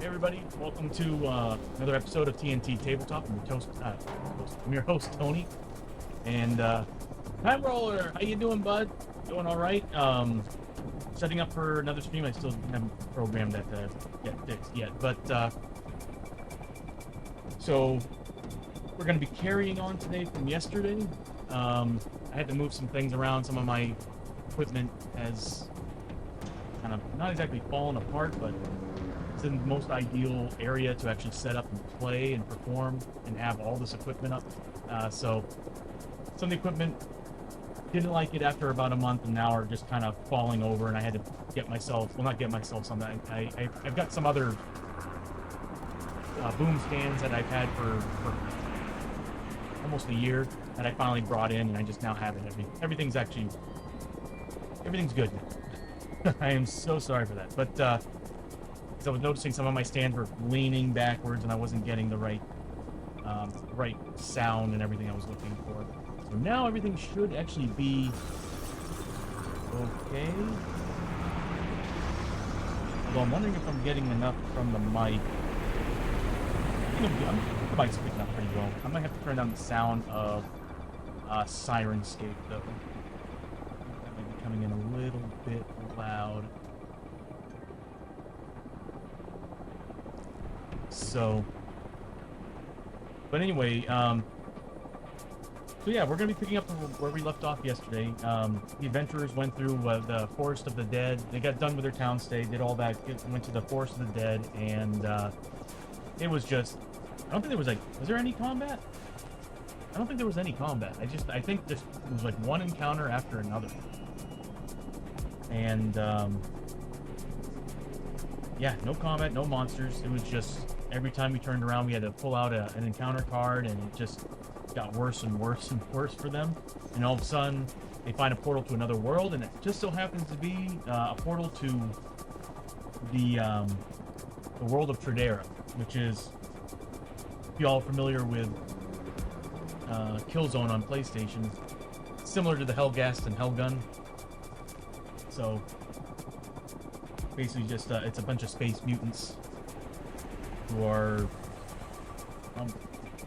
everybody. Welcome to another episode of TNT Tabletop. I'm your host, Tony. And Time Roller, how you doing, bud? Doing all right? Setting up for another stream. I still haven't programmed that to get fixed yet. But so we're going to be carrying on today from yesterday. I had to move some things around. Some of my equipment has kind of not exactly fallen apart, but it's in the most ideal area to actually set up and play and perform and have all this equipment up. So some of the equipment didn't like it after about a month, and now are just kind of falling over, and I had to get myself, well, not get myself something. I've got some other boom stands that I've had for almost a year that I finally brought in, and I just now have it. Everything's good now. I am so sorry for that, but because I was noticing some of my stands were leaning backwards and I wasn't getting the right sound and everything I was looking for. So now everything should actually be okay. Although I'm wondering if I'm getting enough from the mic. The mic's picking up pretty well. I might have to turn down the sound of Sirenscape though. That might be coming in a little bit loud. So, but anyway, so yeah, we're going to be picking up where we left off yesterday. The adventurers went through the Forest of the Dead. They got done with their town stay, did all that, went to the Forest of the Dead, and it was just, I don't think there was was there any combat? I don't think there was any combat. I think this was like one encounter after another. And, yeah, no combat, no monsters. It was just, every time we turned around, we had to pull out an encounter card, and it just got worse and worse and worse for them. And all of a sudden, they find a portal to another world, and it just so happens to be a portal to the world of Tradera, which is, if y'all are familiar with Killzone on PlayStation, similar to the Hellgast and Hellgun. So basically just it's a bunch of space mutants who are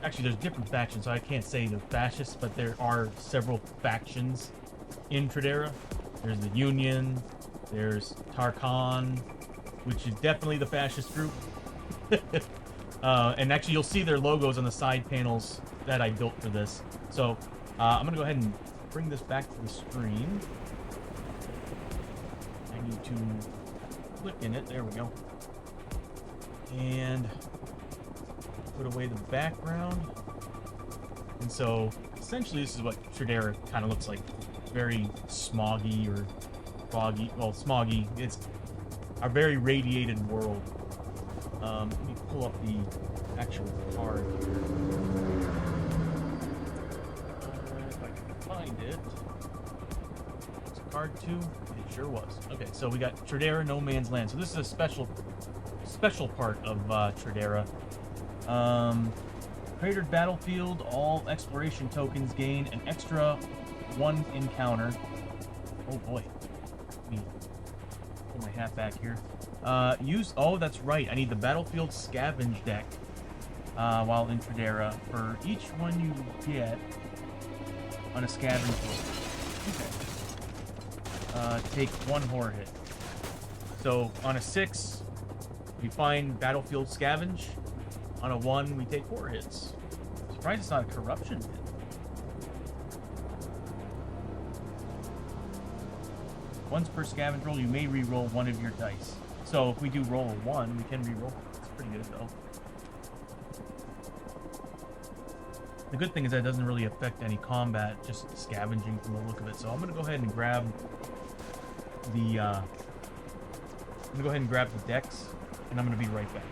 actually there's different factions, so I can't say they're fascists, but there are several factions in Tradera. There's the Union, there's Tarkhan, which is definitely the fascist group. And actually you'll see their logos on the side panels that I built for this. So I'm gonna go ahead and bring this back to the screen. I need to click in it. There we go. And put away the background. And so essentially this is what Tradera kind of looks like. Very smoggy or foggy. Well, smoggy. It's a very radiated world. Let me pull up the actual card here. If I can find it. Was it card 2? It sure was. Okay, so we got Tradera No Man's Land. So this is a special part of Tradera. Cratered battlefield, all exploration tokens gain an extra 1 encounter. Oh boy. Let me pull my hat back here. Oh, that's right. I need the battlefield scavenge deck while in Tradera for each one you get on a scavenge roll. Okay. Take 1 horror hit. So on a 6, we find battlefield scavenge. On a 1, we take 4 hits. Surprised it's not a corruption hit. Once per scavenge roll, you may re-roll 1 of your dice. So if we do roll a 1, we can re-roll. It's pretty good though. The good thing is that it doesn't really affect any combat, just scavenging from the look of it. So I'm gonna go ahead and grab the decks, and I'm gonna be right back.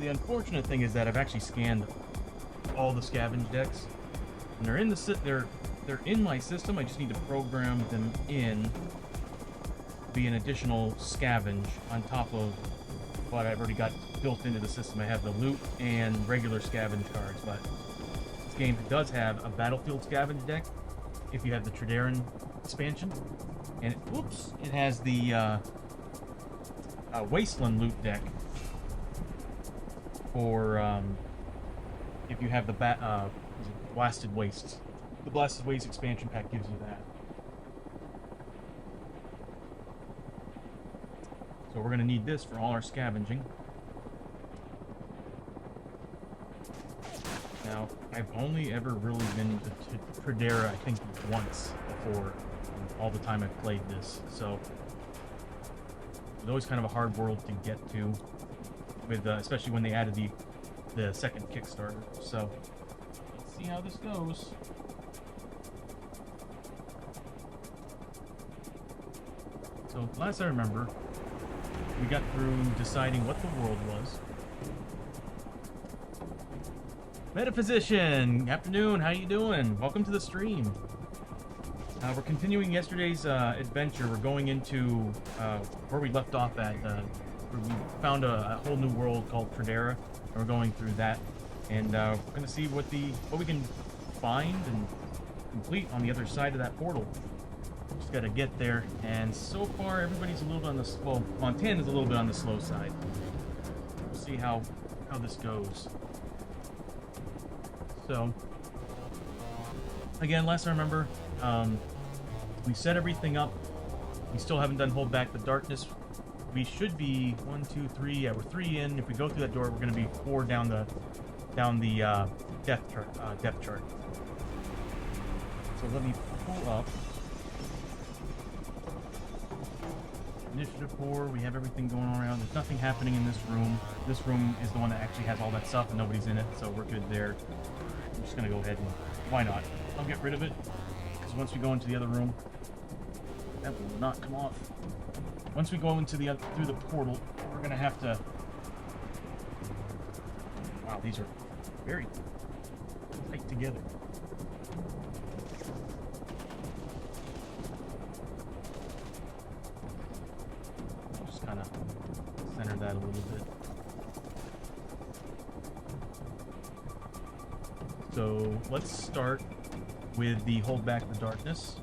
the unfortunate thing is that I've actually scanned all the scavenge decks, and they're in the they're in my system. I just need to program them in to be an additional scavenge on top of what I've already got built into the system. I have the loot and regular scavenge cards, but this game does have a battlefield scavenge deck if you have the Tredaran expansion, and it has the Wasteland loot deck for if you have the Blasted Wastes. The Blasted Waste expansion pack gives you that. So we're going to need this for all our scavenging. Now, I've only ever really been to Tredera, I think, once before, all the time I've played this. So it's always kind of a hard world to get to, with especially when they added the second Kickstarter. So let's see how this goes. So last I remember, we got through deciding what the world was. Metaphysician, afternoon, how you doing? Welcome to the stream. We're continuing yesterday's adventure. We're going into where we left off at. Where we found a whole new world called Tredera, and we're going through that. And we're going to see what we can find and complete on the other side of that portal. Just got to get there, and so far everybody's a little bit on the Montana's a little bit on the slow side. We'll see how this goes. So again, last I remember, we set everything up. We still haven't done Hold Back the Darkness. We should be 1, 2, 3. Yeah, we're 3 in. If we go through that door, we're going to be 4 down the depth chart. So let me pull up. Initiative 4, we have everything going on around. There's nothing happening in this room. This room is the one that actually has all that stuff and nobody's in it, so we're good there. I'm just going to go ahead and, why not? I'll get rid of it, because once we go into the other room, that will not come off. Once we go into through the portal, we're going to have to... Wow, these are very tight together. Kind of center that a little bit. So let's start with the Hold Back the Darkness.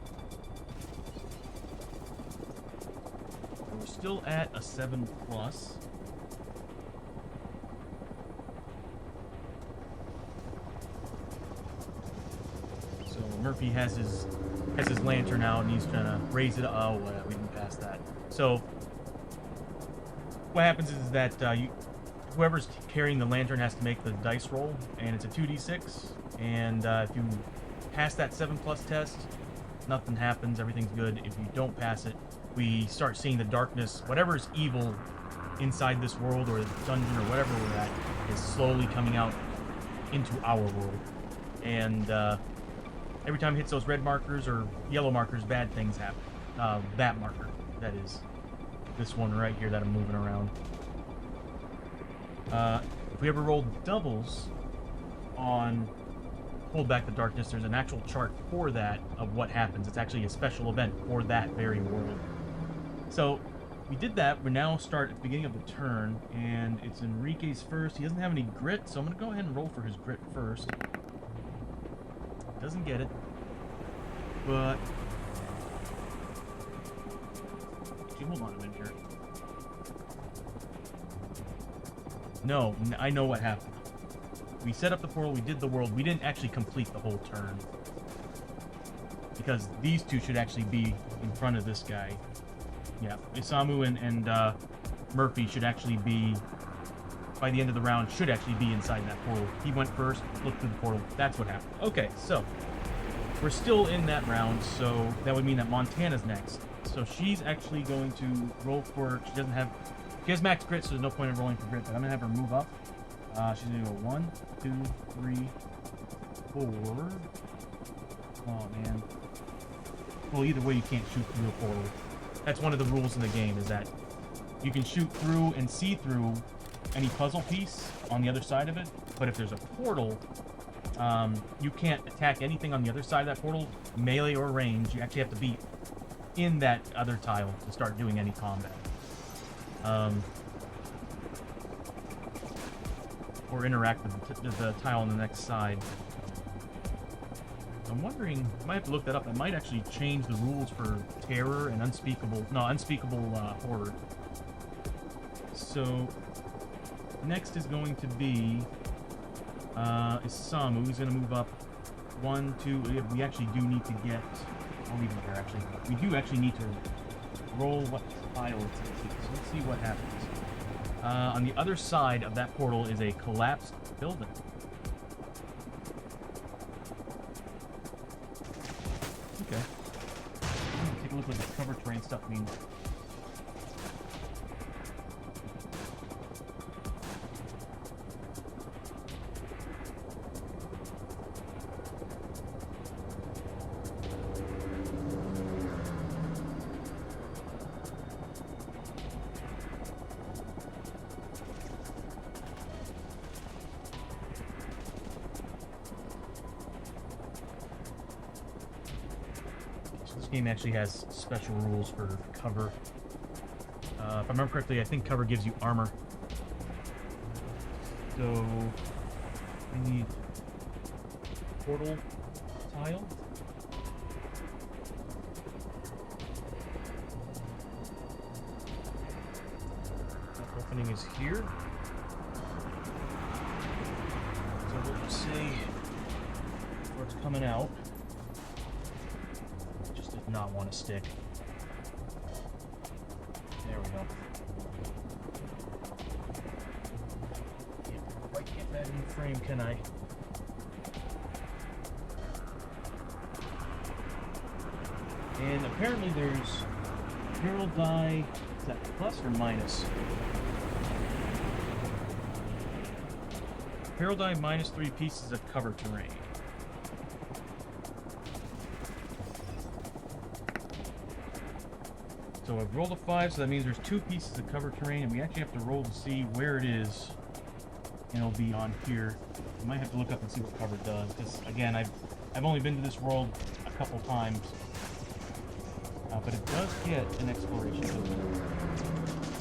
We're still at a 7+. So Murphy has his lantern out and he's trying to raise it. Oh, we didn't pass that. So what happens is that whoever's carrying the lantern has to make the dice roll, and it's a 2d6. And if you pass that 7+ test, nothing happens, everything's good. If you don't pass it, we start seeing the darkness, whatever's evil inside this world or the dungeon or whatever we're at, is slowly coming out into our world. And every time it hits those red markers or yellow markers, bad things happen. That marker, that is. This one right here that I'm moving around. If we ever roll doubles on Hold Back the Darkness, there's an actual chart for that of what happens. It's actually a special event for that very world. So we did that. We now start at the beginning of the turn, and it's Enrique's first. He doesn't have any grit, so I'm going to go ahead and roll for his grit first. Doesn't get it, but... Hold on a minute here. No, I know what happened. We set up the portal, we did the world, we didn't actually complete the whole turn. Because these two should actually be in front of this guy. Yeah, Isamu and Murphy should actually be, by the end of the round, should actually be inside that portal. He went first, looked through the portal, that's what happened. Okay, so, we're still in that round, so that would mean that Montana's next. So she's actually going to roll for, she has max grit, so there's no point in rolling for grit, but I'm going to have her move up. She's going to go 1, 2, 3, 4. Oh, man. Well, either way, you can't shoot through a portal. That's one of the rules in the game, is that you can shoot through and see through any puzzle piece on the other side of it. But if there's a portal, you can't attack anything on the other side of that portal, melee or range. You actually have to be in that other tile to start doing any combat. Or interact with the tile on the next side. I'm wondering, I might have to look that up. I might actually change the rules for terror and unspeakable horror. So, next is going to be Isamu. He's going to move up 1, 2. We actually do need to get. I'll leave it there. Actually, we do actually need to roll what tile it's in. So let's see what happens. On the other side of that portal is a collapsed building. Okay. Take a look at what this cover terrain stuff means. Game actually has special rules for cover. If I remember correctly, I think cover gives you armor. So we need portal tile. That opening is here. So we'll just say where it's coming out. Not want to stick. There we go. Can't quite get that in frame, can I? And apparently there's Herald die. Is that plus or minus? Herald die minus 3 pieces of cover terrain. So I've rolled a 5, so that means there's 2 pieces of cover terrain, and we actually have to roll to see where it is. And it'll be on here. I might have to look up and see what cover does, because again, I've only been to this world a couple times, but it does get an exploration token.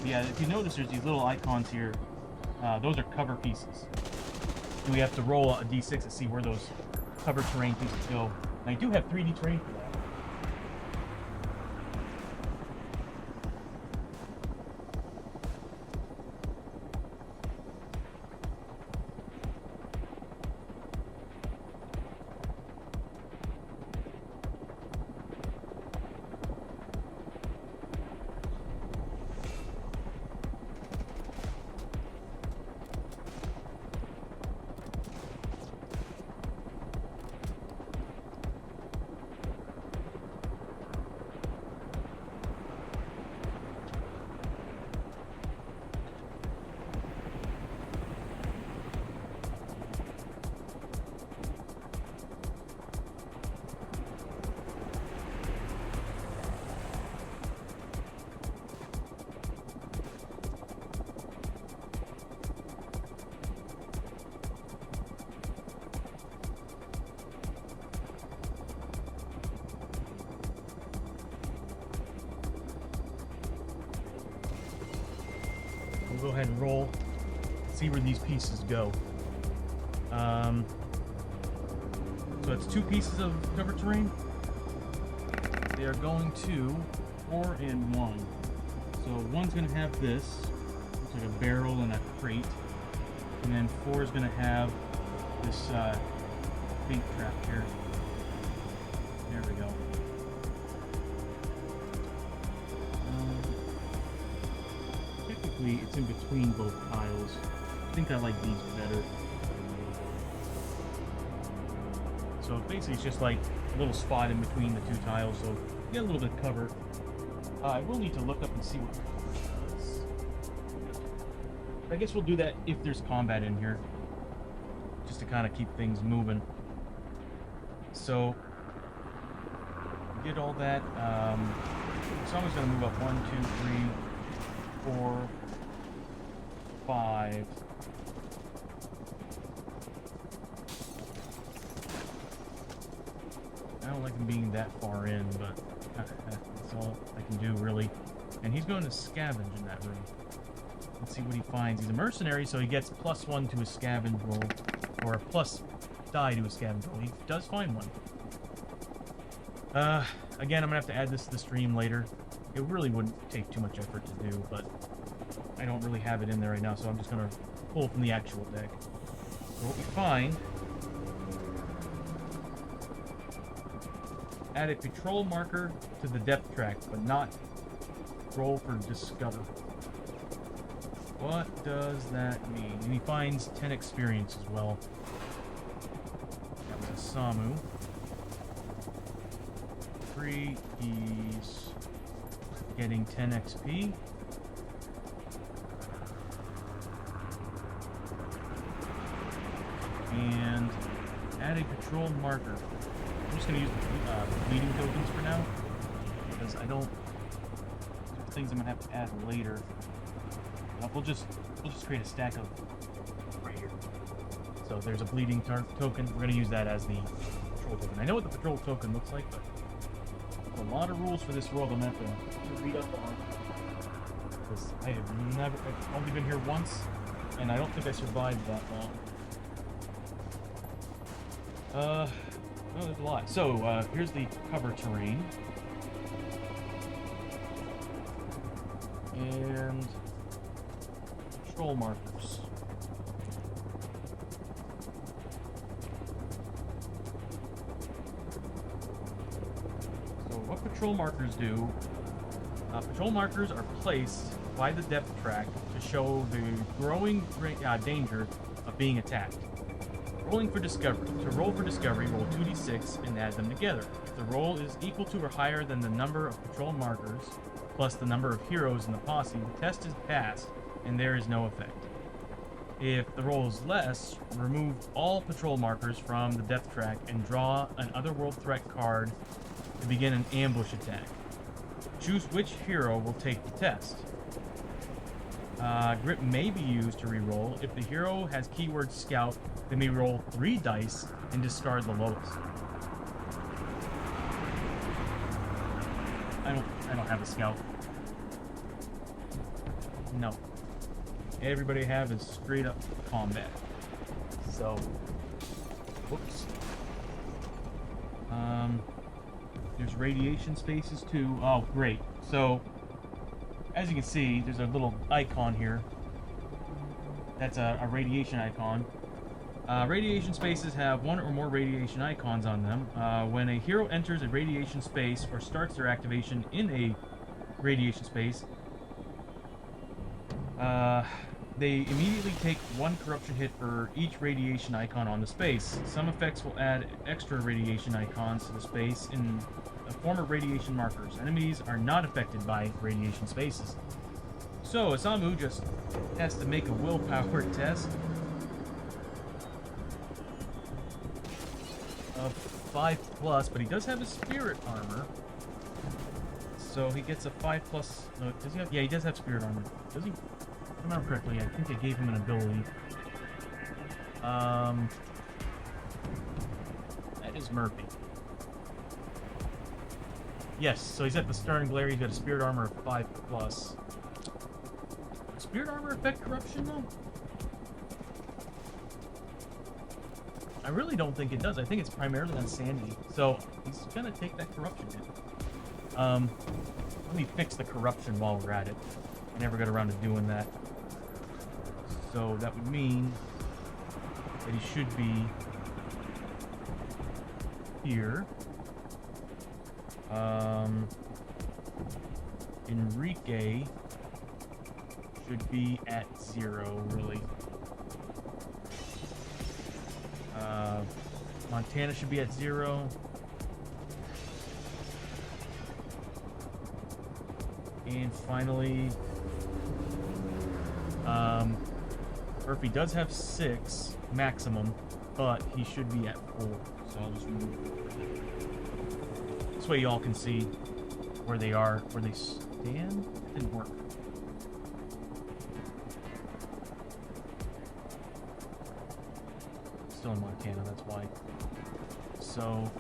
Yeah, if you notice, there's these little icons here. Those are cover pieces, and we have to roll a d6 to see where those cover terrain pieces go. And I do have 3D terrain for that. We'll go ahead and roll, see where these pieces go. So it's 2 pieces of cover terrain. They are going to 4 and 1. So one's going to have this, looks like a barrel and a crate, and then 4 is going to have this bait trap here. There we go. Technically, it's in between both tiles. I think I like these better. So basically, it's just like a little spot in between the 2 tiles, so you get a little bit of cover. I will need to look up and see what cover does. I guess we'll do that if there's combat in here, just to kind of keep things moving. So, did all that. Someone's going to move up 1, 2, 3, 4, 5. I don't like him being that far in, but that's all I can do, really. And he's going to scavenge in that room. Let's see what he finds. He's a mercenary, so he gets +1 to his scavenge roll, or a plus die to his scavenge roll. He does find one. Again, I'm gonna have to add this to the stream later. It really wouldn't take too much effort to do, but I don't really have it in there right now, so I'm just gonna pull from the actual deck. So what we find: add a patrol marker to the depth track, but not roll for discover. What does that mean? And he finds 10 experience as well. That was a Samu. He's getting 10 XP. And add a patrol marker. I'm just going to use the bleeding tokens for now, because I don't... There's things I'm going to have to add later. We'll just create a stack of right here. So there's a bleeding token. We're going to use that as the patrol token. I know what the patrol token looks like, but there's a lot of rules for this world I'm going to have to read up on. Because I've only been here once, and I don't think I survived that long. No, there's a lot. So, here's the cover terrain. And patrol markers. So what patrol markers do, patrol markers are placed by the depth track to show the growing danger of being attacked. Rolling for discovery. To roll for discovery, roll 2d6 and add them together. If the roll is equal to or higher than the number of patrol markers plus the number of heroes in the posse, the test is passed and there is no effect. If the roll is less, remove all patrol markers from the depth track and draw an otherworld threat card to begin an ambush attack. Choose which hero will take the test. Grip may be used to reroll. If the hero has keyword scout, they may roll 3 dice and discard the lowest. I don't have a scout. No. Everybody I have is straight up combat. So, whoops. There's radiation spaces too. Oh, great. So, as you can see, there's a little icon here. That's a radiation icon. Radiation spaces have one or more radiation icons on them. When a hero enters a radiation space or starts their activation in a radiation space, they immediately take 1 corruption hit for each radiation icon on the space. Some effects will add extra radiation icons to the space in the form of radiation markers. Enemies are not affected by radiation spaces. So, Asamu just has to make a willpower test of 5+, but he does have his spirit armor. So he gets a 5+. No, does he have? Yeah, he does have spirit armor. Does he? If I remember correctly, I think I gave him an ability. That is Murphy. Yes, so he's at the Starting Glare. He's got a spirit armor of 5+. Does spirit armor affect corruption, though? I really don't think it does. I think it's primarily on sanity. So he's gonna take that corruption hit. Let me fix the corruption while we're at it. I never got around to doing that. So that would mean that he should be here. Enrique should be at 0, really. Montana should be at 0. And finally, Murphy does have 6 maximum, but he should be at 4. So I'll just remove it. This way y'all can see where they are, where they stand. It didn't work. still in Montana, that's why. So,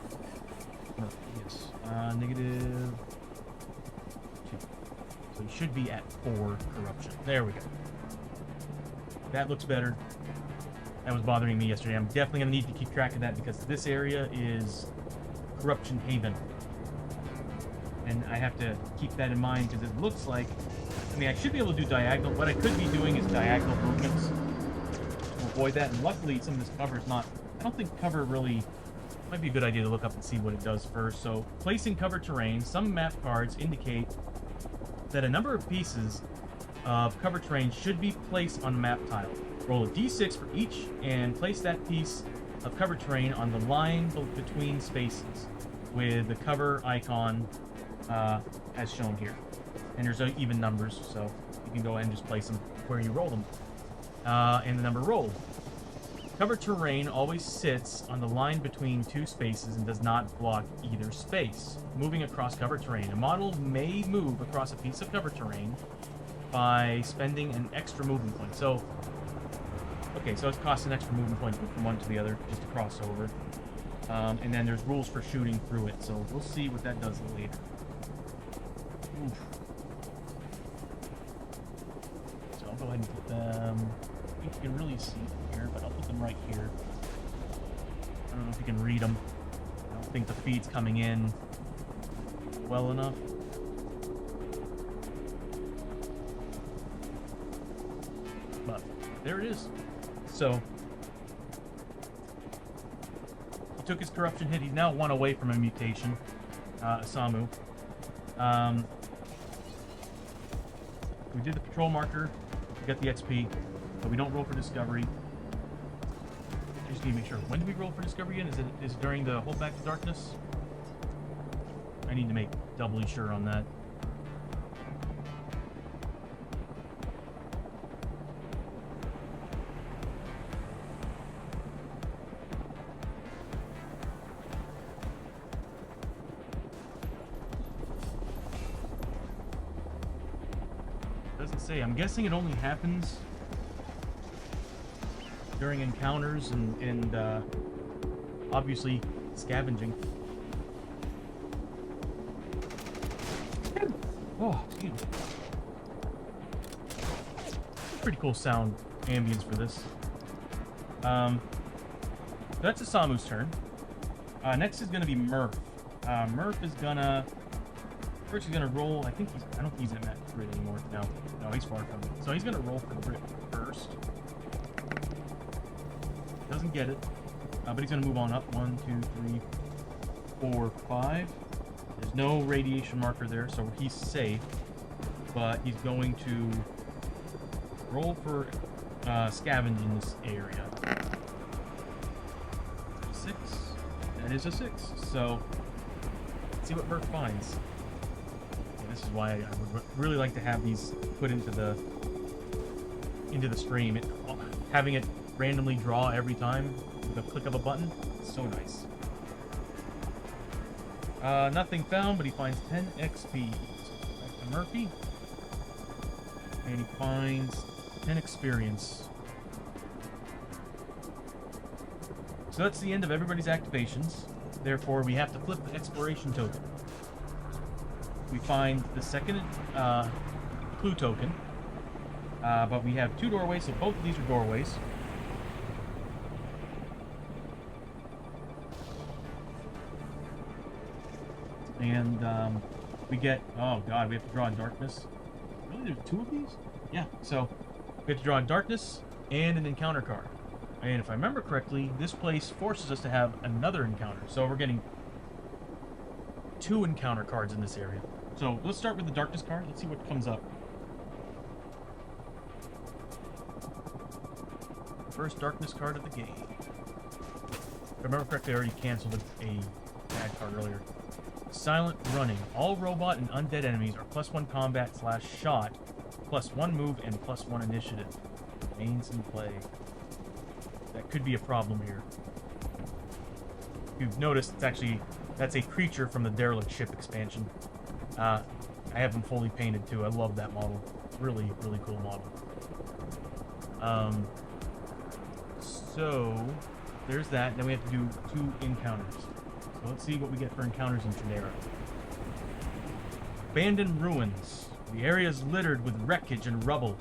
yes, negative 2. So he should be at 4 corruption. There we go. That looks better. That was bothering me yesterday. I'm definitely going to need to keep track of that because this area is corruption haven. And I have to keep that in mind because it looks like, I mean, I should be able to do diagonal. What I could be doing is diagonal movements to avoid that. And luckily, some of this cover is not, I don't think cover really, might be a good idea to look up and see what it does first. So, placing cover terrain, some map cards indicate that a number of pieces of cover terrain should be placed on a map tile. Roll a d6 for each and place that piece of cover terrain on the line between spaces with the cover icon as shown here. And there's even numbers, so you can go ahead and just place them where you roll them. And the number rolled. Cover terrain always sits on the line between 2 spaces and does not block either space. Moving across cover terrain. A model may move across a piece of cover terrain by spending an extra movement point. So, okay, so it costs an extra movement point to go from one to the other, just to cross over. And then there's rules for shooting through it, so we'll see what that does later. Oof. So I'll go ahead and put them, I think you can really see them here, but I'll put them right here. I don't know if you can read them. I don't think the feed's coming in well enough. But there it is. So he took his corruption hit. He's now 1 away from a mutation. Samu. We did the patrol marker. We got the XP, but we don't roll for discovery. I just need to make sure. When do we roll for discovery again? Is it during the hold back to darkness? I need to make doubly sure on that. Doesn't say. I'm guessing it only happens during encounters and obviously scavenging. Oh, excuse me. Pretty cool sound ambience for this. That's Asamu's turn. Next is gonna be Murph. Murph is gonna first he's gonna roll. I don't think he's in that grid anymore. No, he's far from it. So he's gonna roll for the grid first. Doesn't get it, but he's gonna move on up. 1, 2, 3, 4, 5. There's no radiation marker there, so he's safe. But he's going to roll for scavenge in this area. 6. That is a 6. So let's see what Murph finds. And this is why I would really like to have these put into the stream. Having it randomly draw every time with a click of a button, it's so nice. Nothing found, but he finds 10 XP. So back to Murphy. And he finds 10 experience. So that's the end of everybody's activations. Therefore, we have to flip the exploration token. We find the second clue token. But we have 2 doorways, so both of these are doorways. And we get, oh god, we have to draw in darkness. Really, there's 2 of these? Yeah, so we have to draw in darkness and an encounter card. And if I remember correctly, this place forces us to have another encounter. So we're getting 2 encounter cards in this area. So let's start with the darkness card. Let's see what comes up. First darkness card of the game. If I remember correctly, I already canceled a bad card earlier. Silent running. All robot and undead enemies are +1 combat / shot, +1 move, and +1 initiative. Remains in play. That could be a problem here. If you've noticed, that's a creature from the Derelict Ship expansion. I have them fully painted too. I love that model. Really, really cool model. So there's that. Then we have to do 2 encounters. So let's see what we get for encounters in Trinera. Abandoned ruins. The area is littered with wreckage and rubble.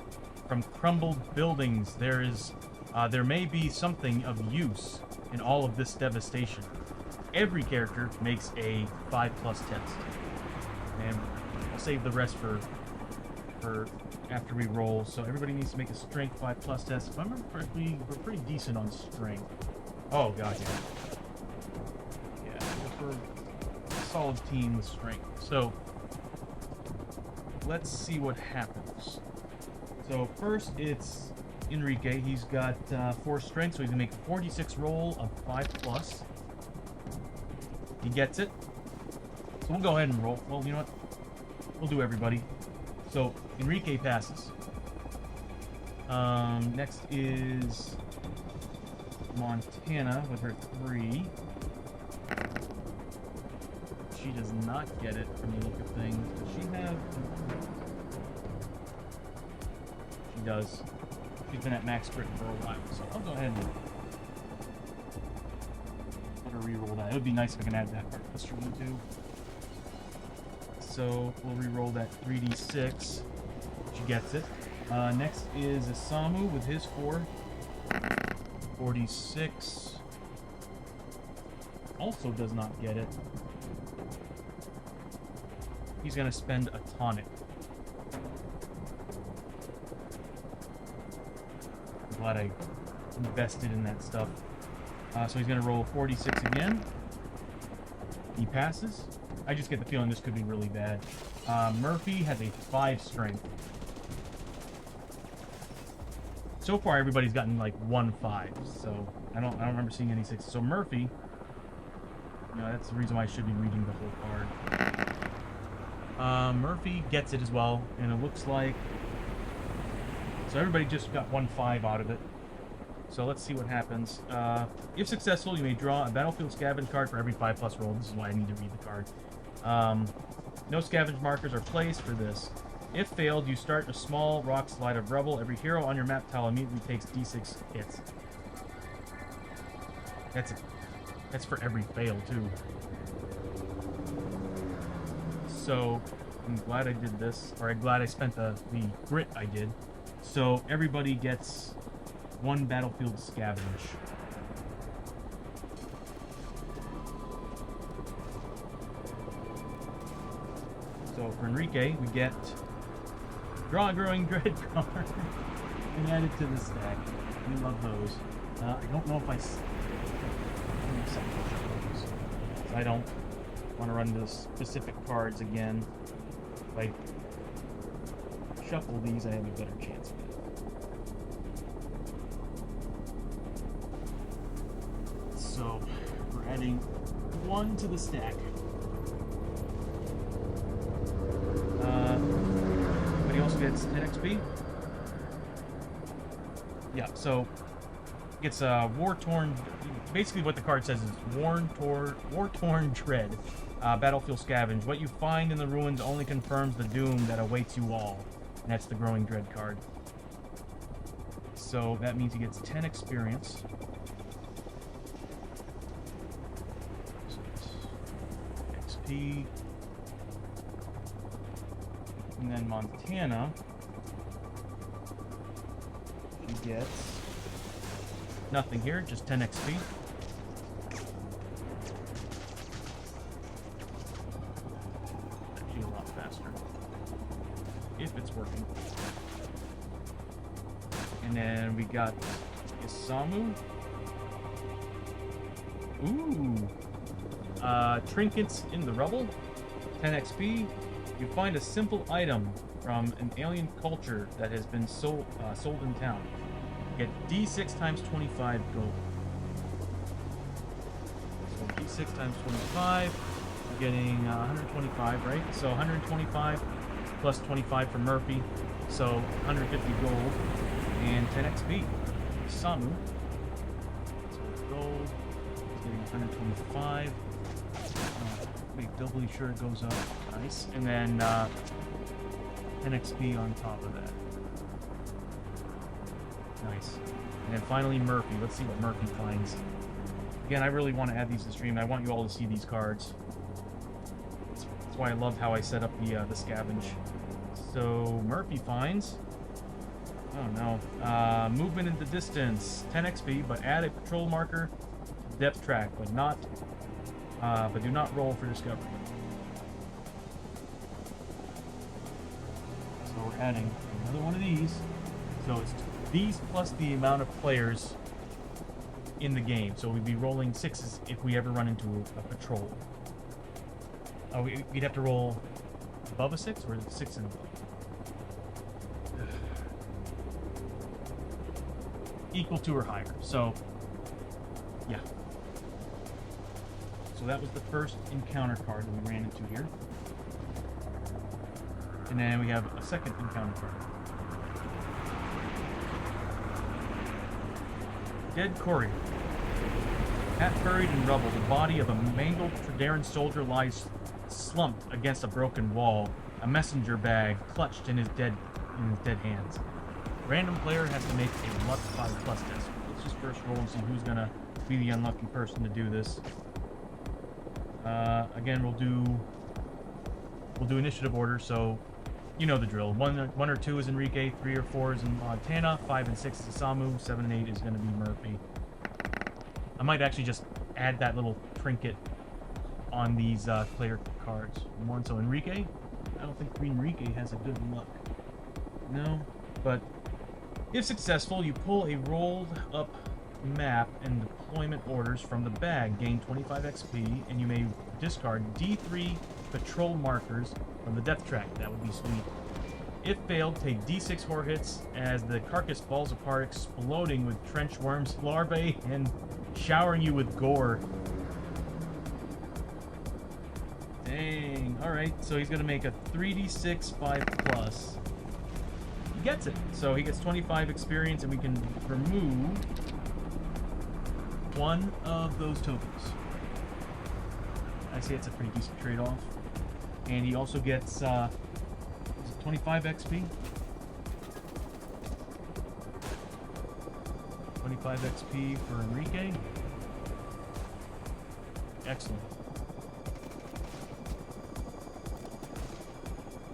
From crumbled buildings, there may be something of use in all of this devastation. Every character makes a 5+ test. And I'll save the rest for after we roll. So everybody needs to make a strength 5+ test. If I remember correctly, we're pretty decent on strength. Oh god, yeah. Yeah, we're a solid team with strength. So let's see what happens. So first it's Enrique. He's got 4 strength, so he's gonna make a 46 roll of 5+. He gets it. So we'll go ahead and roll. Well, you know what? We'll do everybody. So Enrique passes. Next is Montana with her 3. She does not get it from the look of things. Does she have? She does. She's been at max crit for a while, so I'll go ahead and let her reroll that. It would be nice if I can add that part plus from the 2. So we'll reroll that 3d6. She gets it. Next is Isamu with his 4. 46. Also does not get it. He's gonna spend a tonic. I'm glad I invested in that stuff. So he's gonna roll 46 again. He passes. I just get the feeling this could be really bad. Murphy has a 5 strength. So far, everybody's gotten like 1 5, so I don't remember seeing any 6s. So Murphy, you know, that's the reason why I should be reading the whole card. Murphy gets it as well, and it looks like so everybody just got 1 5 out of it. So let's see what happens. If successful, you may draw a battlefield scavenge card for every 5+ roll. This is why I need to read the card. No scavenge markers are placed for this. If failed, you start a small rock slide of rubble. Every hero on your map tile immediately takes d6 hits. That's for every fail, too. So, I'm glad I did this. Or I'm glad I spent the grit I did. So, everybody gets 1 battlefield scavenge. So, for Enrique, we get draw a growing dread card and add it to the stack. We love those. I don't know if I don't want to run the specific cards again. If I shuffle these, I have a better chance of it. So we're adding 1 to the stack. Also gets 10 XP. Yeah, so gets war-torn. Basically, what the card says is war-torn dread, battlefield scavenge. What you find in the ruins only confirms the doom that awaits you all, and that's the growing dread card. So that means he gets 10 experience. XP. And then Montana, she gets nothing here, just 10 XP. That'd be a lot faster if it's working. And then we got Isamu. Ooh. Trinkets in the rubble, 10 XP. You find a simple item from an alien culture that has been sold in town. You get D6 times 25 gold. So D6 times 25, you're getting 125, right? So 125 plus 25 for Murphy, so 150 gold and 10 XP. Samu, so gold, he's getting 125. Make doubly sure it goes up. Nice. And then 10 XP on top of that. Nice. And then finally Murphy. Let's see what Murphy finds. Again, I really want to add these to the stream. I want you all to see these cards. That's why I love how I set up the scavenge. So Murphy finds. Oh no. Movement in the distance, 10 XP, but add a patrol marker to depth track, but do not roll for discovery. So we're adding another one of these. So it's these plus the amount of players in the game. So we'd be rolling 6s if we ever run into a patrol. Oh, we'd have to roll above a 6 or 6 and above. Equal to or higher. So, yeah. So that was the first encounter card that we ran into here. And then we have a second encounter card. Dead Courier. Half buried in rubble, the body of a mangled Tredaran soldier lies slumped against a broken wall, a messenger bag clutched in his dead hands. Random player has to make a luck 5+ test. Let's just first roll and see who's gonna be the unlucky person to do this. Again, we'll do initiative order, so you know the drill. 1 or 2 is Enrique, 3 or 4 is in Montana, 5 and 6 is Samu, 7 and 8 is gonna be Murphy. I might actually just add that little trinket on these player cards. So Enrique, I don't think Enrique has a good luck. No, but if successful, you pull a rolled up map and deployment orders from the bag, gain 25 XP, and you may discard D3 patrol markers from the depth track. That would be sweet. If failed, take D6 horror hits as the carcass falls apart, exploding with trench worms, larvae, and showering you with gore. Dang. Alright, so he's going to make a 3d6 5+. He gets it. So he gets 25 experience, and we can remove one of those tokens. I say it's a pretty decent trade-off. And he also gets 25 XP. 25 XP for Enrique. Excellent.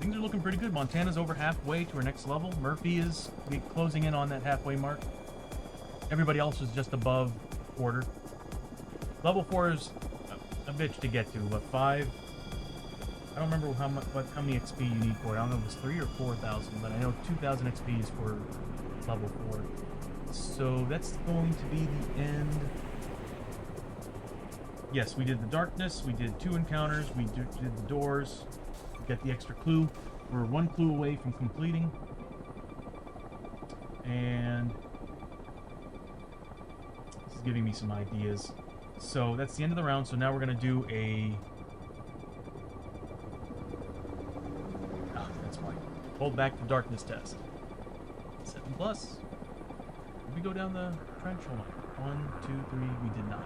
Things are looking pretty good. Montana's over halfway to her next level. Murphy is closing in on that halfway mark. Everybody else is just above quarter. Level 4 is a bitch to get to, but 5... I don't remember how many XP you need for it. I don't know if it's 3,000 or 4,000, but I know 2,000 XP is for level 4. So that's going to be the end. Yes, we did the darkness. We did 2 encounters. We did the doors. We got the extra clue. We're 1 clue away from completing. And this is giving me some ideas. So that's the end of the round. So now we're going to do a... Hold back the darkness test. 7+. Did we go down the trench? Hold on. 1, 2, 3. We did not.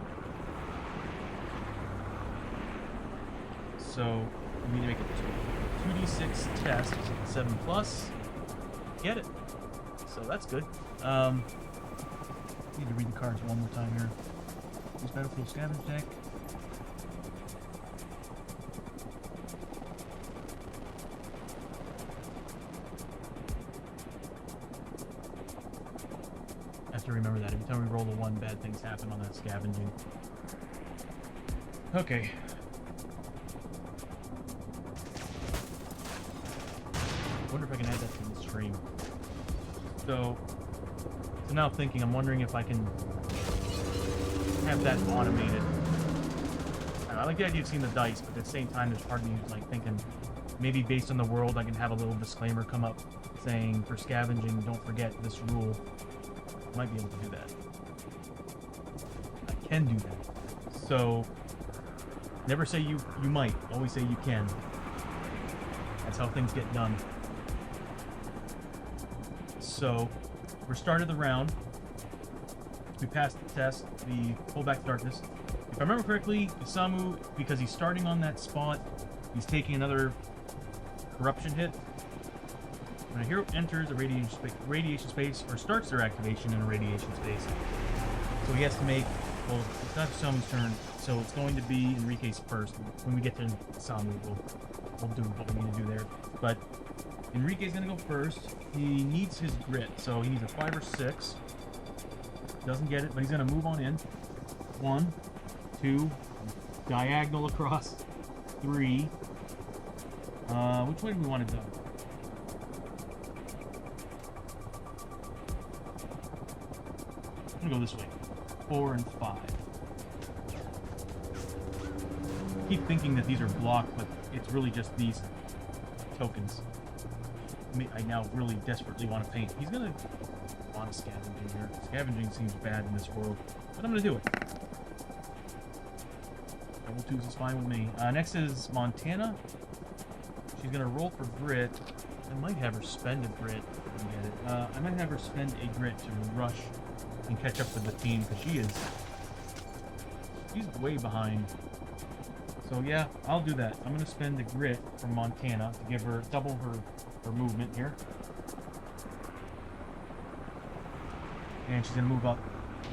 So we need to make a 2d6 test. 7+. Get it. So that's good. Need to read the cards one more time here. Use Battlefield Scavenge deck. To remember that every time we roll a 1, bad things happen on that scavenging. Okay. I wonder if I can add that to the stream. So now thinking, I'm wondering if I can have that automated. I like the idea of seeing the dice, but at the same time, there's part of me like thinking maybe based on the world, I can have a little disclaimer come up saying for scavenging, don't forget this rule. Might be able to do that. I can do that. So never say you might, always say you can. That's how things get done. So we're started the round. We passed the test, the pull back darkness. If I remember correctly, Isamu, because he's starting on that spot, he's taking another corruption hit. When a hero enters a radiation space or starts their activation in a radiation space, so he has to make Well, it's not Samu's turn, so it's going to be Enrique's first. When we get to Samu, we'll do what we need to do there. But Enrique's gonna go first. He needs his grit, so he needs a 5 or 6. Doesn't get it, but he's gonna move on in. 1, 2, diagonal across. 3. Which way do we want to go? I'm gonna go this way. 4 and 5. I keep thinking that these are blocked, but it's really just these tokens. I now really desperately want to paint. He's gonna want to scavenging here. Scavenging seems bad in this world, but I'm gonna do it. Double 2s is fine with me. Next is Montana. She's gonna roll for grit. I might have her spend a grit. Get it. I might have her spend a grit to rush and catch up with the team because she's way behind. So yeah, I'll do that. I'm gonna spend the grit from Montana to give her double her movement here. And she's gonna move up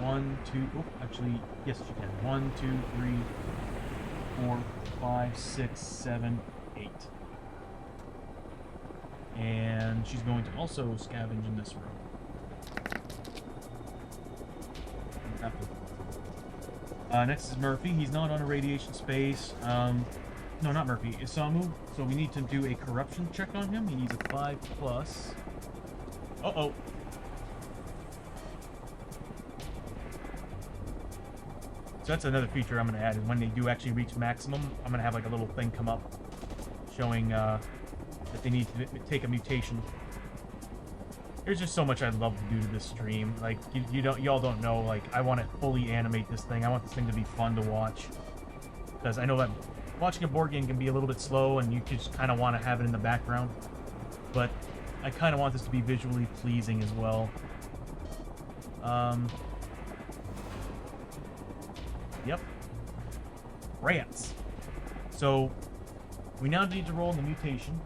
1, 2, oh, actually, yes she can. 1, 2, 3, 4, 5, 6, 7, 8. And she's going to also scavenge in this room. Next is Murphy. He's not on a radiation space. No, not Murphy. Isamu. So we need to do a corruption check on him. He needs a 5+. Uh-oh. So that's another feature I'm going to add. Is when they do actually reach maximum, I'm going to have like a little thing come up showing that they need to take a mutation. There's just so much I'd love to do to this stream. Like, y'all don't know, like, I want to fully animate this thing. I want this thing to be fun to watch. Because I know that watching a board game can be a little bit slow, and you just kind of want to have it in the background. But I kind of want this to be visually pleasing as well. Yep. Rats. So, we now need to roll the mutation.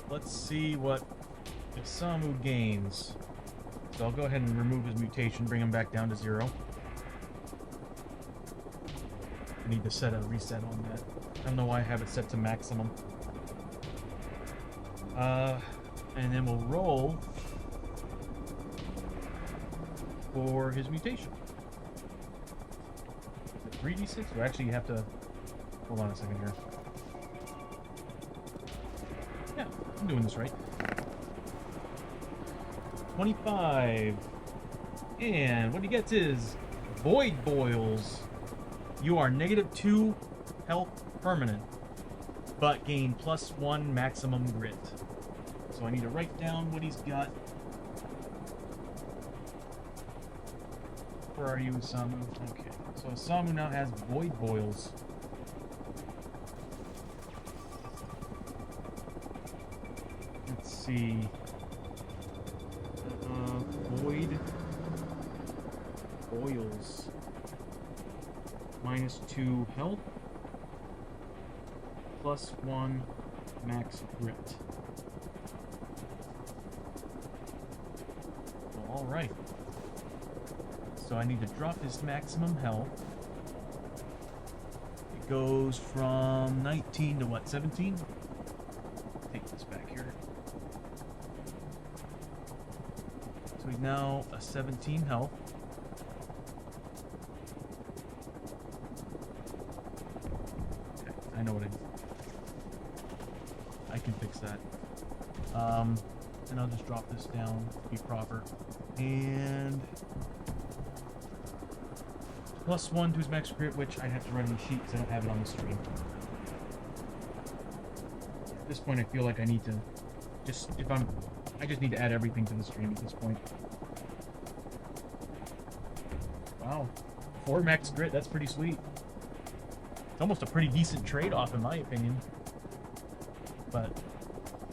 Let's see what Isamu gains. So I'll go ahead and remove his mutation, bring him back down to 0. I need to set a reset on that. I don't know why I have it set to maximum. And then we'll roll for his mutation. 3d6? Well, actually, you have to... Hold on a second here. Yeah, I'm doing this right. 25. And what he gets is Void Boils. You are -2 health permanent, but gain +1 maximum grit. So I need to write down what he's got. Where are you, Isamu? Okay, so Isamu now has Void Boils. Let's see. Void Boils. -2 health. +1 max grit. Alright. So I need to drop his maximum health. It goes from 19 to what, 17? Take this back here. So he's now a 17 health. Okay, I know what I can fix that. And I'll just drop this down to be proper. And +1 to his max grit, which I have to write on the sheet because I don't have it on the stream. At this point, I feel like I need to I just need to add everything to the stream at this point. Wow, 4 max grit, that's pretty sweet. It's almost a pretty decent trade-off in my opinion. But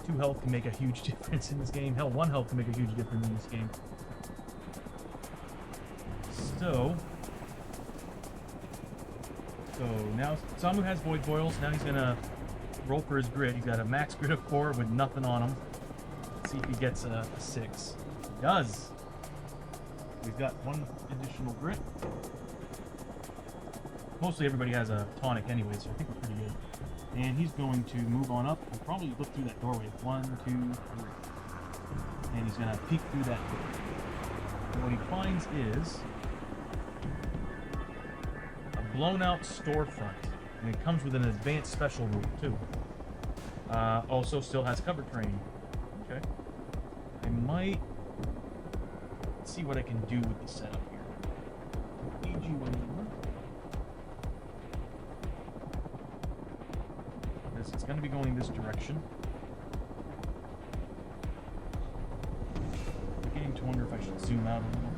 2 health can make a huge difference in this game. Hell, 1 health can make a huge difference in this game. So now Samu has Void Boils. Now he's gonna roll for his grit. He's got a max grit of 4 with nothing on him. Let's see if he gets a 6. He does. We've got 1 additional grit. Mostly everybody has a tonic anyway, so I think we're pretty good. And he's going to move on up and probably look through that doorway. 1, 2, 3. And he's going to peek through that door. And what he finds is a blown out storefront. And it comes with an advanced special room too. Also still has cover terrain. Okay. I might see what I can do with the setup here. It's going to be going this direction. I'm beginning to wonder if I should zoom out a little bit.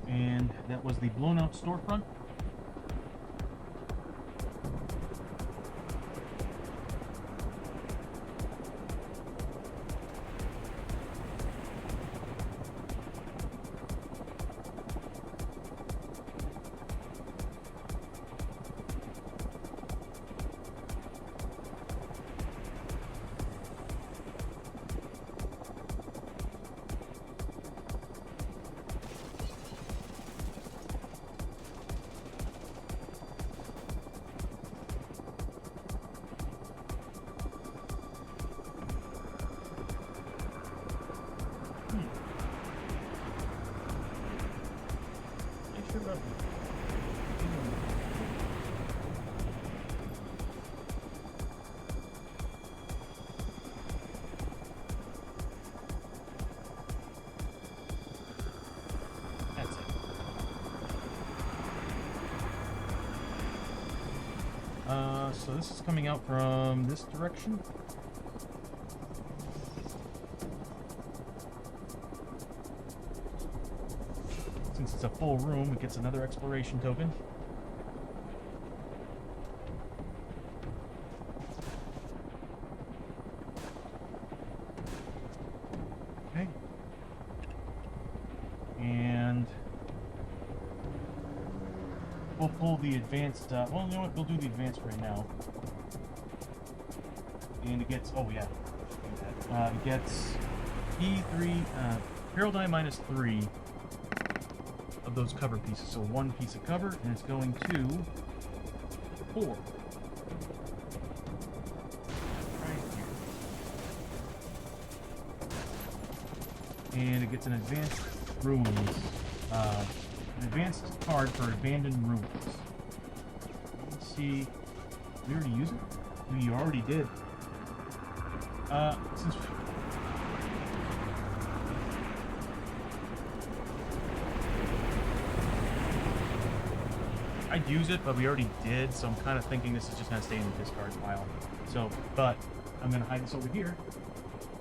And that was the blown out storefront. So this is coming out from this direction. Since it's a full room, it gets another exploration token. Okay. And we'll pull the advanced, well, you know what, we'll do the advanced right now. And it gets, oh yeah, it gets E3, Paradigm minus 3 of those cover pieces. So 1 piece of cover, and it's going to 4. Right here. And it gets an advanced ruins. An advanced card for abandoned ruins. Let's see. We already use it? We already did. Since I'd use it, but we already did, so I'm kind of thinking this is just going to stay in the discard pile. So, but I'm going to hide this over here,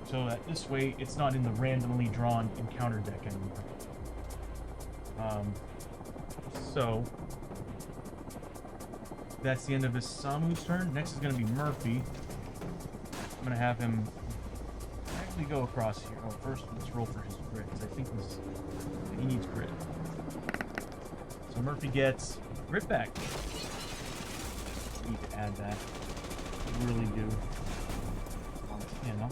so that this way it's not in the randomly drawn encounter deck anymore. So that's the end of his Samu's turn. Next is going to be Murphy. I'm going to have him actually go across here. Oh, first let's roll for his grit, because I think he needs grit. So Murphy gets grit back. Need to add that. I really do. You know.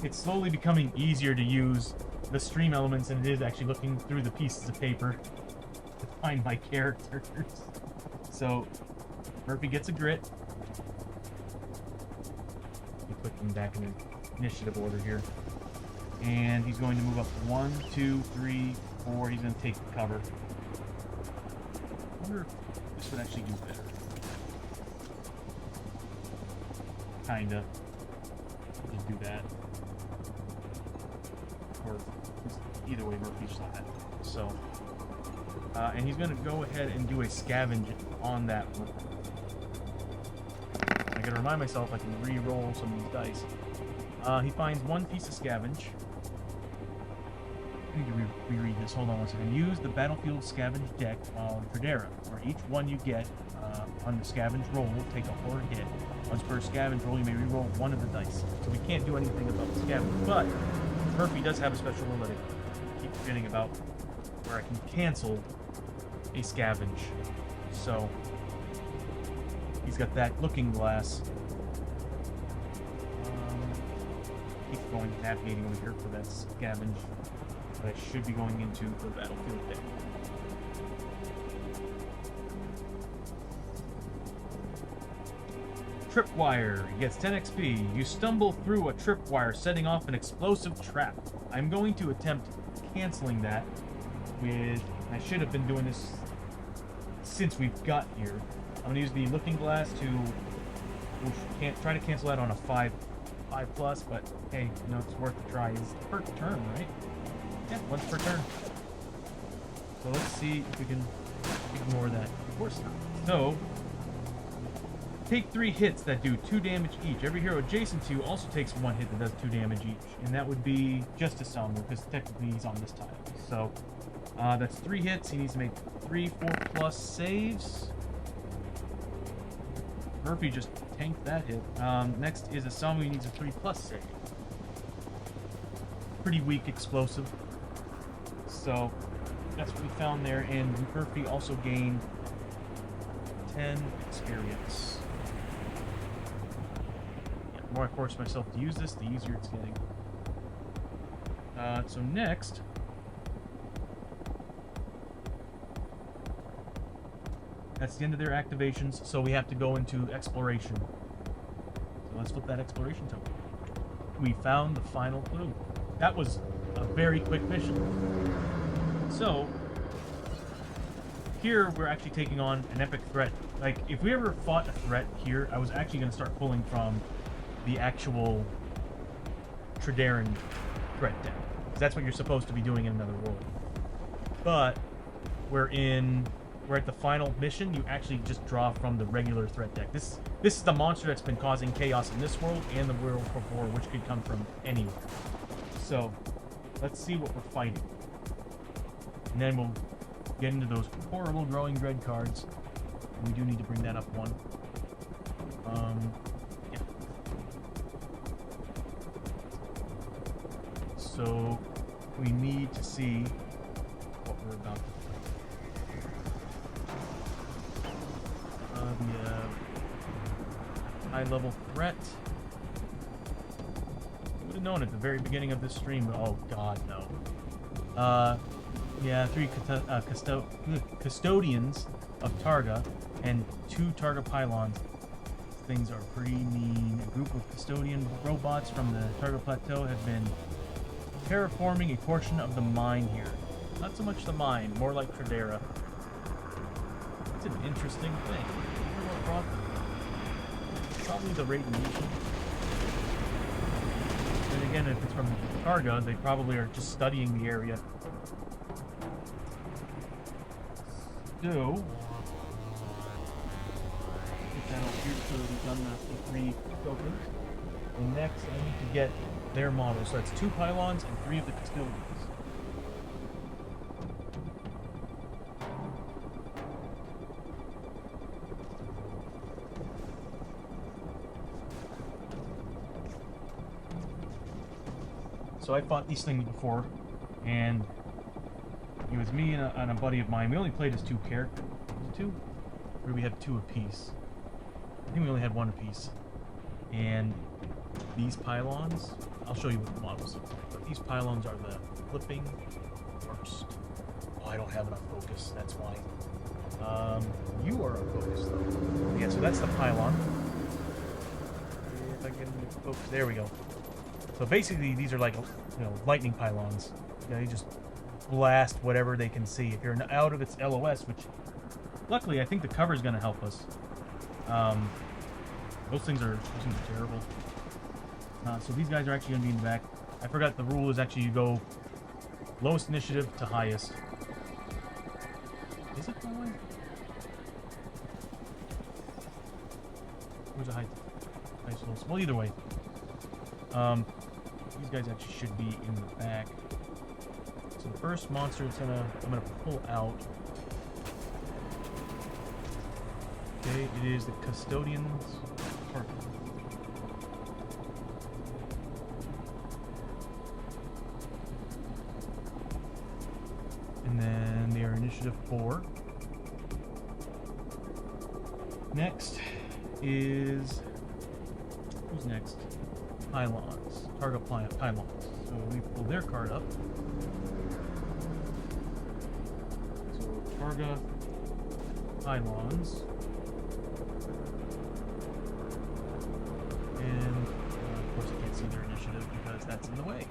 It's slowly becoming easier to use the stream elements than it is actually looking through the pieces of paper to find my characters. So Murphy gets a grit. We put him back in initiative order here. And he's going to move up 1, 2, 3, 4. He's going to take the cover. I wonder if this would actually do better. Kinda. Just do that. Or either way, Murphy's not that. So, and he's going to go ahead and do a scavenge on that one. I got to remind myself I can re-roll some of these dice. He finds 1 piece of scavenge. I need to reread this. Hold on one second. Use the battlefield scavenge deck on Pradera, where each one you get on the scavenge roll will take a horror hit. Once per scavenge roll, you may reroll one of the dice. So we can't do anything about the scavenge, but Murphy does have a special rule that I keep forgetting about, where I can cancel a scavenge. So he's got that looking glass. Keep going, navigating over here for that scavenge, but I should be going into the battlefield deck. Tripwire. He gets 10 XP. You stumble through a tripwire, setting off an explosive trap. I'm going to attempt canceling that with... I should have been doing this since we've got here. I'm going to use the looking glass to... Can't try to cancel that on a 5 plus, but hey, you know, it's worth a try. It's per turn, right? Yeah, once per turn. So let's see if we can ignore that. Of course not. So, take 3 hits that do 2 damage each. Every hero adjacent to you also takes 1 hit that does 2 damage each. And that would be Justice Selmer, because technically he's on this tile. So, that's 3 hits. He needs to make 3 4+ saves. Murphy just tanked that hit. Next is a Samu who needs a 3+ save. Pretty weak explosive. So, that's what we found there. And Murphy also gained 10 experience. The more I force myself to use this, the easier it's getting. So next, that's the end of their activations, so we have to go into exploration. So let's flip that exploration token. We found the final clue. That was a very quick mission. So, here we're actually taking on an epic threat. Like, if we ever fought a threat here, I was actually going to start pulling from the actual Tredaran threat deck. Because that's what you're supposed to be doing in another world. But we're at the final mission. You actually just draw from the regular threat deck. This is the monster that's been causing chaos in this world and the world before, which could come from anywhere. So, let's see what we're fighting. And then we'll get into those horrible Growing Dread cards. And we do need to bring that up one. Yeah. So, we need to see what we're about to fight. High-level threat. I would have known at the very beginning of this stream, but oh god, no. Yeah, 3 custodians of Targa and 2 Targa pylons. Things are pretty mean. A group of custodian robots from the Targa Plateau have been terraforming a portion of the mine here. Not so much the mine, more like Tradera. It's an interesting thing. I wonder what brought them. Probably the radiation. And again, if it's from Targa, they probably are just studying the area. So, get that all here so we've done the 3 tokens. And next, I need to get their model. So that's 2 pylons and 3 of the custodians. So I fought these things before, and it was me and a buddy of mine. We only played as 2 characters. Was it 2? Or we had 2 apiece? I think we only had 1 apiece. And these pylons, I'll show you what the models are. But these pylons are the flipping worst. Oh, I don't have enough focus, that's why. You are unfocused though. Yeah, so that's the pylon. If I get into focus, there we go. So basically, these are like, you know, lightning pylons. You know, you just blast whatever they can see. If you're out of its LOS, which, luckily, I think the cover is going to help us. Those things are terrible. So these guys are actually going to be in the back. I forgot the rule is actually you go lowest initiative to highest. Is it that way? Where's the high? Well, either way. These guys actually should be in the back. So the first monster is I'm gonna pull out. Okay, it is the custodians. Perfect. And then they are initiative 4. Next is... Who's next? Pylons. Target pylons. So we pull their card up. So Targa pylons. And of course I can't see their initiative because that's in the way.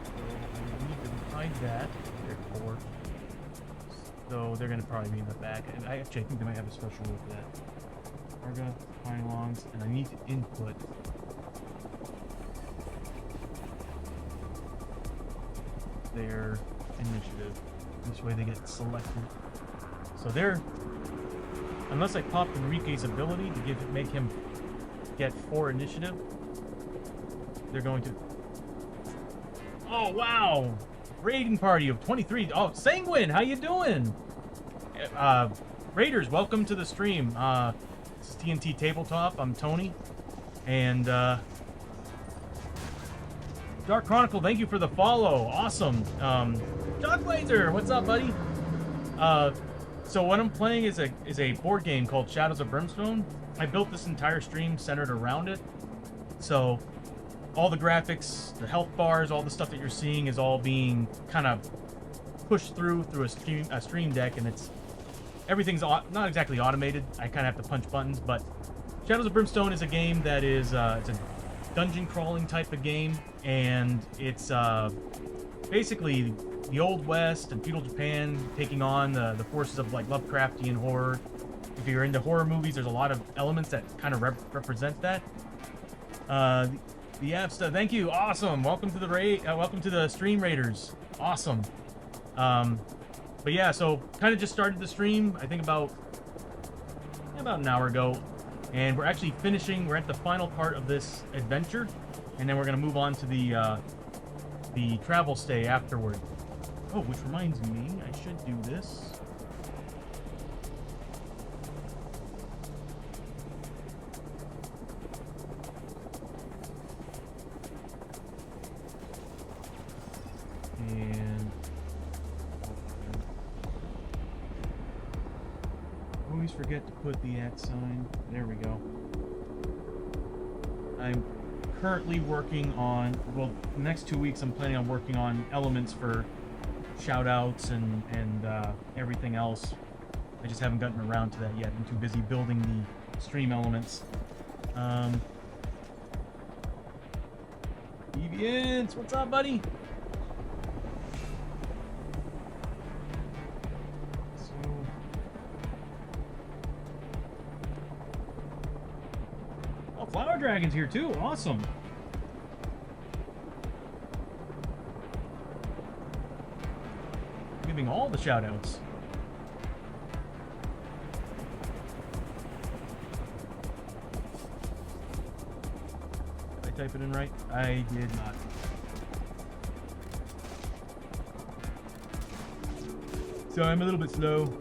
So we need to hide that. They're 4. So they're going to probably be in the back. And I think they might have a special rule for that. Targa pylons, and I need to input their initiative. This way they get selected. So they're, unless I pop Enrique's ability to make him get 4 initiative, they're going to. Oh wow! Raiding party of 23. Oh, Sanguine, how you doing? Raiders, welcome to the stream. This is TNT Tabletop. I'm Tony, and Dark Chronicle, thank you for the follow. Awesome. Jock Blazer, what's up, buddy? So what I'm playing is a board game called Shadows of Brimstone. I built this entire stream centered around it. So all the graphics, the health bars, all the stuff that you're seeing is all being kind of pushed through a stream deck, and everything's not exactly automated. I kind of have to punch buttons, but Shadows of Brimstone is a game that is it's a dungeon crawling type of game, and it's basically the Old West and feudal Japan taking on the forces of like Lovecraftian horror. If you're into horror movies, there's a lot of elements that kind of represent that. The Avsta, thank you, awesome. Welcome to the welcome to the stream, Raiders. Awesome. But yeah, so kind of just started the stream. I think about an hour ago, and we're actually finishing. We're at the final part of this adventure, and then we're gonna move on to the travel stay afterward. Oh, which reminds me, I should do this. And always forget to put the @ sign. There we go. I'm currently working on, well, the next 2 weeks I'm planning on working on elements for shoutouts and everything else. I just haven't gotten around to that yet. I'm too busy building the stream elements. Deviants, what's up, buddy? Flower Dragon's here too. Awesome. Giving all the shoutouts. Did I type it in right? I did not. So I'm a little bit slow.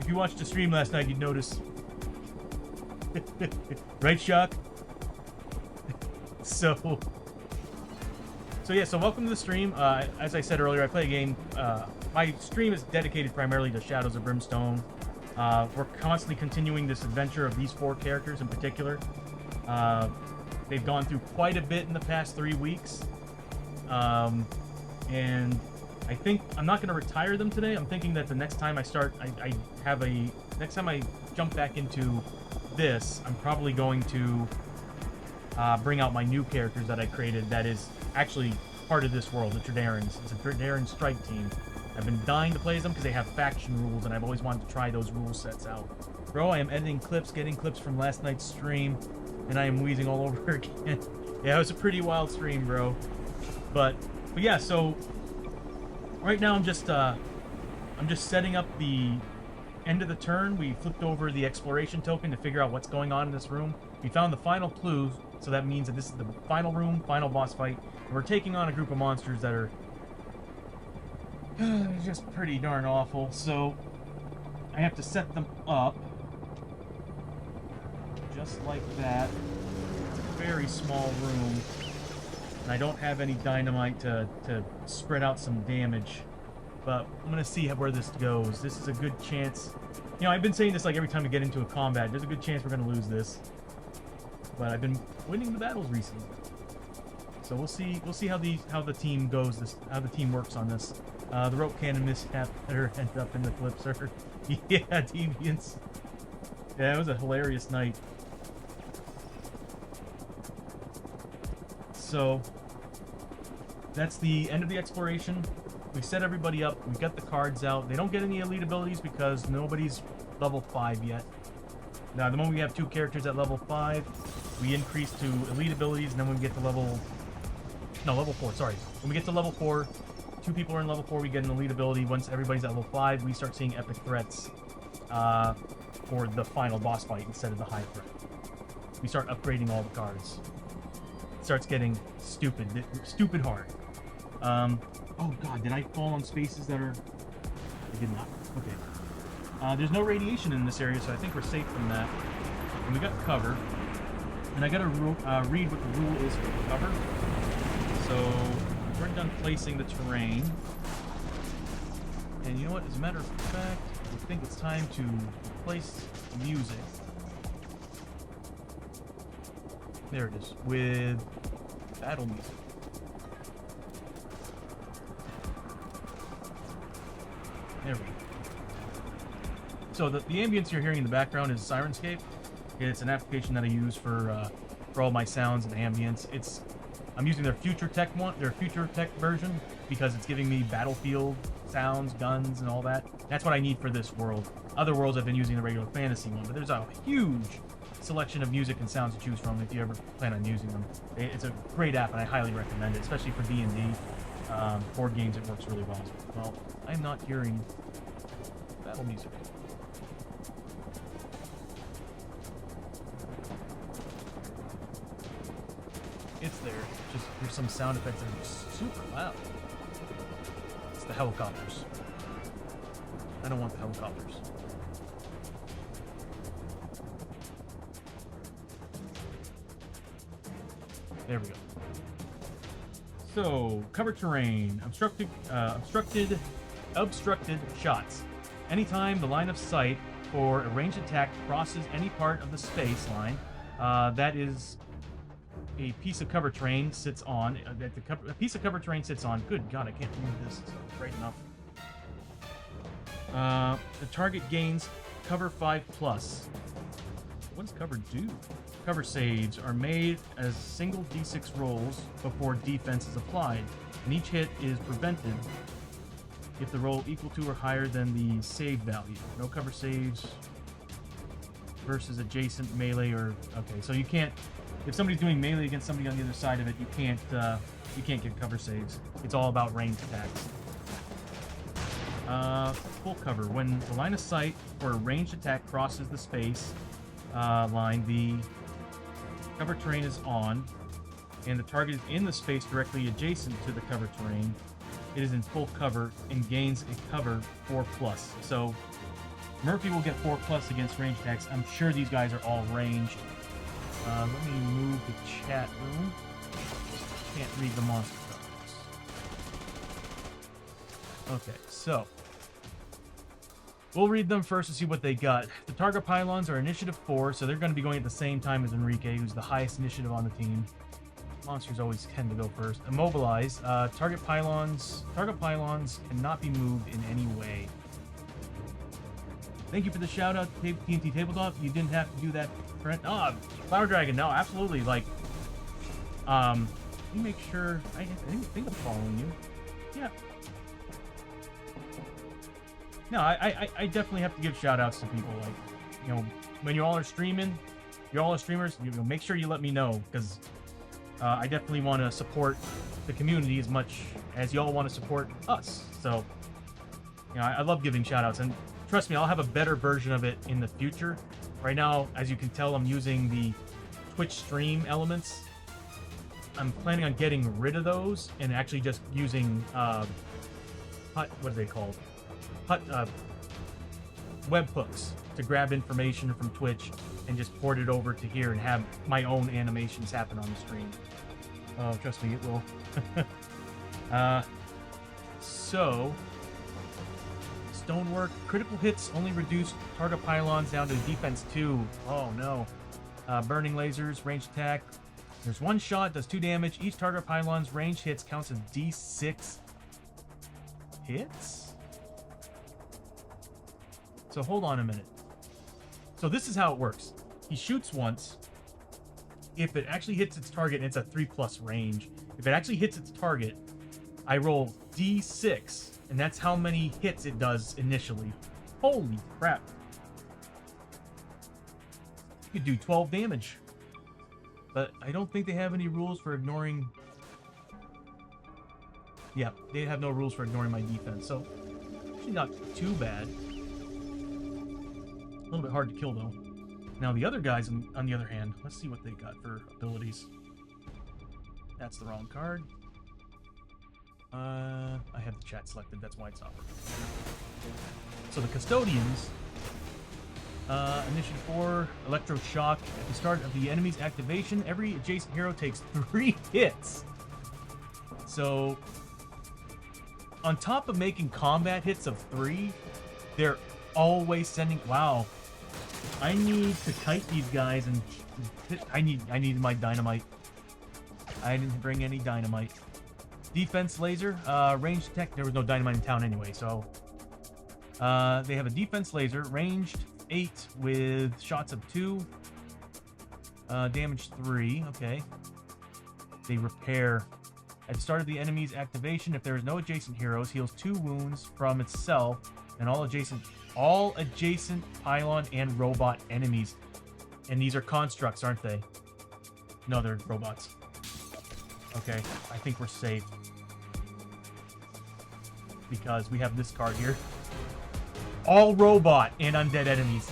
If you watched the stream last night, you'd notice. Right, Shock? So yeah, so welcome to the stream. As I said earlier, I play a game. My stream is dedicated primarily to Shadows of Brimstone. We're constantly continuing this adventure of these 4 characters in particular. They've gone through quite a bit in the past 3 weeks. And I think I'm not going to retire them today. I'm thinking that the next time I start, next time I jump back into this, I'm probably going to bring out my new characters that I created that is actually part of this world, the Tredarans. It's a Tredaran strike team. I've been dying to play as them because they have faction rules, and I've always wanted to try those rule sets out. Bro, I am editing clips, getting clips from last night's stream, and I am wheezing all over again. Yeah, it was a pretty wild stream, bro. But yeah, so right now I'm just setting up the end of the turn. We flipped over the exploration token to figure out what's going on in this room. We found the final clue, so that means that this is the final room, final boss fight. And we're taking on a group of monsters that are just pretty darn awful. So I have to set them up just like that. Very small room. And I don't have any dynamite to spread out some damage. But I'm going to see where this goes. This is a good chance. You know, I've been saying this like every time we get into a combat. There's a good chance we're going to lose this. But I've been winning the battles recently. So we'll see how the team goes, how the team works on this. The rope cannon mishap better end up in the Calypso. Yeah, deviants. Yeah, it was a hilarious night. So that's the end of the exploration. We set everybody up. We got the cards out. They don't get any elite abilities because nobody's level 5 yet. Now, the moment we have 2 characters at level 5, we increase to elite abilities, and then when we get to level 4, sorry. When we get to level 4, 2 people are in level 4, we get an elite ability. Once everybody's at level 5, we start seeing epic threats for the final boss fight instead of the high threat. We start upgrading all the cards. It starts getting stupid hard. Oh god, did I fall on spaces that are... I did not. Okay. There's no radiation in this area, so I think we're safe from that. And we got cover. And I gotta read what the rule is for cover. So, we're done placing the terrain. And you know what, as a matter of fact, I think it's time to place music. There it is, with battle music. There we go. So the ambience you're hearing in the background is Sirenscape. It's an application that I use for all my sounds and ambience. I'm using their Future Tech version because it's giving me battlefield sounds, guns, and all that. That's what I need for this world. Other worlds I've been using the regular fantasy one, but there's a huge selection of music and sounds to choose from if you ever plan on using them. It's a great app, and I highly recommend it, especially for D&D. Board games, it works really well. Well, I'm not hearing battle music. It's there. Just there's some sound effects that are just super loud. It's the helicopters. I don't want the helicopters. There we go. So, cover terrain. Obstructed shots. Anytime the line of sight for a ranged attack crosses any part of the space line, that is a piece of cover terrain sits on. A piece of cover terrain sits on. Good God, I can't move this. It's right enough. The target gains cover 5+. What does cover do? Cover saves are made as single d6 rolls before defense is applied, and each hit is prevented if the roll equal to or higher than the save value. No cover saves versus adjacent melee or... Okay, so you can't... If somebody's doing melee against somebody on the other side of it, you can't get cover saves. It's all about ranged attacks. Full cover. When the line of sight for a ranged attack crosses the space line, the cover terrain is on, and the target is in the space directly adjacent to the cover terrain. It is in full cover and gains a cover 4+. So Murphy will get 4+ against ranged attacks. I'm sure these guys are all ranged. Let me move the chat room. Can't read the monster cards. Okay, so we'll read them first to see what they got. The target pylons are initiative 4, so they're going to be going at the same time as Enrique, who's the highest initiative on the team. Monsters always tend to go first. Immobilize. Target pylons cannot be moved in any way. Thank you for the shout out to TNT Tabletop. You didn't have to do that, Trent. Flower Dragon. No, absolutely. Like, let me make sure. I think I'm following you. Yeah. No, I definitely have to give shout outs to people. Like, you know, when you all are streaming, you're all streamers, you know, make sure you let me know, because I definitely want to support the community as much as y'all want to support us. So, you know, I love giving shout outs, and trust me, I'll have a better version of it in the future. Right now, as you can tell, I'm using the Twitch stream elements. I'm planning on getting rid of those and actually just using what are they called? Webhooks to grab information from Twitch and just port it over to here and have my own animations happen on the screen. Oh, trust me, it will. So, stonework. Critical hits only reduce target pylons down to defense 2. Oh, no. Burning lasers, ranged attack. There's one shot, does 2 damage. Each target pylon's range hits counts as D6 hits? So hold on a minute. So this is how it works. He shoots once. If it actually hits its target, and it's a 3+ range. If it actually hits its target, I roll D6, and that's how many hits it does initially. Holy crap. You could do 12 damage. But I don't think they have any rules for ignoring... Yeah, they have no rules for ignoring my defense, so actually not too bad. A little bit hard to kill, though. Now, the other guys, on the other hand, let's see what they got for abilities. That's the wrong card. I have the chat selected, that's why it's not working. So the Custodians... Initiative 4, Electroshock. At the start of the enemy's activation, every adjacent hero takes 3 hits. So, on top of making combat hits of 3, they're always sending... Wow. I need to kite these guys and... I need my dynamite. I didn't bring any dynamite. Defense laser. Ranged tech. There was no dynamite in town anyway, so... they have a defense laser. Ranged 8 with shots of 2. Damage 3. Okay. They repair. At the start of the enemy's activation, if there is no adjacent heroes, heals 2 wounds from itself and all adjacent pylon and robot enemies. And these are constructs, aren't they? No, they're robots. Okay, I think we're safe. Because we have this card here. All robot and undead enemies.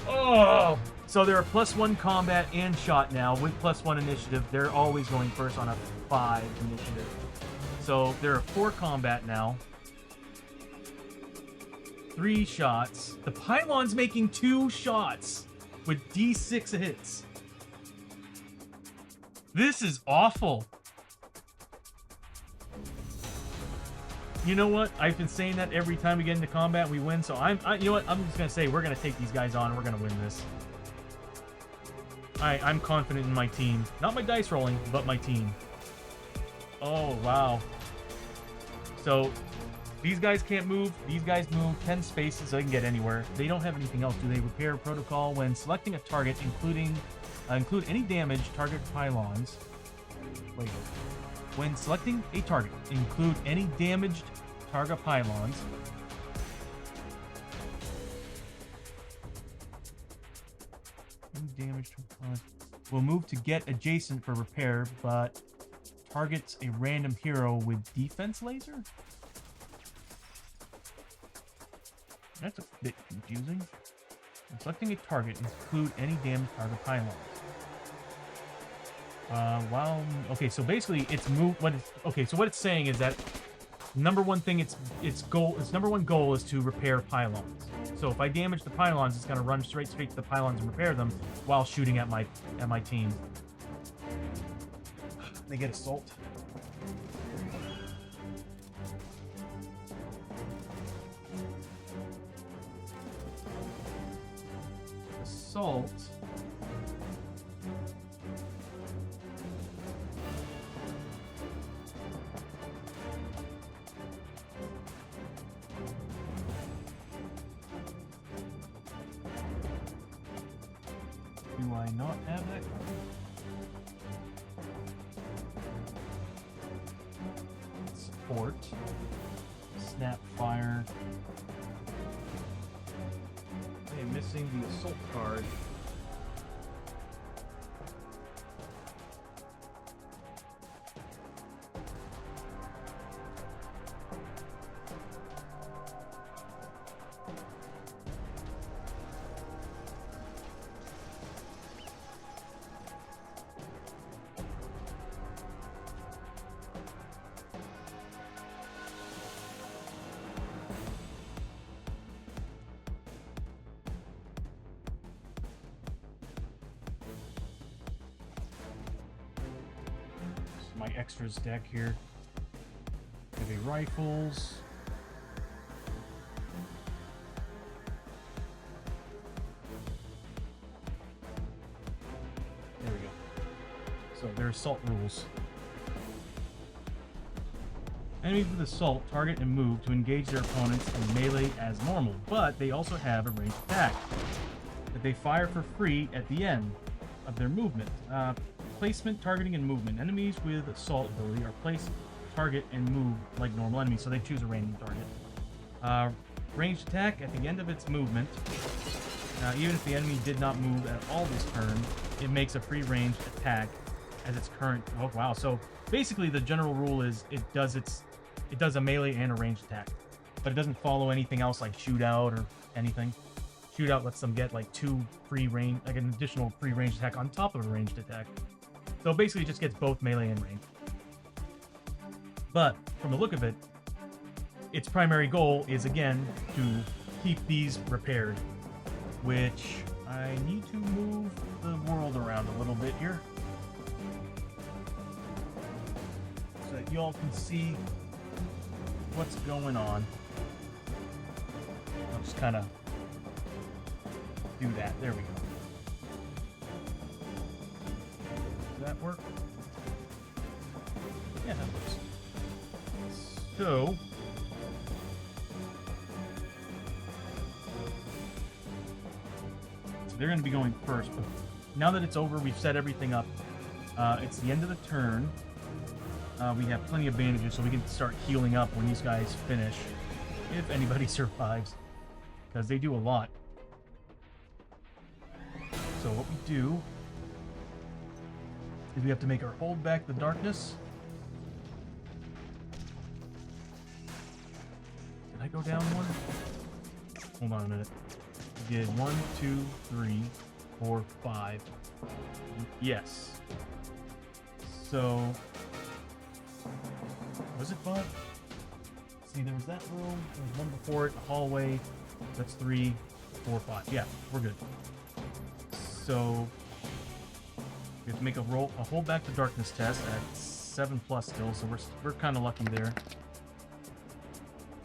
Oh! So they're a +1 combat and shot now with +1 initiative. They're always going first on a 5 initiative. So they're a 4 combat now. 3 shots. The pylon's making 2 shots with D6 hits. This is awful. You know what? I've been saying that every time we get into combat, we win. So you know what? I'm just gonna say we're gonna take these guys on. We're gonna win this. I'm confident in my team. Not my dice rolling, but my team. Oh wow. So these guys can't move. These guys move 10 spaces, so they can get anywhere. They don't have anything else. Do they repair protocol when selecting a target, include any damage target pylons? Wait. When selecting a target, include any damaged target pylons. Any damaged pylons. Will move to get adjacent for repair, but targets a random hero with defense laser? That's a bit confusing. When selecting a target, include any damaged target pylons. Okay, so basically it's so what it's saying is that number one thing its number one goal is to repair pylons. So if I damage the pylons, it's gonna run straight to the pylons and repair them while shooting at my team. They get assault. Assault. Do I not have that card? Support. Snap fire. I am missing the assault card. my extras deck here. Heavy rifles. There we go. So there's assault rules. Enemies with assault target and move to engage their opponents in melee as normal, but they also have a ranged attack that they fire for free at the end of their movement. Placement, targeting, and movement. Enemies with assault ability are placed, target, and move like normal enemies, so they choose a random target. Ranged attack at the end of its movement. Even if the enemy did not move at all this turn, it makes a free ranged attack as its current. Oh wow! So basically, the general rule is it does a melee and a ranged attack, but it doesn't follow anything else like shootout or anything. Shootout lets them get like two free range, like an additional free ranged attack on top of a ranged attack. So basically, it just gets both melee and ranged. But from the look of it, its primary goal is again to keep these repaired, which I need to move the world around a little bit here so that you all can see what's going on. I'll just kind of do that. There we go. Does that work? Yeah, that works. So they're going to be going first, but now that it's over, we've set everything up. It's the end of the turn. We have plenty of bandages, so we can start healing up when these guys finish, if anybody survives, because they do a lot. So what we do is we have to make our hold back the darkness. Did I go down one? Hold on a minute. We did 1, 2, 3, 4, 5. Yes. So was it 5? See, there was that room. There was one before it. A hallway. That's 3, 4, 5. Yeah, we're good. So we have to make a hold back the darkness test at 7+ still. So we're kind of lucky there.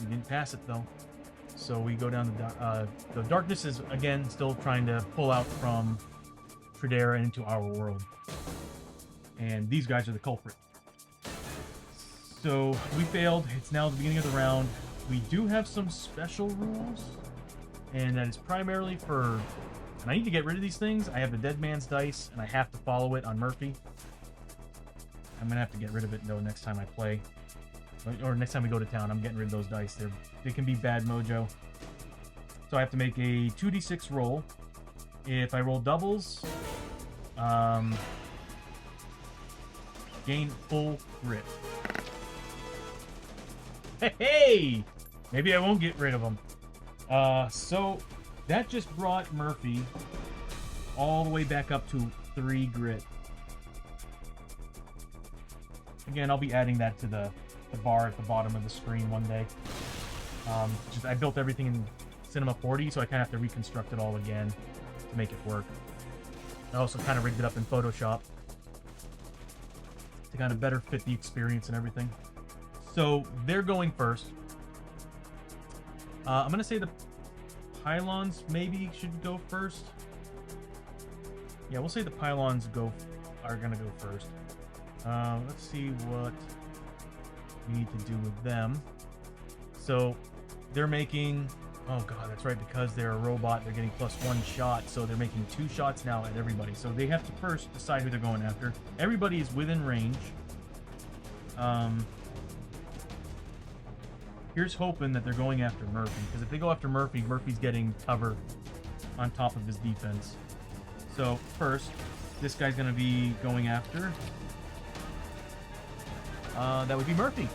We didn't pass it though. So we go down the darkness is again still trying to pull out from Tradera into our world, and these guys are the culprit. So we failed. It's now the beginning of the round. We do have some special rules, and that is primarily for. And I need to get rid of these things. I have the dead man's dice, and I have to follow it on Murphy. I'm gonna have to get rid of it though next time I play. Or next time we go to town, I'm getting rid of those dice. They can be bad mojo. So I have to make a 2d6 roll. If I roll doubles, gain full grit. Hey! Maybe I won't get rid of them. So that just brought Murphy all the way back up to 3 grit. Again, I'll be adding that to the bar at the bottom of the screen one day. I built everything in Cinema 4D, so I kind of have to reconstruct it all again to make it work. I also kind of rigged it up in Photoshop to kind of better fit the experience and everything. So they're going first. I'm going to say the pylons maybe should go first. Yeah, we'll say the pylons are going to go first. Let's see what we need to do with them. So they're making, oh god, that's right, because they're a robot, they're getting +1 shot, so they're making 2 shots now at everybody. So they have to first decide who they're going after. Everybody is within range. Here's hoping that they're going after Murphy, because if they go after Murphy, Murphy's getting cover on top of his defense. So first, this guy's going to be going after that would be Murphy.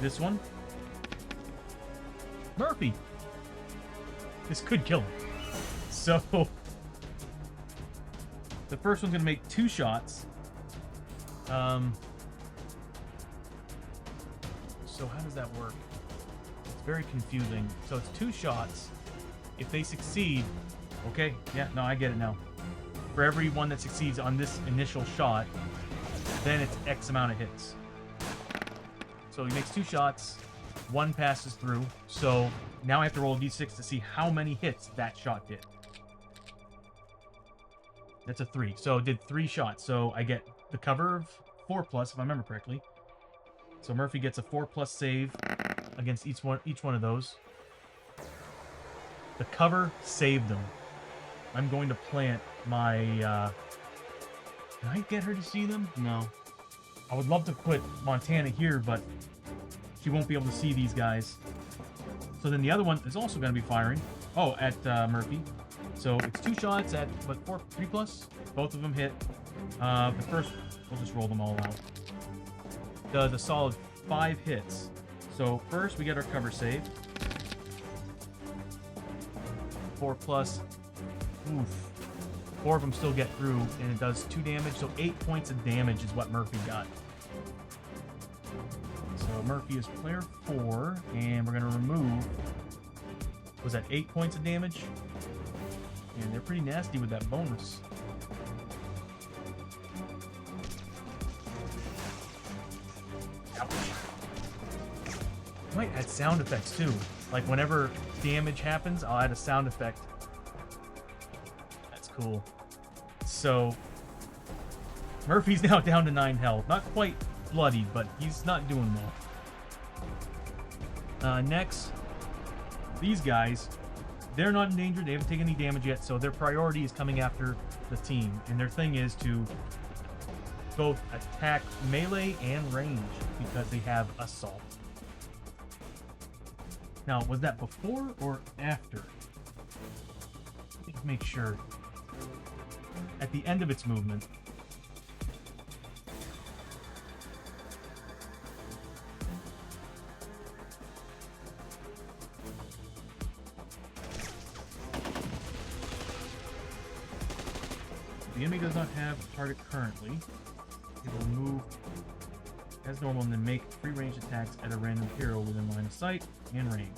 This one. Murphy. This could kill him. So the first one's gonna make 2 shots. So how does that work? It's very confusing. So it's 2 shots. If they succeed, okay, yeah, no, I get it now. For every one that succeeds on this initial shot, then it's X amount of hits. So he makes 2 shots, 1 passes through. So now I have to roll a d6 to see how many hits that shot did. That's a 3. So it did 3 shots. So I get the cover of 4+, if I remember correctly. So Murphy gets a 4+ save against each one of those. The cover saved them. I'm going to plant my... Can I get her to see them? No. I would love to put Montana here, but she won't be able to see these guys. So then the other one is also going to be firing. Oh, at Murphy. So it's 2 shots at, what, 3+? Both of them hit. The first, we'll just roll them all out. Does a solid 5 hits. So first we get our cover save. 4+. Oof. 4 of them still get through, and it does 2 damage. So 8 points of damage is what Murphy got. So Murphy is player 4, and we're going to remove... Was that 8 points of damage? And they're pretty nasty with that bonus. Ouch. I might add sound effects too. Like whenever damage happens, I'll add a sound effect. That's cool. So Murphy's now down to 9 health. Not quite bloody, but he's not doing well. Next, these guys, they're not in danger. They haven't taken any damage yet, so their priority is coming after the team. And their thing is to both attack melee and range because they have assault. Now, was that before or after? Let's make sure. At the end of its movement. The enemy does not have a target currently. It will move as normal and then make free range attacks at a random hero within line of sight and range.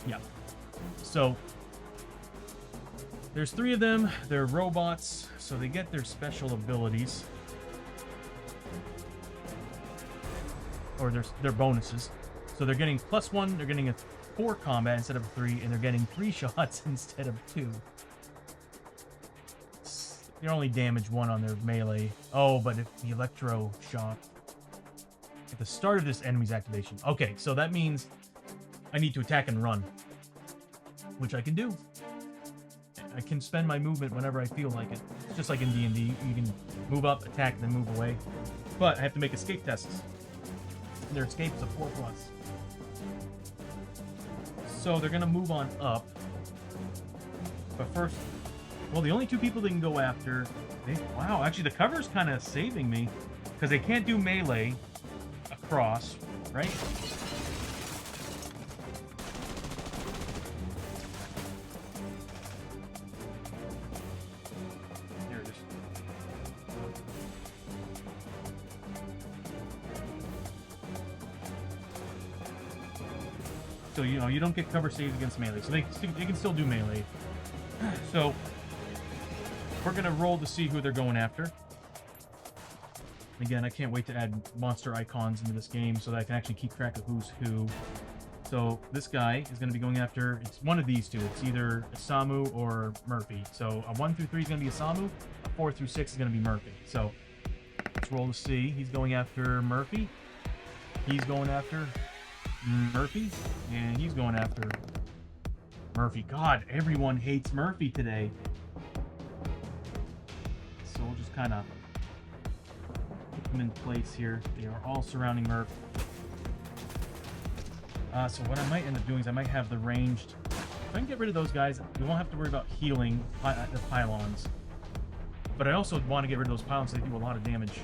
Yeah. So there's 3 of them. They're robots, so they get their special abilities. Or their bonuses. So they're getting +1, they're getting a 4 combat instead of 3, and they're getting 3 shots instead of 2. They only damage 1 on their melee. Oh, but if the electro shock at the start of this enemy's activation. Okay, so that means I need to attack and run, which I can do. I can spend my movement whenever I feel like it. It's just like in D&D, you can move up, attack, and then move away. But I have to make escape tests. And their escape is a 4+. So they're gonna move on up. But first, well, the only 2 people they can go after. Wow, actually, the cover's kind of saving me because they can't do melee across, right? There it is. So you know you don't get cover saves against melee, so they can still do melee. So we're gonna roll to see who they're going after. Again, I can't wait to add monster icons into this game so that I can actually keep track of who's who. So this guy is gonna be going after, it's one of these 2. It's either Isamu or Murphy. So a 1 through 3 is gonna be Isamu, a 4 through 6 is gonna be Murphy. So let's roll to see. He's going after Murphy. He's going after Murphy, and he's going after Murphy. God, everyone hates Murphy today. So we'll just kind of put them in place here. They are all surrounding Murph. So what I might end up doing is I might have the ranged... If I can get rid of those guys, we won't have to worry about healing the pylons. But I also want to get rid of those pylons so they do a lot of damage.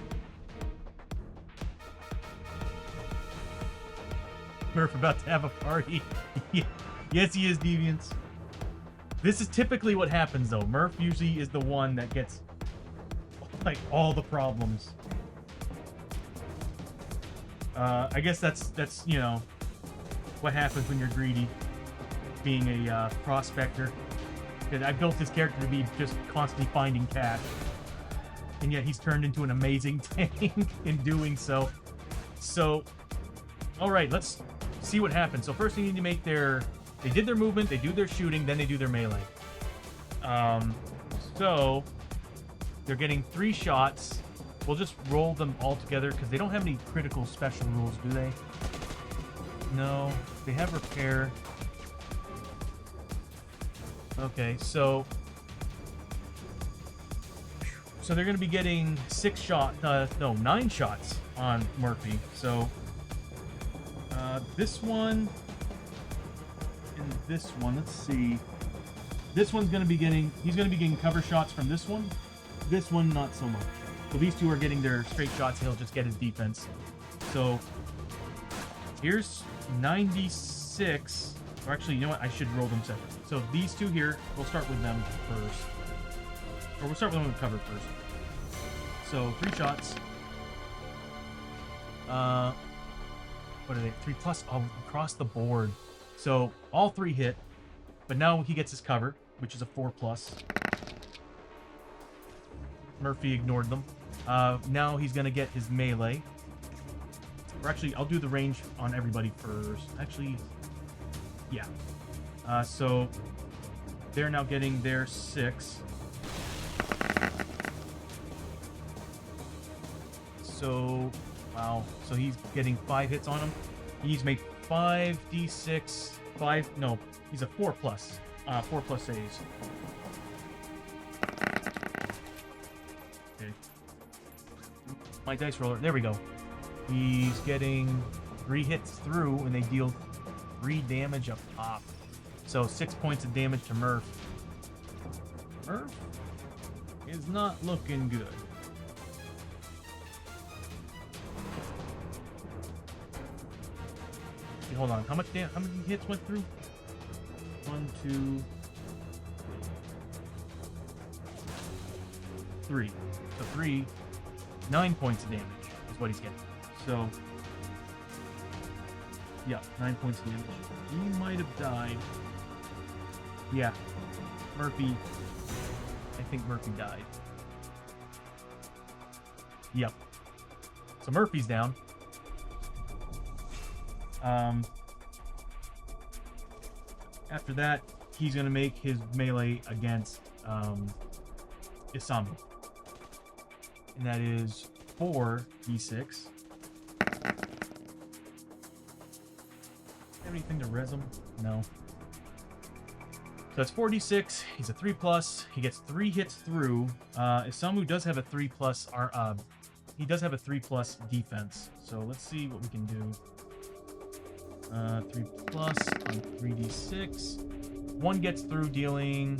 Murph about to have a party. Yes, he is, Deviants. This is typically what happens, though. Murph usually is the one that gets, like, all the problems. I guess that's you know, what happens when you're greedy, being a prospector. Because I built his character to be just constantly finding cash. And yet he's turned into an amazing tank in doing so. So, alright, let's see what happens. So first they need to make their... They did their movement, they do their shooting, then they do their melee. So, they're getting 3 shots. We'll just roll them all together, because they don't have any critical special rules, do they? No, they have repair. Okay, so they're going to be getting 9 shots on Murphy. So this one and this one, let's see. This one's going to be getting, he's going to be getting cover shots from this one. This one, not so much. So these two are getting their straight shots. He'll just get his defense. So here's 96. Or actually, you know what? I should roll them separately. So these two here, we'll start with them first. Or we'll start with them with cover first. So 3 shots. What are they? 3+ all across the board. So all 3 hit. But now he gets his cover, which is a 4+. Murphy ignored them. Now he's going to get his melee. Or actually, I'll do the range on everybody first. Actually, yeah. So they're now getting their 6. So, wow. So he's getting 5 hits on him. He's made 5d6, 5, no, he's a 4+. 4+ saves. Okay. My dice roller, there we go. He's getting 3 hits through, and they deal 3 damage up top. So 6 points of damage to Murph. Murph is not looking good. Okay, hold on. How many hits went through? 1, 2, 3. So 3, 9 points of damage is what he's getting. So, yeah, 9 points of damage. He might have died. Yeah, Murphy. I think Murphy died. Yep. So Murphy's down. After that, he's going to make his melee against Isamu. And that is 4d6. Have anything to res him? No. So it's 4d6. He's a 3+. He gets 3 hits through. Isamu does have a 3+. He does have a 3+ defense. So let's see what we can do. 3+ on 3d6. 1 gets through, dealing.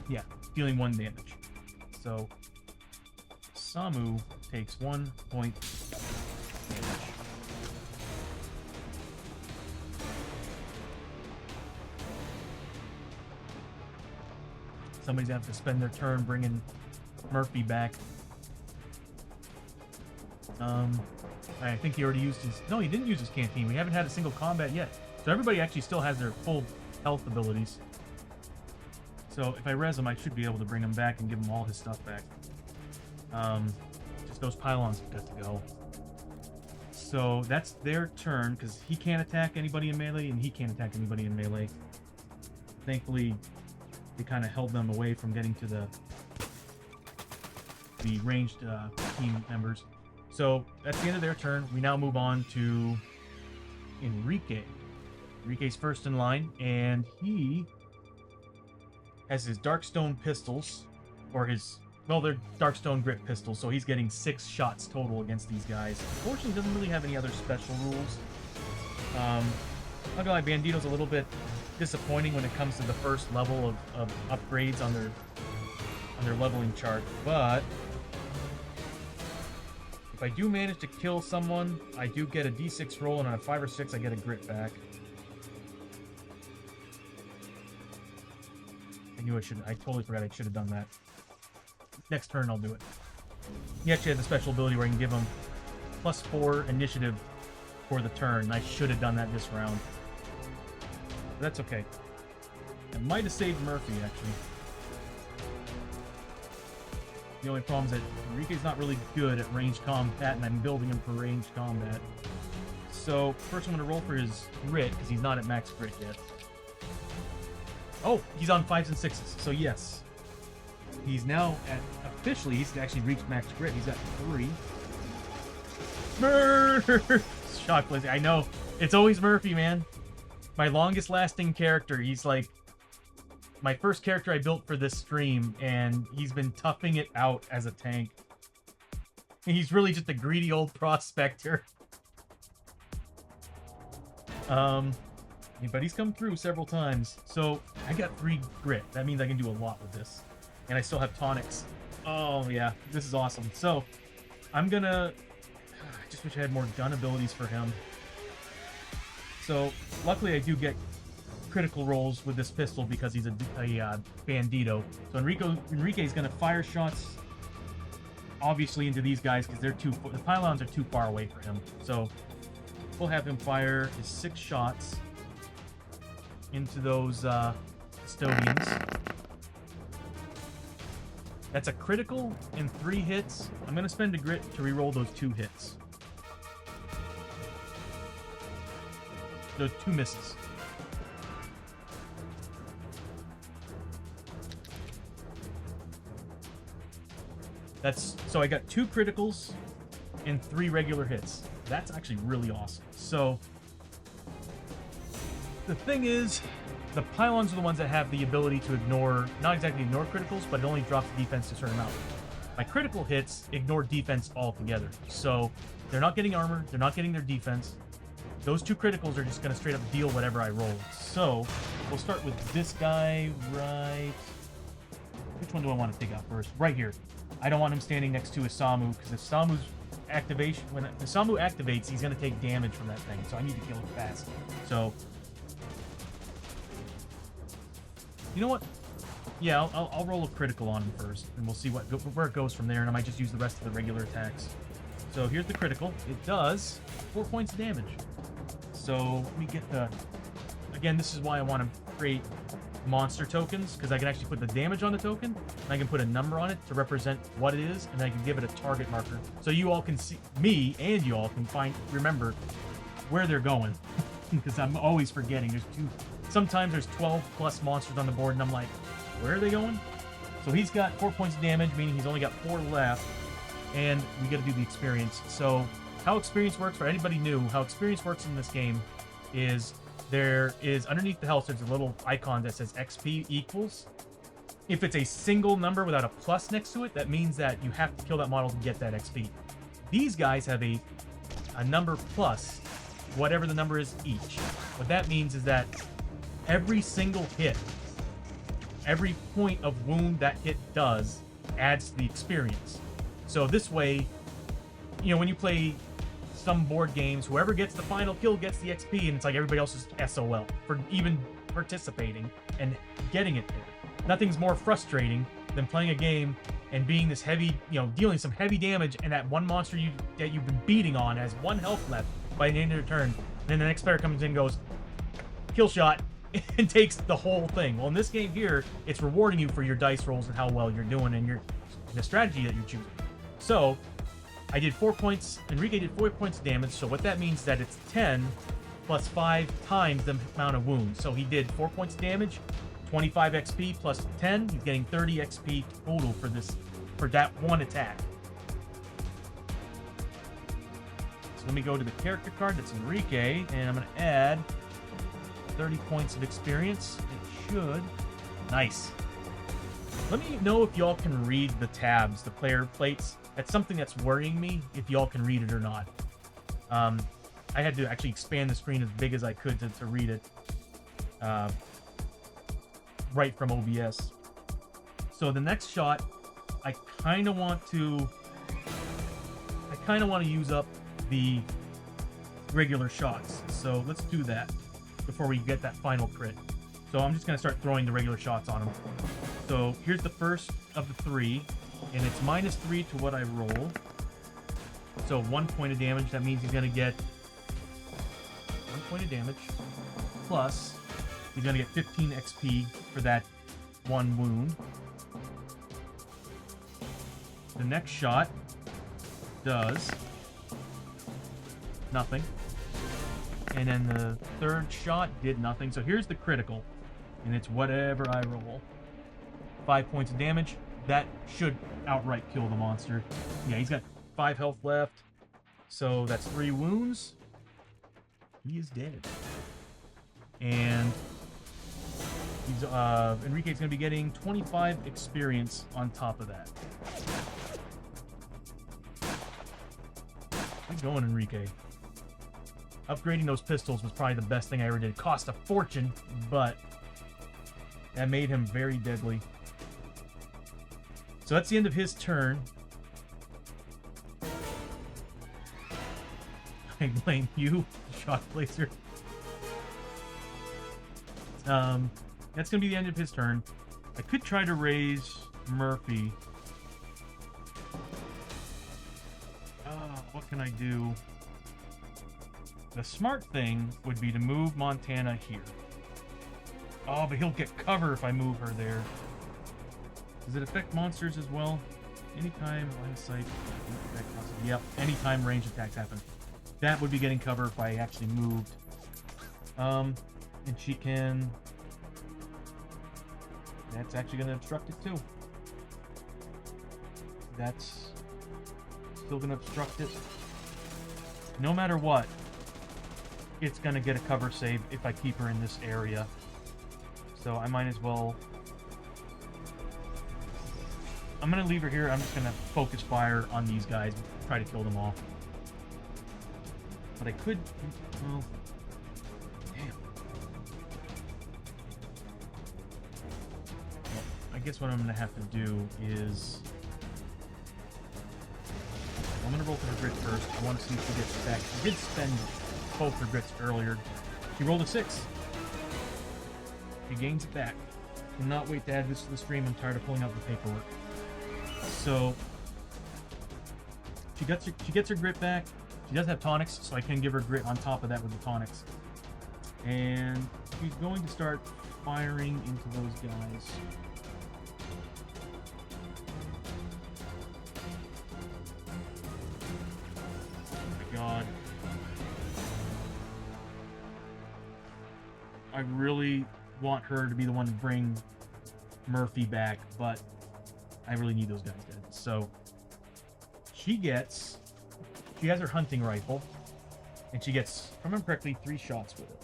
Yeah, dealing 1 damage. So Samu takes 1 point damage. Somebody's gonna have to spend their turn bringing Murphy back. I think he already used his... No, he didn't use his canteen. We haven't had a single combat yet. So everybody actually still has their full health abilities. So if I res him, I should be able to bring him back and give him all his stuff back. Just those pylons have got to go. So that's their turn, because he can't attack anybody in melee, and he can't attack anybody in melee. Thankfully, they kind of held them away from getting to the ranged team members. So that's the end of their turn. We now move on to Enrique. Enrique's first in line, and he has his Darkstone pistols, or his, well, they're Darkstone grip pistols, so he's getting 6 shots total against these guys. Unfortunately, doesn't really have any other special rules. Not gonna lie, Bandito's a little bit disappointing when it comes to the first level of upgrades on their leveling chart, but if I do manage to kill someone, I do get a d6 roll, and on a 5 or 6, I get a grit back. I knew I should. I totally forgot I should have done that. Next turn, I'll do it. He actually has a special ability where I can give him +4 initiative for the turn. I should have done that this round. But that's okay. I might have saved Murphy, actually. The only problem is that Enrique's not really good at ranged combat, and I'm building him for ranged combat. So, first I'm going to roll for his grit, because he's not at max grit yet. Oh, he's on 5s and 6s, so yes. He's now at, officially, he's actually reached max grit. He's at 3. Murph! Shock Blazing. I know. It's always Murphy, man. My longest lasting character. He's like my first character I built for this stream, and he's been toughing it out as a tank. He's really just a greedy old prospector. But he's come through several times. So I got 3 grit. That means I can do a lot with this. And I still have tonics. Oh yeah, this is awesome. So I'm gonna... I just wish I had more gun abilities for him. So luckily I do get critical rolls with this pistol because he's a bandito. So Enrique is gonna fire shots obviously into these guys because the pylons are too far away for him. So we'll have him fire his 6 shots into those custodians. That's a critical and 3 hits. I'm going to spend a grit to reroll those 2 hits. Those 2 misses. So I got 2 criticals and 3 regular hits. That's actually really awesome. So the thing is, the pylons are the ones that have the ability to ignore, not exactly ignore criticals, but it only drops the defense to a certain amount. My critical hits ignore defense altogether. So they're not getting armor, they're not getting their defense. Those 2 criticals are just going to straight up deal whatever I roll. So we'll start with this guy right... Which one do I want to take out first? Right here. I don't want him standing next to Isamu, because if Samu's activation... When Isamu activates, he's going to take damage from that thing. So I need to kill it fast. So... You know what? Yeah, I'll roll a critical on him first, and we'll see where it goes from there, and I might just use the rest of the regular attacks. So here's the critical. It does 4 points of damage. So let me get the... Again, this is why I want to create monster tokens, because I can actually put the damage on the token, and I can put a number on it to represent what it is, and then I can give it a target marker. So you all can see, me and you all can remember where they're going, because I'm always forgetting. Sometimes there's 12 plus monsters on the board, and I'm like, where are they going? So he's got 4 points of damage, meaning he's only got 4 left, and we got to do the experience. So how experience works, for anybody new, how experience works in this game is there is, underneath the health, there's a little icon that says XP equals. If it's a single number without a plus next to it, that means that you have to kill that model to get that XP. These guys have a number plus whatever the number is each. What that means is that every single hit, every point of wound that hit does, adds to the experience. So this way, you know, when you play some board games, whoever gets the final kill gets the XP, and it's like everybody else is SOL for even participating and getting it there. Nothing's more frustrating than playing a game and being this heavy, you know, dealing some heavy damage, and that one monster that you've been beating on has 1 health left by the end of your turn. And then the next player comes in and goes, kill shot, and takes the whole thing. Well, in this game here, it's rewarding you for your dice rolls and how well you're doing and the strategy that you're choosing. So I did 4 points. Enrique did 4 points of damage. So what that means is that it's 10 plus 5 times the amount of wounds. So he did 4 points of damage, 25 XP plus 10. He's getting 30 XP total for that one attack. So let me go to the character card. That's Enrique, and I'm going to add 30 points of experience. It should. Nice. Let me know if y'all can read the tabs, the player plates. That's something that's worrying me, if y'all can read it or not. I had to actually expand the screen as big as I could to read it right from OBS. So the next shot, I kind of want to use up the regular shots. So let's do that before we get that final crit. So I'm just going to start throwing the regular shots on him. So here's the first of the 3, and it's -3 to what I roll. So 1 point of damage. That means he's going to get point of damage. Plus, he's going to get 15 XP for that one wound. The next shot does nothing. And then the third shot did nothing. So here's the critical. And it's whatever I roll. 5 points of damage. That should outright kill the monster. Yeah, he's got 5 health left. So that's 3 wounds. He is dead. And he's Enrique's going to be getting 25 experience on top of that. Good going, Enrique. Upgrading those pistols was probably the best thing I ever did. It cost a fortune, but that made him very deadly. So that's the end of his turn. I blame you, Shock Blazer. That's going to be the end of his turn. I could try to raise Murphy. What can I do? The smart thing would be to move Montana here. Oh, but he'll get cover if I move her there. Does it affect monsters as well? Anytime line of sight. Yep, anytime range attacks happen. That would be getting cover if I actually moved. And she can... That's actually going to obstruct it too. That's still going to obstruct it. No matter what, it's going to get a cover save if I keep her in this area. So I might as well... I'm going to leave her here. I'm just going to focus fire on these guys. Try to kill them all. But I could... Well... Damn. Well, I guess what I'm going to have to do is... I'm going to roll for her grit first. I want to see if she gets back. She did spend both her grits earlier. She rolled a 6. She gains it back. Cannot wait to add this to the stream. I'm tired of pulling out the paperwork. So she gets her grit back. She does have tonics, so I can give her grit on top of that with the tonics. And she's going to start firing into those guys. Oh my god. I really want her to be the one to bring Murphy back, but I really need those guys dead. So she has her hunting rifle, and she gets, if I remember correctly, 3 shots with it.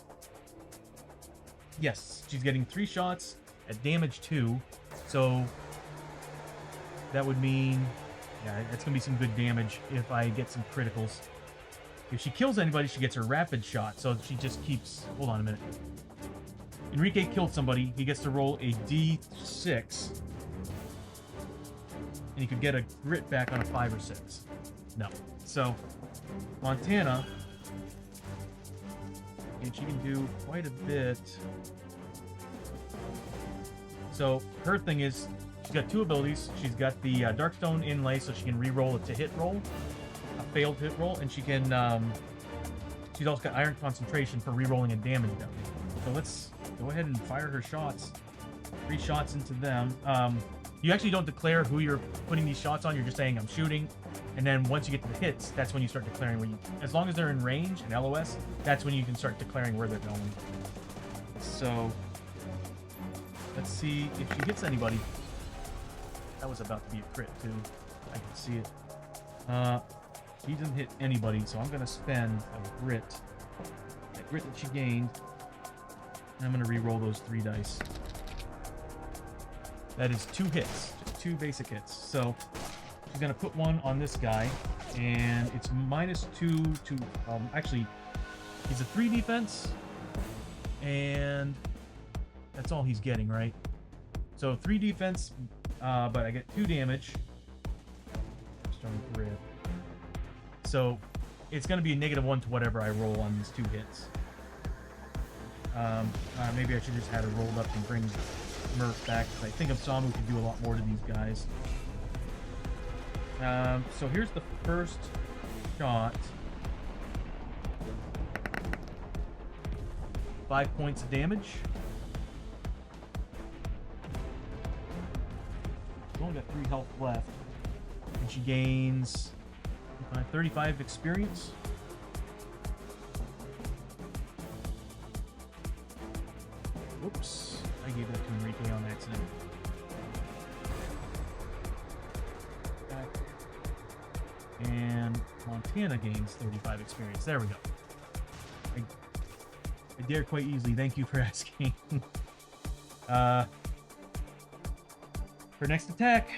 Yes, she's getting 3 shots at damage 2, so that would mean, yeah, that's gonna be some good damage if I get some criticals. If she kills anybody, she gets her rapid shot, so she just keeps, hold on a minute. Enrique killed somebody, he gets to roll a D6, and he could get a grit back on a 5 or 6. No. So, Montana, and she can do quite a bit. So, her thing is, she's got 2 abilities. She's got the Darkstone inlay, so she can re-roll a to-hit roll, a failed hit roll, and she can, she's also got Iron Concentration for re-rolling a damage die. So let's go ahead and fire her shots. 3 shots into them. You actually don't declare who you're putting these shots on. You're just saying, I'm shooting. And then once you get to the hits, that's when you start declaring where you... As long as they're in range and LOS, that's when you can start declaring where they're going. So, let's see if she hits anybody. That was about to be a crit, too. I can see it. She doesn't hit anybody, so I'm going to spend a grit. That grit that she gained. And I'm going to re-roll those 3 dice. That is 2 hits. Just 2 basic hits. So, she's going to put 1 on this guy. And it's -2 to... actually, he's a 3 defense. And that's all he's getting, right? So, 3 defense, but I get 2 damage. Starting grit. So, it's going to be a -1 to whatever I roll on these 2 hits. Maybe I should just have it rolled up and bring Murph back, because I think Samu could do a lot more to these guys. So here's the first shot. 5 points of damage. She's only got 3 health left. And she gains 35 experience. Whoops. I gave that to Enrique on accident. And Montana gains 35 experience. There we go. I dared quite easily. Thank you for asking. For next attack,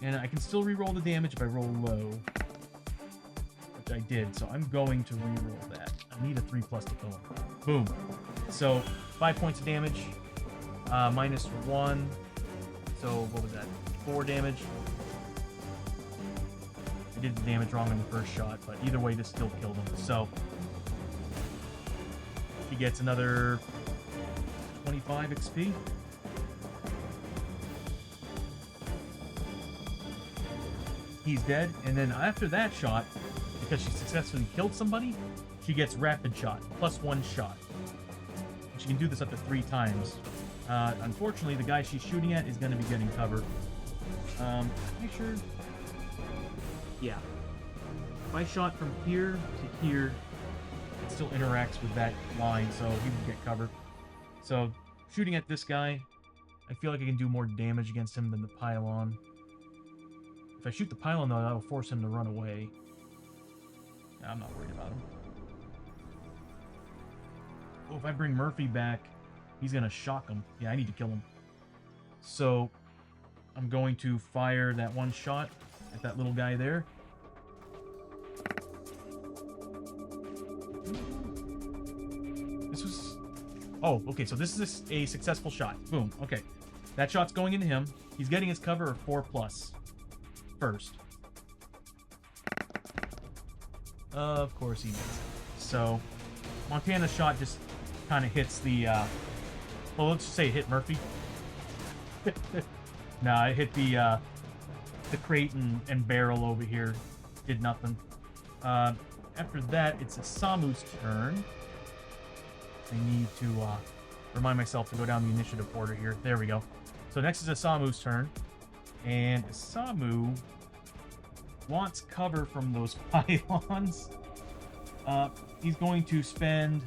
and I can still reroll the damage if I roll low, which I did. So I'm going to reroll that. I need a 3+ to kill him. Boom. So 5 points of damage, minus 1. So what was that? 4 damage. I did the damage wrong in the first shot, but either way, this still killed him. So he gets another 25 XP. He's dead, and then after that shot, because she successfully killed somebody, she gets rapid shot, +1 shot. And she can do this up to 3 times. Unfortunately, the guy she's shooting at is going to be getting cover. Make sure. Yeah. If I shot from here to here, it still interacts with that line, so he would get cover. So, shooting at this guy, I feel like I can do more damage against him than the pylon. If I shoot the pylon, though, that'll force him to run away. Nah, I'm not worried about him. Oh, if I bring Murphy back, he's going to shock him. Yeah, I need to kill him. So, I'm going to fire that 1 shot at that little guy there. This was... Oh, okay, so this is a successful shot. Boom, okay. That shot's going into him. He's getting his cover of 4+. First. Of course he makes it. So, Montana's shot just kind of hits the, well, let's just say it hit Murphy. Nah, it hit the crate and barrel over here. Did nothing. After that, it's Samu's turn. I need to remind myself to go down the initiative order here. There we go. So next is Samu's turn. And Samu wants cover from those pylons. He's going to spend...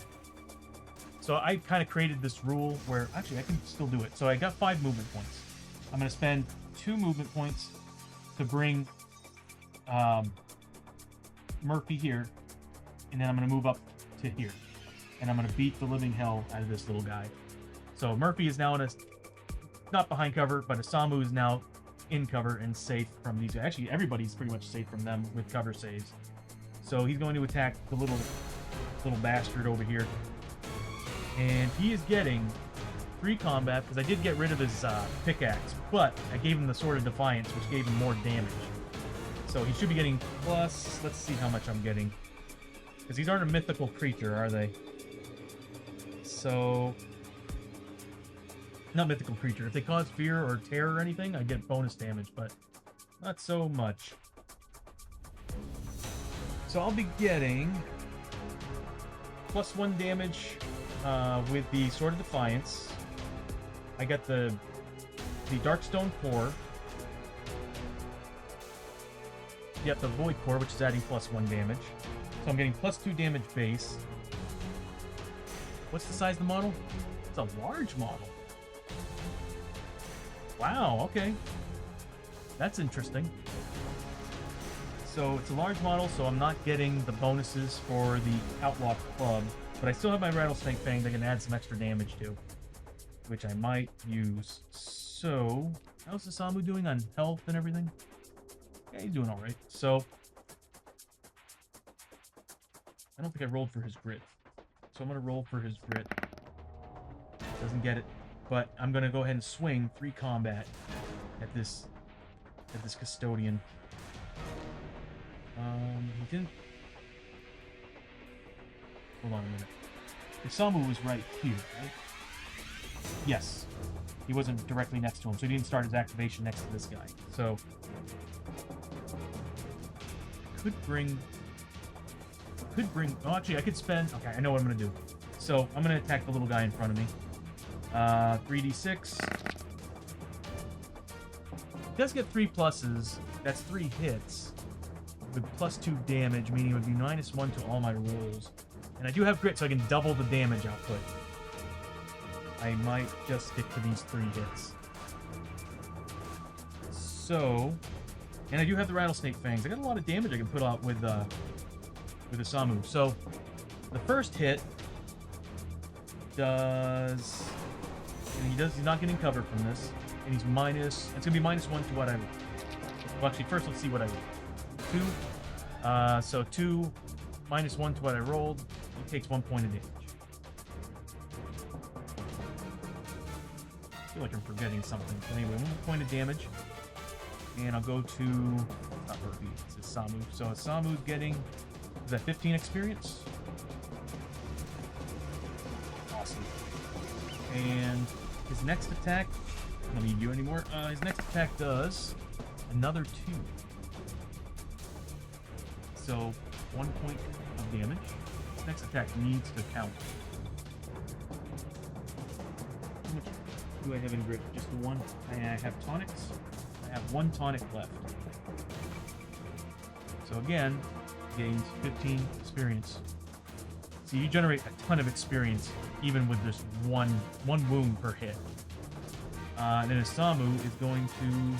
So I kind of created this rule where... Actually, I can still do it. So I got 5 movement points. I'm going to spend 2 movement points to bring Murphy here. And then I'm going to move up to here. And I'm going to beat the living hell out of this little guy. So Murphy is now in a... Not behind cover, but Samu is now in cover and safe from these. Actually, everybody's pretty much safe from them with cover saves. So he's going to attack the little bastard over here. And he is getting 3 combat, because I did get rid of his pickaxe, but I gave him the Sword of Defiance, which gave him more damage. So he should be getting plus... Let's see how much I'm getting. Because these aren't a mythical creature, are they? So... Not mythical creature. If they cause fear or terror or anything, I get bonus damage, but not so much. So I'll be getting +1 damage with the Sword of Defiance. I got the Darkstone Core. You got the Void Core, which is adding +1 damage. So I'm getting +2 damage base. What's the size of the model? It's a large model. Wow, okay. That's interesting. So it's a large model, so I'm not getting the bonuses for the Outlaw Club, but I still have my Rattlesnake Fangs I can add some extra damage to, which I might use. So, how's the Samu doing on health and everything? Yeah, he's doing alright. So, I don't think I rolled for his grit. So I'm going to roll for his grit. Doesn't get it. But I'm going to go ahead and swing 3 combat at this custodian. He didn't... Hold on a minute. The Samu was right here, right? Yes. He wasn't directly next to him, so he didn't start his activation next to this guy. So... Could bring... Oh, actually, I could spend... Okay, I know what I'm going to do. So I'm gonna attack the little guy in front of me. 3d6. It does get 3 pluses. That's 3 hits with +2 damage, meaning it would be -1 to all my rolls. And I do have grit, so I can double the damage output. I might just stick to these 3 hits. So, and I do have the rattlesnake fangs. I got a lot of damage I can put out with the Samu. So, the first hit does, and he's not getting cover from this, and he's minus. It's gonna be -1 to what I roll. Well, actually, first let's see what I rolled. 2. So 2 -1 to what I rolled. He takes 1 point of damage. I feel like I'm forgetting something. Anyway, 1 point of damage. And I'll go to, not Murphy, it's Samu. So Samu's getting, is that 15 experience? Awesome. And his next attack, I don't need you anymore. His next attack does another 2. So 1 point of damage. His next attack needs to count. How much do I have in grip? Just the 1. I have tonics. I have 1 tonic left. So again, gains 15 experience. So you generate a ton of experience even with just one wound per hit. And then Samu is going to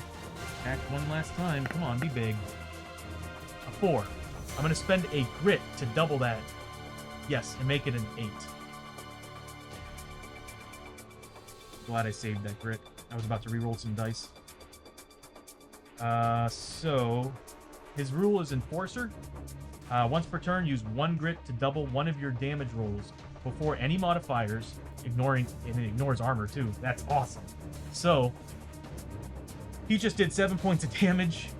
attack one last time. Come on, be big. A 4. I'm going to spend a grit to double that. Yes, and make it an 8. Glad I saved that grit. I was about to re-roll some dice. So his rule is Enforcer. Once per turn, use 1 grit to double one of your damage rolls before any modifiers, and it ignores armor too. That's awesome. So he just did 7 points of damage.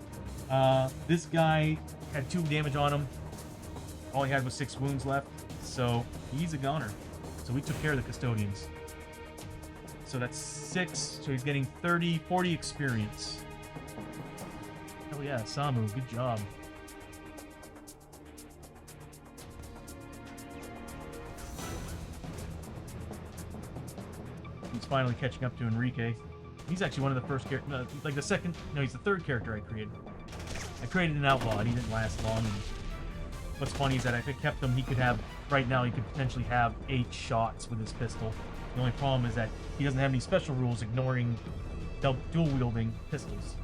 This guy had 2 damage on him. All he had was 6 wounds left. So he's a goner. So we took care of the custodians. So that's 6. So he's getting 40 experience. Hell yeah, Samu, good job. He's finally catching up to Enrique. He's actually one of the first characters, like the second, no, he's the 3rd character I created. I created an outlaw, and he didn't last long. And what's funny is that if I kept him, he could have, right now, he could potentially have 8 shots with his pistol. The only problem is that he doesn't have any special rules ignoring dual-wielding pistols.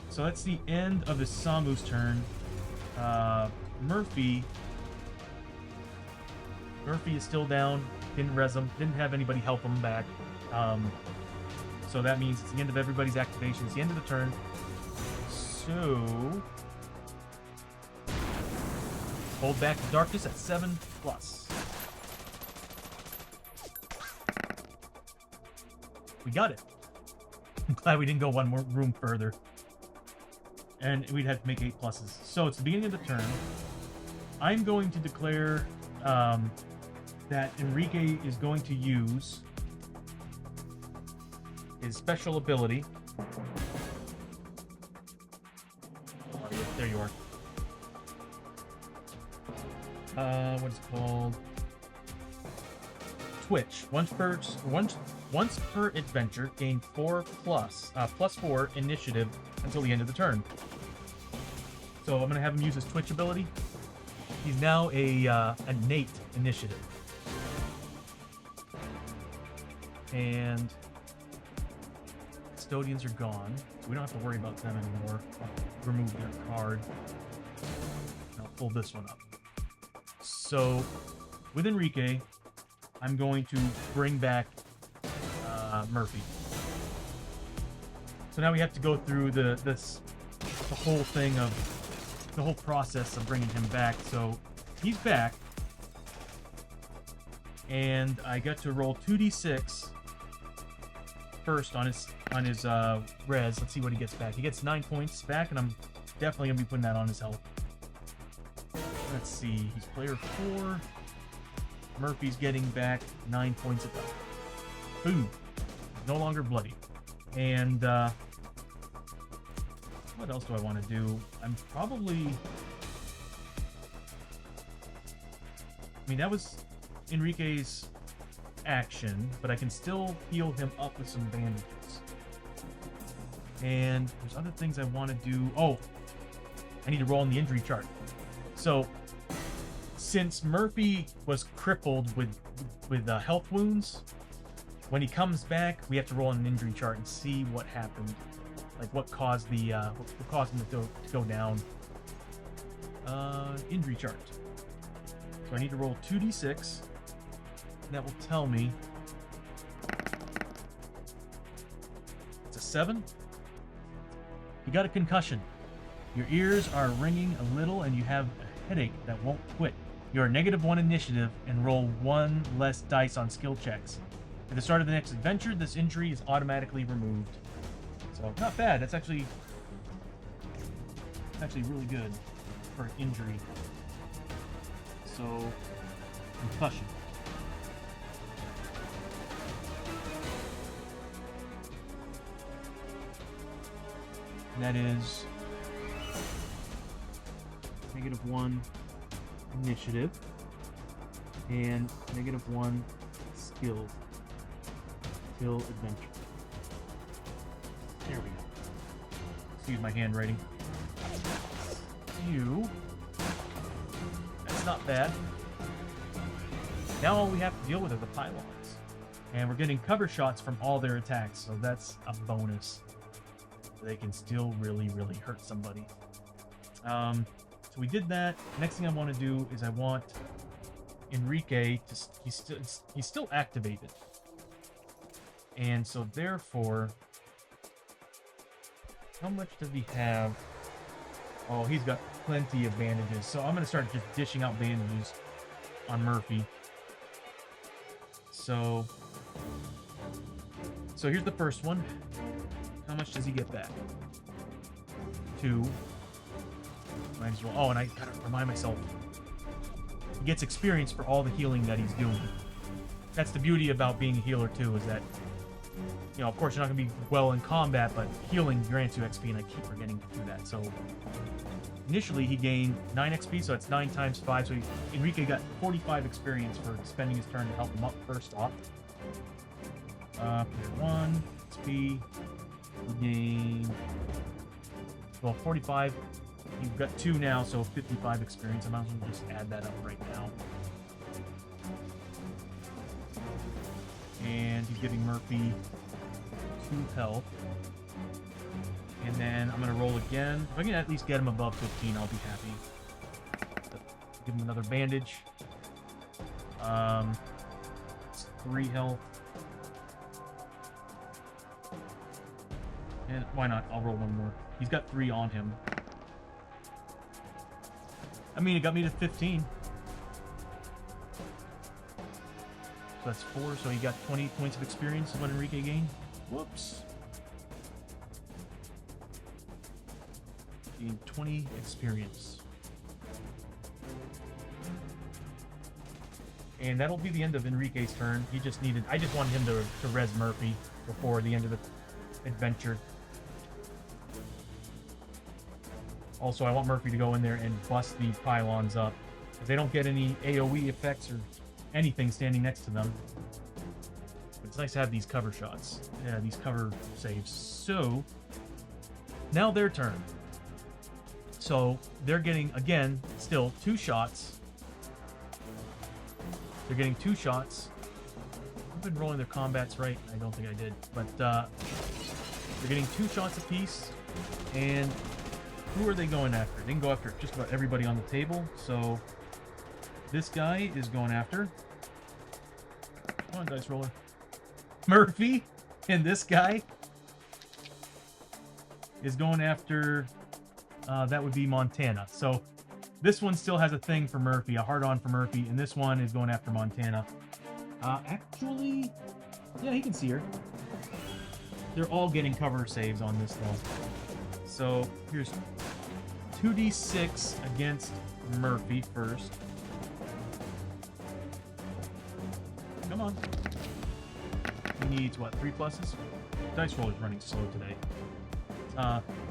So that's the end of the Samu's turn. Murphy is still down. Didn't res him. Didn't have anybody help him back. So that means it's the end of everybody's activation. It's the end of the turn. So hold back the darkness at 7+. We got it. I'm glad we didn't go one more room further. And we'd have to make 8 pluses. So it's the beginning of the turn. I'm going to declare that Enrique is going to use his special ability. There you are. What's it called? Twitch. Once per adventure, gain +4 initiative until the end of the turn. So I'm gonna have him use his Twitch ability. He's now a innate initiative, and custodians are gone, so we don't have to worry about them anymore. I'll remove their card. I'll pull this one up. So with Enrique, I'm going to bring back Murphy. So now we have to go through the whole thing of the whole process of bringing him back. So he's back, and I got to roll 2d6 first on his res. Let's see what he gets back. He gets 9 points back, and I'm definitely gonna be putting that on his health. Let's see. He's player 4. Murphy's getting back 9 points of health. Boom. No longer bloody. And what else do I want to do? I'm probably... I mean, that was Enrique's action, but I can still heal him up with some bandages. And there's other things I want to do. Oh, I need to roll on the injury chart. So, since Murphy was crippled with health wounds, when he comes back, we have to roll on an injury chart and see what happened, like what caused what caused him to go down. Injury chart. So I need to roll 2d6. And that will tell me it's a 7. You got a concussion. Your ears are ringing a little, and you have a headache that won't quit. You're -1 initiative and roll 1 less dice on skill checks. At the start of the next adventure, this injury is automatically removed. So, not bad. That's actually really good for an injury. So, concussion. And that is -1 initiative and -1 skill till adventure. There we go. Excuse my handwriting. That's not bad. Now all we have to deal with are the pylons. And we're getting cover shots from all their attacks, so that's a bonus. They can still really, really hurt somebody. So we did that. Next thing I want to do is I want Enrique to... He's still activated. And so therefore... How much does he have? Oh, he's got plenty of bandages. So I'm going to start just dishing out bandages on Murphy. So here's the first one. How much does he get back? 2. Might as well. Oh, and I gotta remind myself. He gets experience for all the healing that he's doing. That's the beauty about being a healer too, is that, you know, of course you're not gonna be well in combat, but healing grants you XP, and I keep forgetting to do that. So initially he gained 9 XP, so it's 9 times 5. So Enrique got 45 experience for spending his turn to help him up first off. 1 XP. Gain, well, 45. You've got 2 now, so 55 experience. I might as well just add that up right now. And he's giving Murphy 2 health. And then I'm going to roll again. If I can at least get him above 15, I'll be happy. Give him another bandage. It's 3 health. And why not? I'll roll 1 more. He's got 3 on him. I mean, it got me to 15. So that's 4. So he got 20 points of experience is what Enrique gained. Whoops. Gained 20 experience. And that'll be the end of Enrique's turn. He just needed... I just wanted him to res Murphy before the end of the adventure. Also, I want Murphy to go in there and bust the pylons up. If they don't get any AoE effects or anything standing next to them. But it's nice to have these cover shots. Yeah, these cover saves. So, now their turn. So, they're getting, again, still 2 shots. They're getting 2 shots. I've been rolling their combats right. I don't think I did. But, they're getting 2 shots apiece. And... who are they going after? They can go after just about everybody on the table. So this guy is going after... come on, dice roller. Murphy. And this guy is going after... that would be Montana. So this one still has a thing for Murphy, a hard-on for Murphy. And this one is going after Montana. Actually... yeah, he can see her. They're all getting cover saves on this, though. So here's 2d6 against Murphy first. Come on. He needs, what, 3 pluses? Dice roll is running slow today.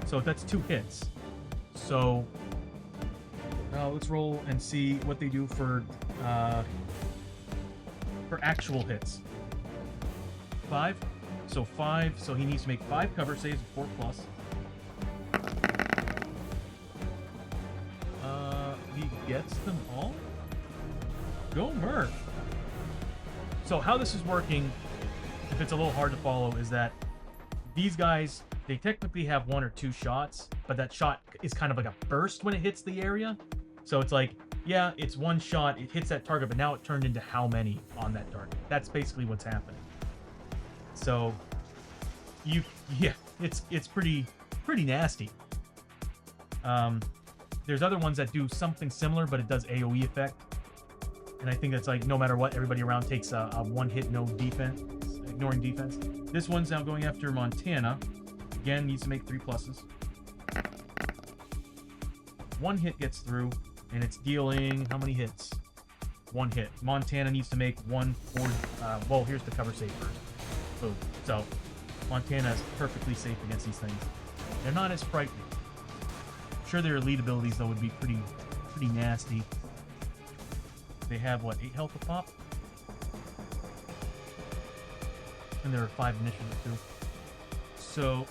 So that's 2 hits. So let's roll and see what they do for for actual hits. 5. So 5. So he needs to make 5 cover saves, 4 plus. He gets them all. Go Murph. So how this is working, if it's a little hard to follow, is that these guys, they technically have 1 or 2 shots, but that shot is kind of like a burst when it hits the area. So it's like, yeah, it's 1 shot, it hits that target, but now it turned into how many on that target. That's basically what's happening. So it's pretty nasty. There's other ones that do something similar, but it does AoE effect. And I think that's like, no matter what, everybody around takes a 1-hit, no defense, ignoring defense. This one's now going after Montana. Again, needs to make 3 pluses. 1 hit gets through, and it's dealing how many hits? 1 hit. Montana needs to make 1 for, well, here's the cover save first. Boom. So, Montana is perfectly safe against these things. They're not as frightening. I'm sure their elite abilities, though, would be pretty nasty. They have, what, 8 health a pop? And there are 5 initiative, too. So,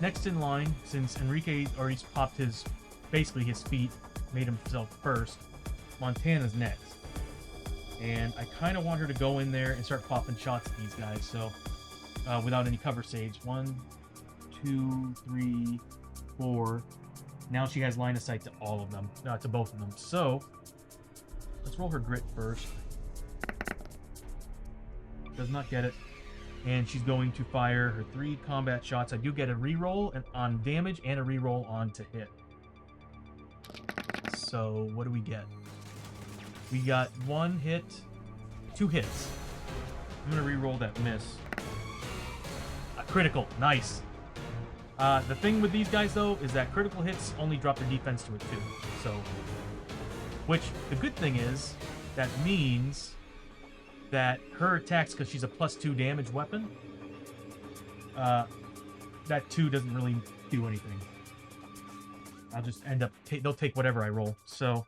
next in line, since Enrique already popped basically his feet, made himself first, Montana's next. And I kind of want her to go in there and start popping shots at these guys, so, without any cover saves. 1, 2, 3, 4. Now she has line of sight to all of them, to both of them. So, let's roll her grit first. Does not get it. And she's going to fire her 3 combat shots. I do get a reroll on damage and a reroll on to hit. So, what do we get? We got 1 hit, 2 hits. I'm going to reroll that miss. A critical. Nice. The thing with these guys, though, is that critical hits only drop their defense to a 2. So, which, the good thing is, that means that her attacks, because she's a +2 damage weapon, that 2 doesn't really do anything. I'll just end up, they'll take whatever I roll. So,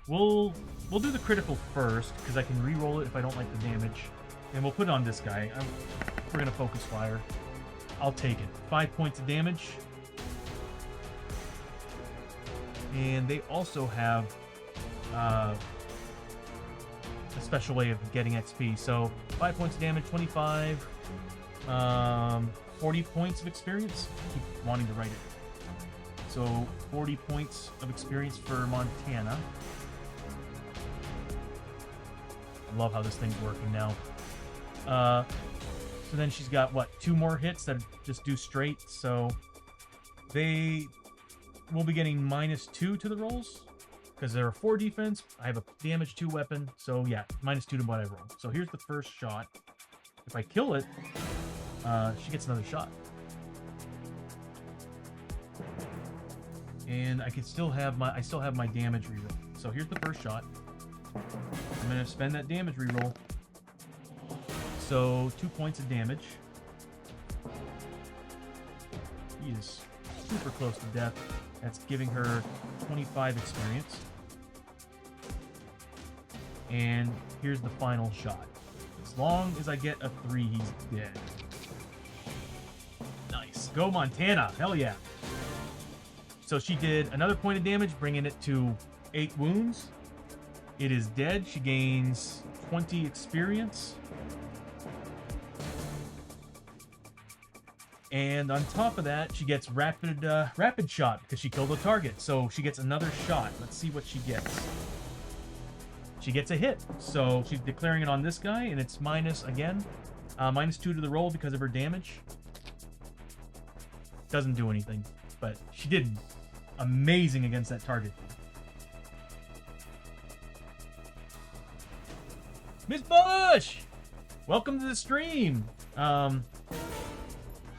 we'll do the critical first, because I can re-roll it if I don't like the damage. And we'll put it on this guy. We're going to focus fire. I'll take it. 5 points of damage. And they also have a special way of getting XP. So 5 points of damage, 25, 40 points of experience. I keep wanting to write it. So 40 points of experience for Montana. I love how this thing's working now. So then she's got, what, 2 more hits that just do straight. So they will be getting -2 to the rolls. Because there are 4 defense, I have a damage 2 weapon, so yeah, -2 to what I roll. So here's the first shot. If I kill it, she gets another shot. And I still have my damage reroll. So here's the first shot. I'm gonna spend that damage reroll. So 2 points of damage. He is super close to death. That's giving her 25 experience. And here's the final shot. As long as I get a 3, he's dead. Nice. Go Montana. Hell yeah. So she did another point of damage, bringing it to 8 wounds. It is dead. She gains 20 experience. And on top of that, she gets rapid shot because she killed a target. So she gets another shot. Let's see what she gets. She gets a hit. So she's declaring it on this guy, and it's -2 to the roll because of her damage. Doesn't do anything, but she did amazing against that target. Miss Bush! Welcome to the stream.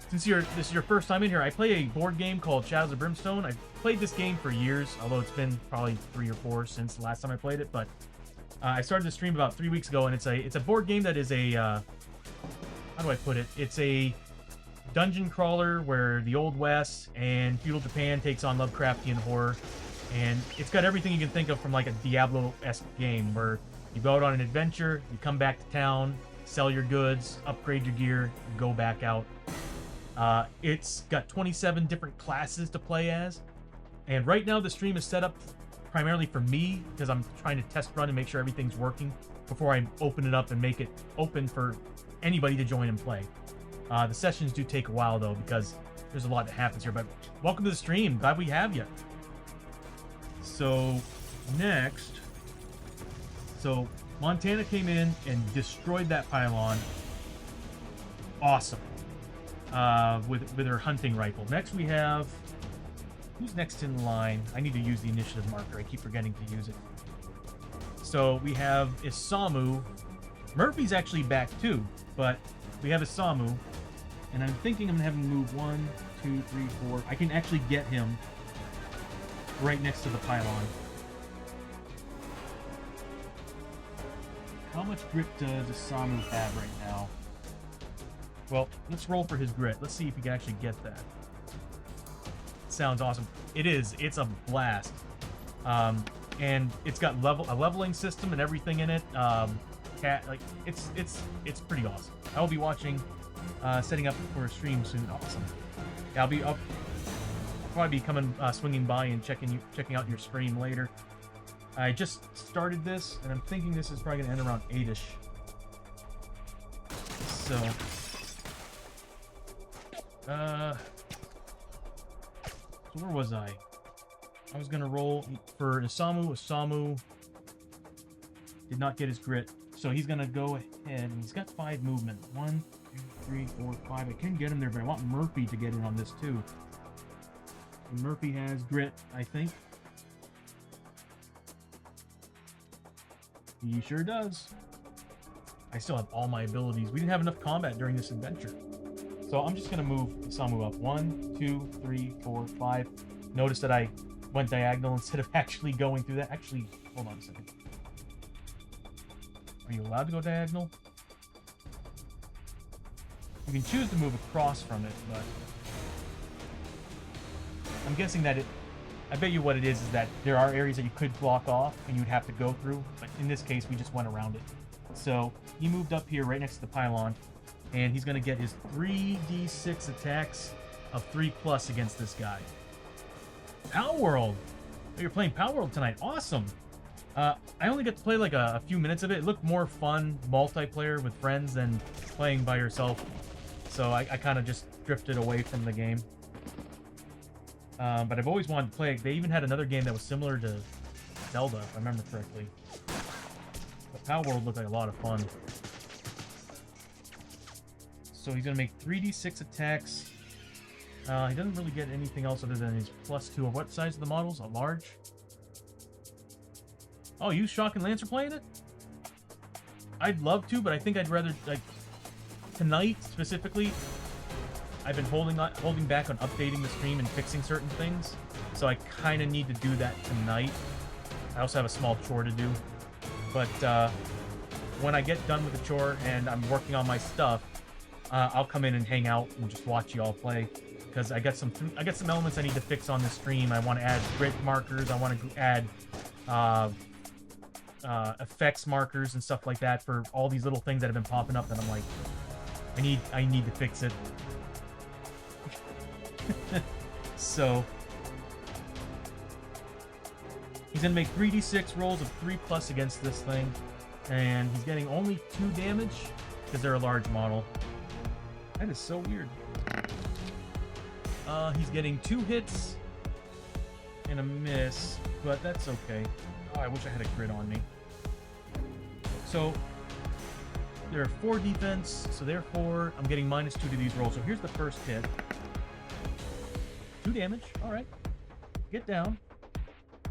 Since this is your first time in here, I play a board game called Shadows of Brimstone. I've played this game for years, although it's been probably 3 or 4 since the last time I played it. But I started the stream about 3 weeks ago, and it's a board game that is a how do I put it? It's a dungeon crawler where the Old West and feudal Japan takes on Lovecraftian horror, and it's got everything you can think of from like a Diablo-esque game where You go out on an adventure, you come back to town, sell your goods, upgrade your gear, go back out. It's got 27 different classes to play as. And right now the stream is set up primarily for me because I'm trying to test run and make sure everything's working before I open it up and make it open for anybody to join and play. The sessions do take a while though because there's a lot that happens here, but welcome to the stream. Glad we have you. So next, Montana came in and destroyed that pylon. Awesome. With her hunting rifle. Next we have, who's next in line? I need to use the initiative marker. I keep forgetting to use it. So we have Isamu. Murphy's actually back too, but we have Isamu. And I'm thinking I'm gonna have him move 1, 2, 3, 4. I can actually get him right next to the pylon. How much grit does Isamu have right now? Well, let's roll for his grit. Let's see if we can actually get that. Sounds awesome. It is. It's a blast. And it's got a leveling system and everything in it. It's pretty awesome. I will be watching, setting up for a stream soon. Awesome. Yeah, I'll probably be coming, swinging by and checking out your stream later. I just started this, and I'm thinking this is probably gonna end around 8ish. So, so where was I? I was gonna roll for Isamu. Isamu did not get his grit, so he's gonna go ahead, and he's got 5 movement. 1, 2, 3, 4, 5. I can get him there, but I want Murphy to get in on this too. And Murphy has grit, I think. He sure does. I still have all my abilities. We didn't have enough combat during this adventure. So I'm just going to move Isamu up. 1, 2, 3, 4, 5. Notice that I went diagonal instead of actually going through that. Actually, hold on a second. Are you allowed to go diagonal? You can choose to move across from it, but I'm guessing that I bet you what it is that there are areas that you could block off and you'd have to go through, but in this case we just went around it. So he moved up here right next to the pylon, and he's going to get his 3d6 attacks of 3+ against this guy. Power World! Oh, you're playing Power World tonight. Awesome! I only got to play like a few minutes of it. It looked more fun multiplayer with friends than playing by yourself. So I kind of just drifted away from the game. But I've always wanted to play it. They even had another game that was similar to Zelda, if I remember correctly. But Power World looked like a lot of fun. So he's going to make 3d6 attacks. He doesn't really get anything else other than his +2. What size are the models? A large? Oh, you Shock and Lancer playing it? I'd love to, but I think I'd rather, like, tonight specifically, I've been holding back on updating the stream and fixing certain things, so I kind of need to do that tonight. I also have a small chore to do, but when I get done with the chore and I'm working on my stuff, I'll come in and hang out and just watch you all play, because I got some elements I need to fix on the stream. I want to add grid markers. I want to add effects markers and stuff like that for all these little things that have been popping up that I'm like, I need to fix it. So he's gonna make 3d6 rolls of 3+ against this thing, and he's getting only 2 damage because they're a large model. That is so weird. He's getting 2 hits and a miss, but that's okay. Oh, I wish I had a crit on me. So there are 4 defense, so therefore I'm getting -2 to these rolls. So here's the first hit. 2 damage. All right. Get down.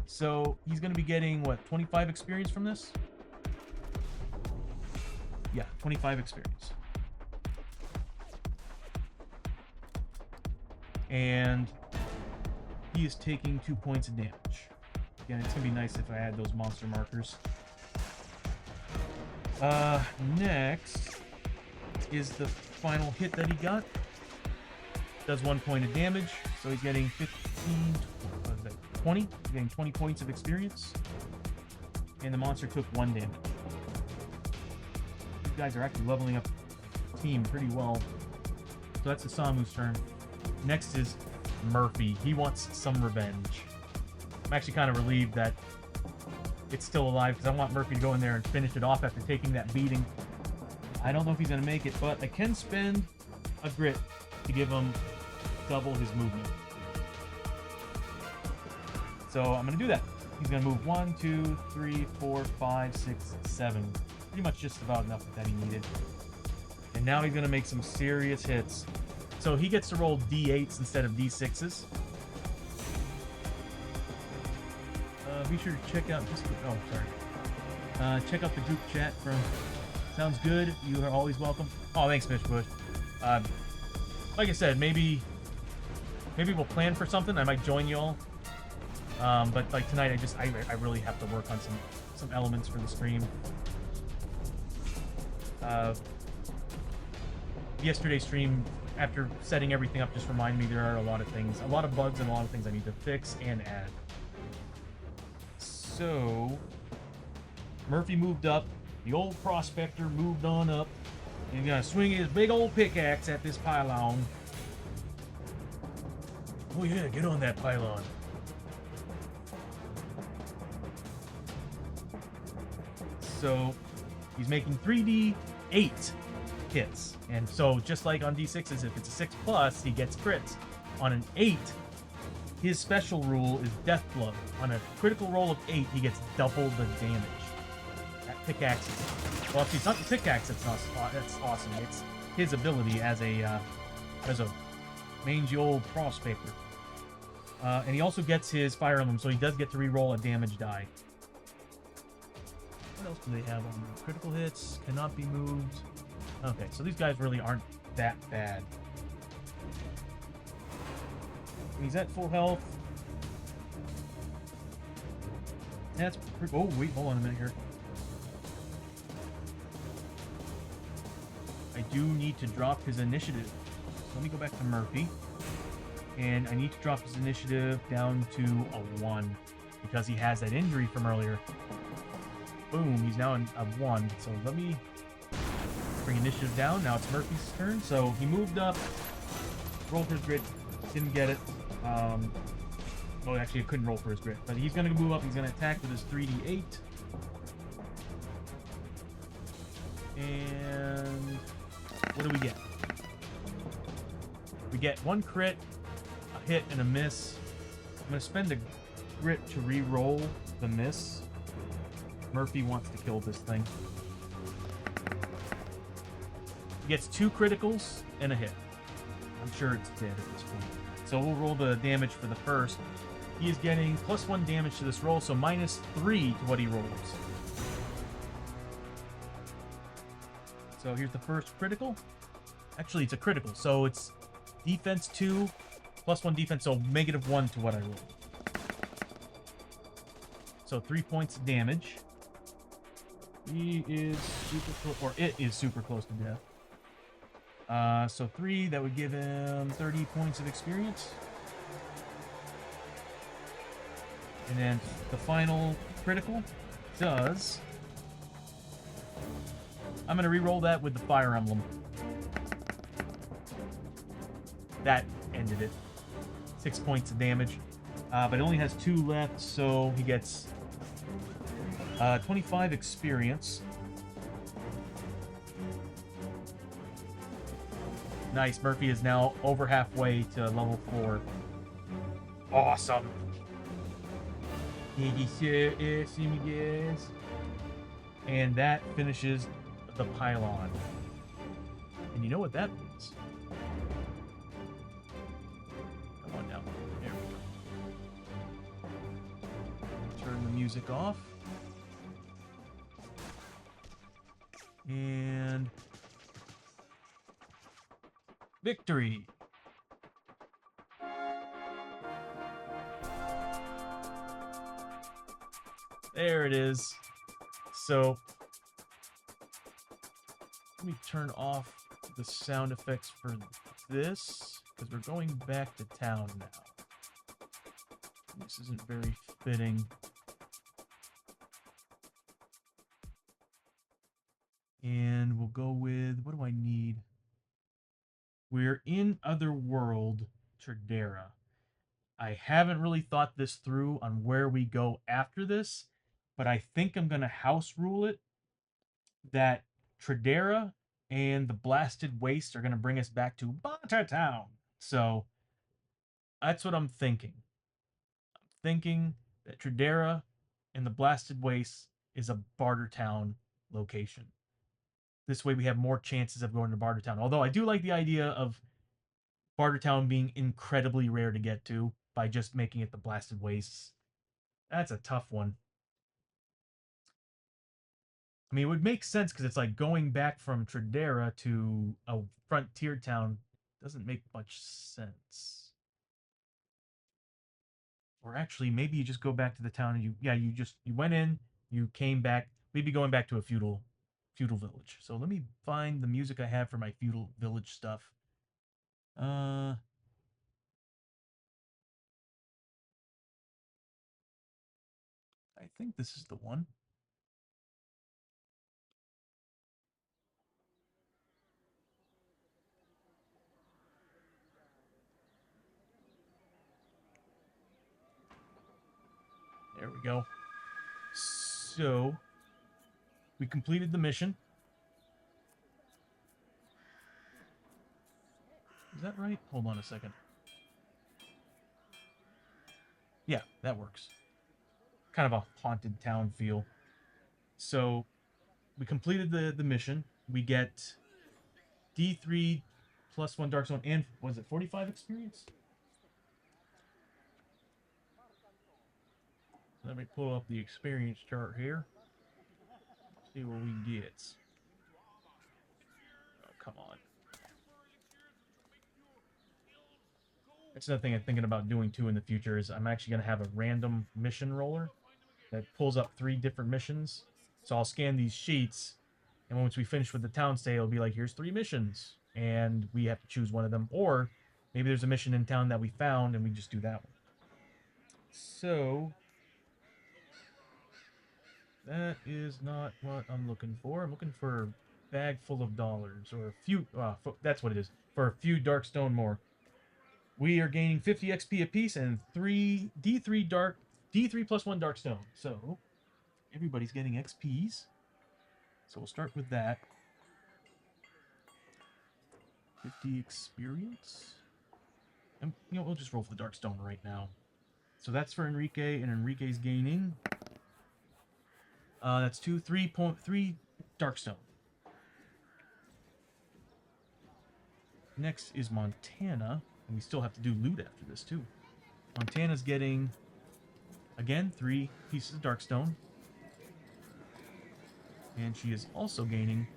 So he's going to be getting, what, 25 experience from this? Yeah, 25 experience. And he is taking 2 points of damage. Again, it's going to be nice if I add those monster markers. Next is the final hit that he got. Does 1 point of damage, so he's getting 20. He's getting 20 points of experience, and the monster took 1 damage. guys are actually leveling up the team pretty well. So that's Isamu's turn. Next is Murphy. He wants some revenge. I'm actually kind of relieved that it's still alive because I want Murphy to go in there and finish it off after taking that beating. I don't know if he's going to make it, but I can spend a grit to give him double his movement. So I'm going to do that. He's going to move 1, 2, 3, 4, 5, 6, 7. Pretty much just about enough that he needed. And now he's going to make some serious hits. So he gets to roll D8s instead of D6s. Be sure to check out check out the group chat from Sounds Good. You are always welcome. Oh, thanks, Mitch Bush. Like I said, maybe we'll plan for something. I might join y'all. But like tonight, I really have to work on some elements for the stream. Yesterday's stream, after setting everything up, just reminded me there are a lot of bugs and a lot of things I need to fix and add. So, Murphy moved up. The old prospector moved on up. And he's gonna swing his big old pickaxe at this pylon. Oh yeah, get on that pylon. So, he's making 3d8 hits. And so, just like on d6s, if it's a 6+, he gets crits. On an 8, his special rule is Death Blow. On a critical roll of 8, he gets double the damage. That pickaxe. Well, actually, it's not the pickaxe that's awesome. It's his ability as a mangy old prospector. And he also gets his Fire Emblem, so he does get to re-roll a damage die. What else do they have on there? Critical hits, cannot be moved. Okay, so these guys really aren't that bad. He's at full health. That's pretty... Oh, wait, hold on a minute here. I do need to drop his initiative. So let me go back to Murphy. And I need to drop his initiative down to a 1. Because he has that injury from earlier. Boom, he's now in a 1. So let me bring initiative down. Now it's Murphy's turn. So he moved up. Rolled for his grit. Didn't get it. Well, actually, I couldn't roll for his grit. But he's going to move up. He's going to attack with his 3d8. And what do we get? We get 1 crit, a hit, and a miss. I'm going to spend a grit to re-roll the miss. Murphy wants to kill this thing. He gets 2 criticals and a hit. I'm sure it's dead at this point. So we'll roll the damage for the first. He is getting +1 damage to this roll, so -3 to what he rolls. So here's the first critical. Actually, it's a critical, so it's defense 2, +1 defense, so -1 to what I rolled. So 3 points of damage. He is super close, or it is super close to death. So 3, that would give him 30 points of experience. And then the final critical does... I'm going to re-roll that with the Fire Emblem. That ended it. 6 points of damage. But it only has 2 left, so he gets 25 experience. Nice. Murphy is now over halfway to level 4. Awesome. And that finishes the pylon. And you know what that means? Come on now. There we go. Turn the music off. And... victory! There it is. So, let me turn off the sound effects for this, because we're going back to town now. This isn't very fitting. And we'll go with, what do I need? We're in Otherworld, Tradera. I haven't really thought this through on where we go after this, but I think I'm going to house rule it that Tradera and the Blasted Waste are going to bring us back to Barter Town. So that's what I'm thinking. I'm thinking that Tradera and the Blasted Waste is a Barter Town location. This way we have more chances of going to Barter Town. Although I do like the idea of Barter Town being incredibly rare to get to by just making it the Blasted Wastes. That's a tough one. I mean, it would make sense because it's like going back from Tradera to a frontier town doesn't make much sense. Or actually, maybe you just go back to the town and you went in, you came back, maybe going back to a feudal village. So let me find the music I have for my feudal village stuff. I think this is the one. There we go. So we completed the mission. Is that right? Hold on a second. Yeah, that works. Kind of a haunted town feel. So we completed the mission. We get D3 plus 1 Darkstone and was it 45 experience? Let me pull up the experience chart here. See what we get. Oh, come on. That's another thing I'm thinking about doing too in the future is I'm actually going to have a random mission roller that pulls up 3 different missions. So I'll scan these sheets, and once we finish with the town stay, it'll be like, here's 3 missions, and we have to choose one of them. Or maybe there's a mission in town that we found, and we just do that one. So that is not what I'm looking for. I'm looking for a bag full of dollars, or a few. That's what it is. For a few Darkstone more. We are gaining 50 XP apiece and 3 D3 plus 1 Darkstone. So everybody's getting XPs. So we'll start with that. 50 experience. And we'll just roll for the Darkstone right now. So that's for Enrique, and Enrique's gaining. That's 3.3 Darkstone. Next is Montana, and we still have to do loot after this too. Montana's getting, again, 3 pieces of Darkstone. And she is also gaining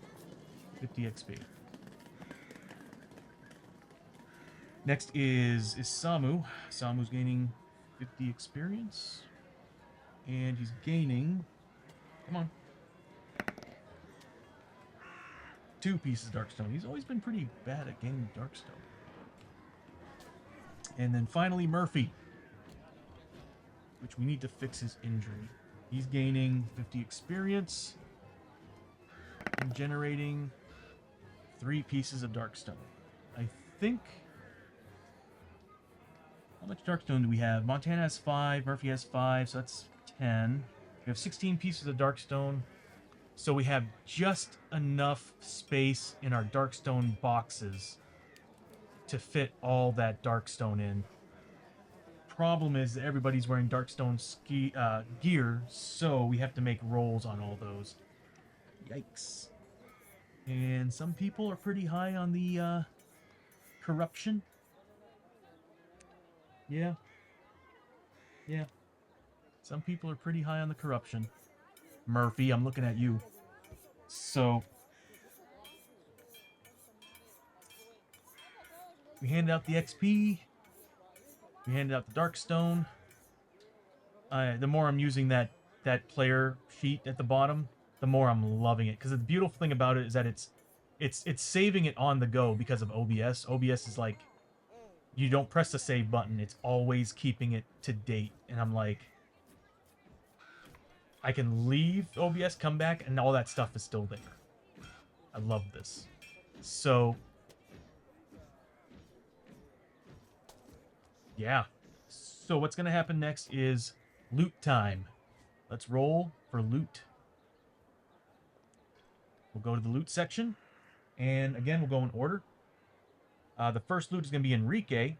50 XP. Next is Samu. Samu's gaining 50 experience. And he's gaining, come on, 2 pieces of Darkstone. He's always been pretty bad at gaining Darkstone. And then finally Murphy, which we need to fix his injury. He's gaining 50 experience and generating 3 pieces of Darkstone. I think... How much Darkstone do we have? Montana has 5, Murphy has 5, so that's 10. We have 16 pieces of Darkstone. So we have just enough space in our Darkstone boxes to fit all that Darkstone in. Problem is that everybody's wearing Darkstone gear, so we have to make rolls on all those. Yikes. And some people are pretty high on the corruption. Yeah. Yeah. Some people are pretty high on the corruption. Murphy, I'm looking at you. So we handed out the XP. We handed out the Darkstone. The more I'm using that player sheet at the bottom, the more I'm loving it. Because the beautiful thing about it is that it's saving it on the go because of OBS. OBS is like, you don't press the save button. It's always keeping it to date. And I'm like, I can leave OBS, come back, and all that stuff is still there. I love this. So, yeah. So what's going to happen next is loot time. Let's roll for loot. We'll go to the loot section. And again, we'll go in order. The first loot is going to be Enrique.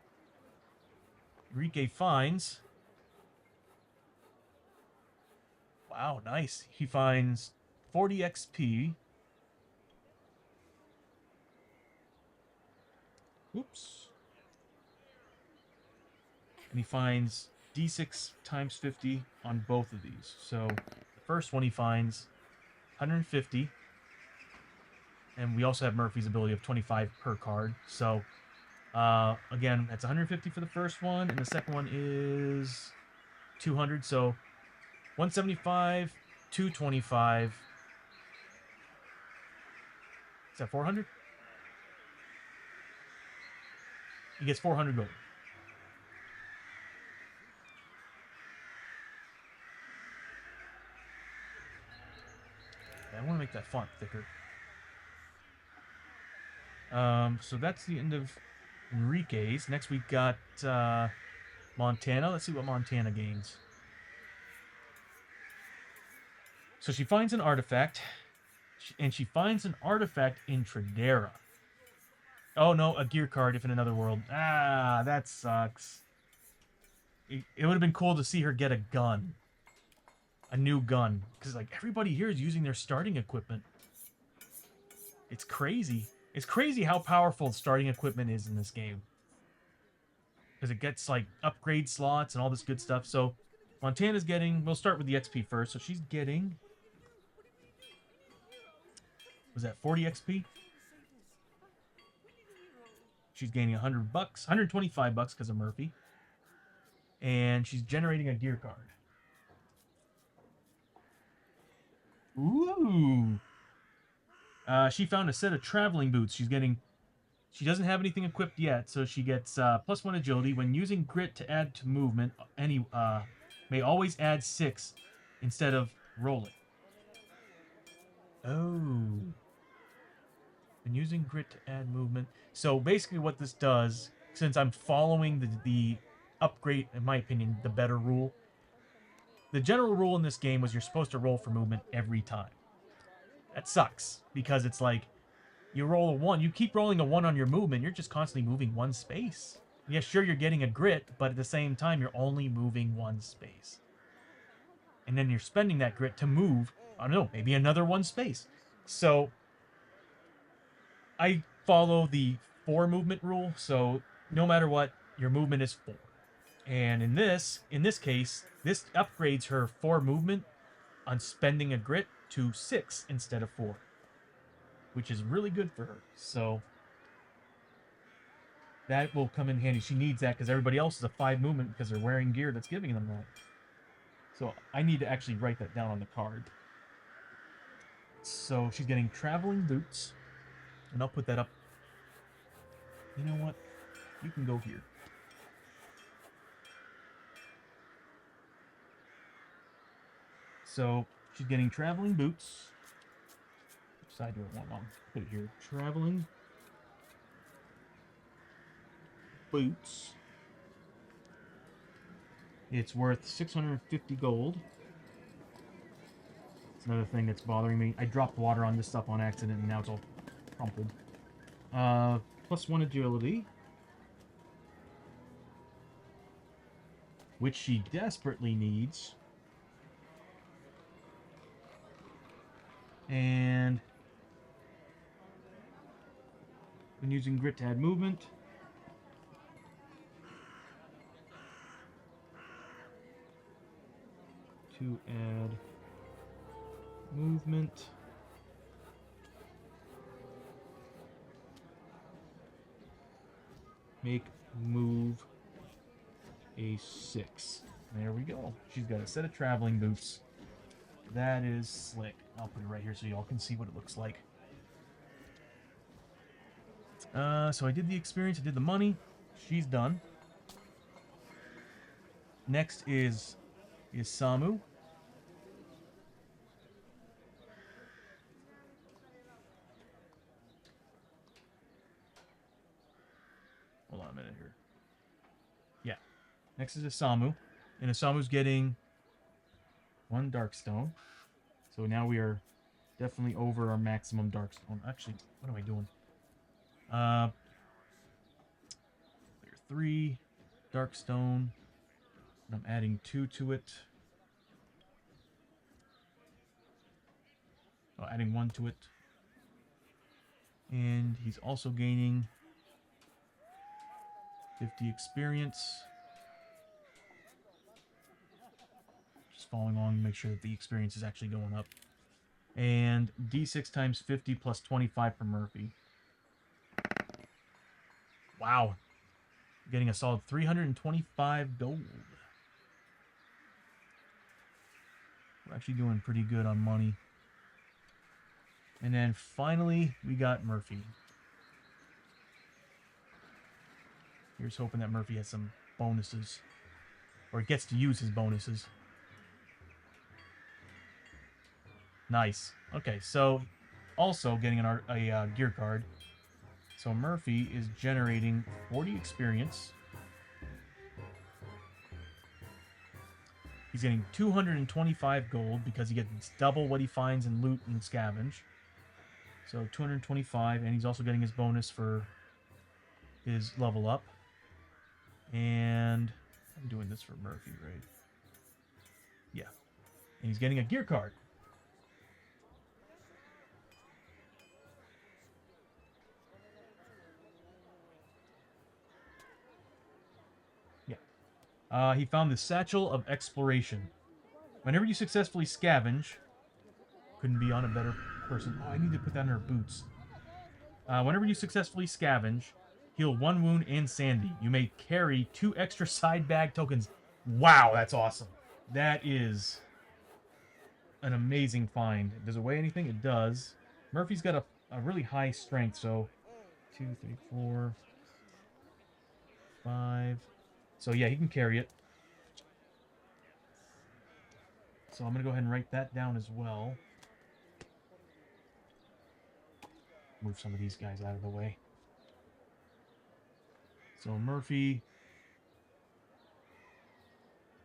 Enrique finds... Wow, nice. He finds 40 XP. Oops. And he finds D6 times 50 on both of these. So the first one he finds 150. And we also have Murphy's ability of 25 per card. So, again, that's 150 for the first one. And the second one is 200. So 175, 225. Is that 400? He gets 400 gold. I want to make that font thicker. So that's the end of Enrique's. Next we got Montana. Let's see what Montana gains. So she finds an artifact, and she finds an artifact in Tradera. Oh no, a gear card if in another world. Ah, that sucks. It would have been cool to see her get a gun. A new gun. Because like everybody here is using their starting equipment. It's crazy. It's crazy how powerful starting equipment is in this game. Because it gets like upgrade slots and all this good stuff. So Montana's getting... We'll start with the XP first. So she's getting... Was that 40 XP? She's gaining 100 bucks. 125 bucks because of Murphy. And she's generating a gear card. Ooh. She found a set of traveling boots. She's getting... She doesn't have anything equipped yet, so she gets +1 agility. When using grit to add to movement, any may always add 6 instead of rolling. Oh. When using grit to add movement. So basically what this does, since I'm following the upgrade, in my opinion, the better rule. The general rule in this game was you're supposed to roll for movement every time. That sucks, because it's like, you roll a 1, you keep rolling a 1 on your movement, you're just constantly moving 1 space. Yeah, sure, you're getting a grit, but at the same time, you're only moving 1 space. And then you're spending that grit to move, I don't know, maybe another 1 space. So, I follow the 4 movement rule, so no matter what, your movement is 4. And in this case, this upgrades her 4 movement on spending a grit to 6 instead of 4. Which is really good for her. So that will come in handy. She needs that because everybody else is a 5 movement because they're wearing gear that's giving them that. So I need to actually write that down on the card. So she's getting traveling boots. And I'll put that up. You know what? You can go here. So she's getting traveling boots. Which side do I want on? Put it here. Traveling boots. It's worth 650 gold. It's another thing that's bothering me. I dropped water on this stuff on accident and now it's all crumpled. +1 agility. Which she desperately needs. And when using grit to add movement. To add movement. Make move a 6. There we go. She's got a set of traveling boots. That is slick. I'll put it right here so y'all can see what it looks like. So I did the experience, I did the money. She's done. Next is Samu. a minute here. Yeah. Next is Isamu. And Isamu's getting 1 Darkstone. So now we are definitely over our maximum Darkstone. Actually, what am I doing? Layer 3, Darkstone. And I'm adding 2 to it. Oh, adding 1 to it. And he's also gaining 50 experience. Just following along to make sure that the experience is actually going up. And D6 times 50 plus 25 for Murphy. Wow. Getting a solid 325 gold. We're actually doing pretty good on money. And then finally, we got Murphy. Here's hoping that Murphy has some bonuses. Or gets to use his bonuses. Nice. Okay, so also getting a gear card. So Murphy is generating 40 experience. He's getting 225 gold because he gets double what he finds in loot and scavenge. So 225, and he's also getting his bonus for his level up. And I'm doing this for Murphy, right? Yeah. And he's getting a gear card. Yeah. He found the Satchel of Exploration. Whenever you successfully scavenge, couldn't be on a better person. Oh, I need to put that in her boots. Whenever you successfully scavenge, heal 1 wound and Sandy. You may carry 2 extra side bag tokens. Wow, that's awesome. That is an amazing find. Does it weigh anything? It does. Murphy's got a really high strength, so 2, 3, 4, 5. So yeah, he can carry it. So I'm going to go ahead and write that down as well. Move some of these guys out of the way. So Murphy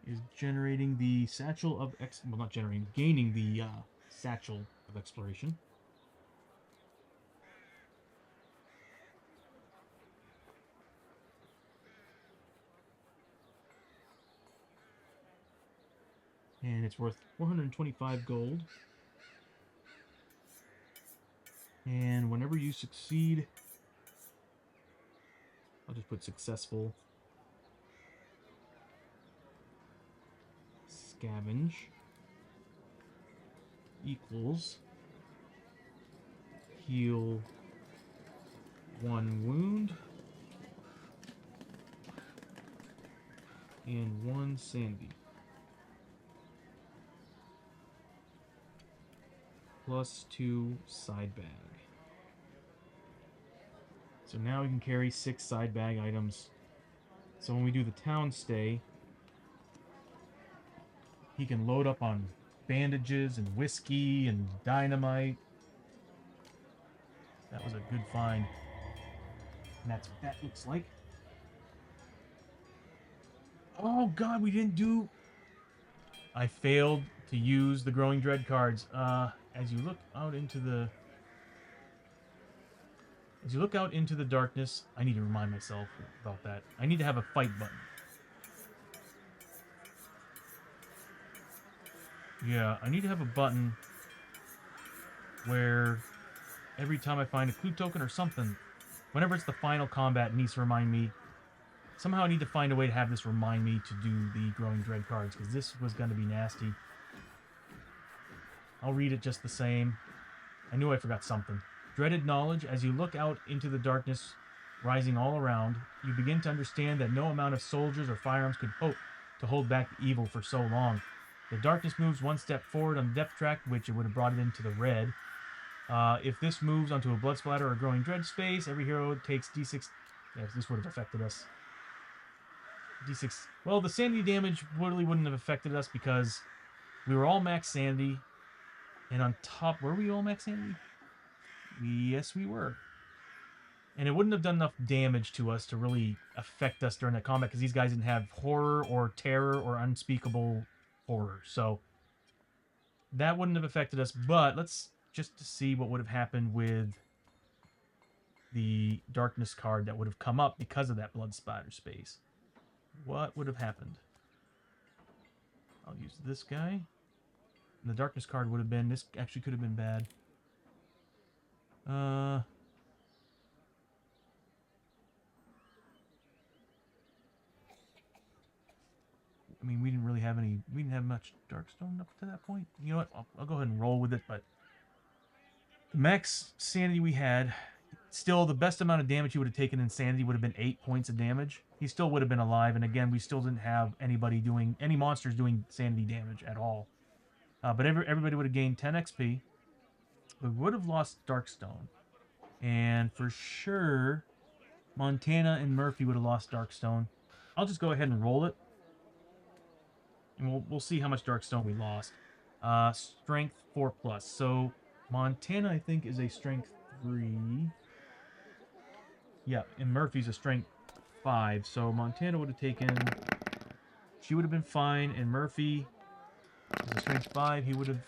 is generating the Satchel of well, not generating, gaining the Satchel of Exploration. And it's worth 425 gold. And whenever you succeed, I'll just put successful. Scavenge equals heal 1 wound and 1 Sandy. Plus 2 side bag. So now we can carry 6 side bag items. So when we do the town stay, he can load up on bandages and whiskey and dynamite. That was a good find. And that's what that looks like. Oh god, we didn't do... I failed to use the Growing Dread cards. As you look out into the... As you look out into the darkness, I need to remind myself about that. I need to have a fight button. Yeah, I need to have a button where every time I find a clue token or something, whenever it's the final combat, it needs to remind me. Somehow I need to find a way to have this remind me to do the Growing Dread cards, because this was going to be nasty. I'll read it just the same. I knew I forgot something. Dreaded knowledge, as you look out into the darkness rising all around, you begin to understand that no amount of soldiers or firearms could hope to hold back the evil for so long. The darkness moves 1 step forward on the depth track, which it would have brought it into the red. If this moves onto a blood splatter or growing dread space, every hero takes d6. Yeah, this would have affected us. D6. Well, the sanity damage really wouldn't have affected us because we were all max sanity. And on top, were we all max sanity? Yes, we were. And it wouldn't have done enough damage to us to really affect us during that combat because these guys didn't have horror or terror or unspeakable horror. So that wouldn't have affected us. But let's just to see what would have happened with the darkness card that would have come up because of that blood spider space. What would have happened? I'll use this guy. And the darkness card would have been... This actually could have been bad. I mean, we didn't really have any... We didn't have much Darkstone up to that point. You know what? I'll go ahead and roll with it, but... The max sanity we had... Still, the best amount of damage he would have taken in sanity would have been 8 points of damage. He still would have been alive, and again, we still didn't have anybody doing... Any monsters doing sanity damage at all. But everybody would have gained 10 XP. We would have lost Darkstone. And for sure, Montana and Murphy would have lost Darkstone. I'll just go ahead and roll it. And we'll see how much Darkstone we lost. Strength 4+. So Montana, I think, is a Strength 3. Yeah, and Murphy's a Strength 5. So Montana would have taken... She would have been fine. And Murphy is a Strength 5. He would have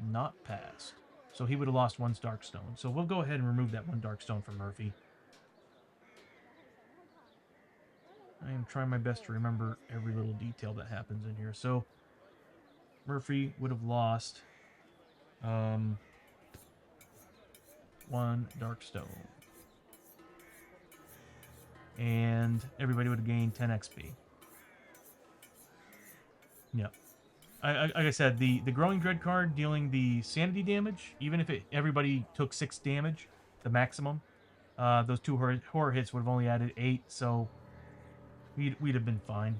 not passed. So he would have lost 1 Darkstone. So we'll go ahead and remove that 1 Darkstone from Murphy. I am trying my best to remember every little detail that happens in here. So Murphy would have lost 1 Darkstone. And everybody would have gained 10 XP. Yep. Like I said, the Growing Dread card dealing the sanity damage, even if everybody took 6 damage, the maximum, those 2 horror hits would have only added 8, so we'd have been fine.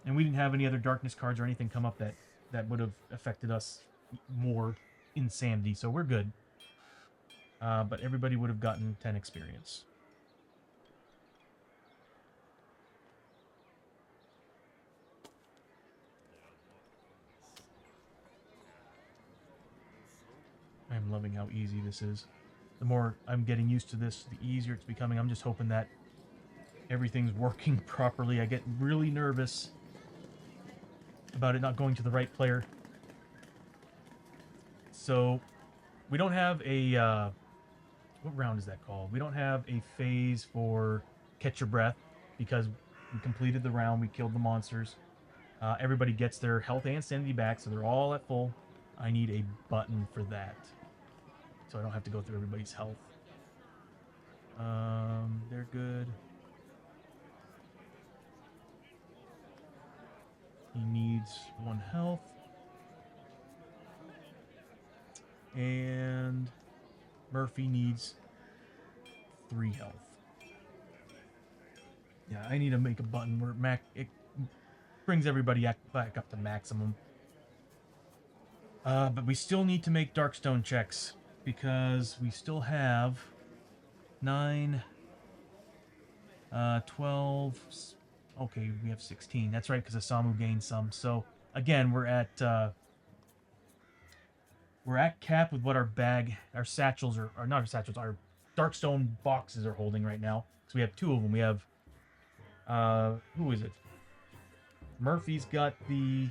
And we didn't have any other darkness cards or anything come up that would have affected us more in sanity, so we're good. But everybody would have gotten 10 experience. I'm loving how easy this is. The more I'm getting used to this, the easier it's becoming. I'm just hoping that everything's working properly. I get really nervous about it not going to the right player. So, we don't have a... what round is that called? We don't have a phase for Catch Your Breath because we completed the round. We killed the monsters. Everybody gets their health and sanity back, so they're all at full. I need a button for that, so I don't have to go through everybody's health. They're good. He needs 1 health. And Murphy needs 3 health. Yeah, I need to make a button where it brings everybody back up to maximum. But we still need to make Darkstone checks because we still have 9, 12. Okay, we have 16. That's right, because Asamu gained some. So again, we're at cap with what our satchels are not our satchels, our Darkstone boxes are holding right now. So we have 2 of them. We have who is it? Murphy's got the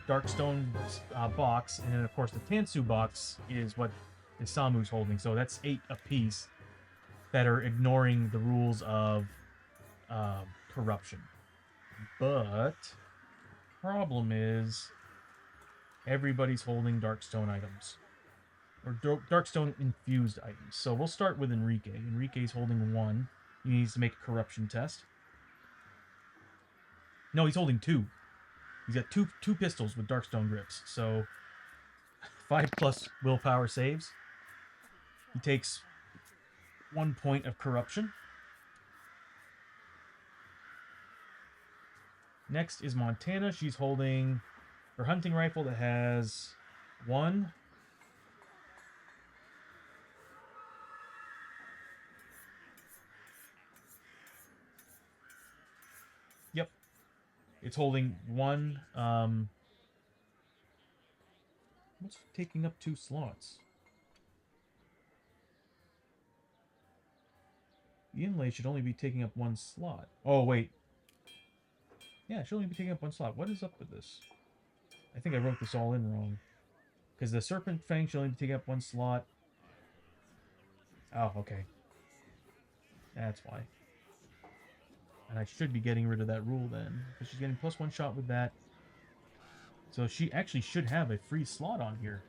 Darkstone box, and then of course the Tansu box is what Isamu's holding. So that's 8 apiece that are ignoring the rules of corruption. But problem is everybody's holding Darkstone items or Darkstone infused items. So we'll start with Enrique. Enrique's holding 1. He needs to make a corruption test. No, he's holding 2. He's got two pistols with Darkstone grips. So 5+ willpower saves. He takes 1 point of corruption. Next is Montana. She's holding her hunting rifle that has 1. Yep. It's holding 1. What's taking up 2 slots? The inlay should only be taking up 1 slot. Oh, wait. Yeah, it should only be taking up 1 slot. What is up with this? I think I wrote this all in wrong. Because the Serpent Fang should only be taking up 1 slot. Oh, okay. That's why. And I should be getting rid of that rule then. Because she's getting +1 shot with that. So she actually should have a free slot on here.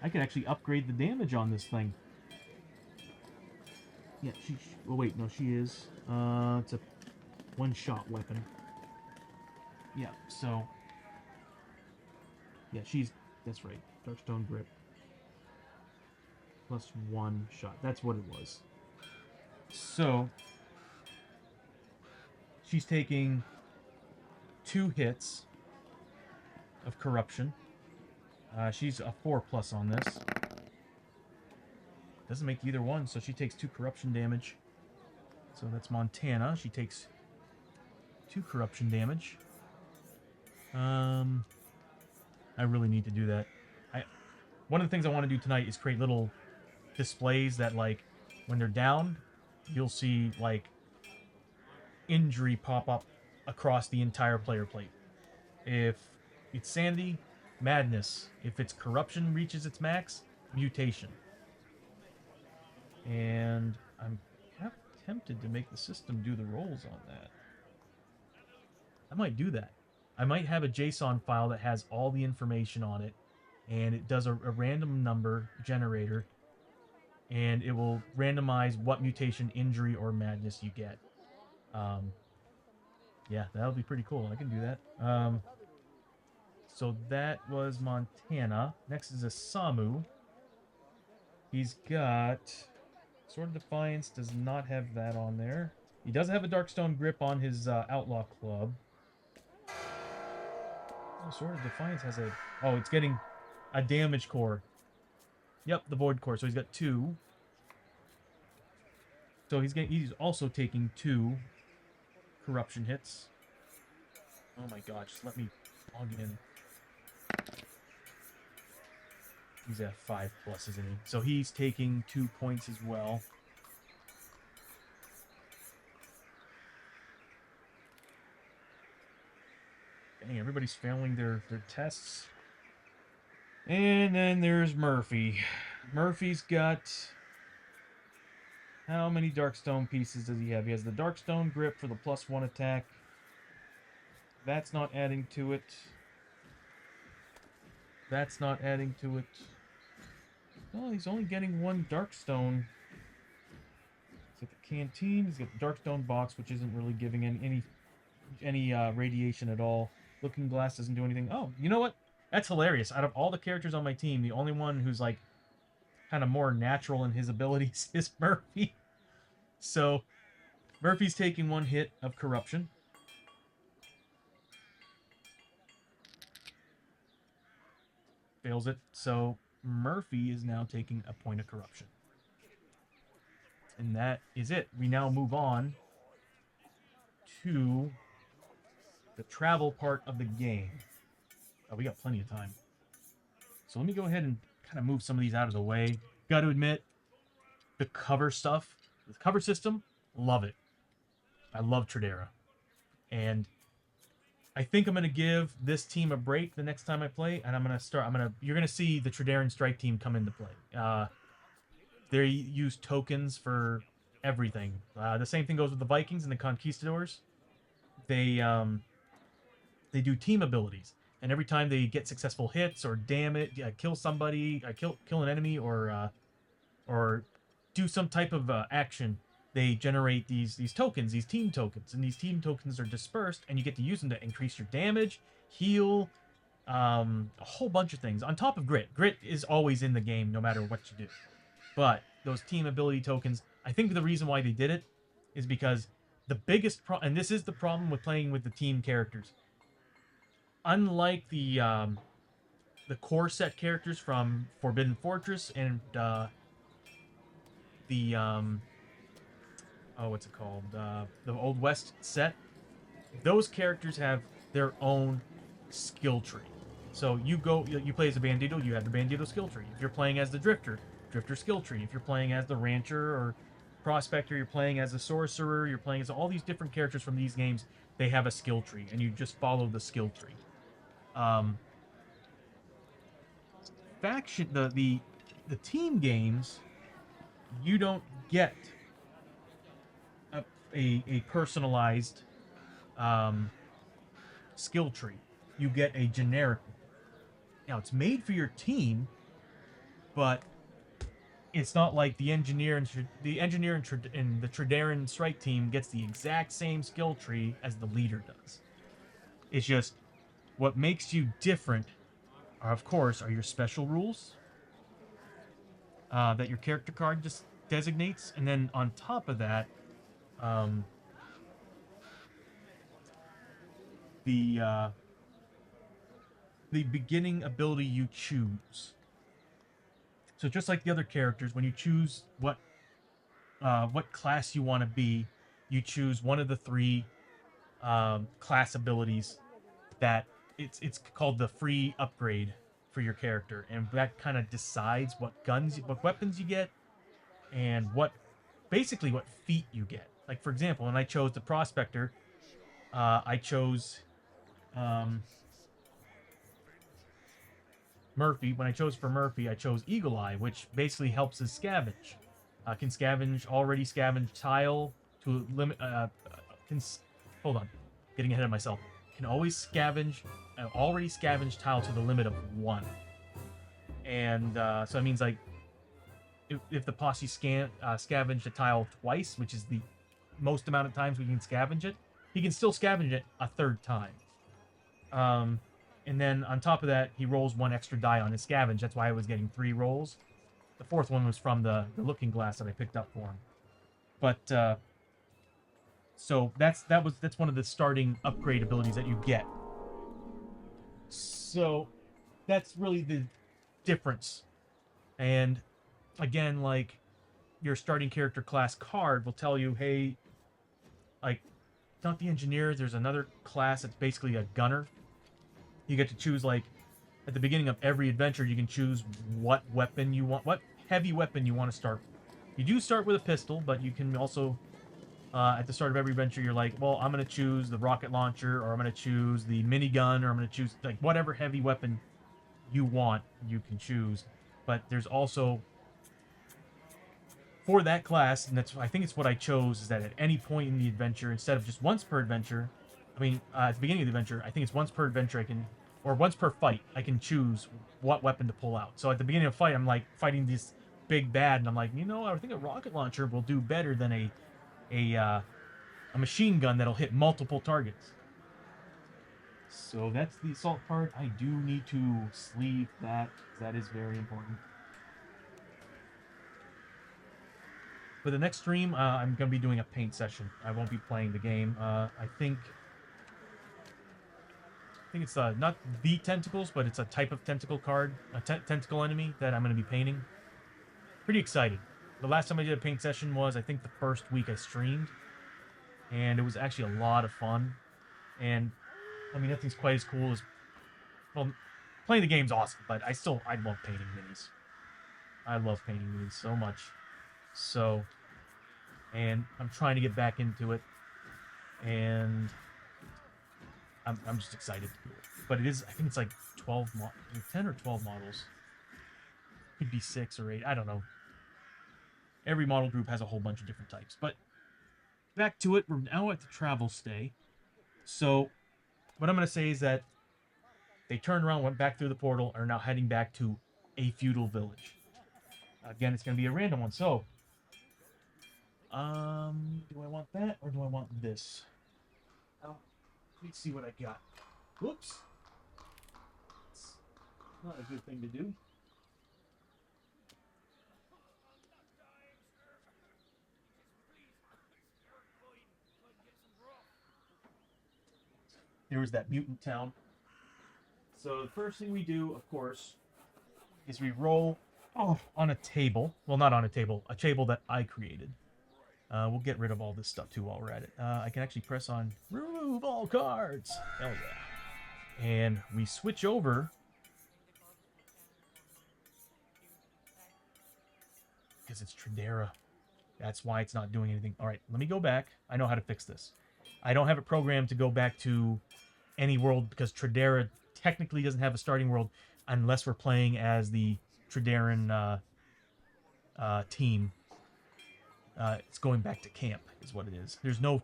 I could actually upgrade the damage on this thing. Yeah, oh, wait, no, she is. It's a 1-shot weapon. Yeah, so... Yeah, that's right. Darkstone Grip. +1 shot. That's what it was. So... She's taking 2 hits of Corruption. She's a 4+ on this. Doesn't make either one, so she takes 2 Corruption damage. So that's Montana. She takes 2 Corruption damage. I really need to do that. One of the things I want to do tonight is create little displays that, like, when they're down, you'll see, like, injury pop up across the entire player plate. If it's Sandy, Madness. If it's Corruption reaches its max, Mutation. And I'm half tempted to make the system do the rolls on that. I might do that. I might have a JSON file that has all the information on it, and it does a random number generator, and it will randomize what mutation, injury, or madness you get. Yeah, that'll be pretty cool. I can do that. So that was Montana. Next is a Samu. He's got... Sword of Defiance does not have that on there. He does have a Darkstone Grip on his Outlaw Club. Oh, Sword of Defiance has a... Oh, it's getting a damage core. Yep, the Void Core. So he's got 2. So he's also taking 2 Corruption hits. Oh my god, just let me log in. He's at 5+, isn't he? So he's taking 2 points as well. Dang, everybody's failing their tests. And then there's Murphy. Murphy's got... How many Darkstone pieces does he have? He has the Darkstone Grip for the +1 attack. That's not adding to it. That's not adding to it. Oh, he's only getting 1 Darkstone. He's got the Canteen. He's got the Darkstone Box, which isn't really giving any radiation at all. Looking Glass doesn't do anything. Oh, you know what? That's hilarious. Out of all the characters on my team, the only one who's, like, kind of more natural in his abilities is Murphy. So, Murphy's taking 1 hit of Corruption. Fails it. So, Murphy is now taking a point of Corruption. And that is it. We now move on to the travel part of the game. Oh, we got plenty of time. So let me go ahead and kind of move some of these out of the way. Got to admit, the cover stuff, the cover system, love it. I love Tradera. And I think I'm going to give this team a break the next time I play, and you're going to see the Traderan Strike Team come into play. They use tokens for everything. The same thing goes with the Vikings and the Conquistadors. They do team abilities, and every time they get successful hits or damage, kill somebody, kill an enemy, or do some type of action, they generate these tokens, these team tokens, and these team tokens are dispersed, and you get to use them to increase your damage, heal, a whole bunch of things. On top of Grit. Grit is always in the game, no matter what you do. But those team ability tokens, I think the reason why they did it is because the biggest and this is the problem with playing with the team characters. Unlike the core set characters from Forbidden Fortress and what's it called? The Old West set, those characters have their own skill tree. So you play as a Bandito, you have the Bandito skill tree. If you're playing as the Drifter skill tree. If you're playing as the Rancher or prospector, you're playing as a sorcerer, you're playing as all these different characters from these games. They have a skill tree, and you just follow the skill tree. Um, faction the team games, you don't get a a personalized um, skill tree. You get a generic one. Now it's made for your team, but it's not like the engineer and the Tredaran strike team gets the exact same skill tree as the leader does. It's just what makes you different are, of course, are your special rules that your character card just designates, and then on top of that, um, the uh, the beginning ability you choose. So just like the other characters, when you choose what class you want to be, you choose one of the three class abilities that it's called the free upgrade for your character, and that kind of decides what weapons you get, and basically what feat you get. Like for example, when I chose the prospector, I chose um, Murphy. When I chose for Murphy, I chose Eagle Eye, which basically helps us scavenge. Can scavenge already scavenged tile to limit. Can hold on, getting ahead of myself. Can always scavenge already scavenged tile to the limit of 1, and so that means like if the posse scavenged a tile twice, which is the most amount of times we can scavenge it, he can still scavenge it a third time. Um, and then on top of that, he rolls 1 extra die on his scavenge. That's why I was getting 3 rolls. The 4th one was from the looking glass that I picked up for him. But so that's one of the starting upgrade abilities that you get. So that's really the difference. And again, like your starting character class card will tell you, hey, like not the engineer, there's another class that's basically a gunner. You get to choose, like, at the beginning of every adventure, you can choose what weapon you want, what heavy weapon you want to start with. You do start with a pistol, but you can also, at the start of every adventure, you're like, well, I'm going to choose the rocket launcher, or I'm going to choose the minigun, or I'm going to choose, like, whatever heavy weapon you want, you can choose. But there's also, for that class, and I think it's what I chose, is that at any point in the adventure, instead of just once per adventure, at the beginning of the adventure, I think it's once per adventure or once per fight, I can choose what weapon to pull out. So at the beginning of a fight, I'm like fighting this big bad, and I'm like, I think a rocket launcher will do better than a machine gun that'll hit multiple targets. So that's the assault part. I do need to sleeve that. That is very important. For the next stream, I'm going to be doing a paint session. I won't be playing the game. I think it's not the tentacles, but it's a type of tentacle card, a tentacle enemy that I'm going to be painting. Pretty excited. The last time I did a paint session was, I think, the first week I streamed, and it was actually a lot of fun. And nothing's quite as cool as, well, playing the game's awesome, but I love painting minis. I love painting minis so much. So, and I'm trying to get back into it, and I'm just excited to do it. But it is, I think it's like 10 or 12 models. Could be 6 or 8, I don't know. Every model group has a whole bunch of different types. But back to it, we're now at the travel stay. So what I'm going to say is that they turned around, went back through the portal, are now heading back to a feudal village. Again, it's going to be a random one. So, do I want that or do I want this? Let's see what I got. Whoops. It's not a good thing to do. There was that mutant town. So the first thing we do, of course, is we roll on a table. Well, not on a table that I created. We'll get rid of all this stuff too while we're at it. I can actually press on remove all cards. Hell yeah. And we switch over. Because it's Tradera. That's why it's not doing anything. All right, let me go back. I know how to fix this. I don't have it programmed to go back to any world because Tradera technically doesn't have a starting world unless we're playing as the Traderan team. It's going back to camp is what it is.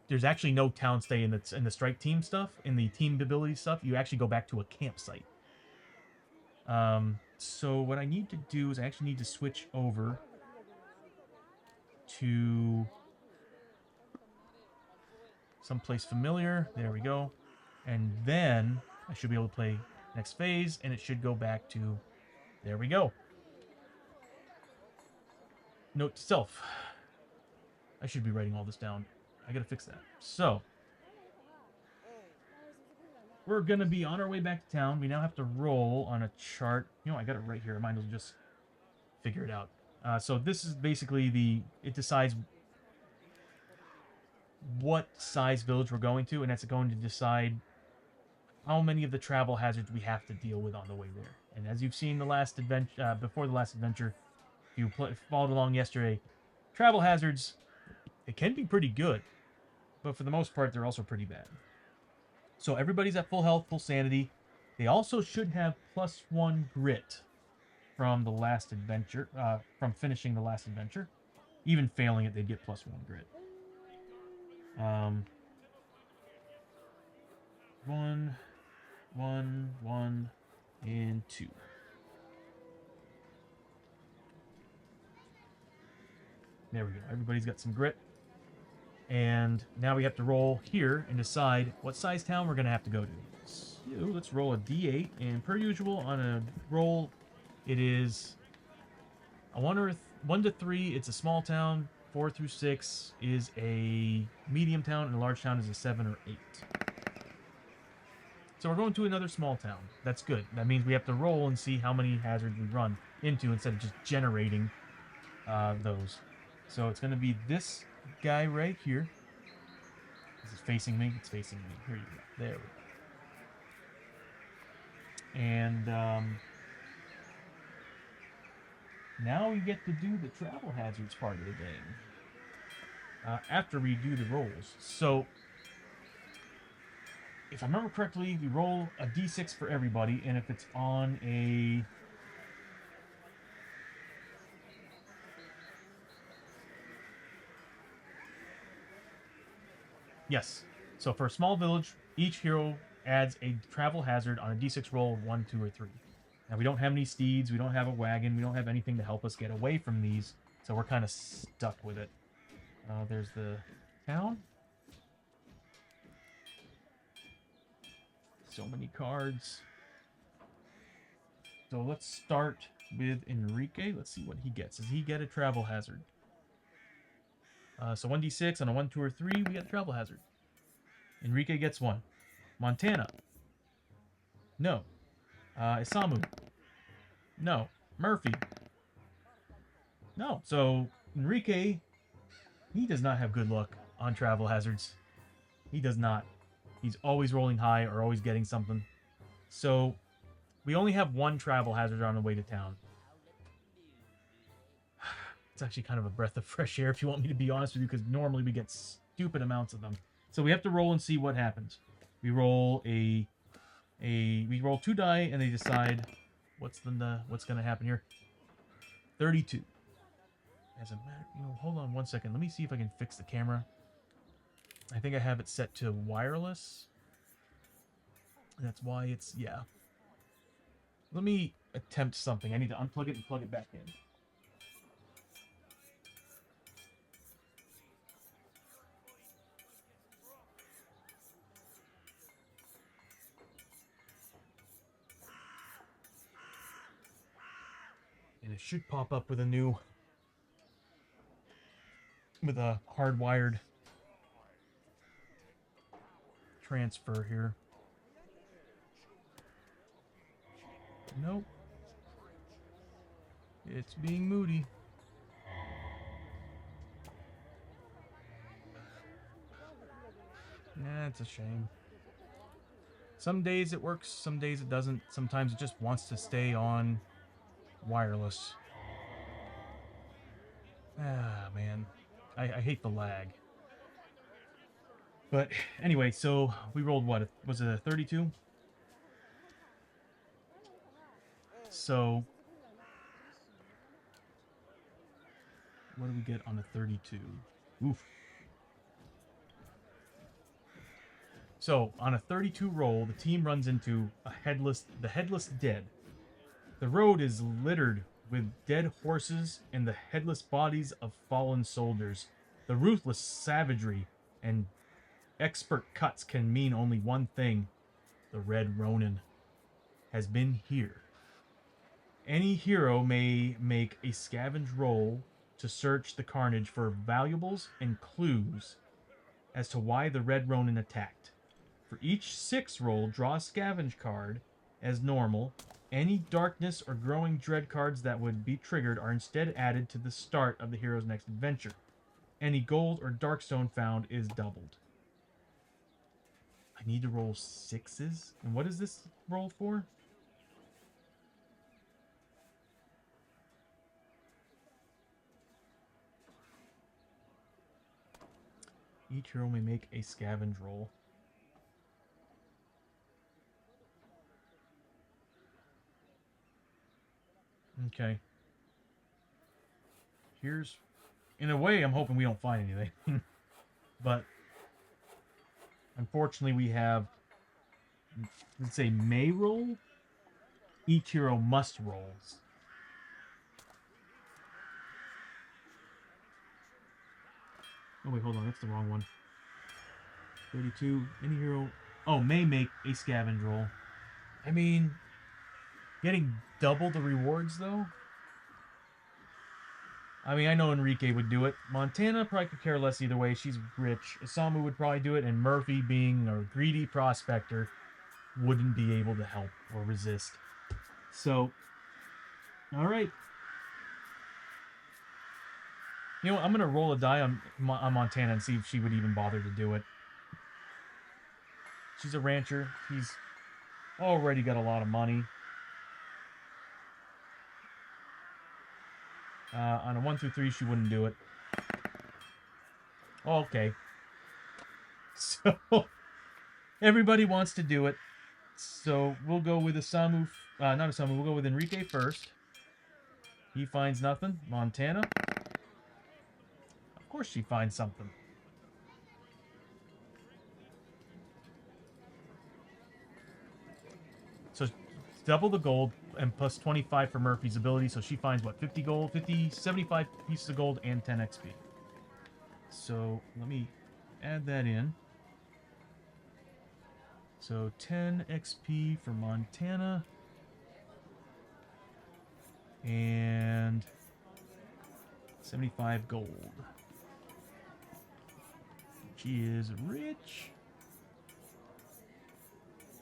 There's actually no town stay in the strike team stuff, in the team ability stuff. You actually go back to a campsite. So what I need to do is I actually need to switch over to someplace familiar. There we go. And then I should be able to play next phase, and it should go back to... There we go. Note to self. I should be writing all this down. I gotta fix that. So, we're gonna be on our way back to town. We now have to roll on a chart. You know, I got it right here. I might as well just figure it out. So this is basically it decides what size village we're going to, and that's going to decide how many of the travel hazards we have to deal with on the way there. And as you've seen the last adventure, before the last adventure, if you followed along yesterday, travel hazards, it can be pretty good, but for the most part, they're also pretty bad. So everybody's at full health, full sanity. They also should have +1 grit from the last adventure, from finishing the last adventure. Even failing it, they'd get +1 grit. 1, 1, 1, and 2. There we go. Everybody's got some grit. And now we have to roll here and decide what size town we're going to have to go to. So let's roll a d8. And per usual, on a roll, it is a 1 to 3, it's a small town. 4 through 6 is a medium town, and a large town is a 7 or 8. So we're going to another small town. That's good. That means we have to roll and see how many hazards we run into instead of just generating those. So it's going to be this guy right here. Is it facing me? It's facing me. Here you go. There we go. And now we get to do the travel hazards part of the game. After we do the rolls. So, if I remember correctly, we roll a d6 for everybody, and if it's on a... Yes. So for a small village, each hero adds a travel hazard on a d6 roll of 1, 2, or 3. Now, we don't have any steeds, we don't have a wagon, we don't have anything to help us get away from these, so we're kind of stuck with it. There's the town. So many cards. So let's start with Enrique. Let's see what he gets. Does he get a travel hazard? So 1d6 on a 1, 2, or 3, we get a travel hazard. Enrique gets 1. Montana. No. Isamu. No. Murphy. No. So Enrique, he does not have good luck on travel hazards. He does not. He's always rolling high or always getting something. So we only have 1 travel hazard on the way to town. It's actually kind of a breath of fresh air, if you want me to be honest with you, because normally we get stupid amounts of them. So we have to roll and see what happens. We roll we roll 2 die, and they decide what's going to happen here. 32. As a matter, hold on 1 second. Let me see if I can fix the camera. I think I have it set to wireless. That's why it's, yeah. Let me attempt something. I need to unplug it and plug it back in. And it should pop up with a hardwired transfer here. Nope. It's being moody. Nah, it's a shame. Some days it works, some days it doesn't. Sometimes it just wants to stay on wireless. Ah, man. I hate the lag. But anyway, so we rolled what? Was it a 32? So what do we get on a 32? Oof. So on a 32 roll, the team runs into the headless dead. The road is littered with dead horses and the headless bodies of fallen soldiers. The ruthless savagery and expert cuts can mean only one thing: the Red Ronin has been here. Any hero may make a scavenge roll to search the carnage for valuables and clues as to why the Red Ronin attacked. For each 6 roll, draw a scavenge card as normal. Any darkness or growing dread cards that would be triggered are instead added to the start of the hero's next adventure. Any gold or darkstone found is doubled. I need to roll 6s? And what is this roll for? Each hero may make a scavenge roll. Okay. Here's... In a way, I'm hoping we don't find anything. But... Unfortunately, we have... Let's say may roll? Each hero must roll. Oh, wait, hold on. That's the wrong one. 32. Any hero... Oh, may make a scavenge roll. I mean... Getting double the rewards, though? I mean, I know Enrique would do it. Montana probably could care less either way. She's rich. Isamu would probably do it. And Murphy, being a greedy prospector, wouldn't be able to help or resist. So, alright. You know what? I'm going to roll a die on Montana and see if she would even bother to do it. She's a rancher. He's already got a lot of money. On a 1 through 3, she wouldn't do it. Okay. So, everybody wants to do it. So, we'll go with Isamu. Not Isamu, we'll go with Enrique first. He finds nothing. Montana. Of course she finds something. So, double the gold and plus 25 for Murphy's ability. So she finds, what, 50 gold? 75 pieces of gold and 10 XP. So, let me add that in. So, 10 XP for Montana. And 75 gold. She is rich.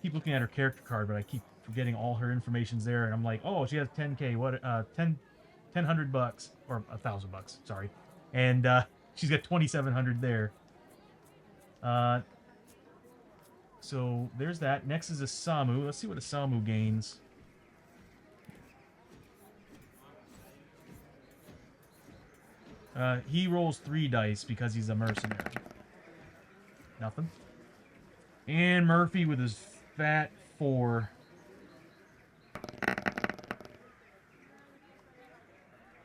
Keep looking at her character card, but I keep forgetting all her information's there, and I'm like, oh, she has 10k, what, 1,000 bucks, or 1,000 bucks, sorry, and she's got 2,700 there. So there's that. Next is Isamu. Let's see what Isamu gains. He rolls 3 dice because he's a mercenary. Nothing. And Murphy with his fat 4.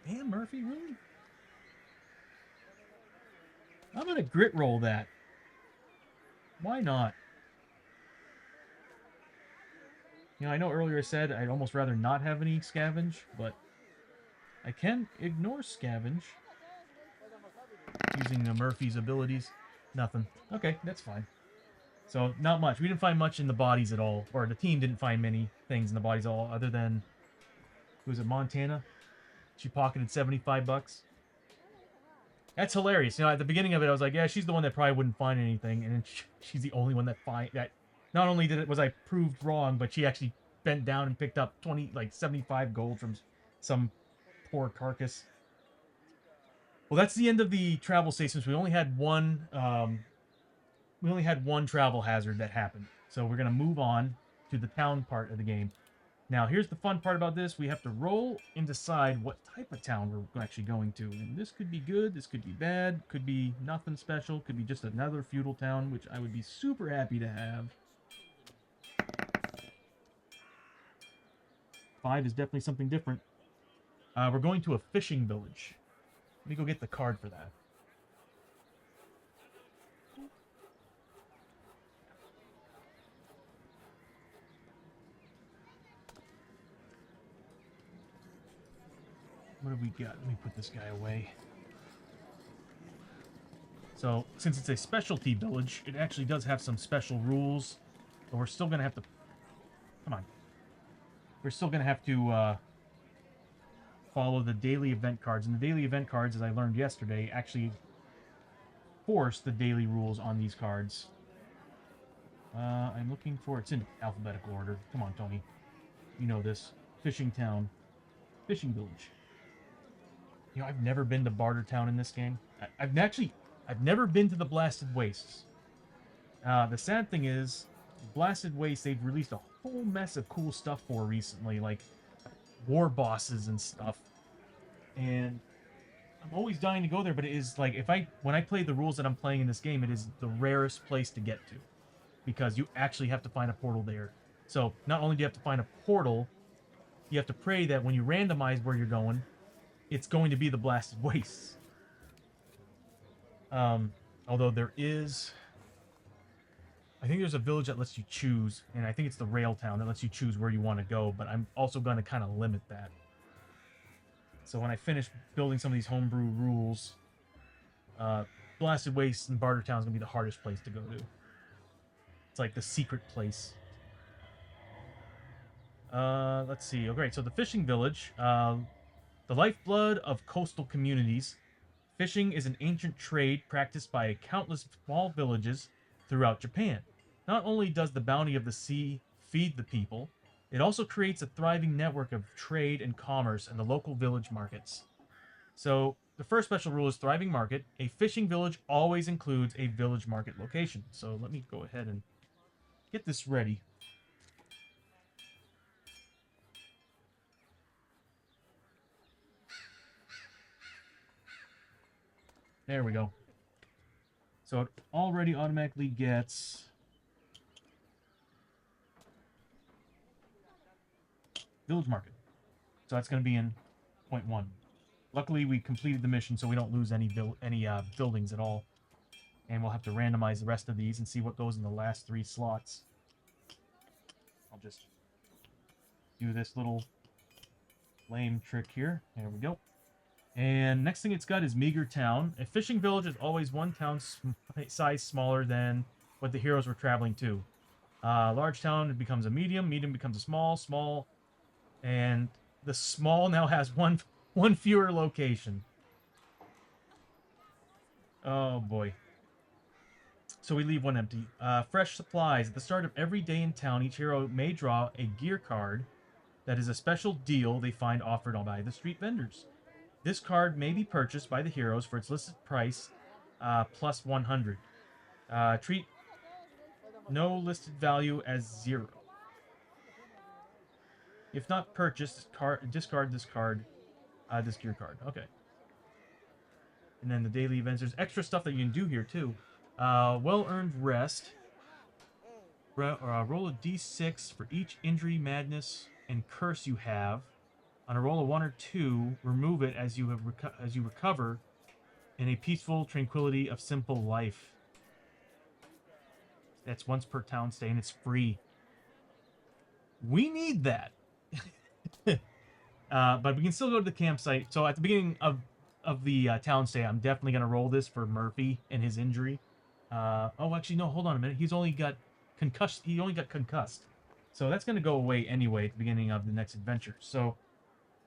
Damn, Murphy, really? I'm gonna grit roll that. Why not? You know, I know earlier I said I'd almost rather not have any scavenge, but I can ignore scavenge using Murphy's abilities. Nothing. Okay, that's fine. So, not much. We didn't find much in the bodies at all. Or the team didn't find many things in the bodies at all, other than... Who was it, Montana? She pocketed 75 bucks. That's hilarious. You know, at the beginning of it, I was like, yeah, she's the one that probably wouldn't find anything. And then she's the only one that not only was I proved wrong, but she actually bent down and picked up 75 gold from some poor carcass. Well, that's the end of the travel stations. We only had one travel hazard that happened. So we're going to move on to the town part of the game. Now, here's the fun part about this. We have to roll and decide what type of town we're actually going to. And this could be good, this could be bad, could be nothing special, could be just another feudal town, which I would be super happy to have. 5 is definitely something different. We're going to a fishing village. Let me go get the card for that. What have we got? Let me put this guy away. So, since it's a specialty village, it actually does have some special rules. But we're still going to have to... Come on. We're still going to have to follow the daily event cards. And the daily event cards, as I learned yesterday, actually force the daily rules on these cards. I'm looking for... It's in alphabetical order. Come on, Tony. You know this. Fishing town. Fishing village. You know, I've never been to Bartertown in this game. I've never been to the Blasted Wastes. The sad thing is, Blasted Wastes, they've released a whole mess of cool stuff for recently, like war bosses and stuff. And I'm always dying to go there, but it is like, when I play the rules that I'm playing in this game, it is the rarest place to get to. Because you actually have to find a portal there. So, not only do you have to find a portal, you have to pray that when you randomize where you're going, it's going to be the Blasted Wastes. Although there is... I think there's a village that lets you choose, and I think it's the Rail Town that lets you choose where you want to go, but I'm also going to kind of limit that. So when I finish building some of these homebrew rules, Blasted Wastes and Bartertown is going to be the hardest place to go to. It's like the secret place. Let's see. Okay, so the fishing village... the lifeblood of coastal communities, fishing is an ancient trade practiced by countless small villages throughout Japan. Not only does the bounty of the sea feed the people, it also creates a thriving network of trade and commerce in the local village markets. So, the first special rule is thriving market. A fishing village always includes a village market location. So, let me go ahead and get this ready. There we go. So it already automatically gets... Village Market. So that's going to be in point 1. Luckily, we completed the mission, so we don't lose any buildings at all. And we'll have to randomize the rest of these and see what goes in the last 3 slots. I'll just do this little lame trick here. There we go. And next thing it's got is Meager Town. A fishing village is always one town size smaller than what the heroes were traveling to. Large town it becomes a medium becomes a small, and the small now has one fewer location. Oh boy. So we leave one empty. Fresh supplies. At the start of every day in town, each hero may draw a gear card that is a special deal they find offered by the street vendors. This card may be purchased by the heroes for its listed price plus 100. Treat no listed value as 0. If not purchased, discard this card, this gear card. Okay. And then the daily events. There's extra stuff that you can do here too. Well-earned rest. Roll a d6 for each injury, madness, and curse you have. On a roll of 1 or 2, remove it as you recover in a peaceful tranquility of simple life. That's once per town stay, and it's free. We need that. But we can still go to the campsite. So at the beginning of the town stay, I'm definitely going to roll this for Murphy and his injury. Oh, actually, no, hold on a minute. He's only got concussed. He only got concussed. So that's going to go away anyway at the beginning of the next adventure. So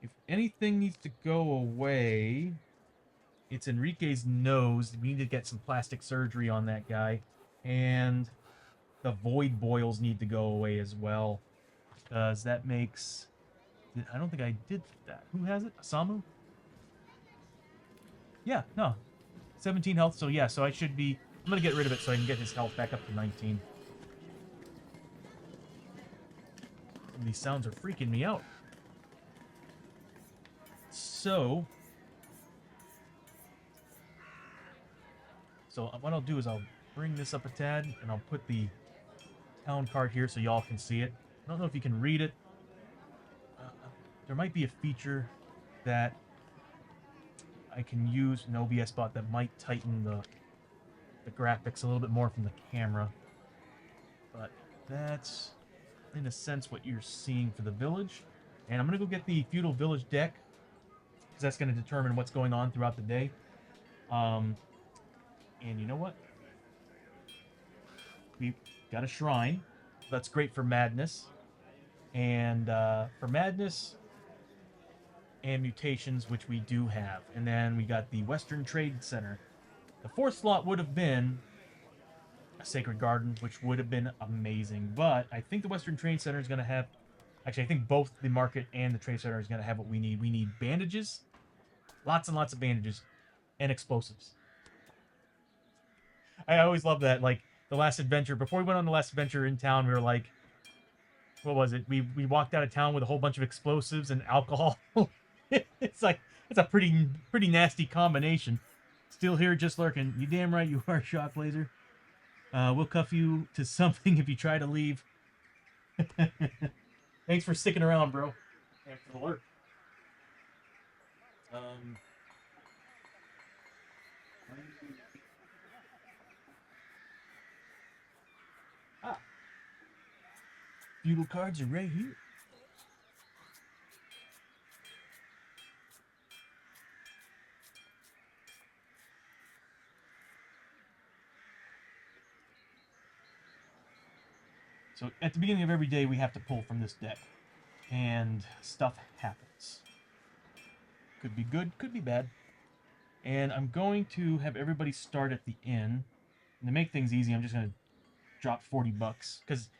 if anything needs to go away, it's Enrique's nose. We need to get some plastic surgery on that guy. And the void boils need to go away as well. Because that makes... I don't think I did that. Who has it? Asamu? Yeah, no. 17 health, so yeah, so I should be... I'm going to get rid of it so I can get his health back up to 19. These sounds are freaking me out. So what I'll do is I'll bring this up a tad, and I'll put the town card here so y'all can see it. I don't know if you can read it. There might be a feature that I can use an OBS bot that might tighten the graphics a little bit more from the camera. But that's, in a sense, what you're seeing for the village. And I'm going to go get the feudal village deck, because that's going to determine what's going on throughout the day. And you know what? We got a shrine. That's great for madness. And for madness and mutations, which we do have. And then we got the Western Trade Center. The fourth slot would have been a Sacred Garden, which would have been amazing. But I think the Western Trade Center is going to have... Actually, I think both the market and the trade center is going to have what we need. We need bandages. Lots and lots of bandages. And explosives. I always love that. Like, the last adventure... Before we went on the last adventure in town, we were like... What was it? We walked out of town with a whole bunch of explosives and alcohol. It's like... It's a pretty nasty combination. Still here, just lurking. You damn right you are, Shock Laser. We'll cuff you to something if you try to leave. Thanks for sticking around, bro. And for the lurk. Feudal cards are right here. So at the beginning of every day, we have to pull from this deck. And stuff happens. Could be good, could be bad. And I'm going to have everybody start at the inn. And to make things easy, I'm just going to drop 40 bucks. Because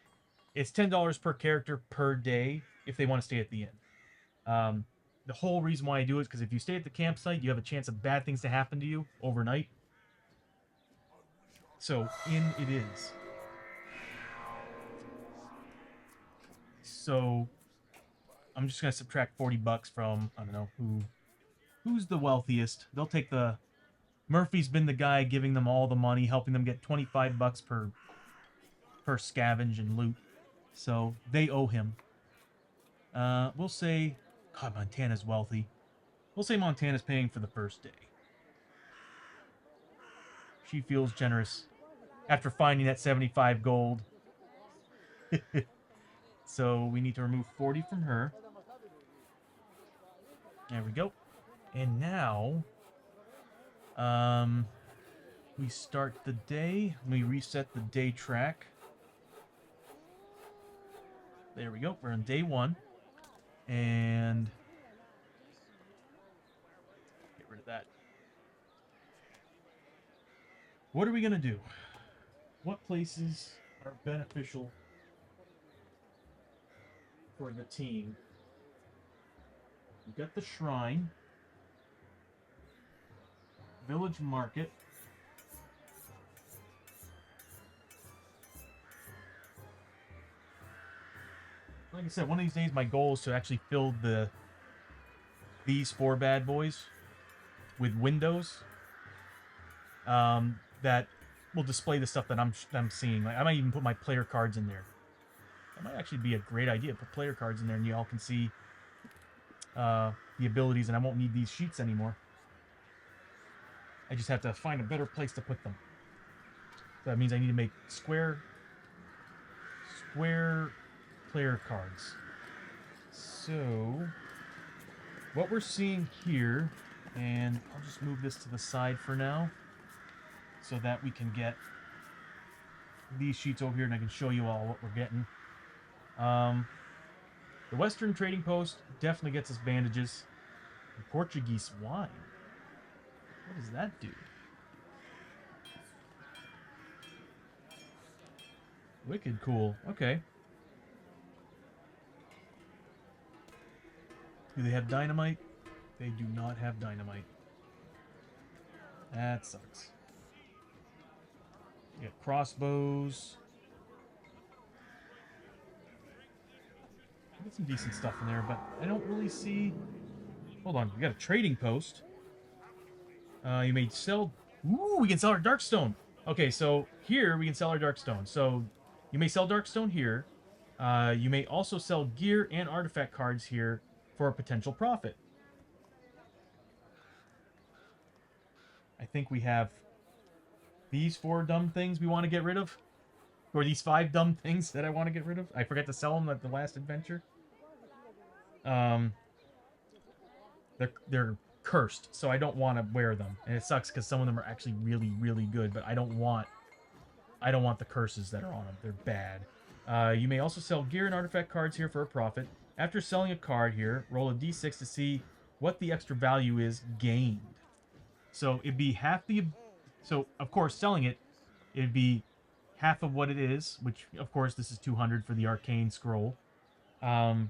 it's $10 per character per day if they want to stay at the inn. The whole reason why I do it is because if you stay at the campsite, you have a chance of bad things to happen to you overnight. So, in it is. So, I'm just going to subtract 40 bucks from, I don't know, who's the wealthiest. They'll take the... Murphy's been the guy giving them all the money, helping them get 25 bucks per scavenge and loot. So, they owe him. We'll say... God, Montana's wealthy. We'll say Montana's paying for the first day. She feels generous after finding that 75 gold. So we need to remove 40 from her. There we go. And now, we start the day. We reset the day track. There we go. We're on day 1. And get rid of that. What are we going to do? What places are beneficial for the team? We've got the shrine, village market, like I said, one of these days my goal is to actually fill these 4 bad boys with windows that will display the stuff that I'm seeing. Like, I might even put my player cards in there. That might actually be a great idea. Put player cards in there and you all can see the abilities, and I won't need these sheets anymore. I just have to find a better place to put them. So that means I need to make square player cards. So what we're seeing here, and I'll just move this to the side for now so that we can get these sheets over here and I can show you all what we're getting. The Western Trading Post definitely gets us bandages. And Portuguese wine. What does that do? Wicked cool. Okay. Do they have dynamite? They do not have dynamite. That sucks. You got crossbows. some decent stuff in there, but I don't really see... Hold on, we got a trading post. You may sell... Ooh, we can sell our Darkstone. Okay, so here we can sell our Darkstone. So you may sell Darkstone here. You may also sell gear and artifact cards here for a potential profit. I think we have these 4 dumb things we want to get rid of. Or these 5 dumb things that I want to get rid of. I forgot to sell them at the last adventure. They're cursed, so I don't want to wear them. And it sucks because some of them are actually really, really good, but I don't want the curses that are on them. They're bad. You may also sell gear and artifact cards here for a profit. After selling a card here, roll a d6 to see what the extra value is gained. So it'd be half the... So, of course, selling it, it'd be half of what it is, which, of course, this is 200 for the arcane scroll. But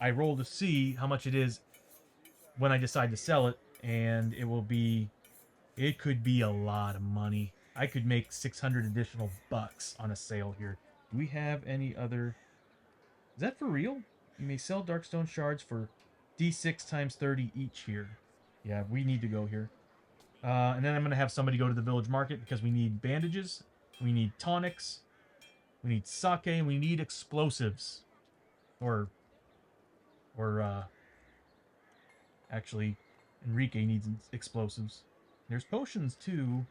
I roll to see how much it is when I decide to sell it, and it will be... It could be a lot of money. I could make 600 additional bucks on a sale here. Do we have any other... Is that for real? You may sell Darkstone shards for d6 times 30 each here. Yeah, we need to go here. And then I'm going to have somebody go to the village market because we need bandages, we need tonics, we need sake, and we need explosives. Actually, Enrique needs explosives. There's potions too.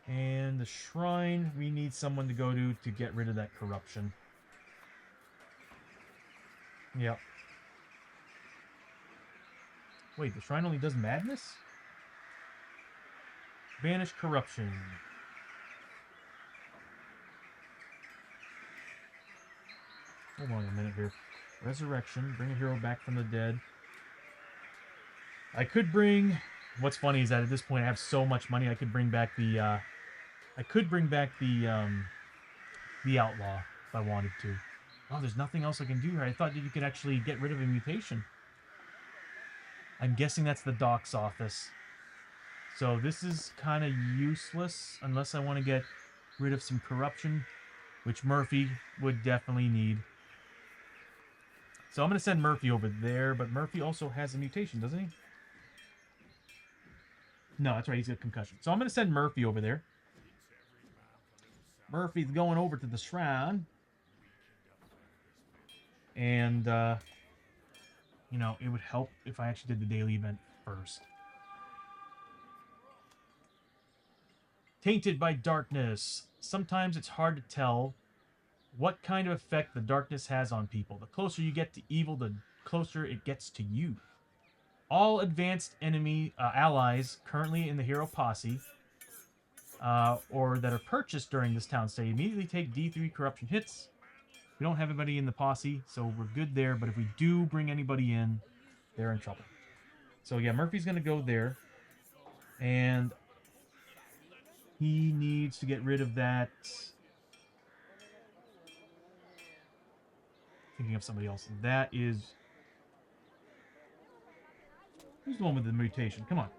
And the shrine, we need someone to go to get rid of that corruption. Yep. Wait, the shrine only does madness? Banish corruption. Hold on a minute here. Resurrection. Bring a hero back from the dead. I could bring... What's funny is that at this point I have so much money I could bring back the... the outlaw if I wanted to. Oh, there's nothing else I can do here. I thought that you could actually get rid of a mutation. I'm guessing that's the doc's office. So this is kind of useless unless I want to get rid of some corruption, which Murphy would definitely need. So I'm going to send Murphy over there, but Murphy also has a mutation, doesn't he? No, that's right, he's got concussion. So I'm going to send Murphy over there. Murphy's going over to the shrine. And, you know, it would help if I actually did the daily event first. Tainted by darkness. Sometimes it's hard to tell what kind of effect the darkness has on people. The closer you get to evil, the closer it gets to you. All advanced enemy allies currently in the hero posse or that are purchased during this town stay immediately take D3 corruption hits. We don't have anybody in the posse, so we're good there. But if we do bring anybody in, they're in trouble. So yeah, Murphy's going to go there. And he needs to get rid of that... Thinking of somebody else. That is... Who's the one with the mutation? Come on.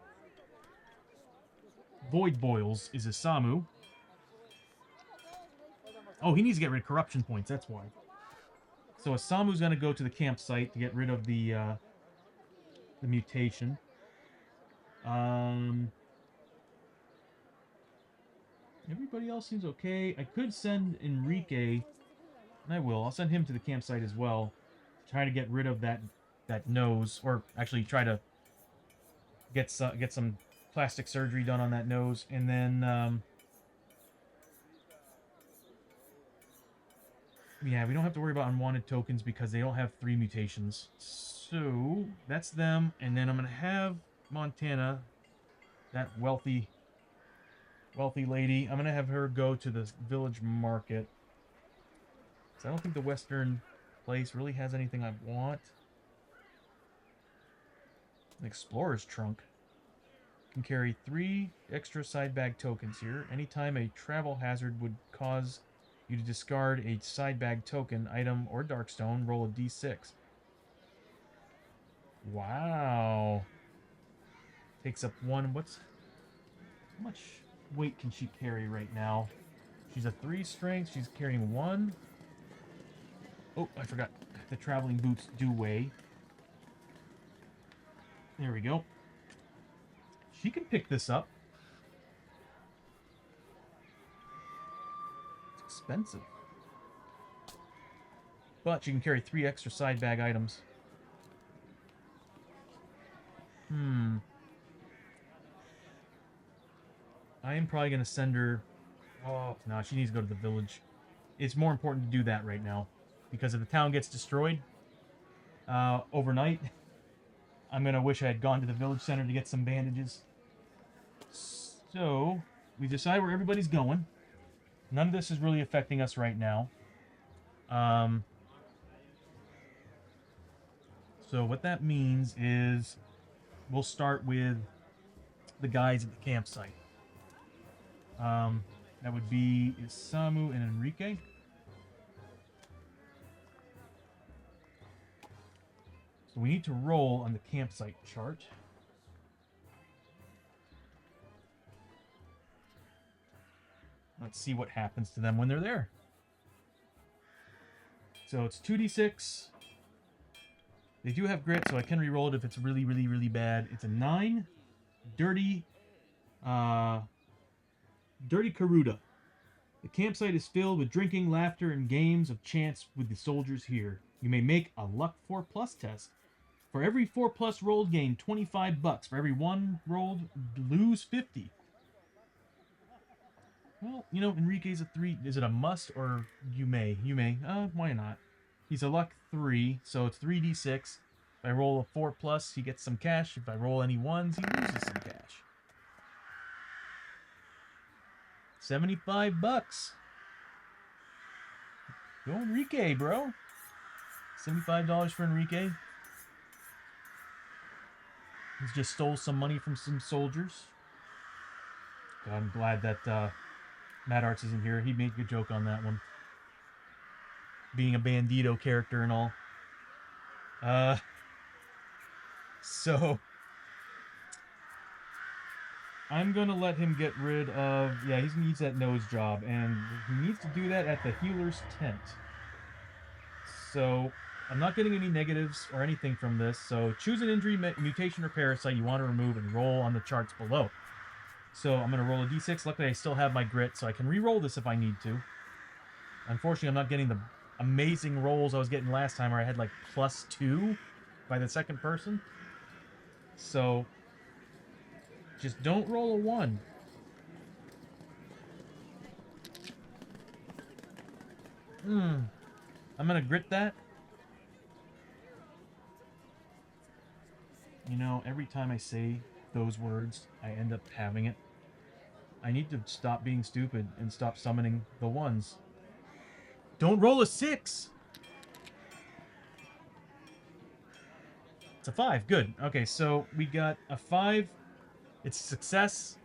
Void Boils is Isamu. Oh, he needs to get rid of corruption points. That's why. So Isamu's going to go to the campsite to get rid of the mutation. Everybody else seems okay. I could send Enrique, and I will. I'll send him to the campsite as well. Try to get rid of that nose, or actually try to get some plastic surgery done on that nose, and then yeah, we don't have to worry about unwanted tokens because they don't have 3 mutations. So that's them, and then I'm gonna have Montana, that wealthy lady. I'm gonna have her go to the village market. So I don't think the western place really has anything I want. An explorer's trunk can carry 3 extra side bag tokens here. Anytime a travel hazard would cause you to discard a side bag token, item, or darkstone, roll a d6. Wow. Takes up 1. How much weight can she carry right now? She's a 3 strength. She's carrying 1. Oh, I forgot. The traveling boots do weigh. There we go. She can pick this up. It's expensive. But she can carry 3 extra side bag items. I am probably going to send her... Oh, no, she needs to go to the village. It's more important to do that right now. Because if the town gets destroyed overnight, I'm going to wish I had gone to the village center to get some bandages. So, we decide where everybody's going. None of this is really affecting us right now. So what that means is we'll start with the guys at the campsite. That would be Isamu and Enrique. So we need to roll on the campsite chart. Let's see what happens to them when they're there. So it's 2d6. They do have grit, so I can re-roll it if it's really, really, really bad. It's a 9. Dirty Karuta. The campsite is filled with drinking, laughter, and games of chance with the soldiers here. You may make a Luck 4 Plus test. For every 4 Plus rolled, gain $25. For every 1 rolled, lose 50. Well, you know, Enrique's a 3. Is it a must or you may? You may. Why not? He's a Luck 3, so it's 3d6. If I roll a 4 plus, he gets some cash. If I roll any 1s, he loses some cash. $75. Go Enrique, bro. $75 for Enrique. He's just stole some money from some soldiers. God, I'm glad that Mad Arts isn't here. He made a good joke on that one. Being a bandito character and all. So I'm gonna let him get rid of... Yeah, he needs that nose job, and he needs to do that at the healer's tent. So I'm not getting any negatives or anything from this. So choose an injury, mutation, or parasite you want to remove and roll on the charts below. So I'm gonna roll a d6. Luckily, I still have my grit, so I can re-roll this if I need to. Unfortunately, I'm not getting the amazing rolls I was getting last time, where I had like +2 by the second person. So just don't roll a 1. I'm gonna grit that. You know, every time I say those words, I end up having it. I need to stop being stupid and stop summoning the 1s. Don't roll a 6! It's a 5. Good. Okay, so we got a 5. It's a success.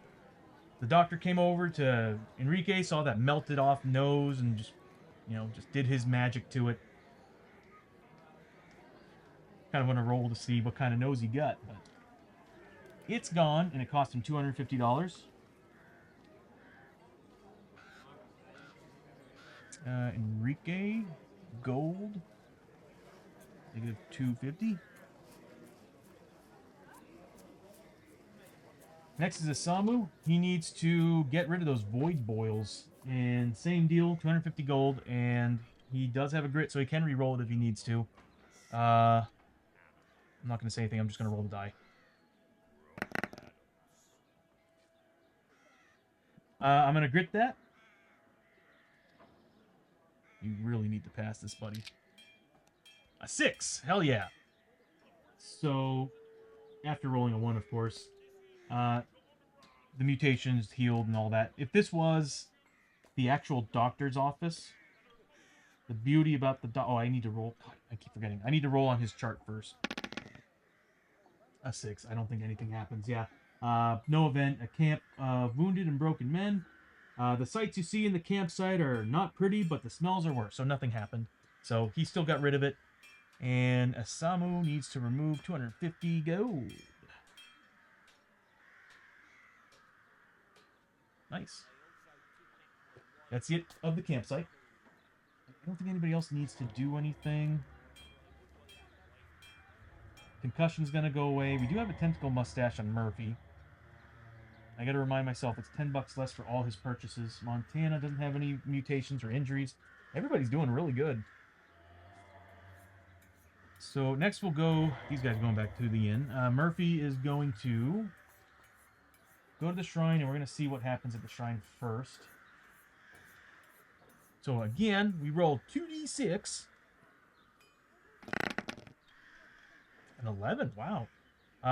The doctor came over to Enrique, saw that melted off nose, and just, you know, just did his magic to it. Kind of want to roll to see what kind of nose he got, but it's gone, and it cost him $250. Enrique, gold, -250. Next is Isamu. He needs to get rid of those void boils. And same deal, 250 gold, and he does have a grit, so he can re-roll it if he needs to. I'm not going to say anything, I'm just going to roll the die. I'm going to grit that. You really need to pass this, buddy. A 6! Hell yeah! So, after rolling a 1, of course, the mutations healed and all that. If this was the actual doctor's office, the beauty about the... Oh, I need to roll... God, I keep forgetting. I need to roll on his chart first. A 6. I don't think anything happens. Yeah. No event. A camp of wounded and broken men. The sights you see in the campsite are not pretty, but the smells are worse, so nothing happened. So he still got rid of it. And Isamu needs to remove 250 gold. Nice. That's it of the campsite. I don't think anybody else needs to do anything. Concussion's gonna go away. We do have a tentacle mustache on Murphy. I gotta remind myself it's $10 less for all his purchases. Montana doesn't have any mutations or injuries. Everybody's doing really good. So next we'll go. These guys are going back to the inn. Murphy is going to go to the shrine, and we're gonna see what happens at the shrine first. So again, we roll 2d6. An 11. Wow.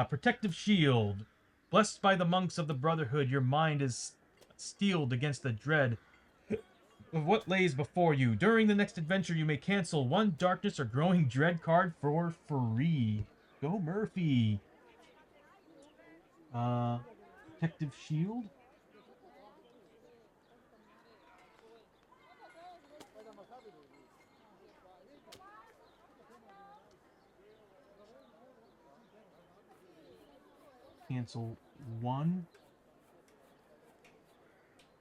Protective shield. Blessed by the monks of the Brotherhood, your mind is steeled against the dread of what lays before you. During the next adventure, you may cancel one darkness or growing dread card for free. Go Murphy. Protective shield. Cancel one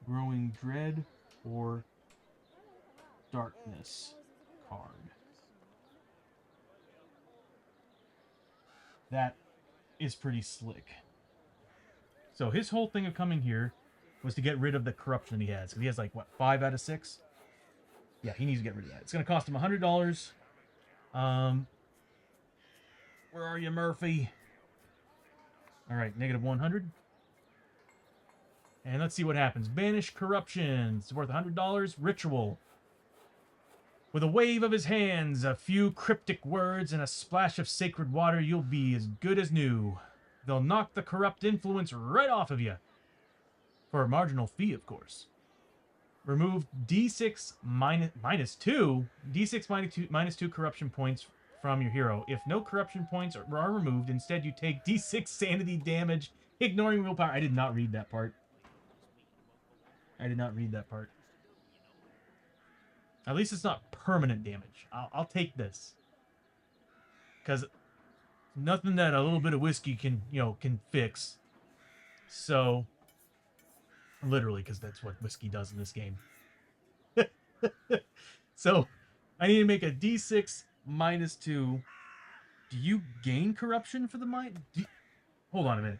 growing dread or darkness card. That is pretty slick. So his whole thing of coming here was to get rid of the corruption he has. He has like, what, 5 out of 6? Yeah, he needs to get rid of that. It's going to cost him $100. Where are you, Murphy? All right, negative 100. And let's see what happens. Banish corruption. It's worth $100. Ritual. With a wave of his hands, a few cryptic words, and a splash of sacred water, you'll be as good as new. They'll knock the corrupt influence right off of you. For a marginal fee, of course. Remove D6 minus 2. D6 minus 2 corruption points from your hero. If no corruption points are removed, instead you take D6 sanity damage, ignoring willpower. I did not read that part. At least it's not permanent damage. I'll take this. Because nothing that a little bit of whiskey can fix. So, literally, because that's what whiskey does in this game. So, I need to make a D6 minus 2. Do you gain corruption for the mind? Hold on a minute.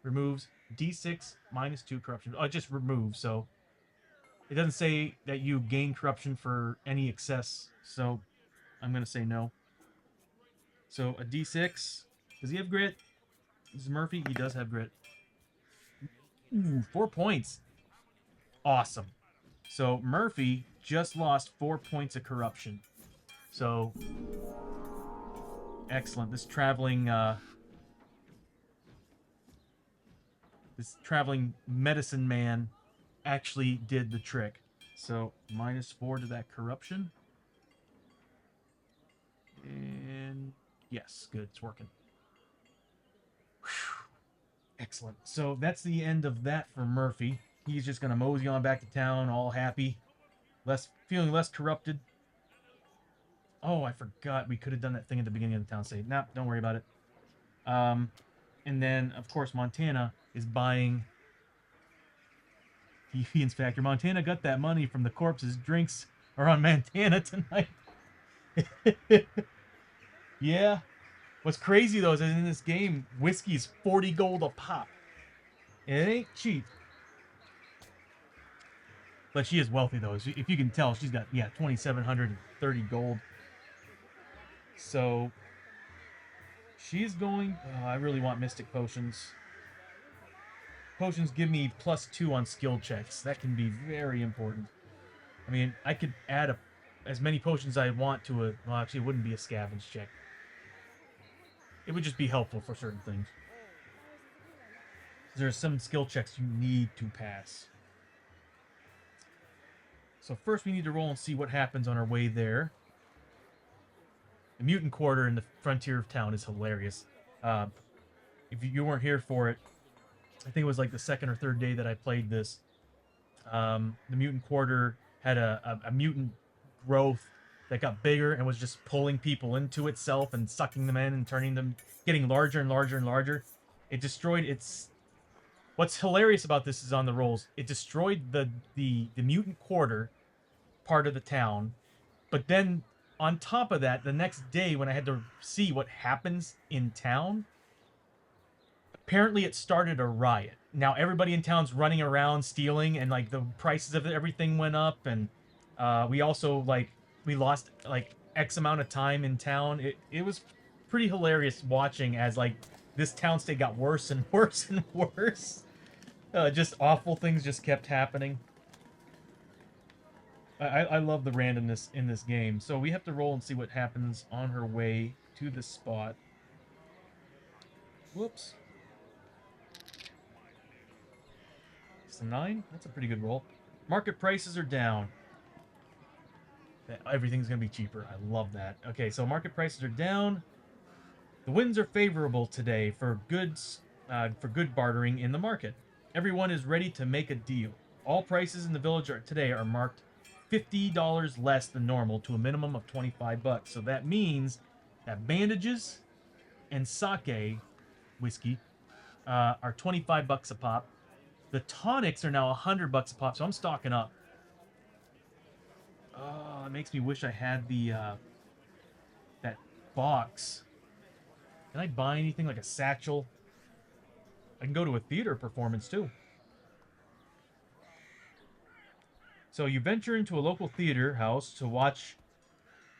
Removes D6 minus 2 corruption. Oh, it just removes, so it doesn't say that you gain corruption for any excess, so I'm going to say no. So a D6. Does he have grit? This is Murphy. He does have grit. Ooh, 4 points. Awesome. So Murphy just lost 4 points of corruption. So excellent. This traveling medicine man actually did the trick. So minus 4 to that corruption. And yes, good. It's working. Whew. Excellent. So that's the end of that for Murphy. He's just going to mosey on back to town, all happy. Feeling less corrupted. Oh, I forgot. We could have done that thing at the beginning of the town save. Nah, don't worry about it. And then, of course, Montana is buying Deviance Factor. Montana got that money from the corpses. Drinks are on Montana tonight. Yeah. What's crazy, though, is that in this game, whiskey's 40 gold a pop. It ain't cheap. But she is wealthy, though. If you can tell, she's got, 2,730 gold. So, she's going... Oh, I really want Mystic Potions. Potions give me +2 on skill checks. That can be very important. I mean, I could add as many potions as I want to a... Well, actually, it wouldn't be a scavenge check. It would just be helpful for certain things. There are some skill checks you need to pass. So first we need to roll and see what happens on our way there. The mutant quarter in the frontier of town is hilarious. If you weren't here for it, I think it was like the second or third day that I played this. The mutant quarter had a mutant growth that got bigger and was just pulling people into itself and sucking them in and turning them, getting larger and larger and larger. It destroyed its What's hilarious about this is on the rolls. It destroyed the mutant quarter part of the town, but then on top of that, the next day when I had to see what happens in town, apparently it started a riot. Now everybody in town's running around stealing, and like the prices of everything went up, and we also like we lost like X amount of time in town. It was pretty hilarious watching as like this town state got worse and worse and worse. Just awful things just kept happening. I love the randomness in this game. So we have to roll and see what happens on her way to this spot. Whoops. It's a 9. That's a pretty good roll. Market prices are down. Everything's going to be cheaper. I love that. Okay, so market prices are down. The winds are favorable today for goods, for good bartering in the market. Everyone is ready to make a deal. All prices in the village today are marked $50 less than normal to a minimum of 25 bucks. So that means that bandages and sake whiskey are 25 bucks a pop. The tonics are now 100 bucks a pop, so I'm stocking up. Oh, it makes me wish I had the that box. Can I buy anything like a satchel? I can go to a theater performance too. So you venture into a local theater house to watch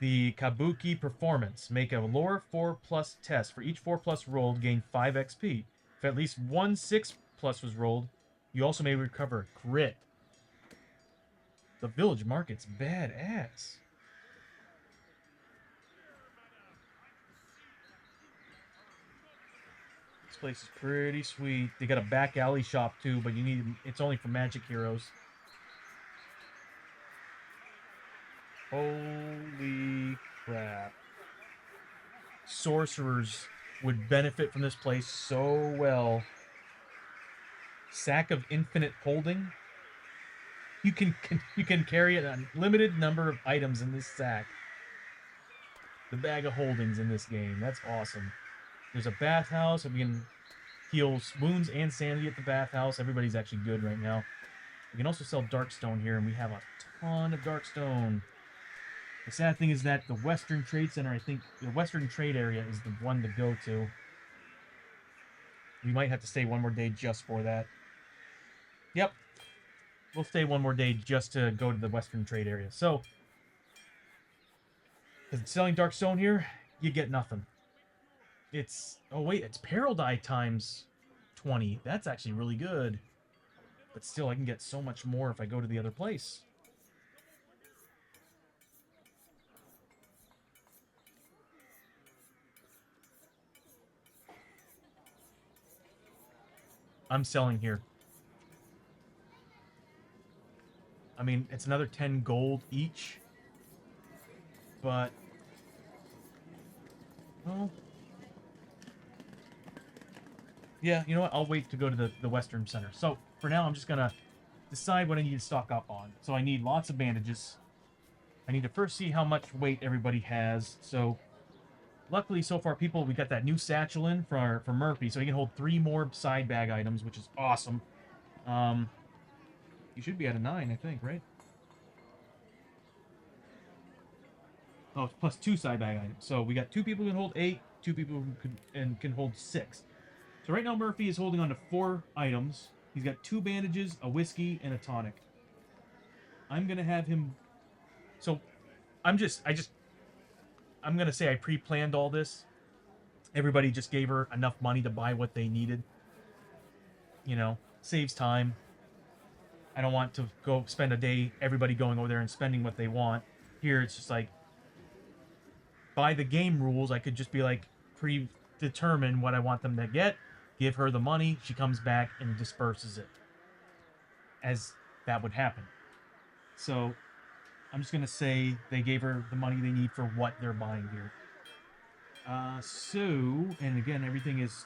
the kabuki performance. Make a lore 4 plus test. For each 4 plus rolled, gain 5 XP. If at least one 6 plus was rolled, you also may recover a crit. The village market's badass. This place is pretty sweet. They got a back alley shop too, but it's only for magic heroes. Holy crap. Sorcerers would benefit from this place so well. Sack of infinite holding. You can carry a limited number of items in this sack. The bag of holdings in this game. That's awesome. There's a bathhouse, and we can heal wounds and sanity at the bathhouse. Everybody's actually good right now. We can also sell Darkstone here, and we have a ton of Darkstone. The sad thing is that the Western Trade Center, I think, the Western Trade Area is the one to go to. We might have to stay one more day just for that. Yep. We'll stay one more day just to go to the Western Trade Area. So, because selling Darkstone here, you get nothing. It's... Oh, wait. It's Peril Die times 20. That's actually really good. But still, I can get so much more if I go to the other place. I'm selling here. I mean, it's another 10 gold each. But... Well... Yeah, you know what? I'll wait to go to the Western Center. So, for now, I'm just going to decide what I need to stock up on. So, I need lots of bandages. I need to first see how much weight everybody has. So, luckily, so far, we got that new satchel in for Murphy. So, he can hold 3 more side bag items, which is awesome. You should be at a 9, I think, right? Oh, it's plus 2 side bag items. So, we got 2 people who can hold 8, 2 people who can hold 6. So right now Murphy is holding on to 4 items. He's got 2 bandages, a whiskey, and a tonic. I'm gonna have him. So I'm gonna say I pre-planned all this. Everybody just gave her enough money to buy what they needed. You know, saves time. I don't want to go spend a day everybody going over there and spending what they want. Here it's just like by the game rules, I could just be like predetermine what I want them to get. Give her the money, she comes back and disperses it. As that would happen. So, I'm just going to say they gave her the money they need for what they're buying here. And again, everything is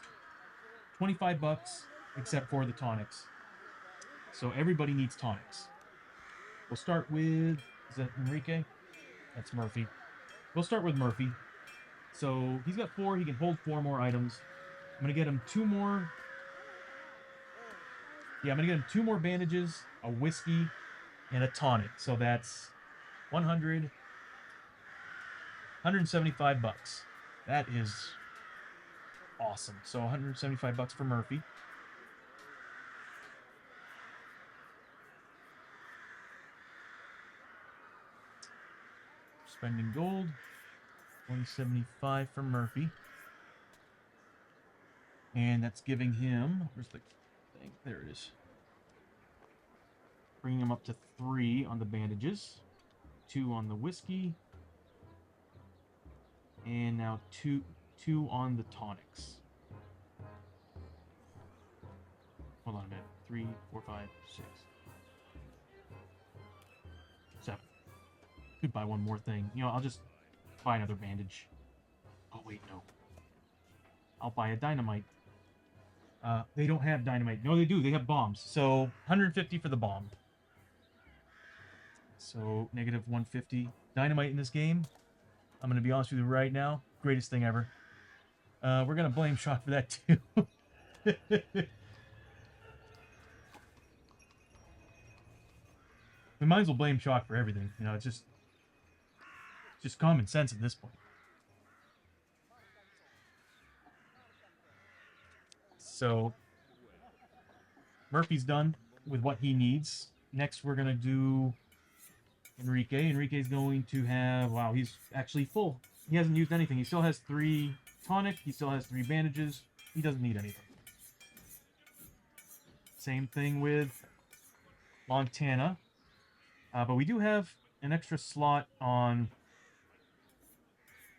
25 bucks except for the tonics. So, everybody needs tonics. We'll start with, is that Enrique? That's Murphy. We'll start with Murphy. So, he's got 4, he can hold 4 more items. I'm going to get him 2 more Yeah, I'm gonna get him 2 more bandages, a whiskey, and a tonic. So that's 100, 175 bucks. That is awesome. So 175 bucks for Murphy. Spending gold. 175 for Murphy. And that's giving him, where's the thing? There it is. Bringing him up to 3 on the bandages, 2 on the whiskey, and now two on the tonics. Hold on a minute. 3, 4, 5, 6, 7. Could buy one more thing. You know, I'll just buy another bandage. Oh wait, no. I'll buy a dynamite. They don't have dynamite. No, they do. They have bombs. So 150 for the bomb. So negative 150. Dynamite in this game, I'm going to be honest with you right now, greatest thing ever. We're going to blame Shock for that too. We might as well blame Shock for everything. You know, it's just common sense at this point. So Murphy's done with what he needs. Next, we're going to do Enrique. Enrique's going to have, wow, he's actually full. He hasn't used anything. He still has 3 tonic. He still has 3 bandages. He doesn't need anything. Same thing with Montana. But we do have an extra slot on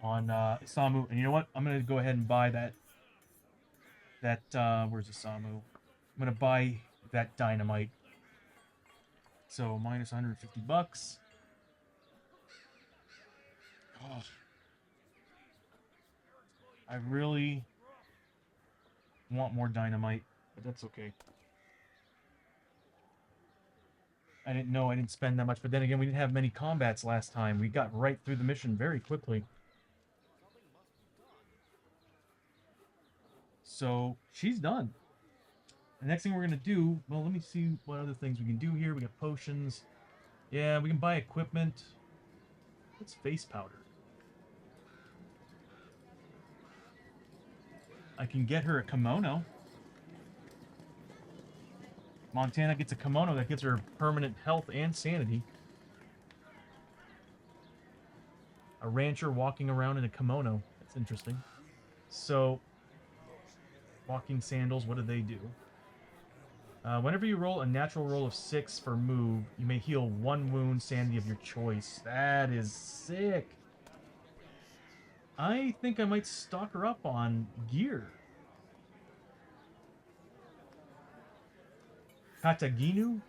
Samu. And you know what? I'm going to go ahead and buy where's the Samu? I'm going to buy that dynamite. So minus 150 bucks. Oh, I really want more dynamite, but that's okay. I didn't know I didn't spend that much, but then again, we didn't have many combats last time. We got right through the mission very quickly. So she's done. The next thing we're going to do, well, let me see what other things we can do here. We got potions. Yeah, we can buy equipment. What's face powder? I can get her a kimono. Montana gets a kimono that gives her permanent health and sanity. A rancher walking around in a kimono. That's interesting. So, walking sandals, what do they do? Whenever you roll a natural roll of 6 for move, you may heal 1 wound sanity of your choice. That is sick. I think I might stock her up on gear. Kataginu.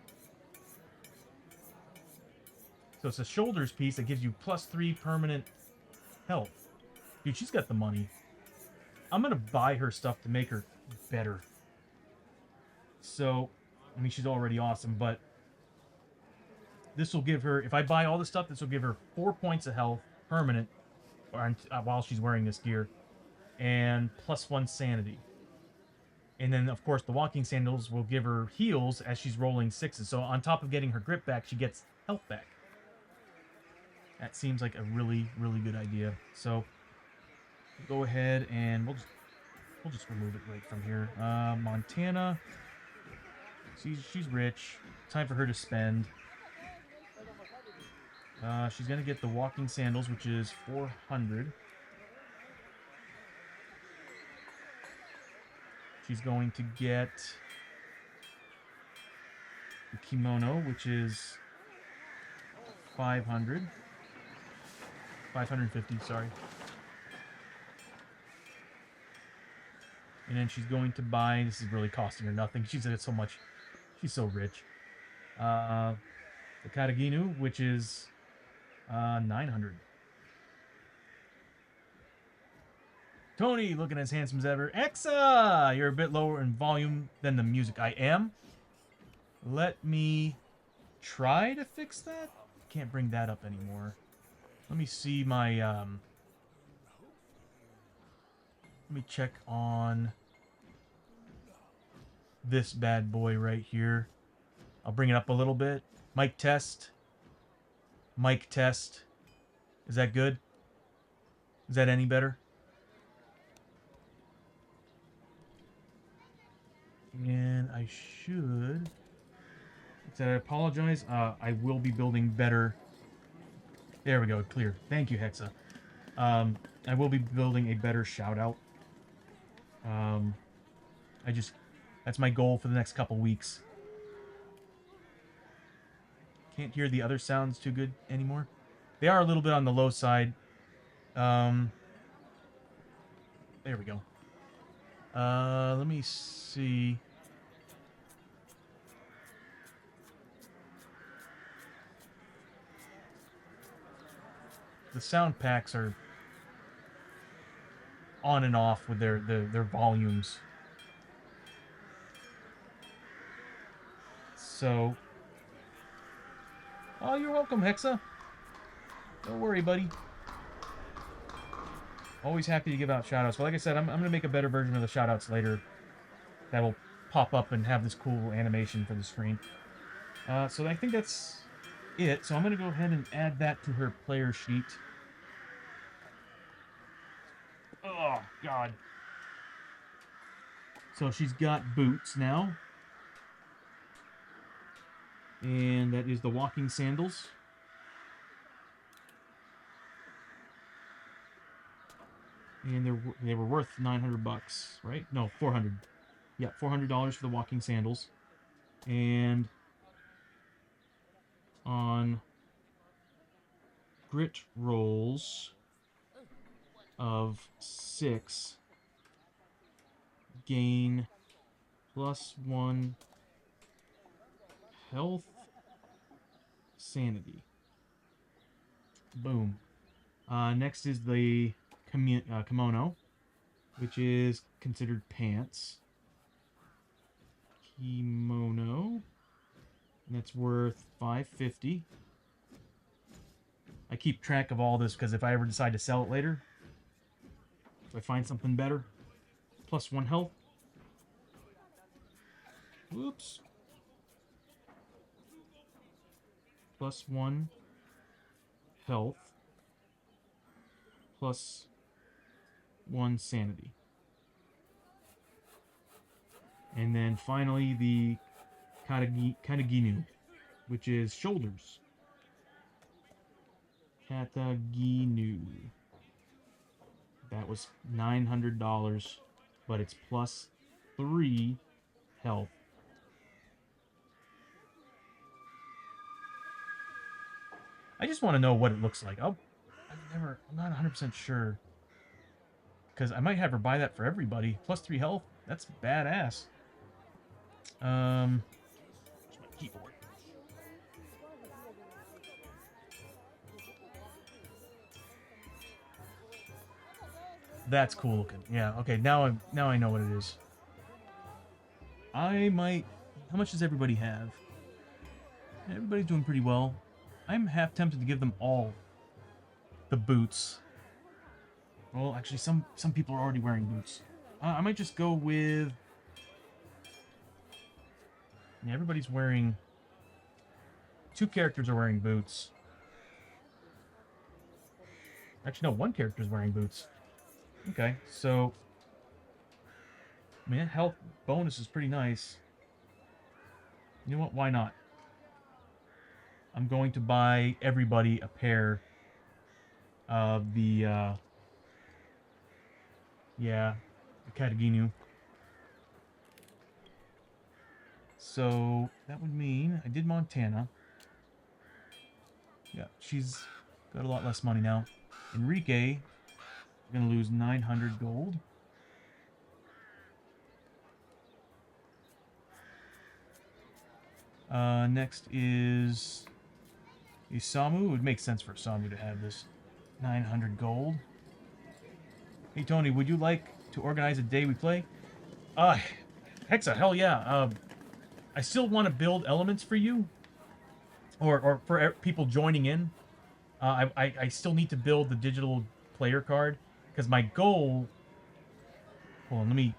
So it's a shoulders piece that gives you +3 permanent health. Dude, she's got the money. I'm going to buy her stuff to make her better. So, I mean, she's already awesome, but this will give her, if I buy all the stuff, this will give her 4 points of health, permanent, while she's wearing this gear, and +1 sanity. And then, of course, the walking sandals will give her heals as she's rolling 6s. So on top of getting her grip back, she gets health back. That seems like a really, really good idea. So go ahead and we'll just remove it right from here. Montana. She's rich. Time for her to spend. She's gonna get the walking sandals, which is 400. She's going to get the kimono, which is 500. 550, sorry. And then she's going to buy, this is really costing her nothing. She's at so much. She's so rich. The Kataginu, which is 900. Tony, looking as handsome as ever. Exa! You're a bit lower in volume than the music. I am. Let me try to fix that. Can't bring that up anymore. Let me see my, let me check on this bad boy right here. I'll bring it up a little bit. Mic test. Mic test. Is that good? Is that any better? And I should... I apologize. I will be building better... There we go, clear. Thank you, Hexa. I will be building a better shout-out. That's my goal for the next couple weeks. Can't hear the other sounds too good anymore. They are a little bit on the low side. There we go. Let me see. The sound packs are on and off with their volumes. So, oh, you're welcome, Hexa. Don't worry, buddy. Always happy to give out shoutouts. But like I said, I'm going to make a better version of the shoutouts later. That will pop up and have this cool animation for the screen. So I think that's it. So I'm going to go ahead and add that to her player sheet. Oh, God. So she's got boots now. And that is the walking sandals. And they were worth $900, right? No, $400. Yeah, $400 for the walking sandals. And on grit rolls of 6, gain +1 health, sanity. Boom. Next is the kimono, which is considered pants. Kimono. And that's worth $550. I keep track of all this because if I ever decide to sell it later, if I find something better, +1 health. Whoops. +1 health. +1 sanity. And then finally the Kataginu, which is shoulders. Kataginu. That was $900, but it's +3 health. I just want to know what it looks like. I'm not 100% sure. Because I might have her buy that for everybody. +3 health. That's badass. Where's my keyboard? That's cool looking. Yeah, okay, now I know what it is. I might... How much does everybody have? Everybody's doing pretty well. I'm half tempted to give them all the boots. Well, actually, some people are already wearing boots. I might just go with... Yeah, everybody's wearing... 2 characters are wearing boots. Actually, no, 1 character's wearing boots. Okay, so... Man, health bonus is pretty nice. You know what? Why not? I'm going to buy everybody a pair of the, yeah, the Kataginu. So, that would mean I did Montana. Yeah, she's got a lot less money now. Enrique, we're going to lose 900 gold. Next is Isamu. It would make sense for Isamu to have this 900 gold. Hey, Tony, would you like to organize a day we play? Hexa, hell yeah. I still want to build elements for you. Or for people joining in. I still need to build the digital player card. Because my goal... Hold on, let me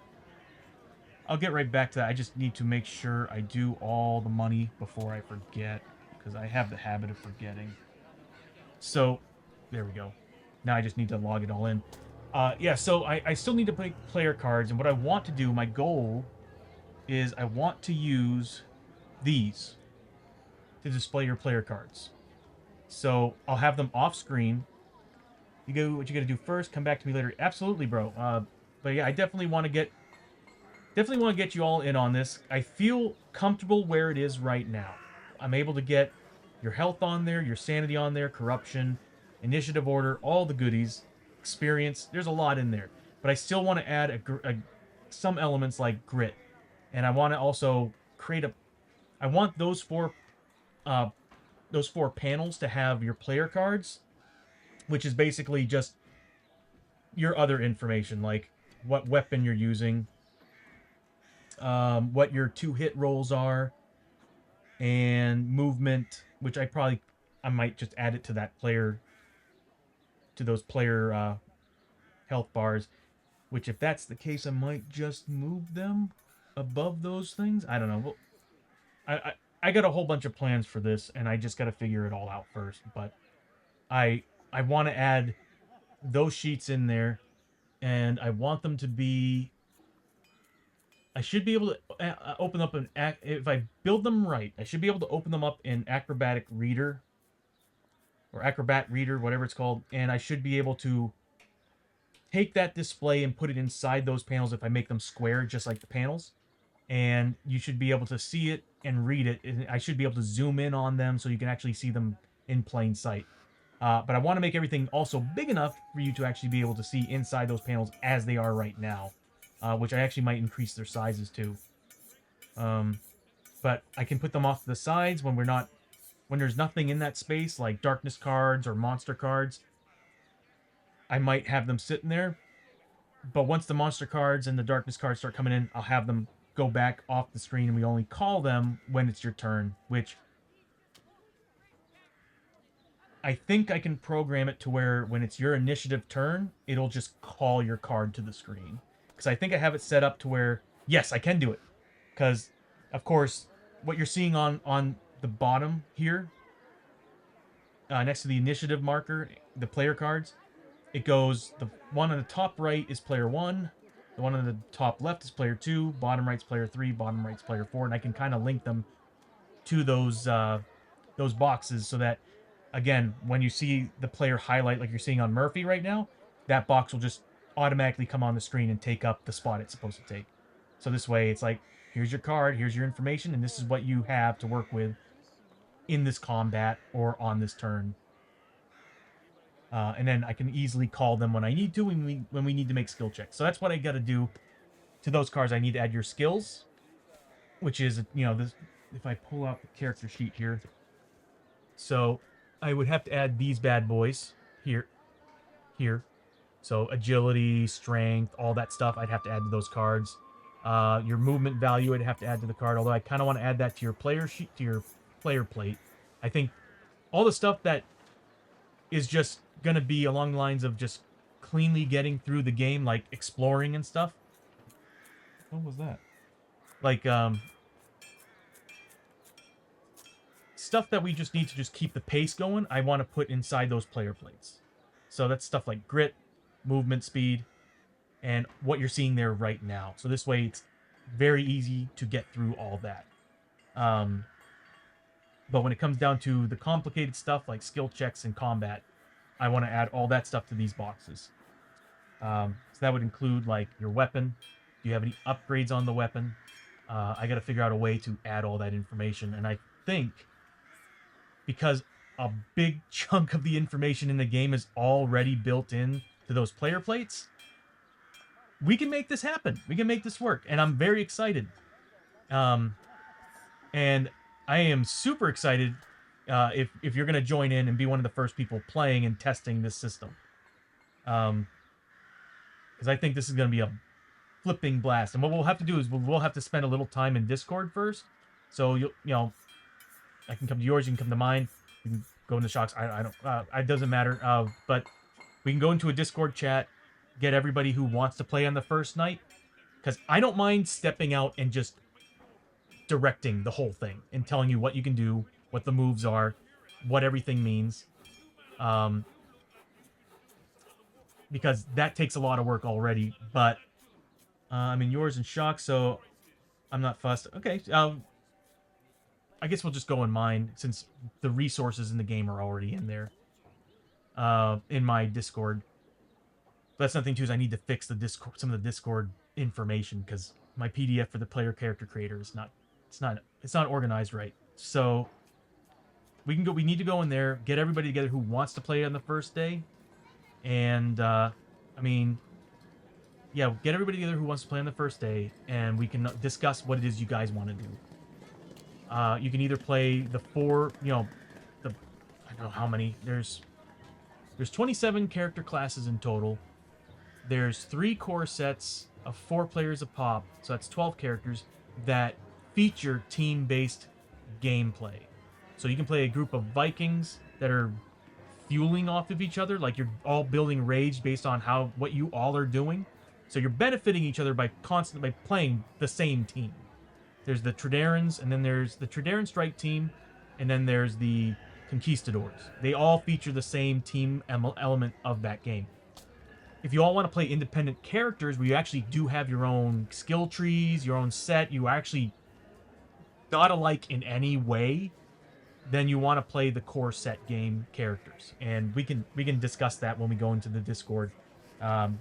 I'll get right back to that. I just need to make sure I do all the money before I forget, because I have the habit of forgetting. So, there we go. Now I just need to log it all in. Yeah, so I still need to play player cards, and what I want to do, my goal is I want to use these to display your player cards. So I'll have them off screen. You go what you got to do first. Come back to me later. Absolutely, bro. But yeah, I definitely want to get you all in on this. I feel comfortable where it is right now. I'm able to get your health on there, your sanity on there, corruption, initiative order, all the goodies, experience. There's a lot in there, but I still want to add some elements like grit, and I want to also create a. I want uh, those four panels to have your player cards, which is basically just your other information like what weapon you're using, what your two hit rolls are, and movement, which I might just add it to that player to those player health bars. Which, if that's the case, I might just move them above those things. I don't know. Well, I got a whole bunch of plans for this, and I just got to figure it all out first. But I I want to add those sheets in there, and I want them to be. I should be able to open up if I build them right. I should be able to open them up in Acrobatic Reader or Acrobat Reader, whatever it's called, and I should be able to take that display and put it inside those panels if I make them square, just like the panels. And you should be able to see it and read it. And I should be able to zoom in on them so you can actually see them in plain sight. But I want to make everything also big enough for you to actually be able to see inside those panels as they are right now, which I actually might increase their sizes too. Um, but I can put them off to the sides when there's nothing in that space, like darkness cards or monster cards. I might have them sitting there, but once the monster cards and the darkness cards start coming in, I'll have them go back off the screen, and we only call them when it's your turn, which I think I can program it to where when it's your initiative turn, it'll just call your card to the screen. Because I think I have it set up to where, yes, I can do it. Because, of course, what you're seeing on the bottom here, next to the initiative marker, the player cards, it goes, the one on the top right is player 1, the one on the top left is player 2, bottom right's player 3, bottom right's player 4, and I can kind of link them to those boxes so that, again, when you see the player highlight like you're seeing on Murphy right now, that box will just automatically come on the screen and take up the spot it's supposed to take. So this way it's like, here's your card, here's your information, and this is what you have to work with in this combat or on this turn. And then I can easily call them when I need to when we need to make skill checks. So that's what I got to do to those cards. I need to add your skills, which is, this. If I pull out the character sheet here, so I would have to add these bad boys here. So agility, strength, all that stuff, I'd have to add to those cards. Your movement value, I'd have to add to the card. Although I kind of want to add that to your player sheet, to your player plate. I think all the stuff that is just gonna be along the lines of just cleanly getting through the game, like exploring and stuff. What was that? Like stuff that we just need to just keep the pace going, I want to put inside those player plates. So that's stuff like grit, movement speed, and what you're seeing there right now. So this way it's very easy to get through all that. But when it comes down to the complicated stuff like skill checks and combat, I want to add all that stuff to these boxes. So that would include like your weapon. Do you have any upgrades on the weapon? I got to figure out a way to add all that information. And I think because a big chunk of the information in the game is already built in to those player plates, we can make this happen. We can make this work. And I'm very excited. And I am super excited if you're going to join in and be one of the first people playing and testing this system. Because I think this is going to be a flipping blast. And what we'll have to do is we'll have to spend a little time in Discord first. So I can come to yours, you can come to mine, you can go into Shocks. I don't. It doesn't matter. But we can go into a Discord chat, get everybody who wants to play on the first night, because I don't mind stepping out and just directing the whole thing and telling you what you can do, what the moves are, what everything means. Um, because that takes a lot of work already. But I'm in yours in shock, so I'm not fussed. Okay, I guess we'll just go in mine since the resources in the game are already in there. In my Discord. But that's nothing too. Is I need to fix the Discord, some of the Discord information because my PDF for the player character creator is not. It's not organized right. So we can go. We need to go in there, get everybody together who wants to play on the first day, and I mean, yeah, get everybody together who wants to play on the first day, and we can discuss what it is you guys want to do. You can either play the four, the I don't know how many. There's 27 character classes in total. There's 3 core sets of 4 players a pop, so that's 12 characters that feature team-based gameplay. So you can play a group of Vikings that are fueling off of each other, like you're all building rage based on what you all are doing. So you're benefiting each other by constantly playing the same team. There's the Tredarans, and then there's the Tredaran Strike Team, and then there's the Conquistadors. They all feature the same team element of that game. If you all want to play independent characters where you actually do have your own skill trees, your own set, you actually not alike in any way, then you want to play the core set game characters. And we can discuss that when we go into the Discord. Um,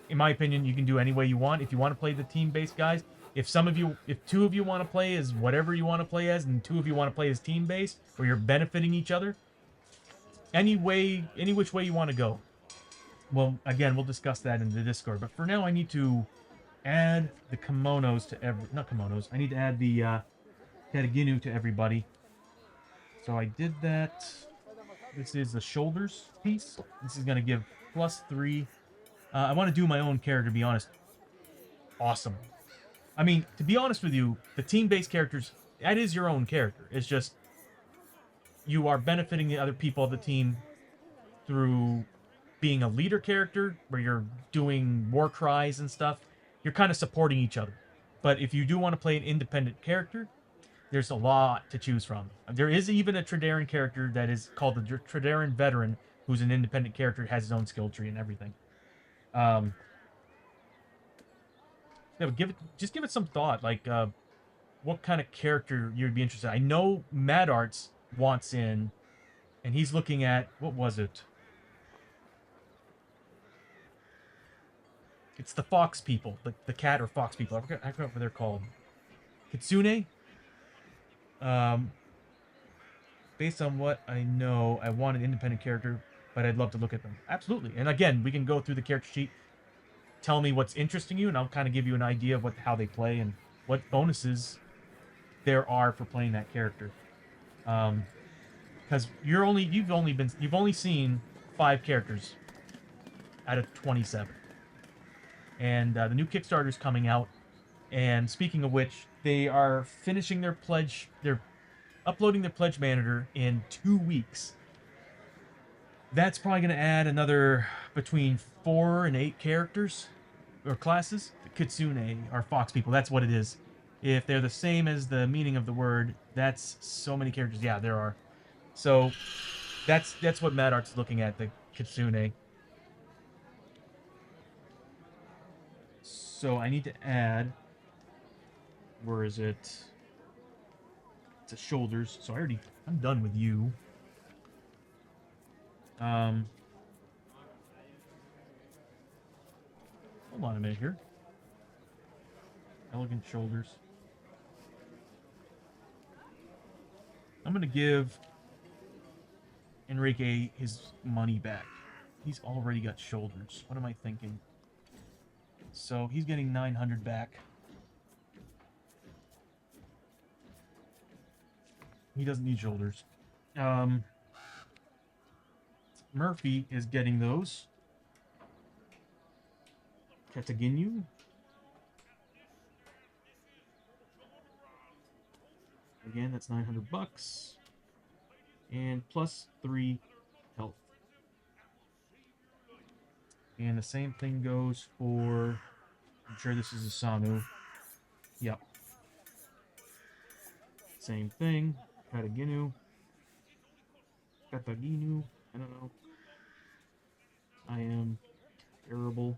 in my opinion, you can do any way you want. If you want to play the team-based guys, if 2 of you want to play as whatever you want to play as, and 2 of you want to play as team-based, where you're benefiting each other, any which way you want to go. Well, again, we'll discuss that in the Discord. But for now, I need to add the kimonos to not kimonos. I need to add the Kataginu to everybody. So I did that. This is the shoulders piece. This is going to give +3. I want to do my own character, to be honest. Awesome. I mean, to be honest with you, the team-based characters, that is your own character. It's just you are benefiting the other people of the team through being a leader character where you're doing war cries and stuff. You're kind of supporting each other. But if you do want to play an independent character, there's a lot to choose from. There is even a Tredaran character that is called the Tredaran Veteran, who's an independent character, has his own skill tree and everything. Yeah, just give it some thought. Like, what kind of character you'd be interested in. I know Mad Arts wants in, and he's looking at, what was it? It's the fox people, the cat or fox people. I forgot what they're called. Kitsune? Based on what I know, I want an independent character, but I'd love to look at them. Absolutely. And again, we can go through the character sheet, tell me what's interesting you, and I'll kind of give you an idea of how they play and what bonuses there are for playing that character. Because you've only seen 5 characters out of 27. And the new Kickstarter's coming out. And speaking of which, they are finishing their pledge. They're uploading their pledge manager in 2 weeks. That's probably going to add another between 4 and 8 characters or classes. The Kitsune are fox people. That's what it is. If they're the same as the meaning of the word, that's so many characters. Yeah, there are. So that's what Mad Art's looking at, the Kitsune. So I need to add. Where is it? It's a shoulders. So I'm done with you. Hold on a minute here. Elegant shoulders. I'm gonna give Enrique his money back. He's already got shoulders. What am I thinking? So he's getting 900 back. He doesn't need shoulders. Murphy is getting those. Kataginu. Again, that's 900 bucks. And +3 health. And the same thing goes for I'm sure this is a Samu. Yep. Same thing. Kataginu. Kataginu. I don't know. I am terrible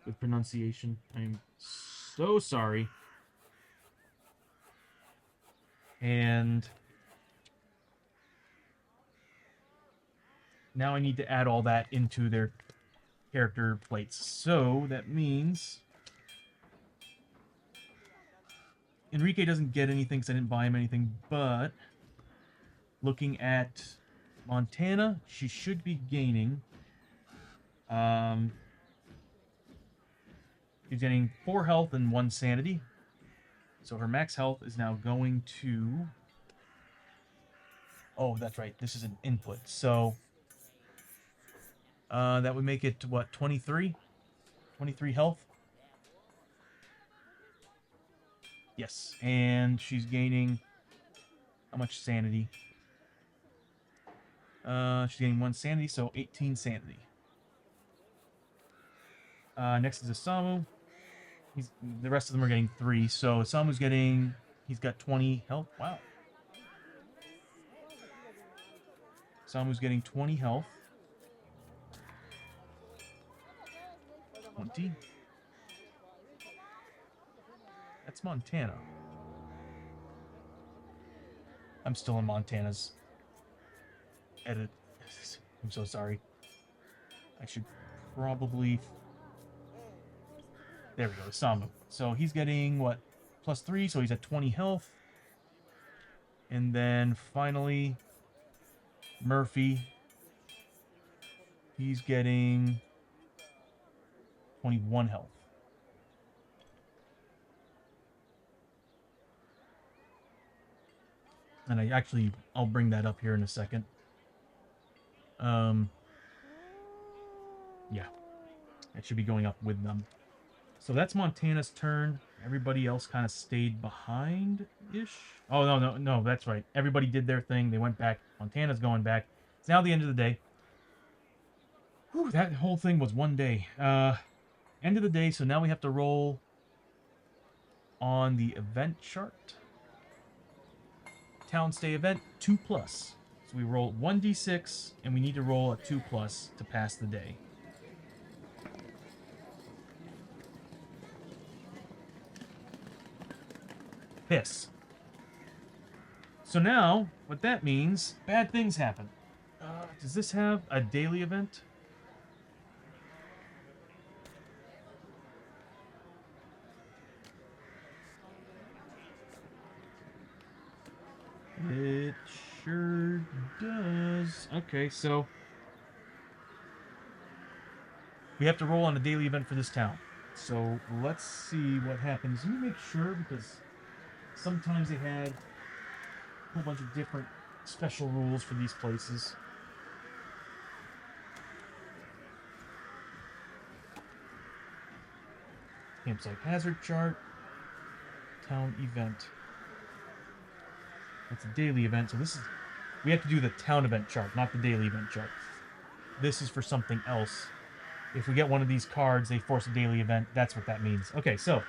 with pronunciation. I am so sorry. And now I need to add all that into their character plates. So that means Enrique doesn't get anything because I didn't buy him anything, but looking at Montana, she should be gaining. She's getting 4 health and 1 sanity. So her max health is now going to... Oh, that's right. This is an input. So that would make it, what, 23? 23 health? Yes. And she's gaining... How much sanity? She's getting 1 sanity, so 18 sanity. Next is Isamu. The rest of them are getting 3, so Isamu's getting... He's got 20 health. Wow. Isamu's getting 20 health. 20. That's Montana. I'm still in Montana's edit. I'm so sorry. I should probably... There we go, Isamu. So he's getting, what, +3, so he's at 20 health. And then finally, Murphy. He's getting 21 health. And I'll bring that up here in a second. Yeah. It should be going up with them. So that's Montana's turn. Everybody else kind of stayed behind-ish. Oh, no, that's right. Everybody did their thing. They went back. Montana's going back. It's now the end of the day. Whew, that whole thing was one day. End of the day, so now we have to roll on the event chart. Town stay event, 2+. So we roll 1d6, and we need to roll a 2+ to pass the day. Piss. So now, what that means, bad things happen. Does this have a daily event? It sure does. Okay, so we have to roll on a daily event for this town. So let's see what happens. Let me make sure, because sometimes they had a whole bunch of different special rules for these places. Campsite hazard chart. Town event. That's a daily event, so this is... We have to do the town event chart, not the daily event chart. This is for something else. If we get one of these cards, they force a daily event. That's what that means. Okay, so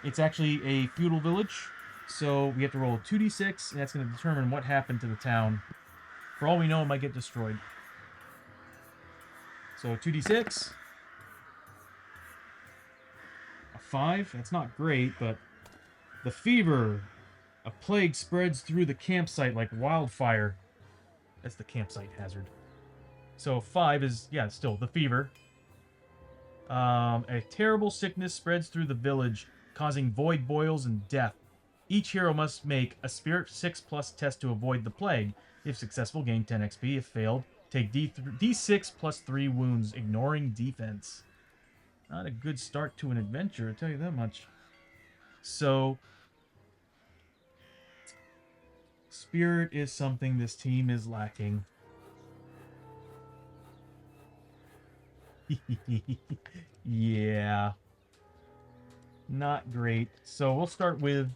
it's actually a feudal village. So we have to roll a 2d6, and that's going to determine what happened to the town. For all we know, it might get destroyed. So 2d6. A 5. That's not great, but... The fever. A plague spreads through the campsite like wildfire. That's the campsite hazard. So 5 is, yeah, still the fever. A terrible sickness spreads through the village, causing void boils and death. Each hero must make a Spirit 6+ test to avoid the plague. If successful, gain 10 XP. If failed, take D6 plus 3 wounds, ignoring defense. Not a good start to an adventure, I'll tell you that much. So, Spirit is something this team is lacking. Yeah. Not great. So we'll start with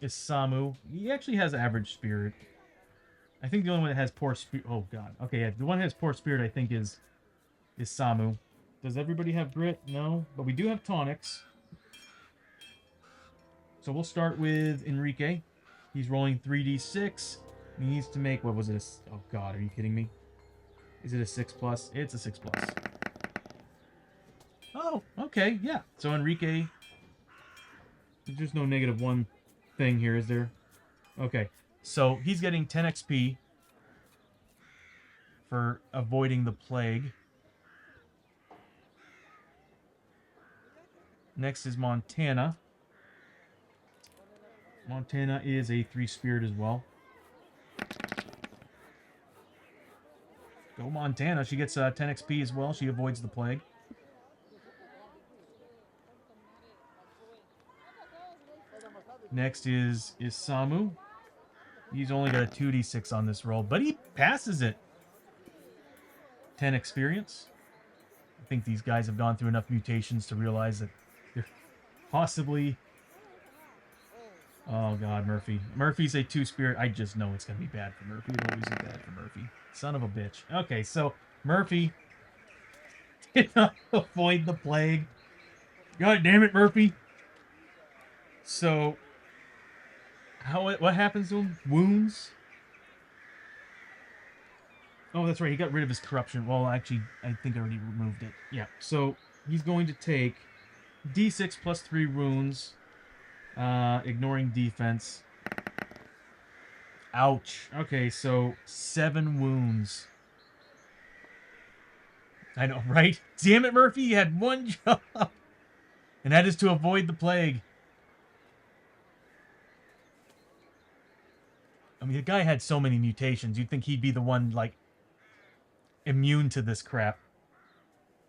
Isamu. He actually has average spirit. I think the only one that has poor spirit... Oh, God. Okay, yeah. The one that has poor spirit, I think, is Isamu. Does everybody have grit? No. But we do have tonics. So we'll start with Enrique. He's rolling 3d6. He needs to make, what was it? Oh god, are you kidding me? Is it a 6 plus? It's a 6 plus. Oh, okay, yeah. So Enrique, there's no -1 thing here, is there? Okay, so he's getting 10 XP for avoiding the plague. Next is Montana. Montana is a 3 spirit as well. Go Montana. She gets 10 XP as well. She avoids the plague. Next is Isamu. He's only got a 2d6 on this roll, but he passes it. 10 experience. I think these guys have gone through enough mutations to realize that they're possibly... Oh god, Murphy. Murphy's a 2 spirit. I just know it's going to be bad for Murphy. It always is bad for Murphy. Son of a bitch. Okay, so Murphy did not avoid the plague. God damn it, Murphy. So, what happens to him? Wounds? Oh, that's right. He got rid of his corruption. Well, actually, I think I already removed it. Yeah. So he's going to take D6 plus 3 wounds, ignoring defense. Ouch. Okay, so 7 wounds. I know, right? Damn it, Murphy. You had one job. And that is to avoid the plague. I mean, the guy had so many mutations. You'd think he'd be the one, like, immune to this crap.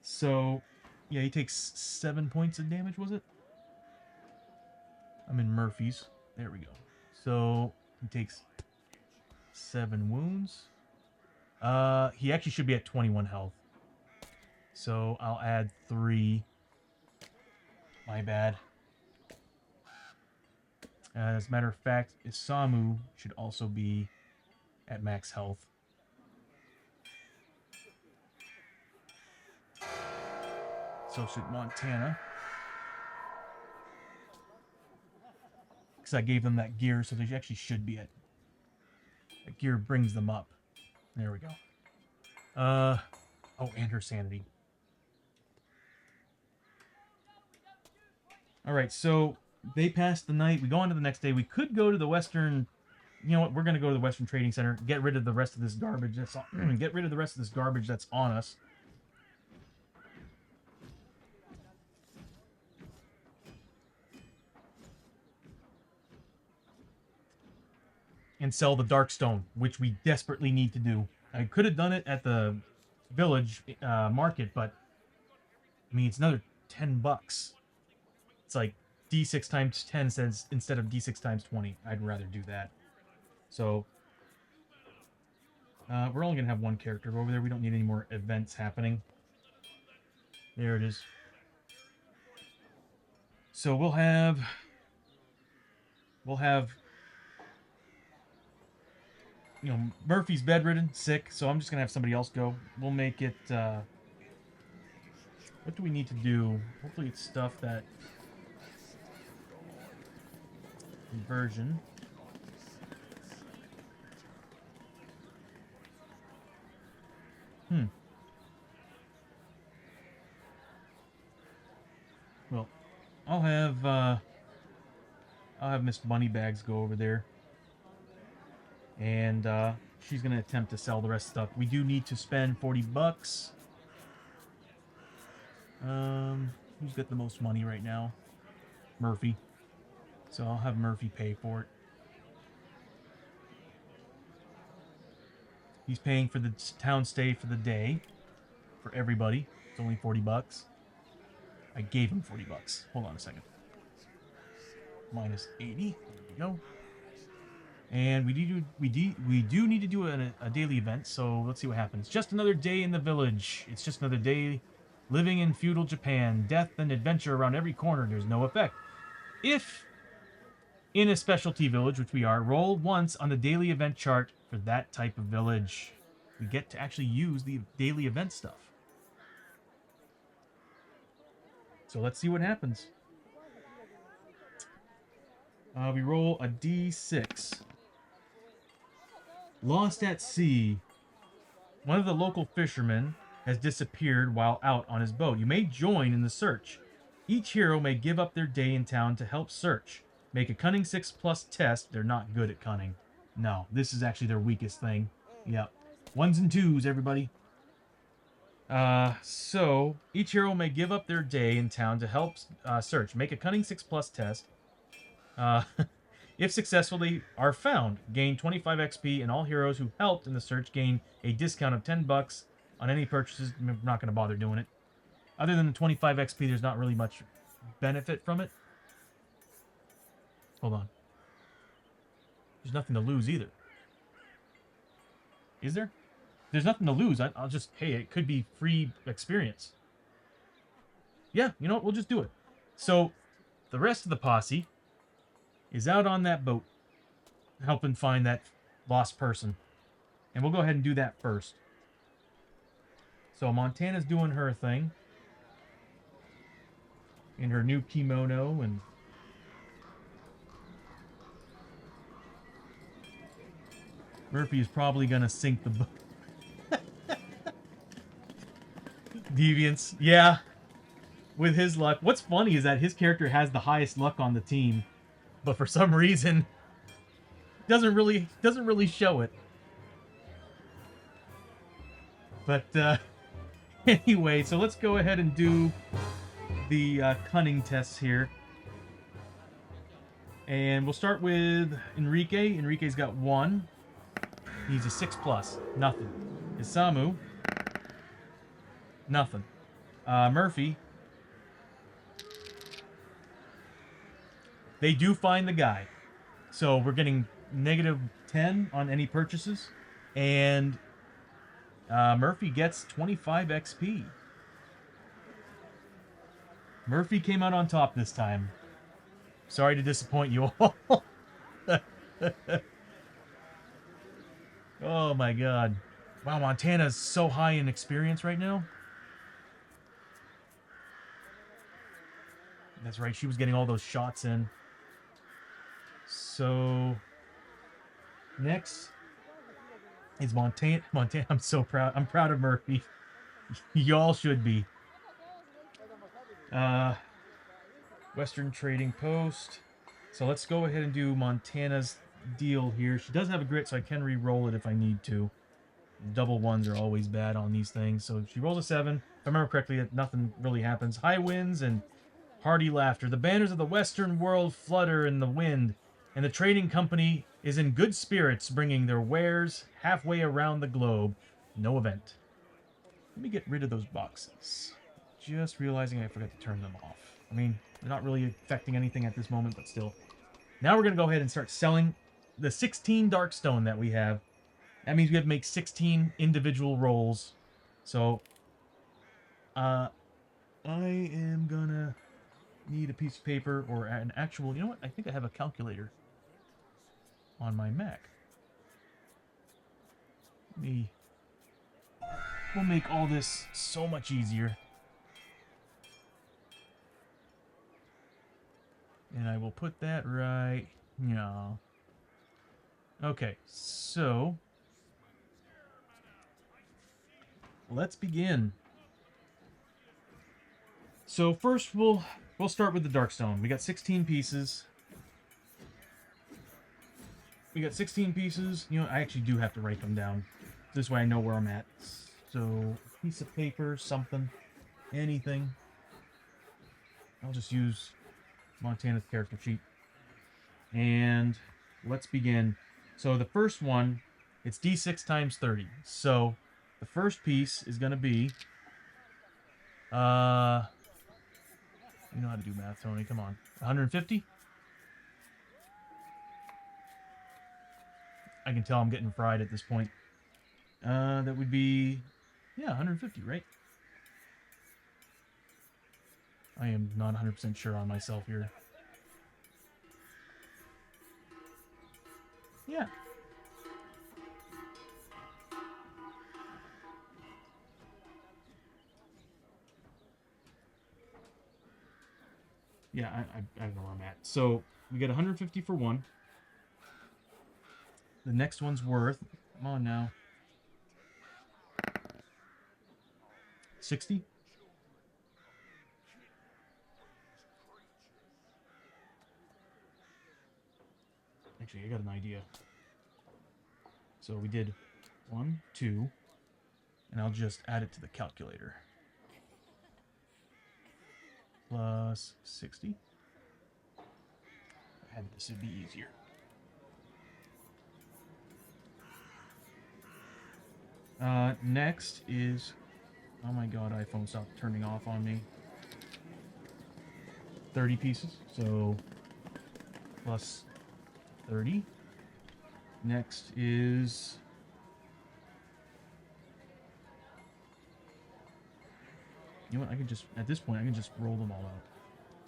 So, yeah, he takes 7 points of damage, was it? I'm in Murphy's. There we go. So, he takes 7 wounds. He actually should be at 21 health. So, I'll add 3. My bad. As a matter of fact, Isamu should also be at max health. So should Montana. Because I gave them that gear, so they actually should be at... That gear brings them up. There we go. Oh, and her sanity. Alright, so they passed the night. We go on to the next day. We could go to the Western... You know what? We're going to go to the Western Trading Center. Get rid of the rest of this garbage that's on... Get rid of the rest of this garbage that's on us. And sell the Darkstone, which we desperately need to do. I could have done it at the village market, but... I mean, it's another 10 bucks. It's like D6 times 10 cents instead of D6 times 20. I'd rather do that. So, we're only going to have one character over there. We don't need any more events happening. There it is. So we'll have... You know, Murphy's bedridden, sick, so I'm just going to have somebody else go. We'll make it... What do we need to do? Hopefully it's stuff that... Conversion. Well, I'll have Miss Moneybags go over there. And she's going to attempt to sell the rest of the stuff. We do need to spend 40 bucks. Who's got the most money right now? Murphy. So I'll have Murphy pay for it. He's paying for the town stay for the day. For everybody. It's only 40 bucks. I gave him 40 bucks. Hold on a second. Minus 80. There we go. And we do need to do a daily event, so let's see what happens. Just another day in the village. It's just another day living in feudal Japan. Death and adventure around every corner. There's no effect. If in a specialty village, which we are, roll once on the daily event chart for that type of village. We get to actually use the daily event stuff. So let's see what happens. We roll a d6. Lost at sea. One of the local fishermen has disappeared while out on his boat. You may join in the search. Each hero may give up their day in town to help search. Make a cunning 6+ test. They're not good at cunning. No, this is actually their weakest thing. Yep. 1s and 2s, everybody. So each hero may give up their day in town to help search. Make a cunning 6+ test. Uh, if successfully are found, gain 25 XP, and all heroes who helped in the search gain a discount of $10 on any purchases. I'm not going to bother doing it. Other than the 25 XP, there's not really much benefit from it. Hold on. There's nothing to lose either. Is there? There's nothing to lose. I'll just, hey, it could be free experience. Yeah, you know what? We'll just do it. So, the rest of the posse is out on that boat helping find that lost person. And we'll go ahead and do that first. So, Montana's doing her thing in her new kimono, and Murphy is probably going to sink the boat. Deviants. Yeah. With his luck. What's funny is that his character has the highest luck on the team, but for some reason doesn't really show it. But anyway, so let's go ahead and do the cunning tests here. And we'll start with Enrique. Enrique's got 1. He's a 6+. Nothing. Isamu. Nothing. Murphy. They do find the guy. So we're getting -10 on any purchases. And Murphy gets 25 XP. Murphy came out on top this time. Sorry to disappoint you all. Oh my god. Wow, Montana's so high in experience right now. That's right, she was getting all those shots in. So next is Montana. I'm so proud. I'm proud of Murphy. Y'all should be. Western Trading Post. So let's go ahead and do Montana's deal here. She does have a grit, so I can re-roll it if I need to. Double 1s are always bad on these things. So she rolls a 7. If I remember correctly, nothing really happens. High winds and hearty laughter. The banners of the Western world flutter in the wind, and the trading company is in good spirits, bringing their wares halfway around the globe. No event. Let me get rid of those boxes. Just realizing I forgot to turn them off. I mean, they're not really affecting anything at this moment, but still. Now we're going to go ahead and start selling the 16 Darkstone that we have. That means we have to make 16 individual rolls. So, I am going to need a piece of paper or an actual... You know what? I think I have a calculator on my Mac. We'll make all this so much easier. And I will put that right... No. Okay, so... let's begin. So first we'll start with the Darkstone. We got 16 pieces. We got 16 pieces. You know, I actually do have to write them down. This way I know where I'm at. So, piece of paper, something, anything. I'll just use Montana's character sheet. And let's begin. So the first one, it's D6 times 30. So the first piece is going to be... you know how to do math, Tony. Come on. 150? I can tell I'm getting fried at this point. That would be... yeah, 150, right? I am not 100% sure on myself here. Yeah. Yeah, I don't know where I'm at. So we get 150 for one. The next one's worth, come on now, 60. Actually, I got an idea. So we did 1, 2, and I'll just add it to the calculator. Plus 60. This would be easier. Next is, oh my god, iPhone stopped turning off on me. 30 pieces, so plus 30. Next is, you know what, I can just, at this point, I can just roll them all out.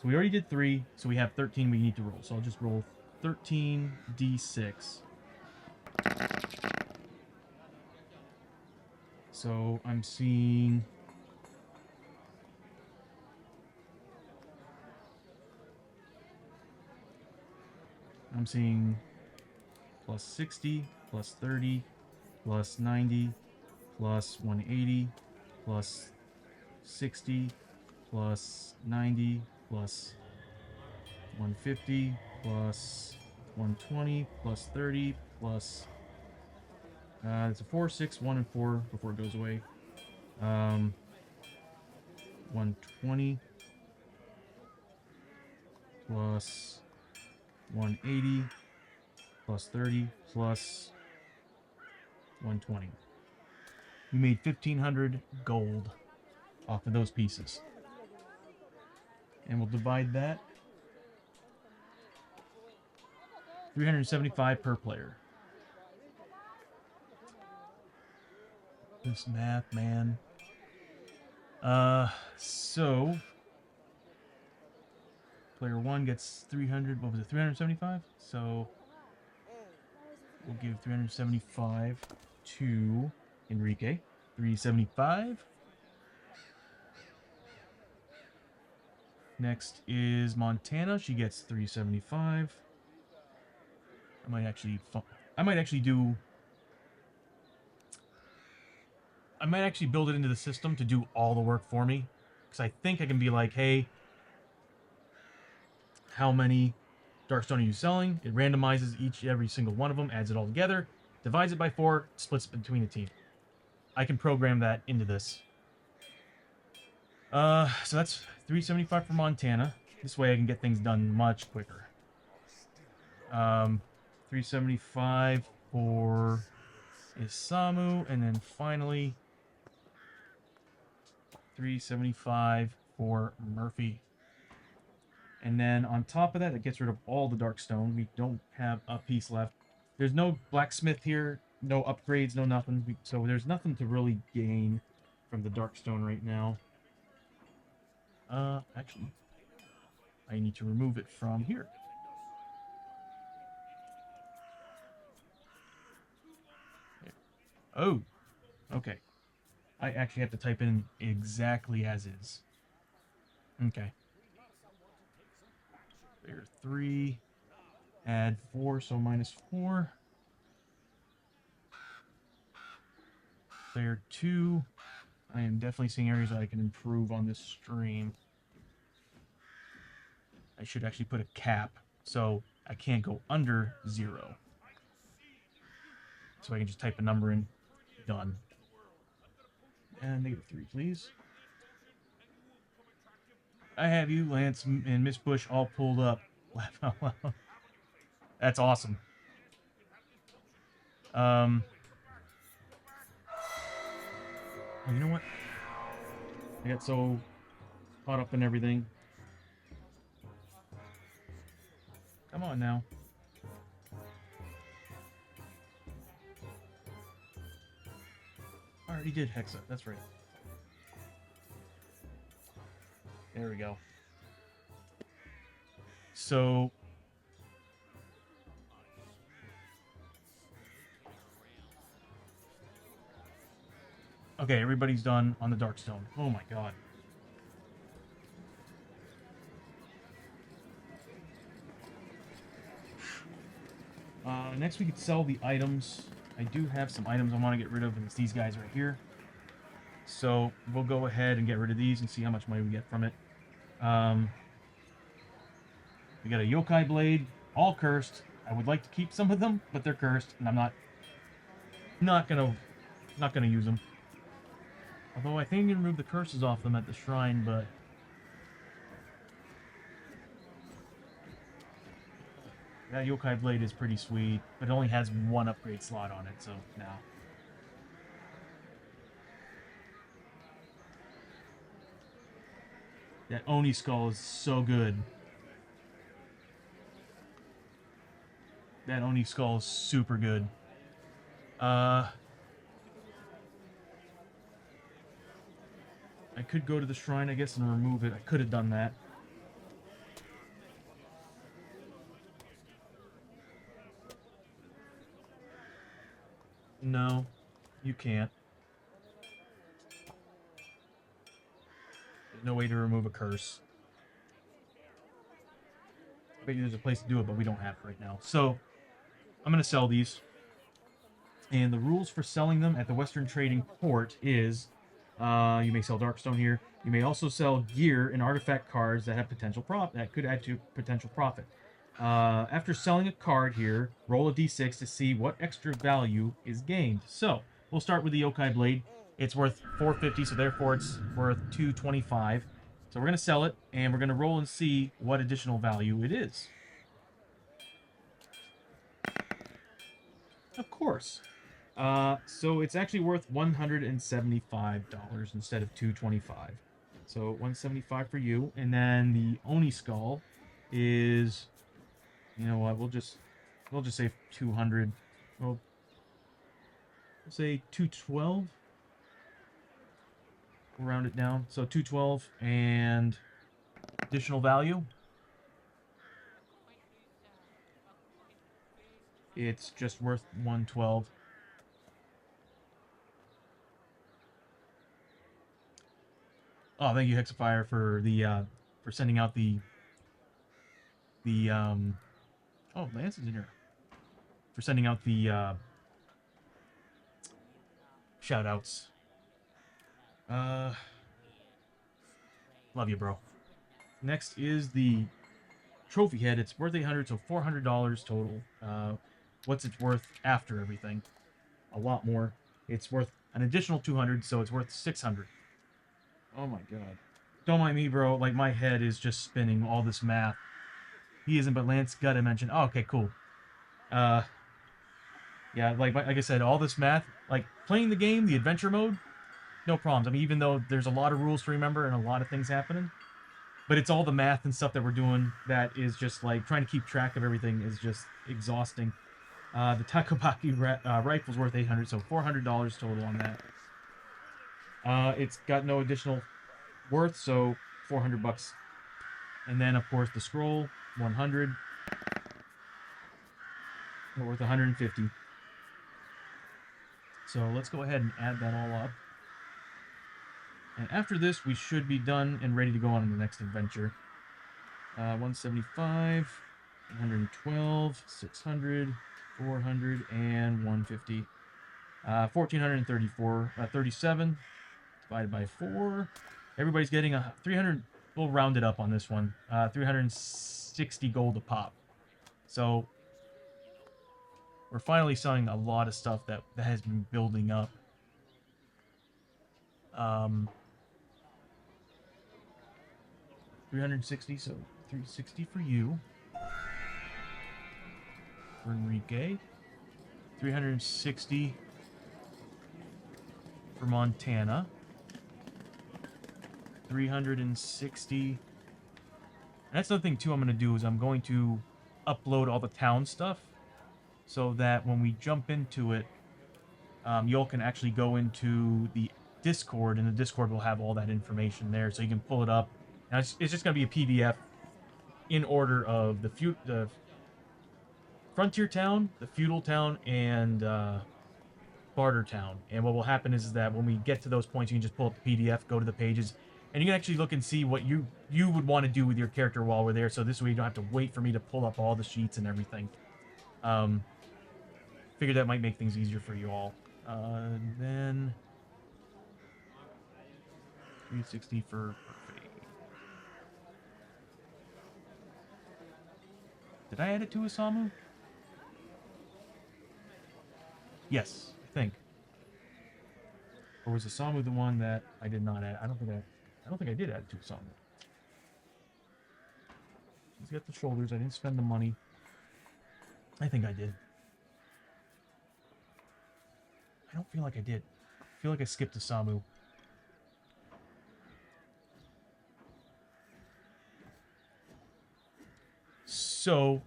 So we already did 3, so we have 13 we need to roll. So I'll just roll 13d6. So I'm seeing... plus 60, plus 30, plus 90, plus 180, plus 60, plus 90, plus 150, plus 120, plus 30, plus... it's a 4, 6, 1, and 4 before it goes away. 120, plus 180, plus 30, plus 120. We made 1,500 gold off of those pieces. And we'll divide that. 375 per player. This math, man. So player 1 gets 300, what was it, 375? So we'll give 375 to Enrique. 375. Next is Montana. She gets 375. I might actually build it into the system to do all the work for me. Because I think I can be like, hey, how many Darkstone are you selling? It randomizes every single one of them, adds it all together, divides it by 4, splits it between the team. I can program that into this. So that's 375 for Montana. This way I can get things done much quicker. 375 for Isamu, and then finally 375 for Murphy. And then on top of that, it gets rid of all the Darkstone. We don't have a piece left. There's no blacksmith here, no upgrades, no nothing. So there's nothing to really gain from the Darkstone right now. Actually, I need to remove it from here. There. Oh, okay. I actually have to type in exactly as is. Okay. There, 3, add 4, so minus 4. Player 2, I am definitely seeing areas that I can improve on this stream. I should actually put a cap, so I can't go under 0. So I can just type a number in, done. And -3, please. I have you, Lance, and Miss Bush all pulled up. Laugh out loud. That's awesome. Oh, you know what? I got so caught up in everything. Come on now. I already did Hexa. That's right. There we go. So... okay, everybody's done on the Darkstone. Oh my god. Next we could sell the items. I do have some items I want to get rid of, and it's these guys right here. So we'll go ahead and get rid of these and see how much money we get from it. We got a yokai blade, all cursed. I would like to keep some of them, but they're cursed, and I'm not gonna use them. Although I think you can remove the curses off them at the shrine, but that yokai blade is pretty sweet, but it only has one upgrade slot on it, so no. That Oni skull is so good. That Oni skull is super good. I could go to the shrine, I guess, and remove it. I could have done that. No, you can't. There's no way to remove a curse. I bet you there's a place to do it, but we don't have it right now. So, I'm going to sell these. And the rules for selling them at the Western Trading Port is, you may sell Darkstone here. You may also sell gear and artifact cards that have potential that could add to potential profit. After selling a card here, roll a d6 to see what extra value is gained. So, we'll start with the Yokai Blade. It's worth 450, so therefore it's worth 225. So we're going to sell it, and we're going to roll and see what additional value it is. Of course. So it's actually worth $175 instead of $225. So $175 for you, and then the Oni skull is, you know what? We'll just say 200. We'll say 212. We'll round it down. So 212 and additional value. It's just worth 112. Oh, thank you, Hexifier, for the for sending out the oh, Lance is in here. For sending out the shout outs. Love you, bro. Next is the trophy head. It's worth 800, so $400 total. What's it worth after everything? A lot more. It's worth an additional 200, so it's worth 600. Oh my god. Don't mind me, bro. Like, my head is just spinning all this math. He isn't, but Lance got to mention. Oh, okay, cool. Yeah, like I said, all this math, like playing the game, the adventure mode, no problems. I mean, even though there's a lot of rules to remember and a lot of things happening, but it's all the math and stuff that we're doing that is just like trying to keep track of everything is just exhausting. The Takabaki rifle's worth 800, so $400 total on that. It's got no additional worth, so 400 bucks. And then, of course, the scroll, 100. Worth 150. So let's go ahead and add that all up. And after this, we should be done and ready to go on to the next adventure. 175, 112, 600, 400, and 150. 1,434, 37 divided by 4. Everybody's getting a 300. We'll round it up on this one. 360 gold a pop. So we're finally selling a lot of stuff that has been building up. 360, so 360 for you. For Enrique. 360 for Montana. 360. And that's another thing too I'm going to do is I'm going to upload all the town stuff so that when we jump into it, y'all can actually go into the Discord, and the Discord will have all that information there, so you can pull it up. Now it's just going to be a PDF in order of the Frontier Town, the Feudal Town, and Barter Town. And what will happen is that when we get to those points, you can just pull up the PDF, go to the pages, and you can actually look and see what you would want to do with your character while we're there. So this way you don't have to wait for me to pull up all the sheets and everything. Figured that might make things easier for you all. Then 360 for Murphy. Did I add it to Isamu? Yes, I think. Or was Isamu the one that I did not add? I don't think I did add it to Isamu. He's got the shoulders. I didn't spend the money. I think I did. I don't feel like I did. I feel like I skipped Isamu. So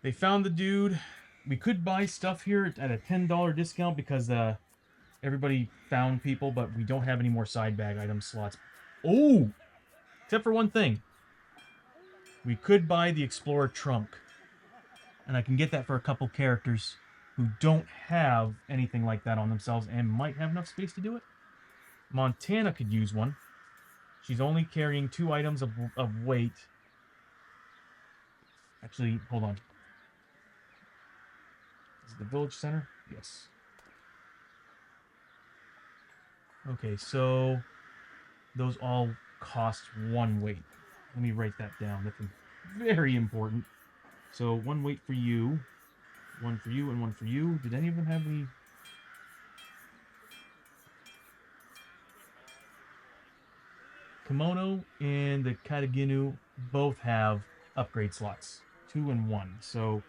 they found the dude. We could buy stuff here at a $10 discount because everybody found people, but we don't have any more side bag item slots. Oh! Except for one thing. We could buy the Explorer trunk. And I can get that for a couple characters who don't have anything like that on themselves and might have enough space to do it. Montana could use one. She's only carrying 2 items of weight. Actually, hold on. Is it the village center? Yes. Okay, so those all cost 1 weight. Let me write that down. That's very important. So 1 weight for you, 1 for you, and 1 for you. Did any of them have any? Kimono and the Kataginu both have upgrade slots. 2 and 1. So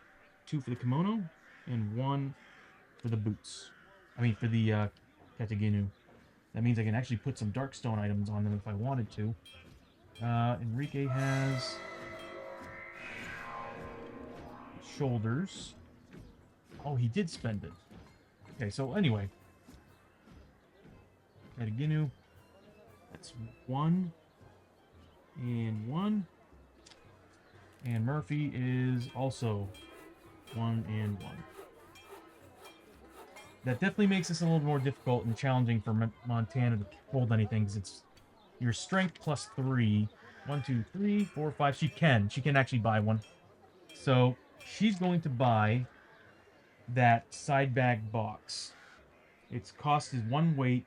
2 for the kimono and 1 for the boots. I mean, for the Kataginu. That means I can actually put some Darkstone items on them if I wanted to. Enrique has shoulders. Oh, he did spend it. Okay, so anyway. Kataginu. That's 1 and 1. And Murphy is also 1 and 1. That definitely makes this a little more difficult and challenging for Montana to hold anything, because it's your strength plus 3. 1, 2, 3, 4, 5. She can actually buy one. So she's going to buy that side bag box. Its cost is 1 weight.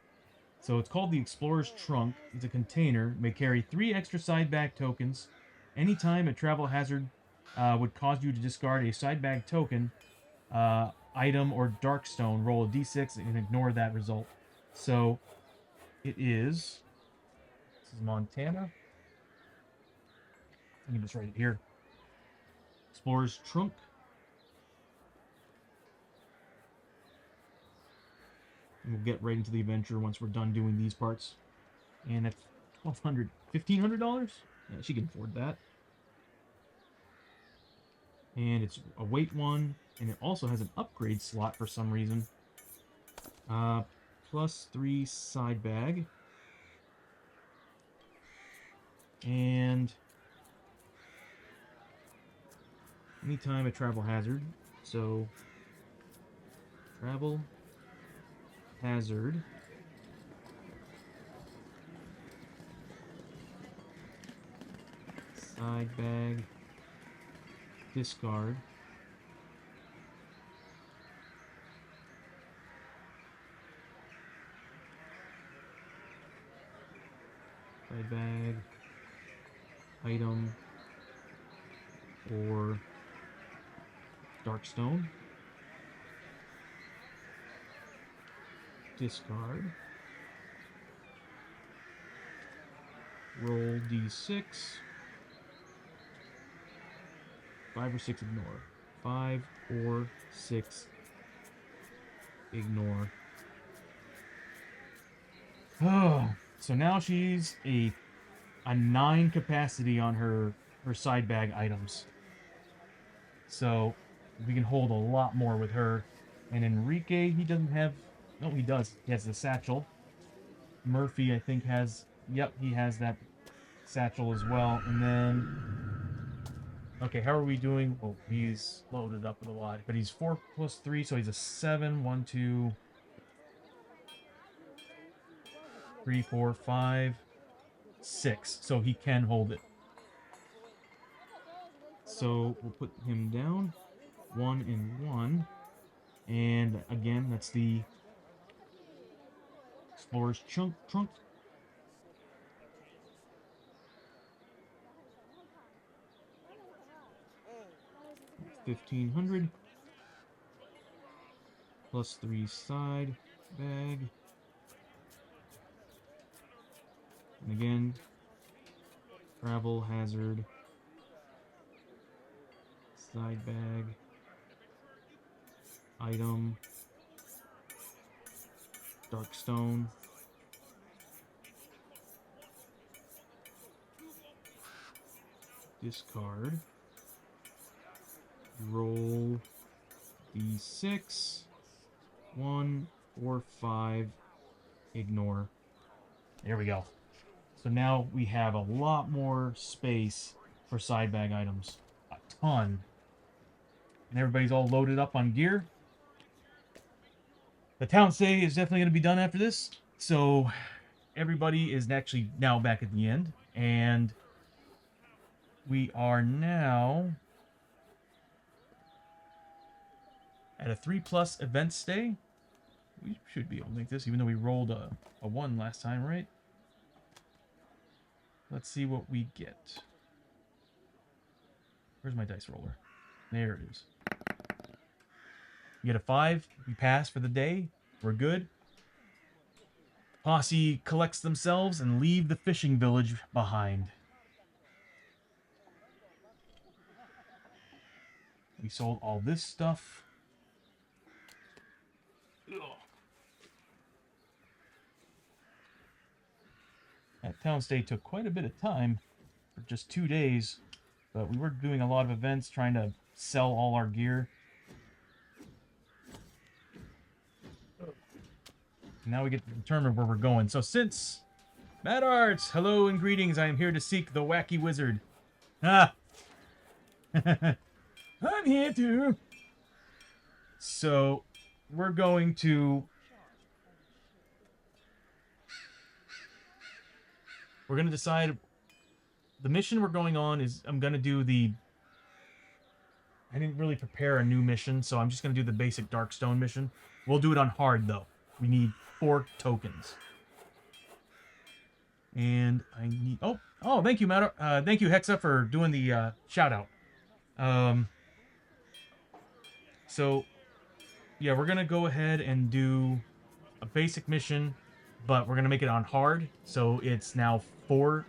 So it's called the Explorer's Trunk. It's a container. It may carry 3 extra side bag tokens. Anytime a travel hazard would cause you to discard a side bag token, item, or Darkstone, roll a d6 and ignore that result. So it is. This is Montana. I can just write it here. Explorer's Trunk. And we'll get right into the adventure once we're done doing these parts. And that's $1,200, $1,500? Yeah, she can afford that. And it's a weight 1, and it also has an upgrade slot for some reason. Plus 3 side bag. And anytime a travel hazard. So travel hazard. Side bag. Discard. Side bag. Item. Or Darkstone. Discard. Roll d6. 5 or 6, ignore. 5 or 6, ignore. Oh, so now she's a 9 capacity on her side bag items. So we can hold a lot more with her. And Enrique, he doesn't have. No, he does. He has the satchel. Murphy, I think, has. Yep, he has that satchel as well. And then. Okay, how are we doing? Oh, he's loaded up with a lot. But he's 4 plus 3, so he's a 7. 1, 2, 3, 4, 5, 6. So he can hold it. So we'll put him down. 1 and 1. And again, that's the Explorer's trunk. 1,500 plus 3 side bag. And again, travel hazard, side bag, item, Darkstone, discard, roll d6, 1, 4, 5, ignore. There we go. So now we have a lot more space for side bag items. A ton. And everybody's all loaded up on gear. The town stay is definitely going to be done after this. So everybody is actually now back at the end. And we are now at a 3+ event stay. We should be able to make this, even though we rolled a 1 last time, right? Let's see what we get. Where's my dice roller? There it is. We get a 5. We pass for the day. We're good. Posse collects themselves and leave the fishing village behind. We sold all this stuff. Ugh. That town stay took quite a bit of time for just 2 days, but we were doing a lot of events trying to sell all our gear. Now we get to determine where we're going. So since Mad Arts, hello and greetings. I am here to seek the wacky wizard. Ah, I'm here too. So we're going to decide the mission we're going on is I'm gonna do the. I didn't really prepare a new mission, so I'm just gonna do the basic Darkstone mission. We'll do it on hard though. We need 4 tokens. And I need... Oh, thank you, Matt. Thank you, Hexa, for doing the shout-out. So, yeah, we're going to go ahead and do a basic mission, but we're going to make it on hard. So it's now 4...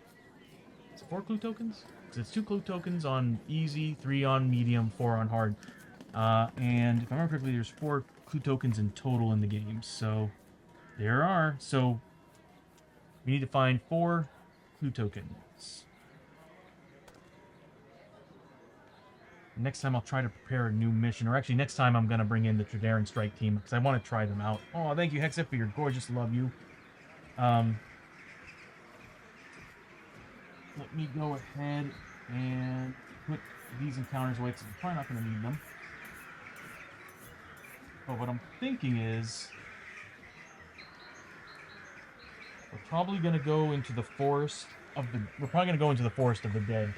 Is it 4 clue tokens? So it's 2 clue tokens on easy, 3 on medium, 4 on hard. And if I remember correctly, there's 4 clue tokens in total in the game. So... there are. So we need to find 4 clue tokens. Next time I'll try to prepare a new mission. Or actually, next time I'm going to bring in the Tredaran Strike team. Because I want to try them out. Oh, thank you, Hexa, for your gorgeous love you. Let me go ahead and put these encounters away. Because I'm probably not going to need them. But what I'm thinking is... we're probably going to go into the forest of the... we're probably going to go into the forest of the dead.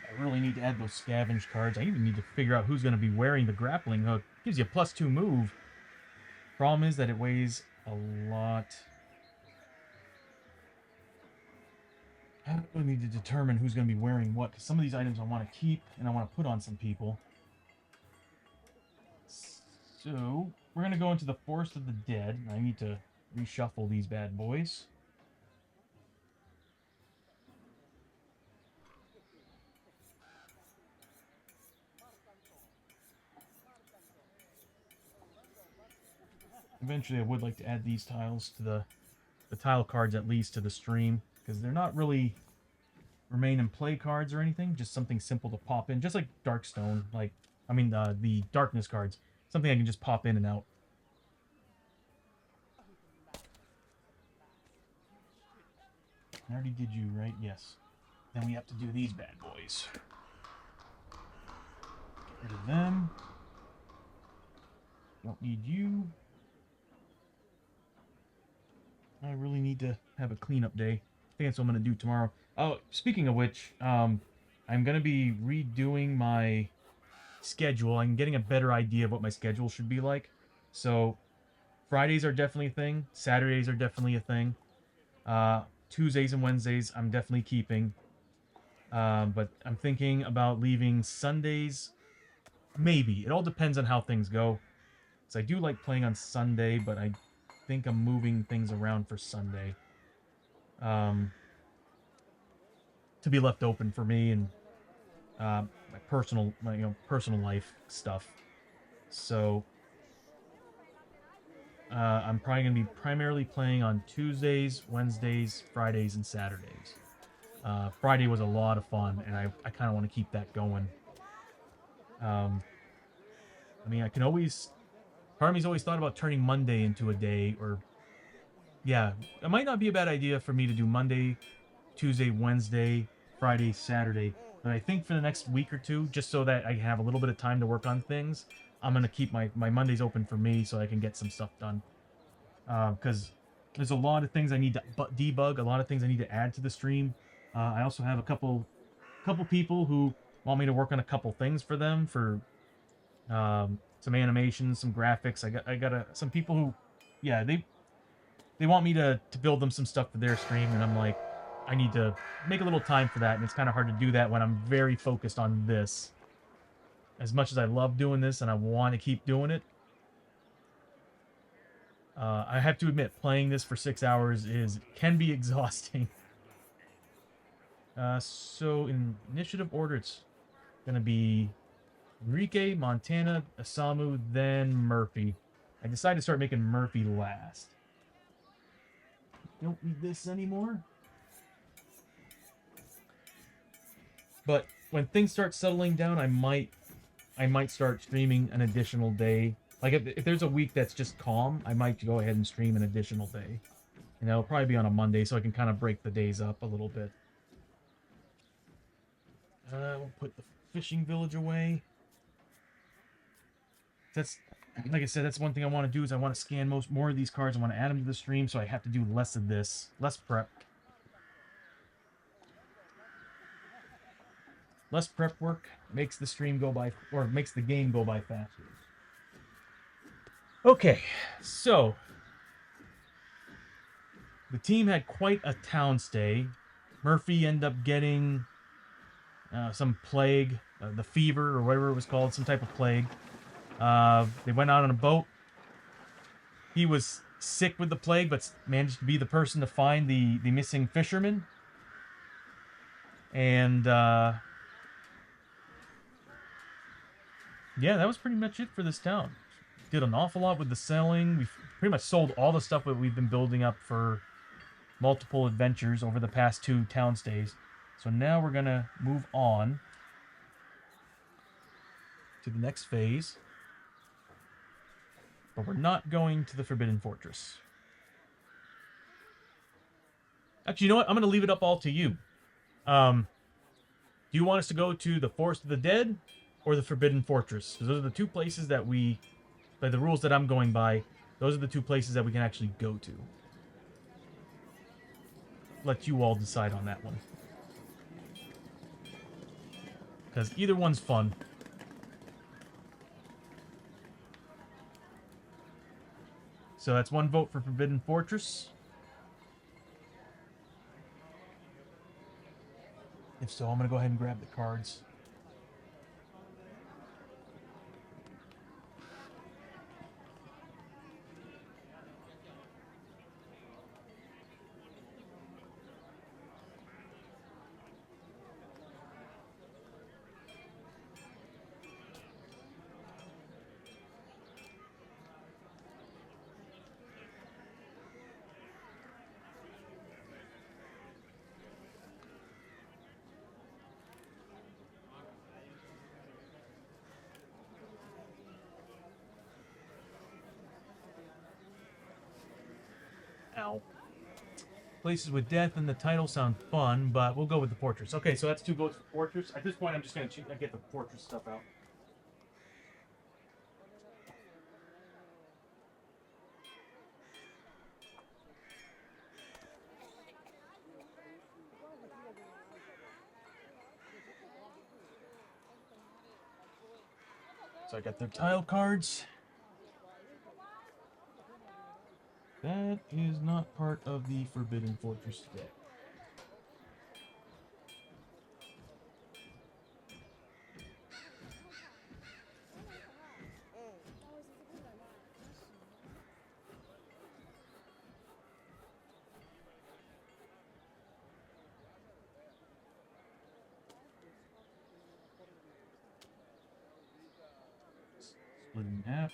I really need to add those scavenge cards. I even need to figure out who's going to be wearing the grappling hook. Gives you a +2 move. Problem is that it weighs a lot. I really need to determine who's going to be wearing what, because some of these items I want to keep and I want to put on some people. So, we're going to go into the Forest of the Dead. I need to reshuffle these bad boys. Eventually, I would like to add these tiles to the tile cards, at least, to the stream, because they're not really remain in play cards or anything, just something simple to pop in, just like Darkstone, the Darkness cards, something I can just pop in and out. I already did you, right? Yes. Then we have to do these bad boys. Get rid of them. Don't need you. I really need to have a cleanup day. I think that's what I'm going to do tomorrow. Oh, speaking of which, I'm going to be redoing my schedule. I'm getting a better idea of what my schedule should be like. So, Fridays are definitely a thing. Saturdays are definitely a thing. Tuesdays and Wednesdays, I'm definitely keeping. But I'm thinking about leaving Sundays. Maybe. It all depends on how things go. So I do like playing on Sunday, but I think I'm moving things around for Sunday. To be left open for me and my personal life stuff. So I'm probably gonna be primarily playing on Tuesdays, Wednesdays, Fridays, and Saturdays. Friday was a lot of fun, and I kind of want to keep that going. Um, I mean, I can always. Part of me's always thought about turning Monday into a day, or yeah, it might not be a bad idea for me to do Monday, Tuesday, Wednesday, Friday, Saturday. But I think for the next week or two, just so that I have a little bit of time to work on things, I'm gonna keep my Mondays open for me so I can get some stuff done. Because there's a lot of things I need to debug, a lot of things I need to add to the stream. I also have a couple people who want me to work on a couple things for them for some animations, some graphics. I got some people who, yeah, they want me to build them some stuff for their stream, and I'm like, I need to make a little time for that, and it's kind of hard to do that when I'm very focused on this. As much as I love doing this and I want to keep doing it, I have to admit, playing this for 6 hours can be exhausting. So in initiative order, it's gonna be Enrique, Montana, Asamu, then Murphy. I decided to start making Murphy last. Don't need this anymore. But when things start settling down, I might start streaming an additional day. Like if there's a week that's just calm, I might go ahead and stream an additional day. And that'll probably be on a Monday, so I can kind of break the days up a little bit. We'll put the fishing village away. That's like I said, that's one thing I want to do is I want to scan more of these cards. I want to add them to the stream, so I have to do less of this, less prep. Less prep work makes the stream go by, or makes the game go by faster. Okay, so the team had quite a town stay. Murphy ended up getting some plague, the fever or whatever it was called, some type of plague. They went out on a boat. He was sick with the plague, but managed to be the person to find the missing fisherman. And yeah, that was pretty much it for this town. Did an awful lot with the selling. We've pretty much sold all the stuff that we've been building up for multiple adventures over the past 2 town stays. So now we're going to move on to the next phase. But we're not going to the Forbidden Fortress. Actually, you know what? I'm going to leave it up all to you. Do you want us to go to the Forest of the Dead or the Forbidden Fortress? Because those are the 2 places that by the rules that I'm going by, those are the 2 places that we can actually go to. Let you all decide on that one. Because either one's fun. So that's 1 vote for Forbidden Fortress. If so, I'm going to go ahead and grab the cards. Places with death in the title sound fun, but we'll go with the fortress. Okay, so that's 2 votes for fortress. At this point, I'm just gonna get the fortress stuff out. So I got their tile cards. That is not part of the Forbidden Fortress deck. Split in half.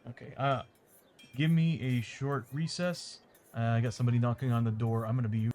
Okay, give me a short recess. I got somebody knocking on the door. I'm gonna be...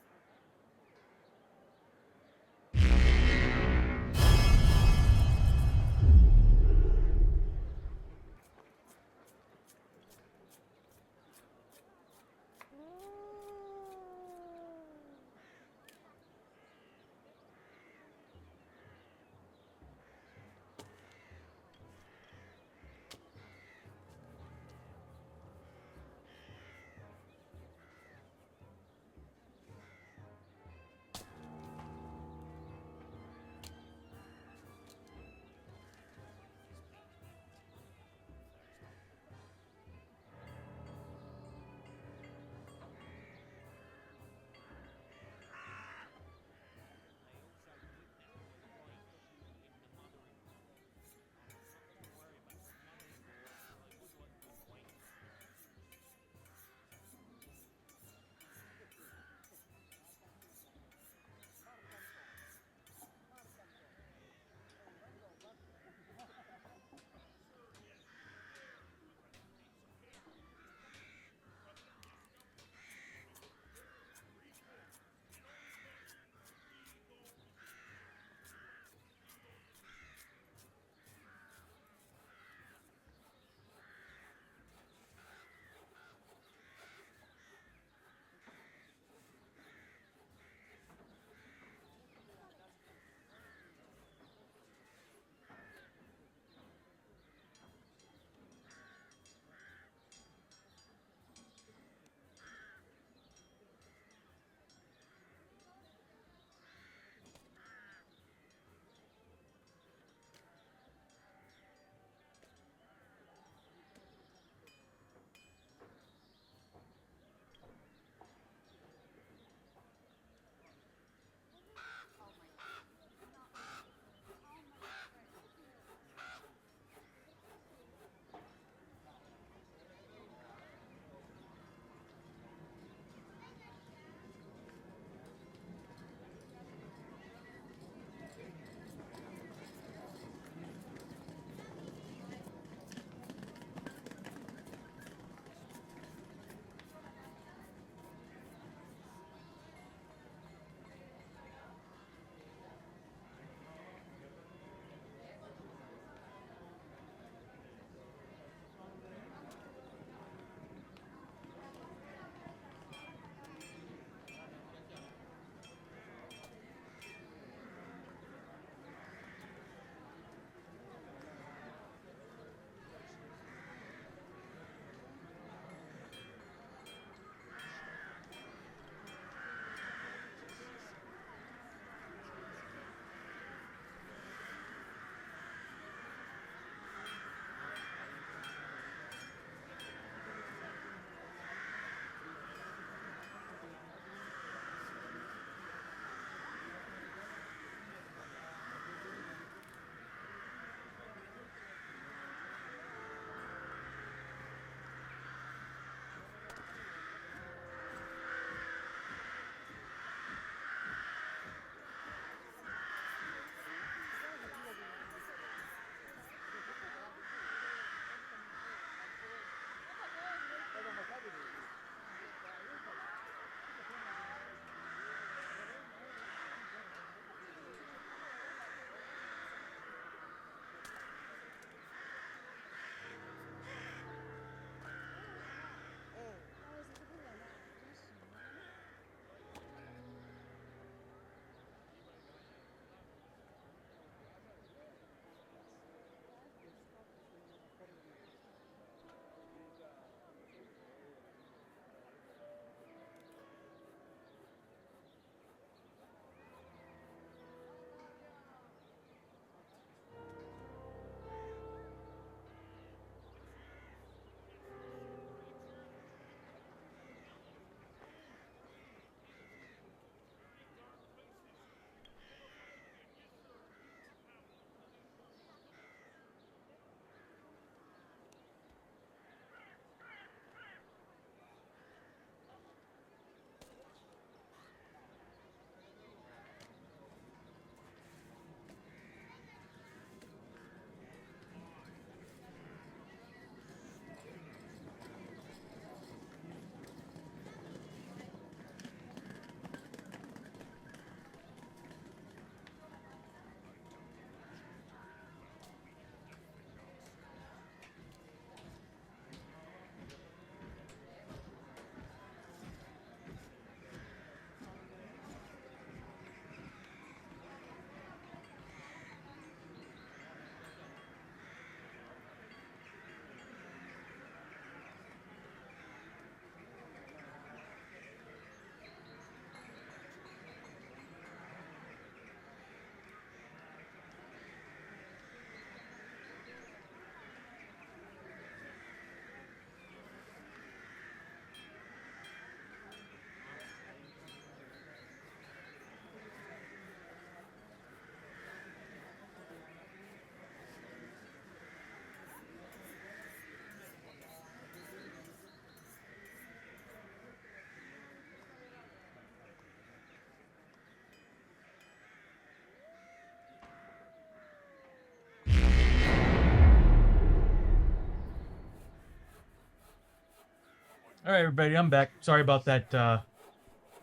All right, everybody, I'm back. Sorry about that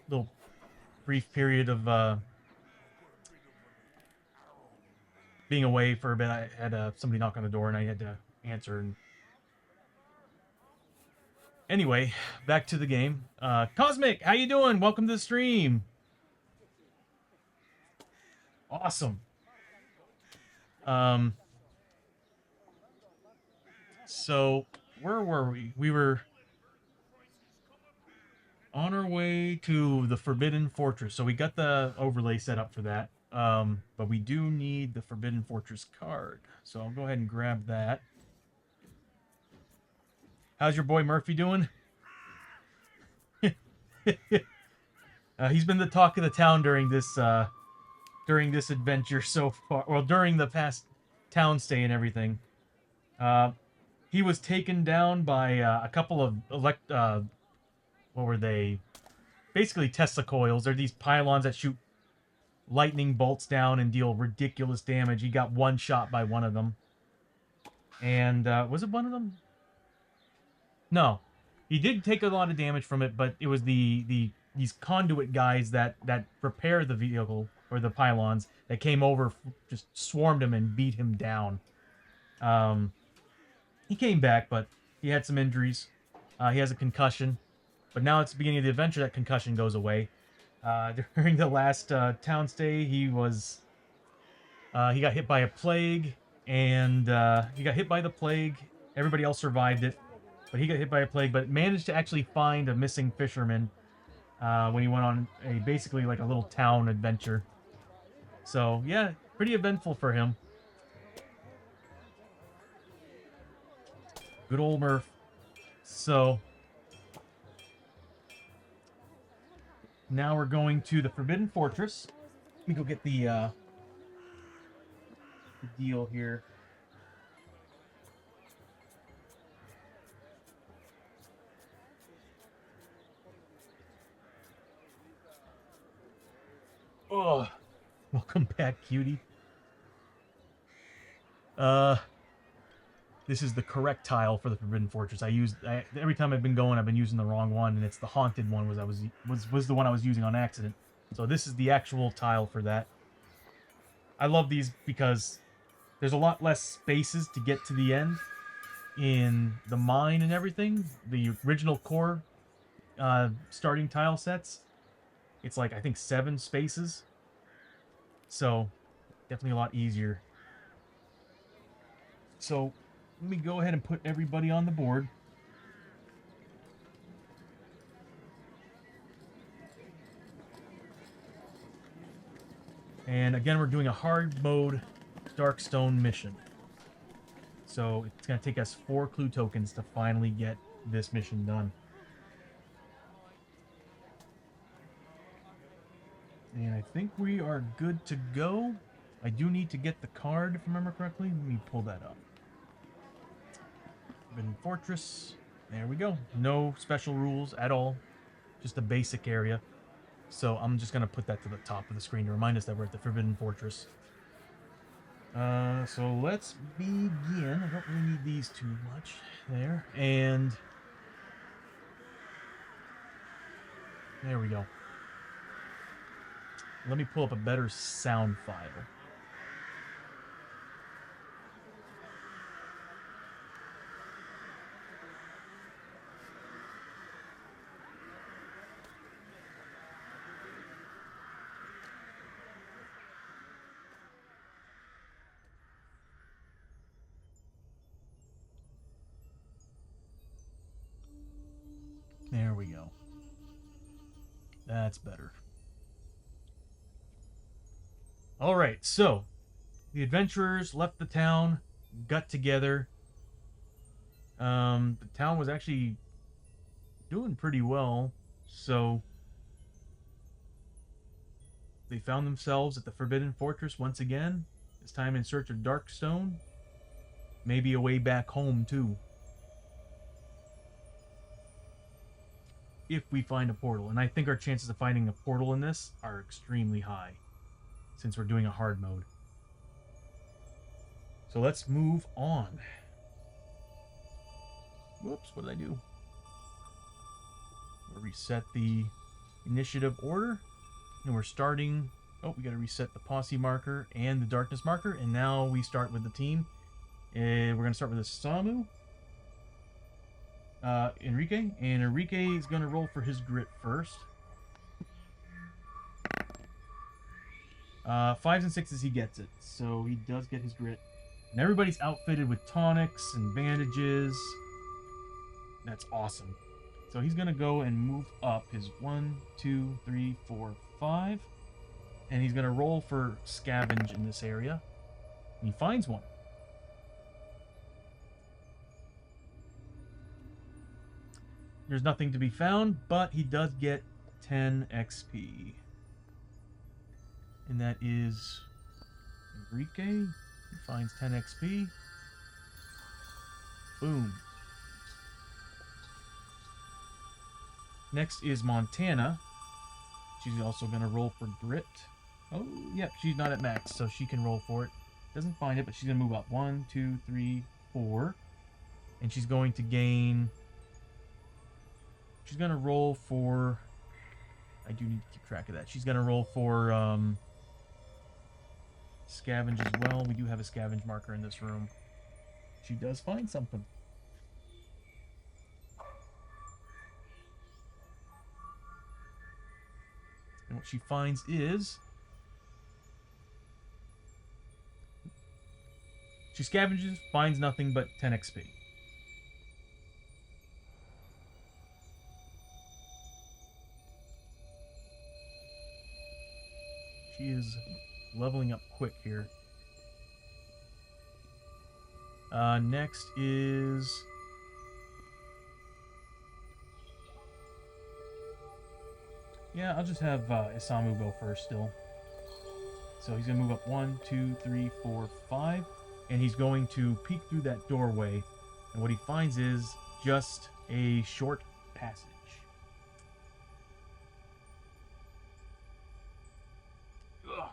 little brief period of being away for a bit. I had somebody knock on the door and I had to answer. And anyway, back to the game. Cosmic, how you doing? Welcome to the stream. Awesome. Um, so where were we? We were on our way to the Forbidden Fortress. So we got the overlay set up for that. But we do need the Forbidden Fortress card. So I'll go ahead and grab that. How's your boy Murphy doing? He's been the talk of the town during this adventure so far. Well, during the past town stay and everything. He was taken down by a couple of what were they? Basically Tesla coils. They're these pylons that shoot lightning bolts down and deal ridiculous damage. He got one shot by one of them. And was it one of them? No. He did take a lot of damage from it, but it was these conduit guys that repair the vehicle or the pylons that came over, just swarmed him and beat him down. He came back, but he had some injuries. He has a concussion, but now it's the beginning of the adventure. That concussion goes away. During the last town stay, he got hit by a plague, and he got hit by the plague. Everybody else survived it, but he got hit by a plague, but managed to actually find a missing fisherman when he went on basically like a little town adventure. So yeah, pretty eventful for him. Good old Murph. So now we're going to the Forbidden Fortress. Let me go get the deal here. Oh, welcome back, cutie. This is the correct tile for the Forbidden Fortress. Every time I've been going, I've been using the wrong one, and it's the haunted one. Was the one I was using on accident. So this is the actual tile for that. I love these because there's a lot less spaces to get to the end in the mine and everything. The original core starting tile sets, it's like I think 7 spaces. So definitely a lot easier. So let me go ahead and put everybody on the board. And again, we're doing a hard mode Darkstone mission. So it's going to take us 4 clue tokens to finally get this mission done. And I think we are good to go. I do need to get the card, if I remember correctly. Let me pull that up. Forbidden Fortress. There we go. No special rules at all. Just a basic area. So I'm just going to put that to the top of the screen to remind us that we're at the Forbidden Fortress. So let's begin. I don't really need these too much there. And there we go. Let me pull up a better sound file. There we go. That's better. Alright, so the adventurers left the town, got together. The town was actually doing pretty well, so they found themselves at the Forbidden Fortress once again, this time in search of Darkstone. Maybe a way back home, too. If we find a portal. And I think our chances of finding a portal in this are extremely high, since we're doing a hard mode. So let's move on. Whoops, what did I do? reset the initiative order. And we're starting... Oh, we got to reset the posse marker and the darkness marker. And now we start with the team. We're going to start with the Samu. Enrique. And Enrique is going to roll for his grit first. 5s and 6s, he gets it. So he does get his grit. And everybody's outfitted with tonics and bandages. That's awesome. So he's going to go and move up his 1, 2, 3, 4, 5. And he's going to roll for scavenge in this area. And he finds one. There's nothing to be found, but he does get 10 XP. And that is Enrique. He finds 10 XP. Boom. Next is Montana. She's also going to roll for grit. Oh, yep, she's not at max, so she can roll for it. Doesn't find it, but she's going to move up. 1, 2, 3, 4. And she's going to gain... She's going to roll for... I do need to keep track of that. She's going to roll for scavenge as well. We do have a scavenge marker in this room. She does find something. And what she finds is... She scavenges, finds nothing but 10 XP. She is leveling up quick here. Next is... Yeah, I'll just have Isamu go first still. So he's going to move up 1, 2, 3, 4, 5. And he's going to peek through that doorway. And what he finds is just a short passage. Ugh.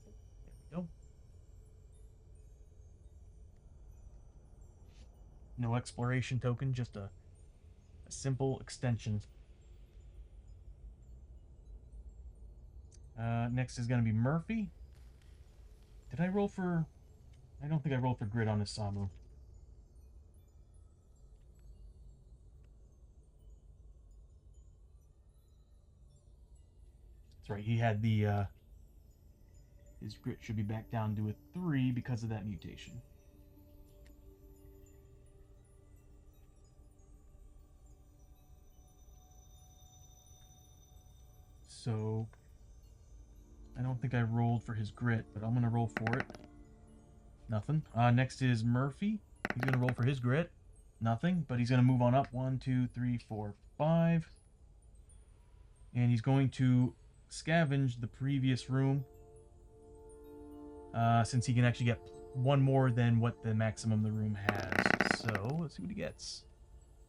There we go. No exploration token, just a simple extension. Next is going to be Murphy. Did I roll for... I don't think I rolled for grit on this Samu. That's right, he had the... his grit should be back down to a 3 because of that mutation. So, I don't think I rolled for his grit, but I'm going to roll for it. Nothing. Next is Murphy. He's going to roll for his grit. Nothing, but he's going to move on up. 1, 2, 3, 4, 5. And he's going to scavenge the previous room. Since he can actually get one more than what the maximum the room has. So, let's see what he gets.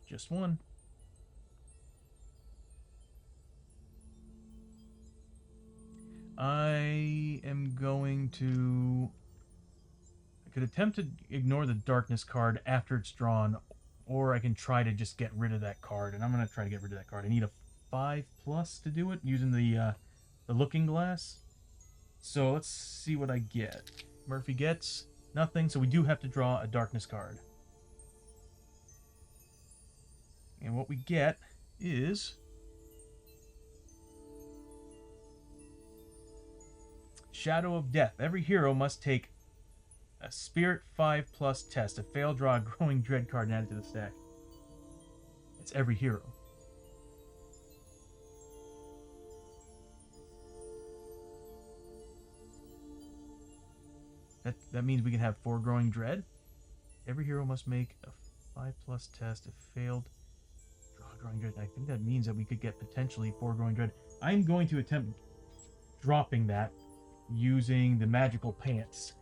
Just one. I am going to... I could attempt to ignore the darkness card after it's drawn, or I can try to just get rid of that card, and I'm going to try to get rid of that card. I need a 5+ to do it, using the looking glass. So let's see what I get. Murphy gets nothing, so we do have to draw a darkness card. And what we get is... Shadow of Death. Every hero must take a Spirit 5+ test. If failed, draw a Growing Dread card and add it to the stack. It's every hero. That means we can have 4 Growing Dread. Every hero must make a 5+ test. If failed, draw a Growing Dread. I think that means that we could get potentially 4 Growing Dread. I'm going to attempt dropping that using the magical pants.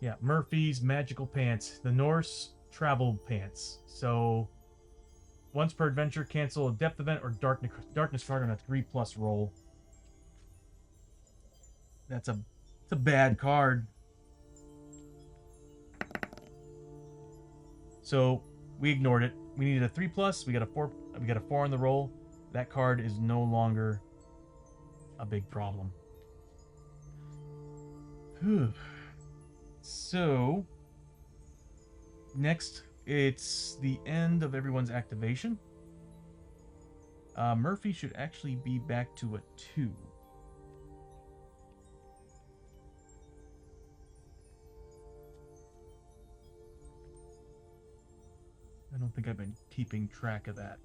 Yeah, Murphy's magical pants. The Norse travel pants. So, once per adventure, cancel a depth event or darkness card on a 3+ roll. That's it's a bad card. So we ignored it. We needed a 3+. We got a 4. We got a 4 on the roll. That card is no longer a big problem. So next, it's the end of everyone's activation. Murphy should actually be back to a 2. I don't think I've been keeping track of that.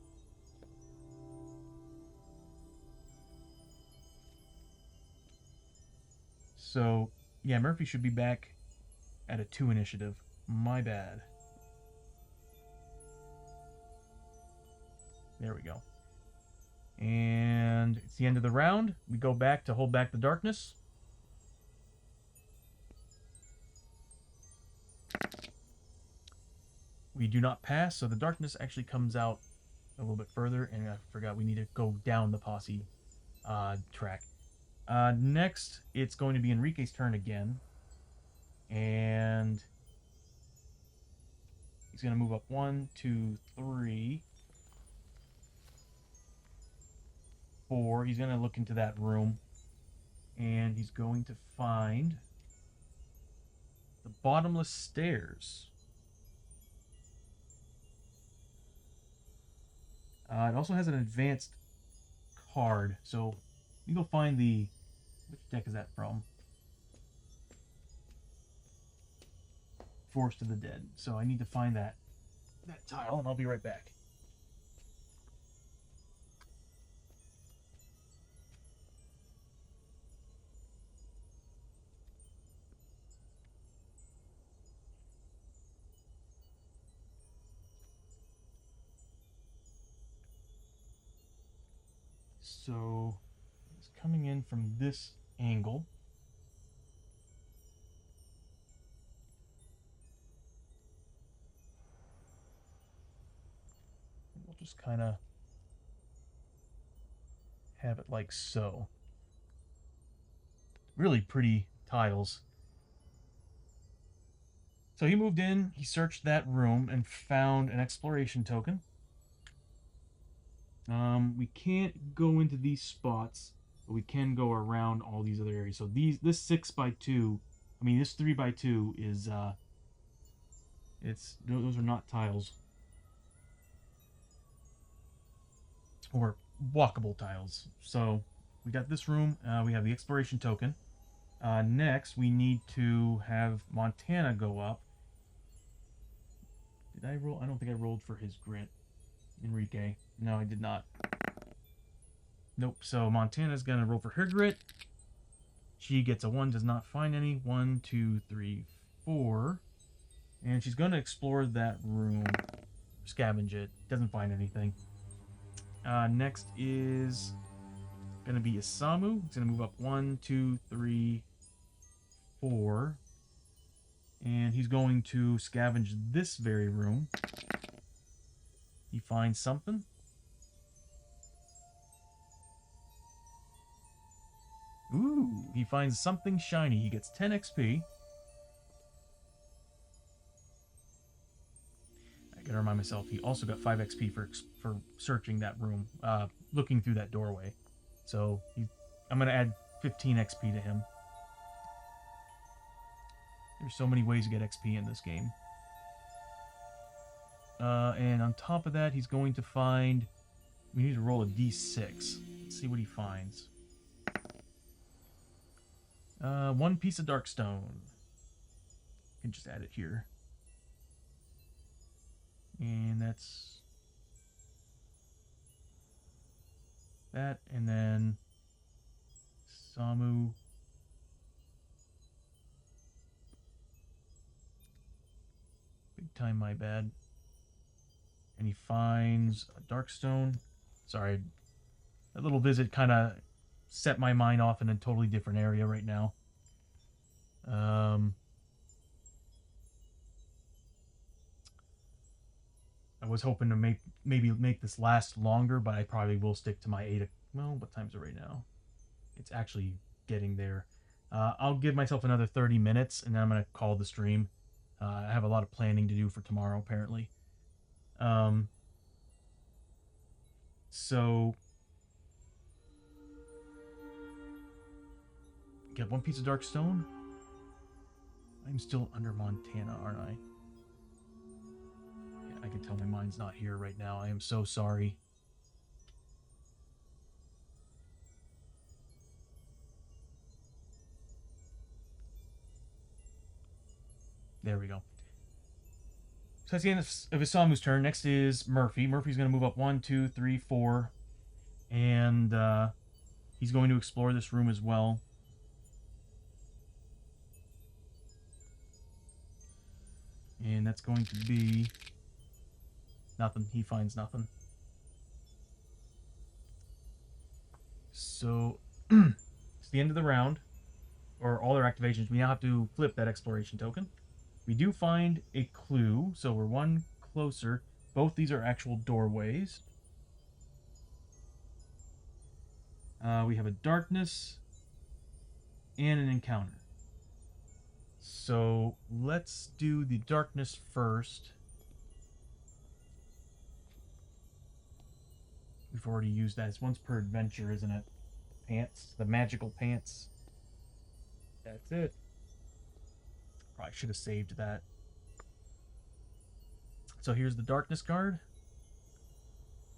So, yeah, Murphy should be back at a 2 initiative. My bad. There we go. And it's the end of the round. We go back to hold back the darkness. We do not pass, so the darkness actually comes out a little bit further, and I forgot we need to go down the posse track. Next, it's going to be Enrique's turn again, and he's going to move up 1, 2, 3, 4. He's going to look into that room, and he's going to find the bottomless stairs. It also has an advanced card, so you go find the... Which deck is that from? Forest of the Dead. So I need to find that tile, and I'll be right back. So it's coming in from this angle. We'll just kind of have it like so. Really pretty tiles. So he moved in, he searched that room and found an exploration token. We can't go into these spots, but we can go around all these other areas. So this 6x2, I mean this 3x2 is those are not tiles. Or walkable tiles. So we got this room, we have the exploration token. Next, we need to have Montana go up. Did I roll? I don't think I rolled for his grit. Enrique. No, I did not. Nope. So Montana's going to roll for her grit. She gets a 1, does not find any. 1, 2, 3, 4. And she's going to explore that room. Scavenge it. Doesn't find anything. Next is going to be Isamu. He's going to move up 1, 2, 3, 4. And he's going to scavenge this very room. He finds something. Ooh, he finds something shiny. He gets 10 XP. I gotta remind myself, he also got 5 XP for searching that room, looking through that doorway. So I'm gonna add 15 XP to him. There's so many ways to get XP in this game. And on top of that, he's going to find... We need to roll a D6. Let's see what he finds. 1 piece of dark stone. I can just add it here. And that's... that, and then... Samu... Big time, my bad. And he finds a dark stone. Sorry, that little visit kind of set my mind off in a totally different area right now. I was hoping to maybe make this last longer, but I probably will stick to my 8. Well, what time is it right now? It's actually getting there. I'll give myself another 30 minutes, and then I'm going to call the stream. I have a lot of planning to do for tomorrow, apparently. Um, so, get one piece of dark stone. I'm still under Montana, aren't I? Yeah, I can tell my mind's not here right now. I am so sorry. There we go. So that's the end of Isamu's turn. Next is Murphy. Murphy's going to move up 1, 2, 3, 4. And he's going to explore this room as well. And that's going to be nothing. He finds nothing. So it's the end of the round, or all their activations. We now have to flip that exploration token. We do find a clue, so we're one closer. Both these are actual doorways. We have a darkness and an encounter. So let's do the darkness first. We've already used that. It's once per adventure, isn't it? Pants. The magical pants. That's it. Probably should have saved that. So here's the darkness card.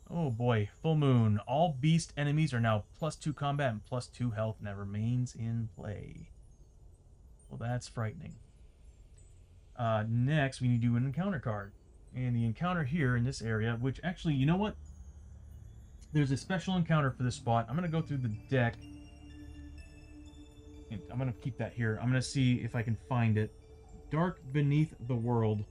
Oh boy. Full moon. All beast enemies are now +2 combat and +2 health, and that remains in play. Well, that's frightening. Next, we need to do an encounter card. And the encounter here in this area, which actually, you know what? There's a special encounter for this spot. I'm going to go through the deck. And I'm going to keep that here. I'm going to see if I can find it. Dark Beneath the World.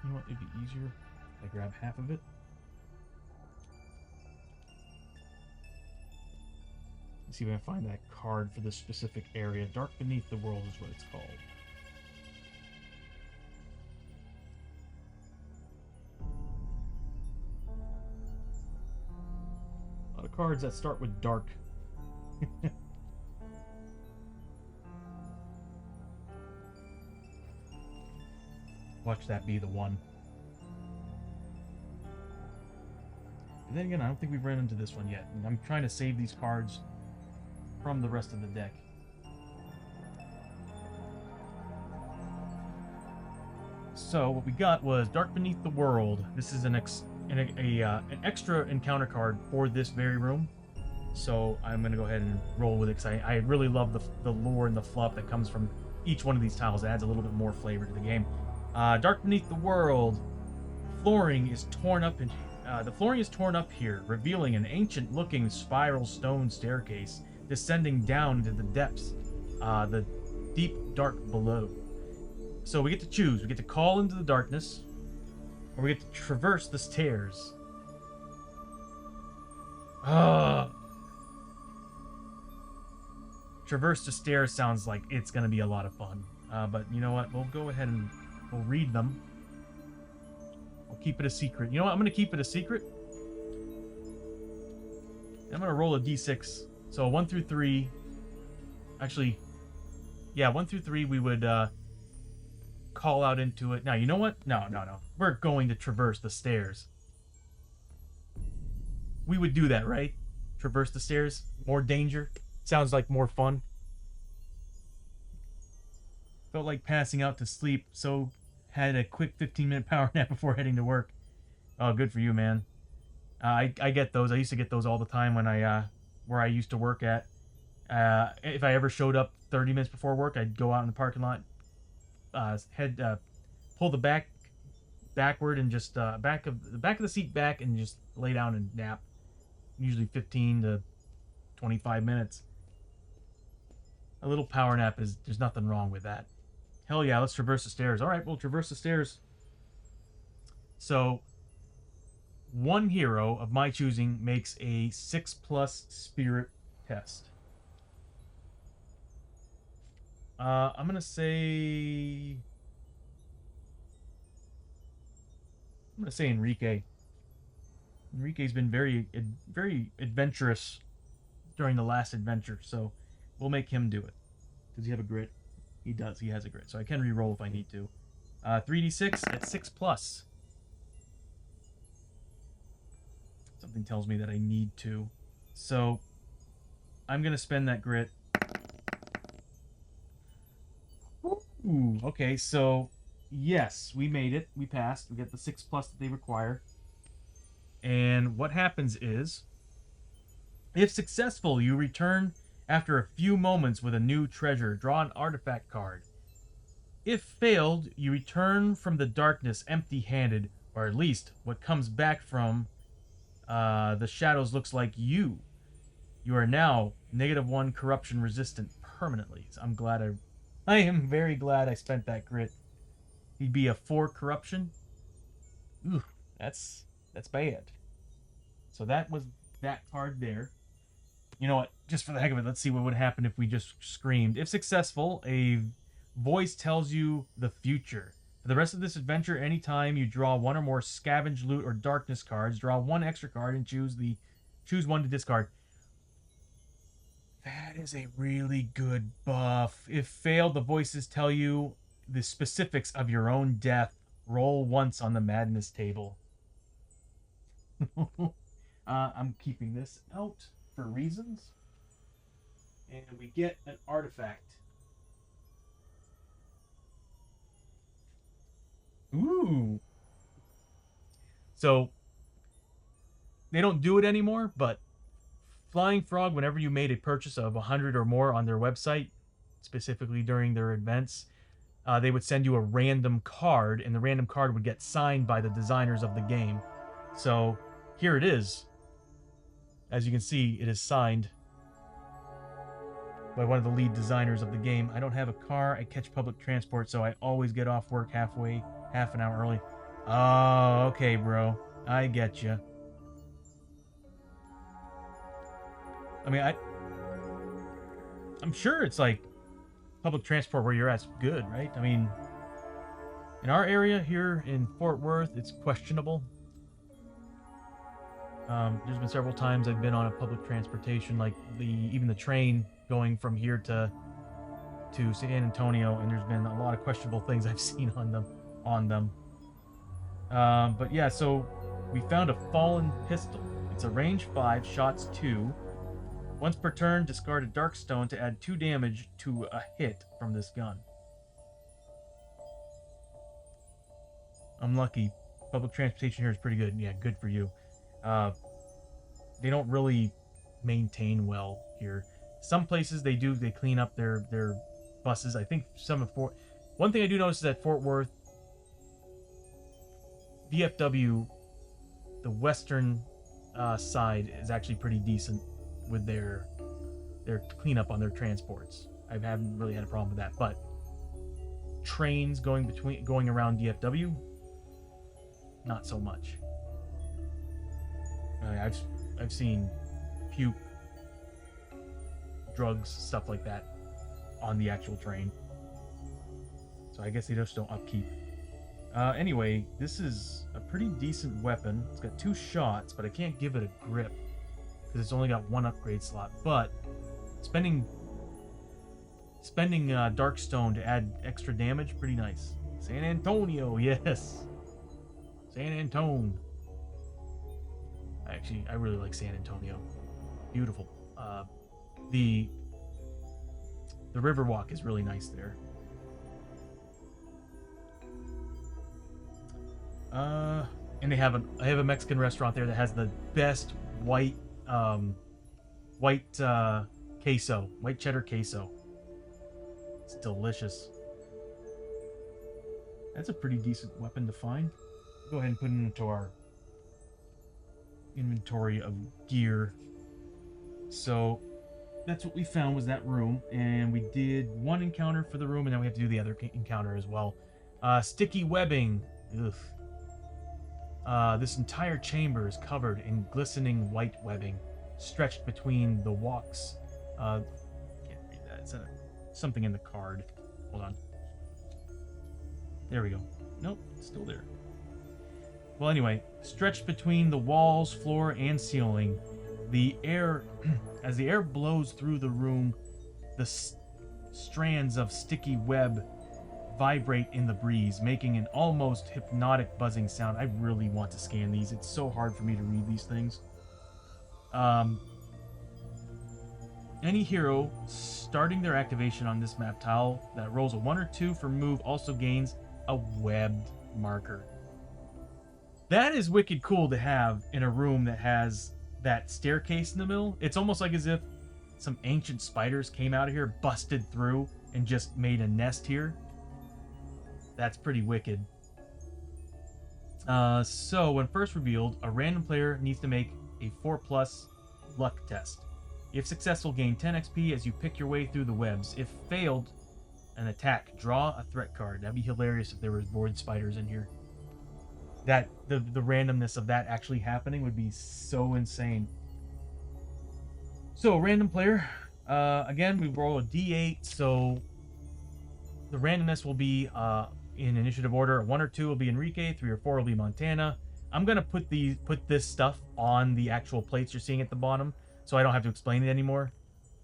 You know what? It'd be easier if I grab half of it. Let's see if I can find that card for this specific area. Dark Beneath the World is what it's called. A lot of cards that start with dark. Watch that be the one. And then again, I don't think we've ran into this one yet. And I'm trying to save these cards from the rest of the deck. So what we got was Dark Beneath the World. This is an extra encounter card for this very room. So I'm going to go ahead and roll with it because I really love the lore and the fluff that comes from each one of these tiles. It adds a little bit more flavor to the game. Dark Beneath the World. Flooring is torn up in... the flooring is torn up here, revealing an ancient-looking spiral stone staircase descending down into the depths, the deep dark below. So we get to choose. We get to call into the darkness, or we get to traverse the stairs. Traverse the stairs sounds like it's going to be a lot of fun. But you know what? We'll go ahead and we'll read them. We'll keep it a secret. You know what? I'm going to keep it a secret. I'm going to roll a d6. So 1 through 3. Actually, yeah, 1 through 3 we would call out into it. Now, you know what? No. We're going to traverse the stairs. We would do that, right? Traverse the stairs. More danger. Sounds like more fun. Felt like passing out to sleep, so had a quick 15-minute power nap before heading to work. Oh, good for you, man. I get those. I used to get those all the time when where I used to work at. If I ever showed up 30 minutes before work, I'd go out in the parking lot, pull the backward and just the back of the seat back and just lay down and nap. Usually 15 to 25 minutes. A little power nap there's nothing wrong with that. Hell yeah, let's traverse the stairs. All right, we'll traverse the stairs. So, one hero of my choosing makes a 6+ spirit test. I'm gonna say I'm gonna say Enrique. Enrique's been very adventurous during the last adventure, so we'll make him do it. Does he have a grit? He does. He has a grit, so I can re-roll if I need to. 3d6 at 6 plus. Something tells me that I need to. So I'm gonna spend that grit. Ooh, okay, so yes, we made it. We passed. We get the 6 plus that they require. And what happens is, if successful, you return after a few moments with a new treasure. Draw an artifact card. If failed, you return from the darkness empty-handed, or at least what comes back from the shadows looks like you. You are now -1 corruption resistant permanently. So I am very glad I spent that grit. He'd be a 4 corruption. Ooh, that's bad. So that was that card there. You know what? Just for the heck of it, let's see what would happen if we just screamed. If successful, a voice tells you the future. For the rest of this adventure, anytime you draw one or more scavenge, loot, or darkness cards, draw one extra card and choose one to discard. That is a really good buff. If failed, the voices tell you the specifics of your own death. Roll once on the madness table. I'm keeping this out for reasons. And we get an artifact. Ooh. So, they don't do it anymore, but Flying Frog, whenever you made a purchase of 100 or more on their website, specifically during their events, they would send you a random card, and the random card would get signed by the designers of the game. So, here it is. As you can see, it is signed by one of the lead designers of the game. I don't have a car. I catch public transport, so I always get off work half an hour early. Oh, okay, bro. I get you. I mean, I'm sure it's like public transport where you're at's good, right? I mean, in our area here in Fort Worth, it's questionable. There's been several times I've been on a public transportation, like even the train going from here to San Antonio, and there's been a lot of questionable things I've seen on them. But yeah, so we found a fallen pistol. It's a range 5, shots 2. Once per turn, discard a dark stone to add 2 damage to a hit from this gun. I'm lucky. Public transportation here is pretty good. Yeah, good for you. They don't really maintain well here. Some places they do. They clean up their buses. I think some of One thing I do notice is that Fort Worth, VFW, the western side is actually pretty decent with their cleanup on their transports. I haven't really had a problem with that, but trains going around DFW, not so much. I've seen puke, drugs, stuff like that on the actual train. So I guess they just don't upkeep. Anyway, this is a pretty decent weapon. It's got 2 shots, but I can't give it a grip because it's only got 1 upgrade slot. But spending Darkstone to add extra damage, pretty nice. San Antonio, yes. San Antone. I really like San Antonio. Beautiful. The Riverwalk is really nice there. And they have a Mexican restaurant there that has the best white queso, white cheddar queso. It's delicious. That's a pretty decent weapon to find. Go ahead and put it into our inventory of gear. So that's what we found, was that room, and we did 1 encounter for the room, and then we have to do the other encounter as well. Sticky webbing. Ugh. This entire chamber is covered in glistening white webbing, stretched between the walks. Can't read that. It's something in the card. Hold on. There we go. Nope, it's still there. Well, anyway, stretched between the walls, floor, and ceiling, the air, as the air blows through the room, the strands of sticky web vibrate in the breeze, making an almost hypnotic buzzing sound. I really want to scan these. It's so hard for me to read these things. Um, any hero starting their activation on this map tile that rolls a 1 or 2 for move also gains a webbed marker. That is wicked cool to have in a room that has that staircase in the middle. It's almost like as if some ancient spiders came out of here, busted through, and just made a nest here. That's pretty wicked. So, when first revealed, a random player needs to make a 4+ luck test. If successful, gain 10 XP as you pick your way through the webs. If failed, an attack, draw a threat card. That'd be hilarious if there was void spiders in here. That the randomness of that actually happening would be so insane. So, random player. Again, we roll a d8, so the randomness will be in initiative order. 1 or 2 will be Enrique, 3 or 4 will be Montana. I'm gonna put this stuff on the actual plates you're seeing at the bottom, so I don't have to explain it anymore.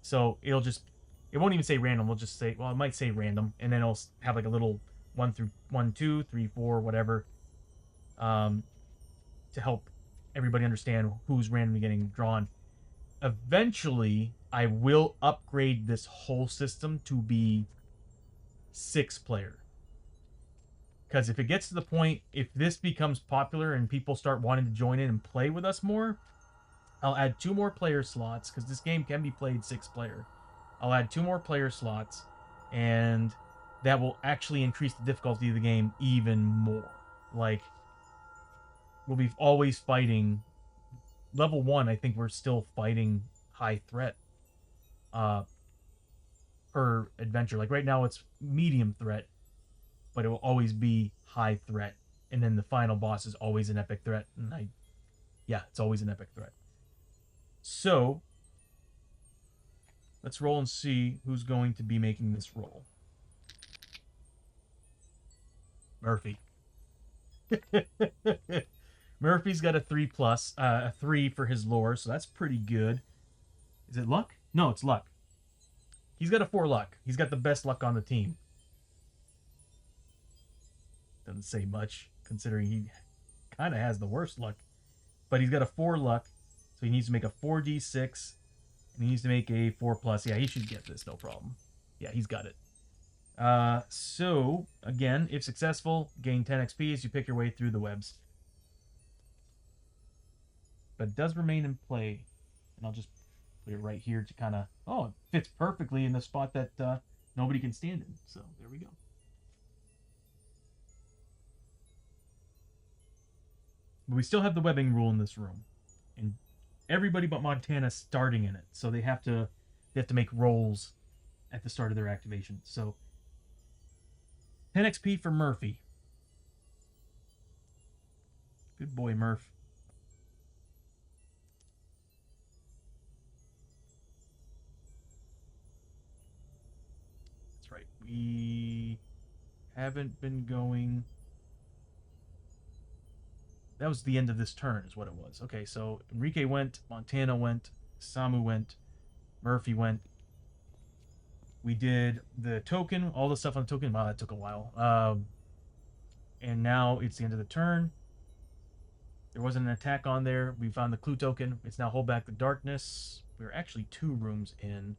So it won't even say random. We'll just say, well, it might say random, and then it'll have like a little 1, 2, 3, 4, whatever, to help everybody understand who's randomly getting drawn. Eventually, I will upgrade this whole system to be 6-player. Because if it gets to the point, if this becomes popular and people start wanting to join in and play with us more, I'll add 2 more player slots, because this game can be played 6-player. I'll add 2 more player slots, and that will actually increase the difficulty of the game even more. Like, we'll be always fighting. Level 1, I think we're still fighting high threat per adventure. Like, right now it's medium threat, but it will always be high threat. And then the final boss is always an epic threat. And it's always an epic threat. So, let's roll and see who's going to be making this roll. Murphy. Murphy's got a 3+, a 3 for his lore, so that's pretty good. Is it luck? No, it's luck. He's got a 4 luck. He's got the best luck on the team. Doesn't say much, considering he kind of has the worst luck. But he's got a 4 luck, so he needs to make a 4d6, and he needs to make a 4+. Yeah, he should get this, no problem. Yeah, he's got it. So, again, if successful, gain 10 XP as you pick your way through the webs. But it does remain in play, and I'll just put it right here to kind of... Oh, it fits perfectly in the spot that nobody can stand in. So, there we go. But we still have the webbing rule in this room, and everybody but Montana starting in it, so they have to make rolls at the start of their activation. So 10 XP for Murphy. Good boy, Murph. That's right. We haven't been going... That was the end of this turn, is what it was. Okay, so Enrique went, Montana went, Samu went, Murphy went. We did the token, all the stuff on the token. Wow, that took a while. And now it's the end of the turn. There wasn't an attack on there. We found the clue token. It's now hold back the darkness. We're actually 2 rooms in.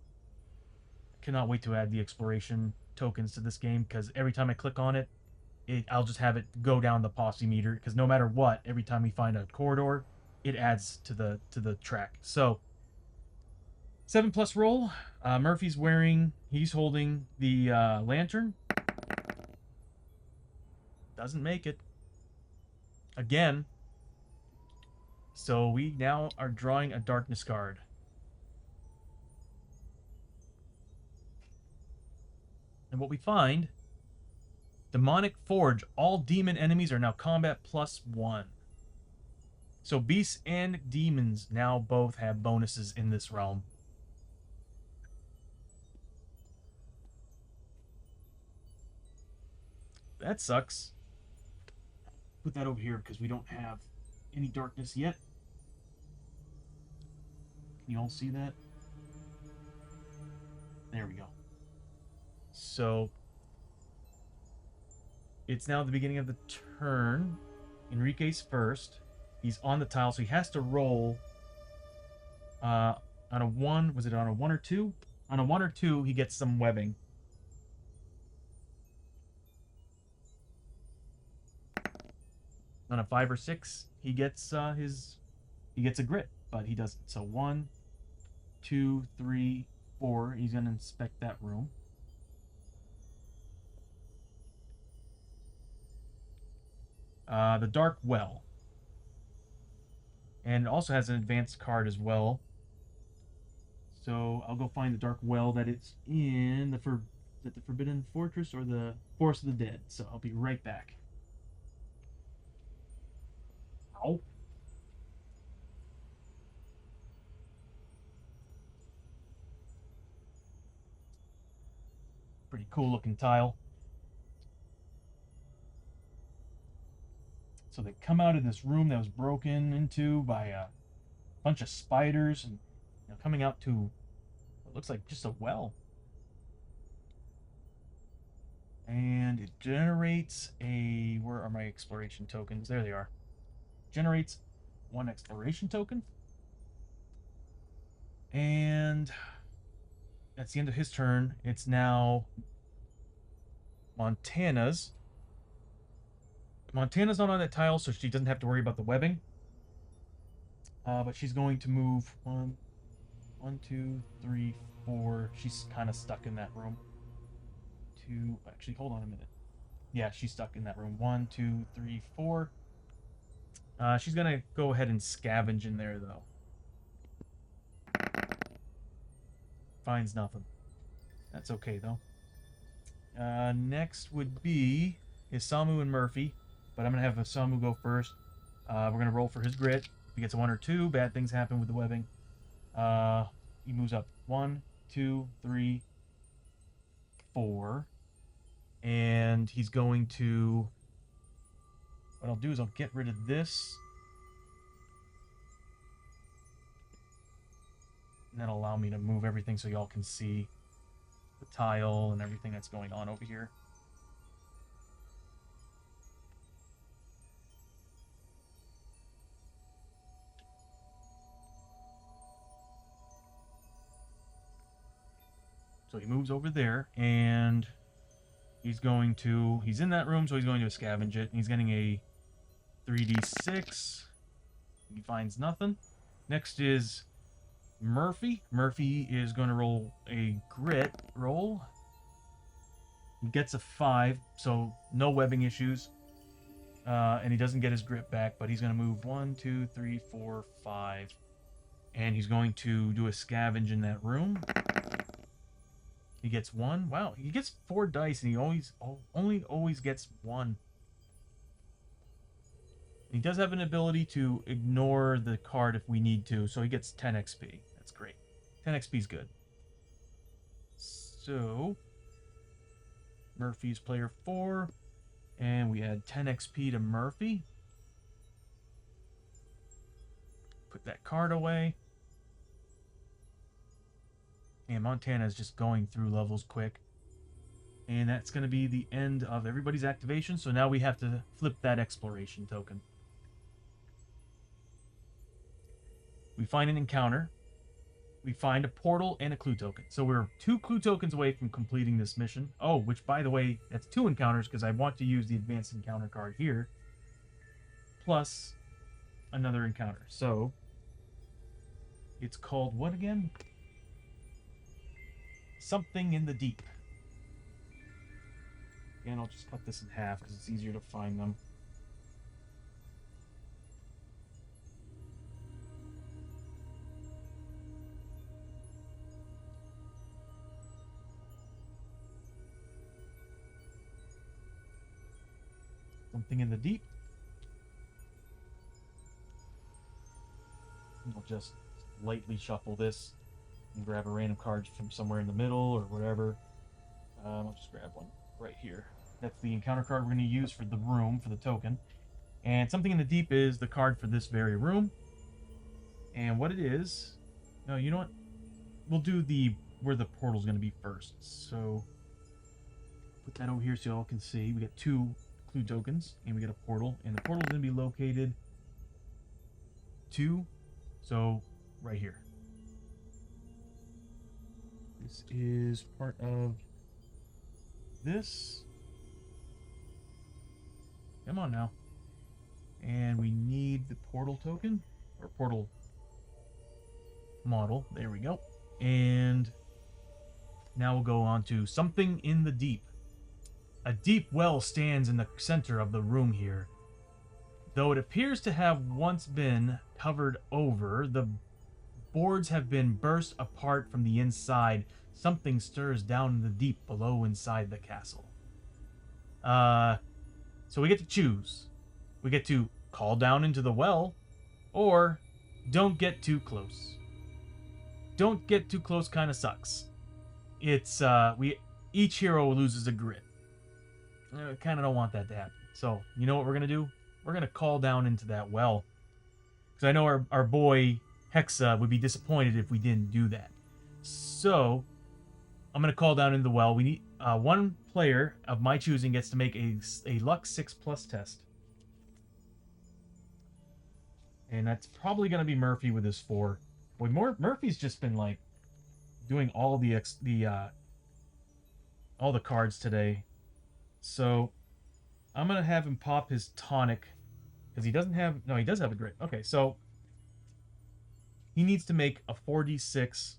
Cannot wait to add the exploration tokens to this game, because every time I click on it, I'll just have it go down the posse meter, because no matter what, every time we find a corridor, it adds to the track. So 7+ roll. Murphy's he's holding the lantern. Doesn't make it. Again. So we now are drawing a darkness card. And what we find... Demonic Forge. All demon enemies are now combat +1. So beasts and demons now both have bonuses in this realm. That sucks. put that over here because we don't have any darkness yet. Can you all see that? There we go. So it's now the beginning of the turn. Enrique's first. He's on the tile, so he has to roll on a 1. Was it on a 1 or 2? On a 1 or 2, he gets some webbing. On a 5 or 6, he gets he gets a grit, but he doesn't. So 1, 2, 3, 4. He's gonna inspect that room. The Dark Well. And it also has an advanced card as well. So I'll go find the Dark Well that it's in. Is it the Forbidden Fortress or the Forest of the Dead? So I'll be right back. Ow. Pretty cool looking tile. So they come out of this room that was broken into by a bunch of spiders and coming out to what looks like just a well. And it generates a... Where are my exploration tokens? There they are. Generates 1 exploration token. And that's the end of his turn. It's now Montana's. Montana's not on that tile, so she doesn't have to worry about the webbing. But she's going to move 1, 2, 3, 4. She's kind of stuck in that room. 2. Actually, hold on a minute. Yeah, she's stuck in that room. 1, 2, 3, 4. She's gonna go ahead and scavenge in there, though. Finds nothing. That's okay, though. Next would be Isamu and Murphy, but I'm gonna have Isamu go first. We're gonna roll for his grit. If he gets a 1 or 2, bad things happen with the webbing. He moves up 1, 2, 3, 4, and he's going to... What I'll do is I'll get rid of this, and that'll allow me to move everything so y'all can see the tile and everything that's going on over here. So he moves over there, and he's in that room, so he's going to scavenge it. He's getting a 3d6. He finds nothing. Next is Murphy. Murphy is going to roll a grit roll. He gets a 5, so no webbing issues. And he doesn't get his grit back, but he's going to move 1, 2, 3, 4, 5. And he's going to do a scavenge in that room. He gets 1. Wow, he gets 4 dice, and he only always gets 1. He does have an ability to ignore the card if we need to, so he gets 10 XP. That's great. 10 XP is good. So, Murphy's player 4, and we add 10 XP to Murphy. Put that card away. And Montana is just going through levels quick. And that's going to be the end of everybody's activation, so now we have to flip that exploration token. We find an encounter. We find a portal and a clue token. So we're 2 clue tokens away from completing this mission. Oh, which, by the way, that's 2 encounters because I want to use the advanced encounter card here. Plus another encounter. So it's called what again? Something in the Deep. And I'll just cut this in half because it's easier to find them. Something in the Deep. I'll just lightly shuffle this and grab a random card from somewhere in the middle or whatever. I'll just grab one right here. That's the encounter card we're going to use for the room, for the token. And something in the deep is the card for this very room. And what it is... No, you know what? We'll do the where the portal's going to be first. So put that over here so y'all can see. We get 2 clue tokens, and we get a portal. And the portal's going to be located so right here. This is part of this. Come on now. And we need the portal token, or portal model. There we go. And now we'll go on to something in the deep. A deep well stands in the center of the room here. Though it appears to have once been covered over, the boards have been burst apart from the inside. Something stirs down in the deep below inside the castle. So we get to choose. We get to call down into the well, or don't get too close. Don't get too close kind of sucks. It's, each hero loses a grit. Kind of don't want that to happen. So, you know what we're going to do? We're going to call down into that well. Because I know our boy Hexa would be disappointed if we didn't do that. So, I'm going to call down into the well. We need one player of my choosing gets to make a Luck 6+ test. And that's probably going to be Murphy with his 4. Boy, Murphy's just been like doing all the cards today. So I'm gonna have him pop his tonic because he doesn't have. No, he does have a grit. Okay, so he needs to make a 4d6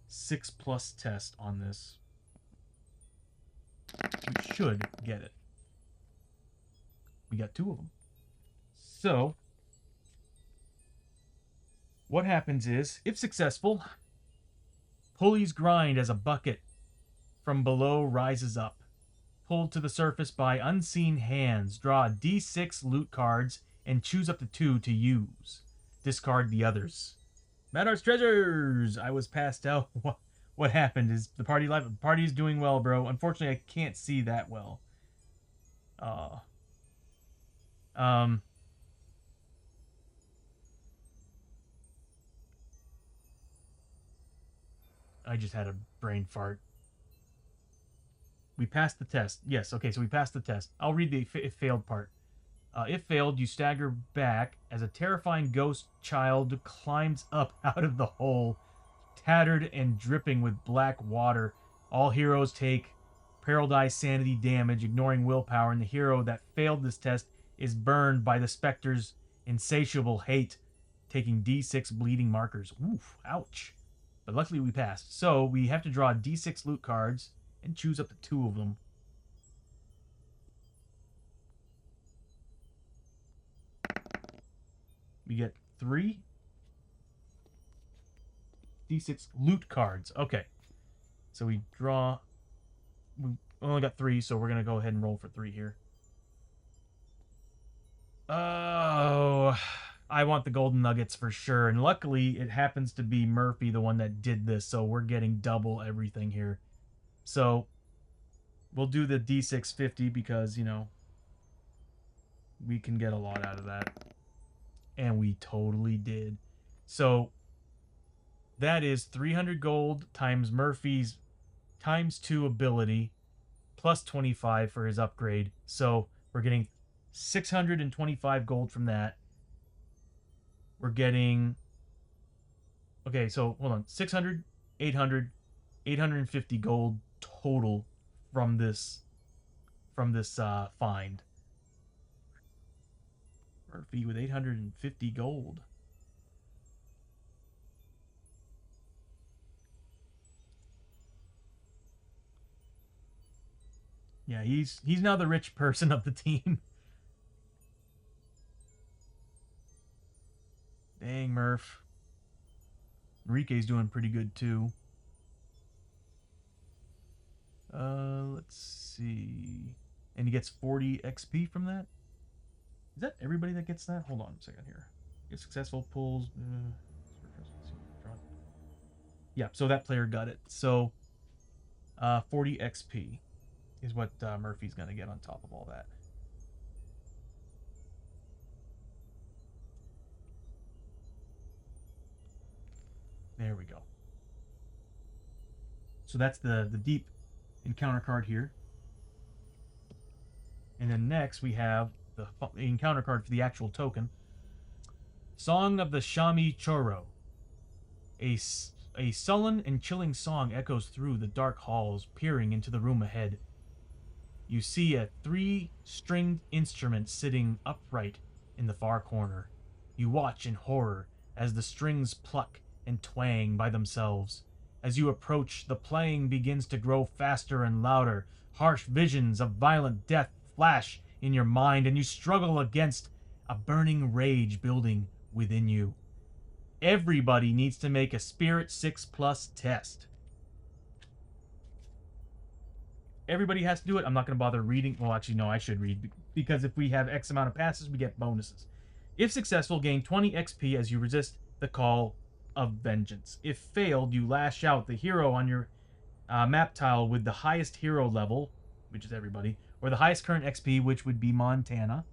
6+ test on this. We should get it. We got 2 of them. So what happens is, if successful, pulleys grind as a bucket from below rises up. Pulled to the surface by unseen hands. Draw a d6 loot cards and choose up to 2 to use. Discard the others. Madar's treasures! I was passed out. What happened? Is the party live? The party's doing well, bro. Unfortunately, I can't see that well. I just had a brain fart. We passed the test. Yes, okay, so we passed the test. I'll read the if failed part. If failed, you stagger back as a terrifying ghost child climbs up out of the hole, tattered and dripping with black water. All heroes take peril die sanity damage, ignoring willpower, and the hero that failed this test is burned by the specter's insatiable hate, taking d6 bleeding markers. Oof, ouch. But luckily we passed. So we have to draw d6 loot cards and choose up to 2 of them. We get 3 d6 loot cards. Okay. So we draw... We only got 3, so we're going to go ahead and roll for 3 here. Oh... I want the golden nuggets for sure. And luckily, it happens to be Murphy, the one that did this, so we're getting double everything here. So, we'll do the D650 because, you know, we can get a lot out of that. And we totally did. So, that is 300 gold times Murphy's times 2 ability plus 25 for his upgrade. So, we're getting 625 gold from that. We're getting... Okay, so, hold on. 600, 800, 850 gold total from this find. Murphy with 850 gold. Yeah, he's now the rich person of the team. Dang, Murph. Enrique's doing pretty good too. Let's see. And he gets 40 XP from that? Is that everybody that gets that? Hold on a second here. Get successful pulls. Yeah, so that player got it. So, 40 XP is what Murphy's going to get on top of all that. we go. So that's the deep encounter card here. And then next we have the encounter card for the actual token. Song of the Shami Choro. A sullen and chilling song echoes through the dark halls, peering into the room ahead. You see a 3-stringed instrument sitting upright in the far corner. You watch in horror as the strings pluck and twang by themselves. As you approach, the playing begins to grow faster and louder. Harsh visions of violent death flash in your mind, and you struggle against a burning rage building within you. Everybody needs to make a Spirit 6+ test. Everybody has to do it. I'm not going to bother reading. Well, actually, no, I should read. Because if we have X amount of passes, we get bonuses. If successful, gain 20 XP as you resist the call of vengeance. If failed, you lash out the hero on your map tile with the highest hero level, which is everybody, or the highest current XP, which would be Montana.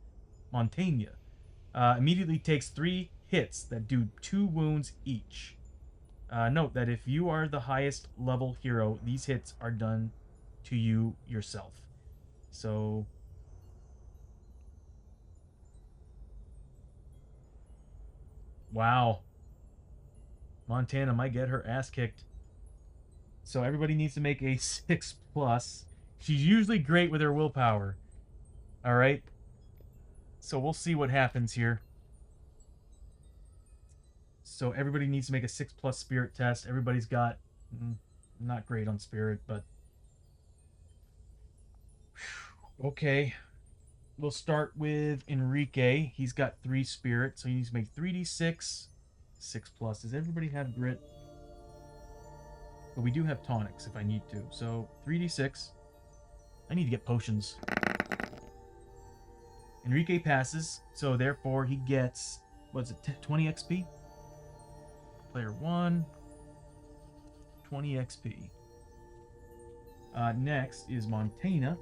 Immediately takes 3 hits that do 2 wounds each. Note that if you are the highest level hero, these hits are done to you yourself. So wow, Montana might get her ass kicked. So everybody needs to make a 6+. She's usually great with her willpower. All right, so we'll see what happens here. So everybody needs to make a 6+ spirit test. Everybody's got not great on spirit, but okay. We'll start with Enrique. He's got 3 spirit, so he needs to make 3d6, 6+. Does everybody have grit? But we do have tonics if I need to. So 3d6. I need to get potions. Enrique passes, so therefore he gets, what's it, 20 XP? Player 1, 20 XP. Next is Montana.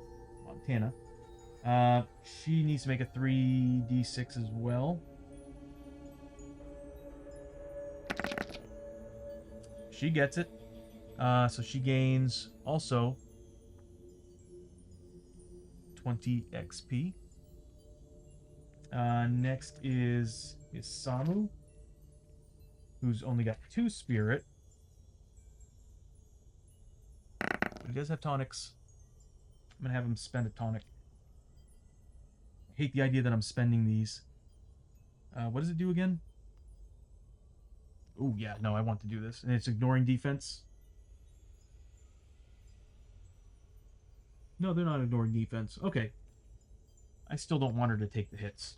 She needs to make a 3d6 as well. She gets it. So she gains also 20 XP. Next is Samu, who's only got 2 spirit. But he does have tonics. I'm going to have him spend a tonic. I hate the idea that I'm spending these. What does it do again? Oh, yeah, no, I want to do this. And it's ignoring defense. No, they're not ignoring defense. Okay. I still don't want her to take the hits.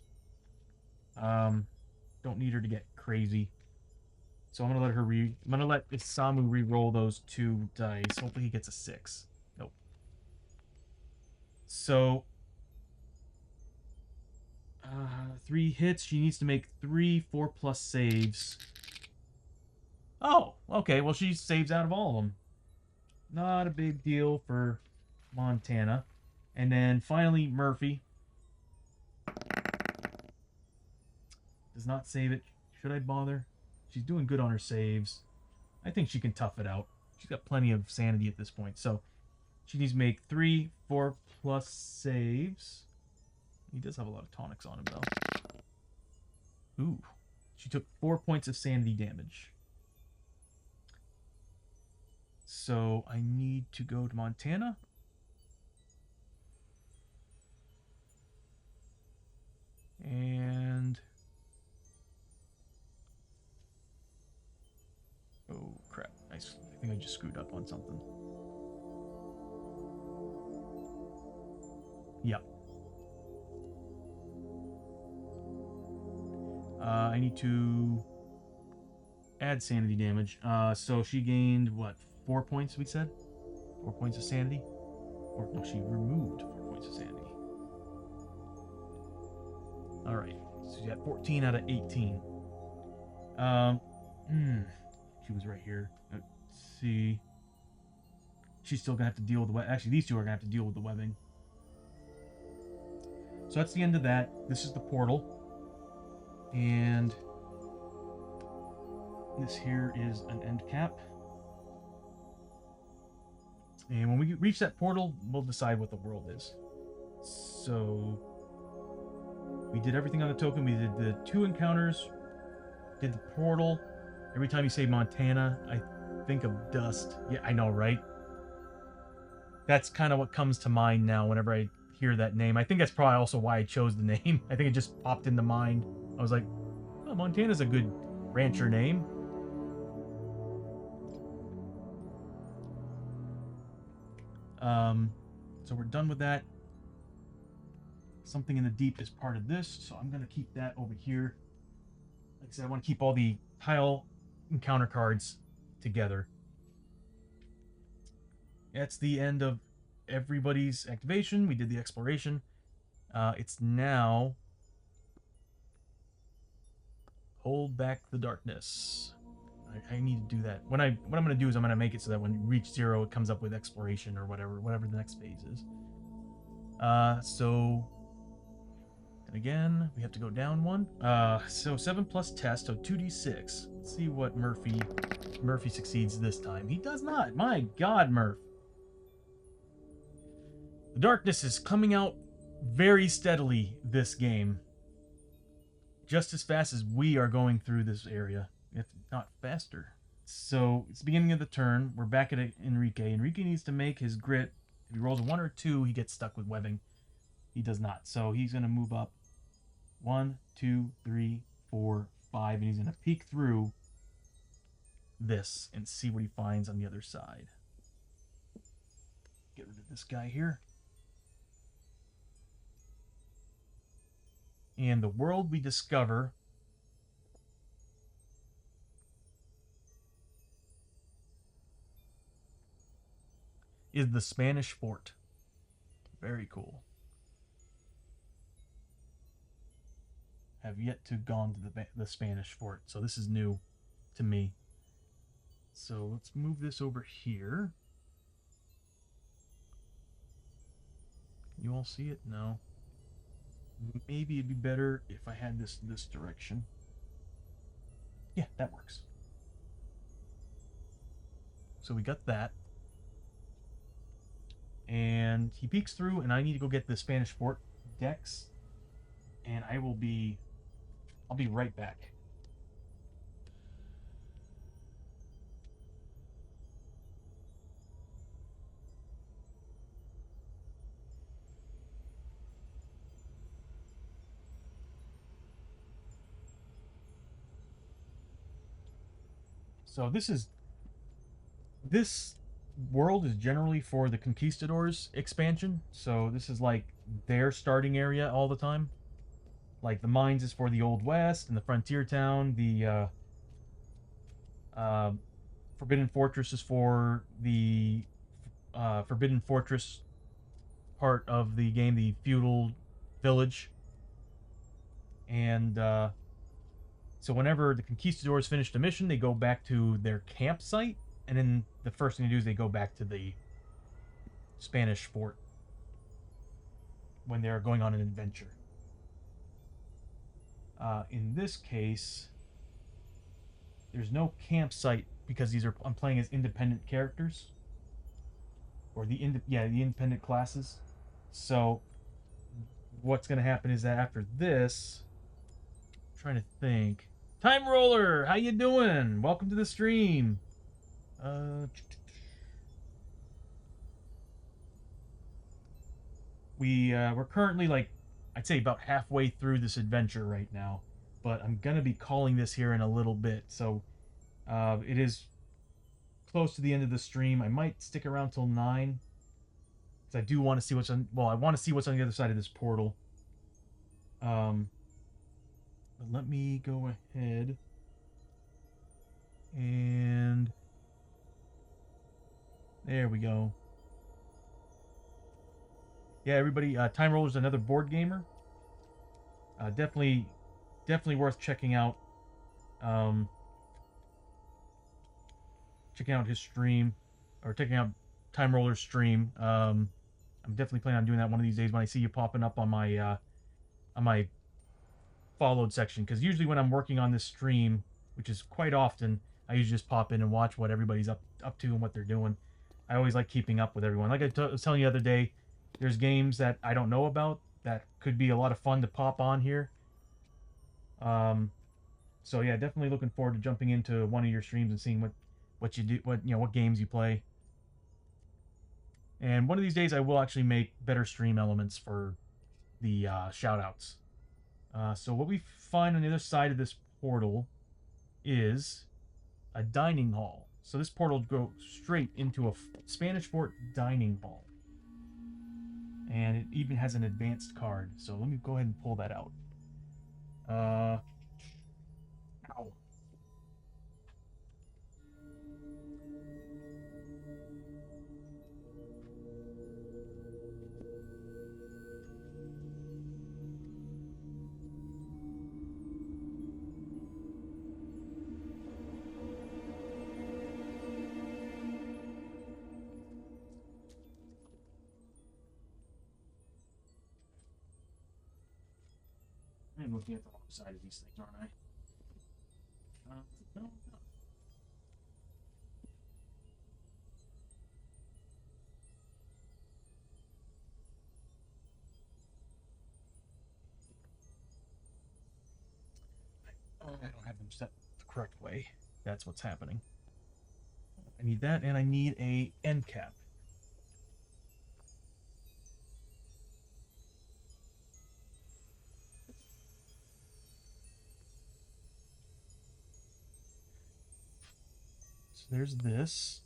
Don't need her to get crazy. So I'm gonna let her I'm gonna let Isamu re-roll those 2 dice. Hopefully he gets a 6. Nope. So 3 hits. She needs to make 3 4+ saves. Oh, okay. Well, she saves out of all of them. Not a big deal for Montana. And then finally Murphy. Does not save it. Should I bother? She's doing good on her saves. I think she can tough it out. She's got plenty of sanity at this point. So she needs to make 3 4+ saves. He does have a lot of tonics on him, though. Ooh. She took 4 points of sanity damage. So I need to go to Montana. And... oh, crap. I think I just screwed up on something. Yep. I need to add sanity damage. So she gained, what, 4 points, we said? 4 points of sanity? Or, no, she removed 4 points of sanity. Alright. So she got 14 out of 18. She was right here. Let's see. She's still gonna have to deal with the web. Actually, these two are gonna have to deal with the webbing. So that's the end of that. This is the portal. And This here is an end cap. And when we reach that portal, we'll decide what the world is. So we did everything on the token. We did the 2 encounters, did the portal. Every time you say Montana, I think of dust. Yeah, I know, right? That's kind of what comes to mind now whenever I hear that name. I think that's probably also why I chose the name. I think it just popped into mind. I was like, oh, Montana's a good rancher name. Um, so we're done with that. Something in the deep is part of this, so I'm going to keep that over here. Like I said, I want to keep all the tile encounter cards together. That's the end of everybody's activation. We did the exploration. It's now hold back the darkness. I need to do that. What I'm going to do is I'm going to make it so that when you reach 0, it comes up with exploration or whatever the next phase is. So and again, we have to go down 1. So 7 plus test, so 2d6. Let's see what Murphy succeeds this time. He does not. My God, Murph. The darkness is coming out very steadily this game. Just as fast as we are going through this area, if not faster. So it's the beginning of the turn. We're back at Enrique. Enrique needs to make his grit. If he rolls a 1 or 2, he gets stuck with webbing. He does not. So he's going to move up 1, 2, 3, 4, 5, and he's going to peek through this and see what he finds on the other side. Get rid of this guy here. And the world we discover is the Spanish fort. Very cool. Have yet to gone to the Spanish fort, so this is new to me. So let's move this over here. You all see it? No. Maybe it'd be better if I had this direction. Yeah, that works. So we got that. And he peeks through, and I need to go get the Spanish fort decks. And I'll be right back. So this world is generally for the Conquistadors expansion. So this is like their starting area all the time. Like the mines is for the Old West and the frontier town. The Forbidden Fortress is for the Forbidden Fortress part of the game, the feudal village. And so whenever the Conquistadors finish the mission, they go back to their campsite, and then the first thing they do is they go back to the Spanish fort when they're going on an adventure. In this case, there's no campsite because I'm playing as independent characters, or the independent classes. So what's going to happen is that after this, I'm trying to think. Time Roller, how you doing? Welcome to the stream. We're currently like I'd say about halfway through this adventure right now, but I'm gonna be calling this here in a little bit. So it is close to the end of the stream. I might stick around till 9 because I do want to see what's on. Well, I want to see what's on the other side of this portal. But let me go ahead and there we go. Yeah, everybody, Time Roller's another board gamer. Definitely worth checking out. Checking out his stream, or checking out Time Roller's stream. I'm definitely planning on doing that one of these days when I see you popping up on my followed section. Because usually when I'm working on this stream, which is quite often. I usually just pop in and watch what everybody's up to and what they're doing. I always like keeping up with everyone. Like was telling you the other day, there's games that I don't know about that could be a lot of fun to pop on here. Um, so yeah, definitely looking forward to jumping into one of your streams and seeing what you do, what games you play. And one of these days, I will actually make better stream elements for the shout outs. So what we find on the other side of this portal is a dining hall. So this portal goes straight into a Spanish Fort dining hall. And it even has an advanced card. So let me go ahead and pull that out. Ow. I'm looking at the wrong side of these things, aren't I? No. I don't have them set the correct way. That's what's happening. I need that, and I need a end cap. So there's this.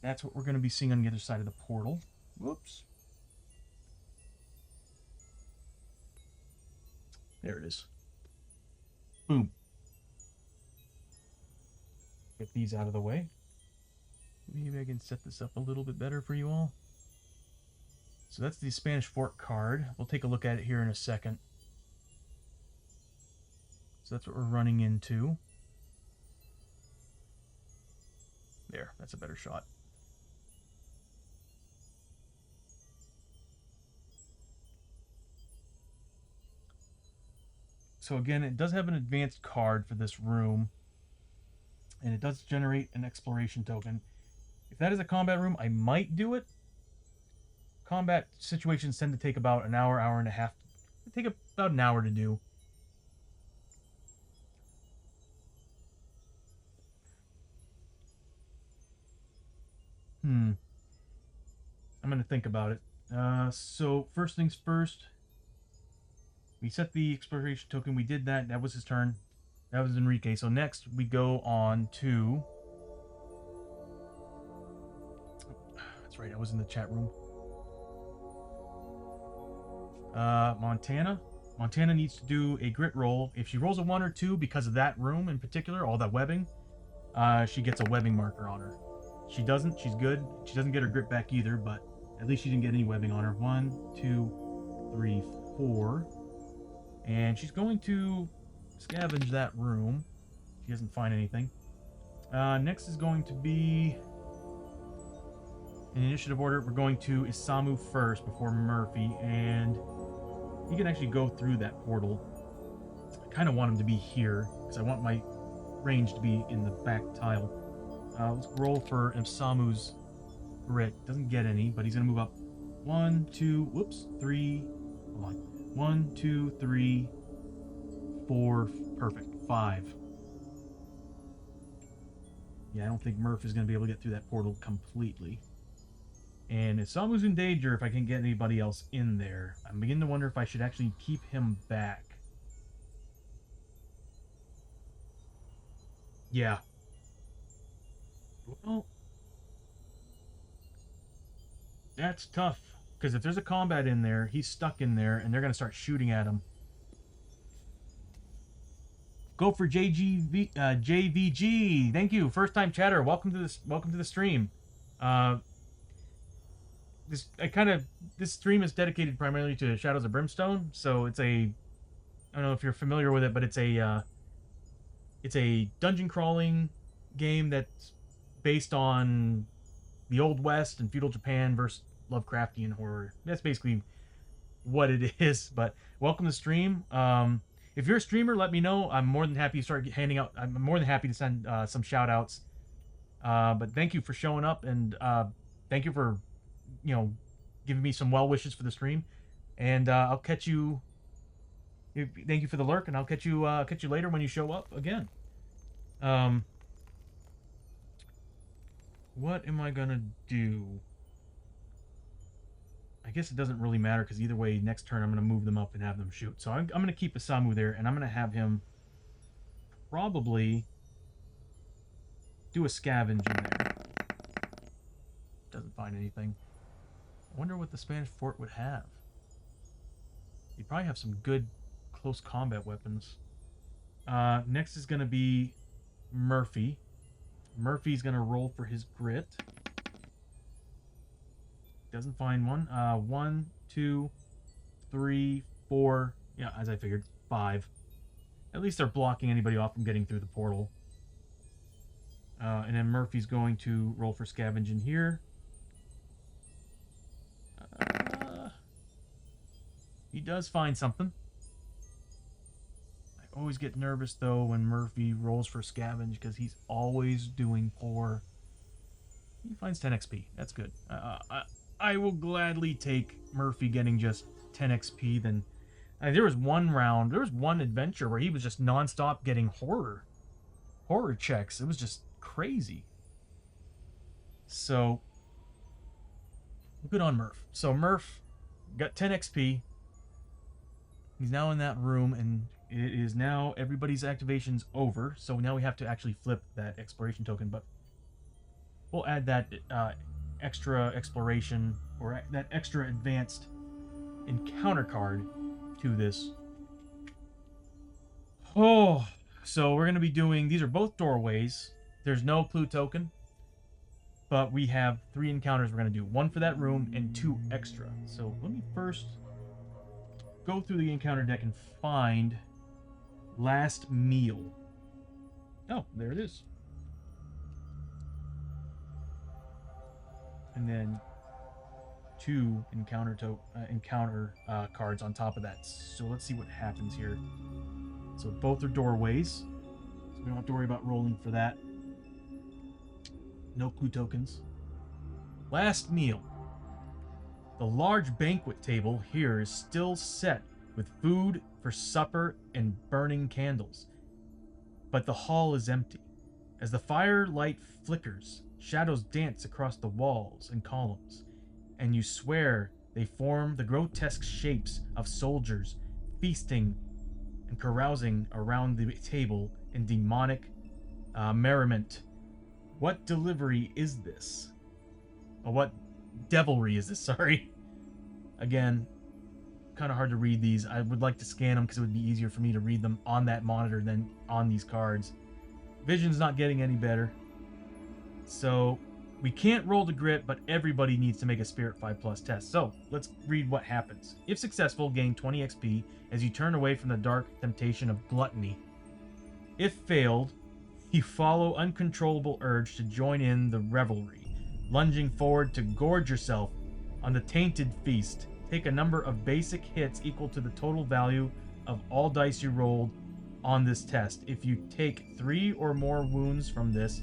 That's what we're going to be seeing on the other side of the portal. Whoops. There it is. Boom. Get these out of the way. Maybe I can set this up a little bit better for you all. So that's the Spanish Fort card. We'll take a look at it here in a second. So that's what we're running into. There, that's a better shot. So again, it does have an advanced card for this room. And it does generate an exploration token. If that is a combat room, I might do it. Combat situations tend to take about an hour, hour and a half. They take about an hour to do. I'm going to think about it. So first things first. We set the exploration token. We did that. That was his turn. That was Enrique. So next we go on to... That's right, I was in the chat room. Montana. Montana needs to do a grit roll. If she rolls a 1 or 2 because of that room in particular, all that webbing, she gets a webbing marker on her. She doesn't, she's good. She doesn't get her grit back either, but at least she didn't get any webbing on her. 1, 2, 3, 4. And she's going to scavenge that room. She doesn't find anything. Next is going to be... In initiative order, we're going to Isamu first before Murphy, and he can actually go through that portal. I kind of want him to be here, because I want my range to be in the back tile. Let's roll for Isamu's grit. Doesn't get any, but he's going to move up 1, 2, whoops, 3, hold on. 1, 2, 3, 4, perfect, 5. Yeah, I don't think Murph is going to be able to get through that portal completely. And Isamu's in danger if I can get anybody else in there. I'm beginning to wonder if I should actually keep him back. Yeah. Well, that's tough. Because if there's a combat in there, he's stuck in there, and they're going to start shooting at him. Go for JVG. Thank you, first time chatter. Welcome to this. Welcome to the stream. This stream is dedicated primarily to Shadows of Brimstone. So it's a, I don't know if you're familiar with it, but it's a dungeon crawling game that's based on the Old West and feudal Japan versus Lovecraftian horror. That's basically what it is. But welcome to the stream. If you're a streamer, let me know. I'm more than happy to start handing out. I'm more than happy to send some shout outs. But thank you for showing up, and thank you for, you know, giving me some well wishes for the stream. And I'll catch you. Thank you for the lurk, and I'll catch you later when you show up again. Um, what am I gonna do? I guess it doesn't really matter because either way, next turn I'm gonna move them up and have them shoot. So I'm gonna keep Isamu there, and I'm gonna have him probably do a scavenge in there. Doesn't find anything. I wonder what the Spanish fort would have. You'd probably have some good close combat weapons. Next is gonna be Murphy. Murphy's gonna roll for his grit. Doesn't find one. 1, 2, 3, 4. Yeah, as I figured, 5. At least they're blocking anybody off from getting through the portal. And then Murphy's going to roll for scavenge in here. He does find something. I always get nervous, though, when Murphy rolls for scavenge, because he's always doing poor. He finds 10 XP. That's good. I will gladly take Murphy getting just 10 XP. Then there was one adventure where he was just nonstop getting horror checks. It was just crazy. So good on Murph. So Murph got 10 XP. He's now in that room, and it is now everybody's activation's over. So now we have to actually flip that exploration token, but we'll add that extra exploration or that extra advanced encounter card to this. Oh, so we're going to be doing, these are both doorways. There's no clue token, but we have 3 encounters we're going to do. 1 for that room and 2 extra. So let me first go through the encounter deck and find last meal. Oh, there it is. And then 2 encounter cards on top of that. So let's see what happens here. So both are doorways, so we don't have to worry about rolling for that. No clue tokens. Last meal. The large banquet table here is still set with food for supper and burning candles, but the hall is empty. As the firelight flickers, shadows dance across the walls and columns, and you swear they form the grotesque shapes of soldiers feasting and carousing around the table in demonic merriment. What delivery is this? Or what devilry is this? Sorry. Again, kind of hard to read these. I would like to scan them because it would be easier for me to read them on that monitor than on these cards. Vision's not getting any better. So we can't roll the grit, but everybody needs to make a Spirit 5+ test. So let's read what happens. If successful, gain 20 XP as you turn away from the dark temptation of gluttony. If failed, you follow uncontrollable urge to join in the revelry, lunging forward to gorge yourself on the tainted feast. Take a number of basic hits equal to the total value of all dice you rolled on this test. If you take 3 or more wounds from this,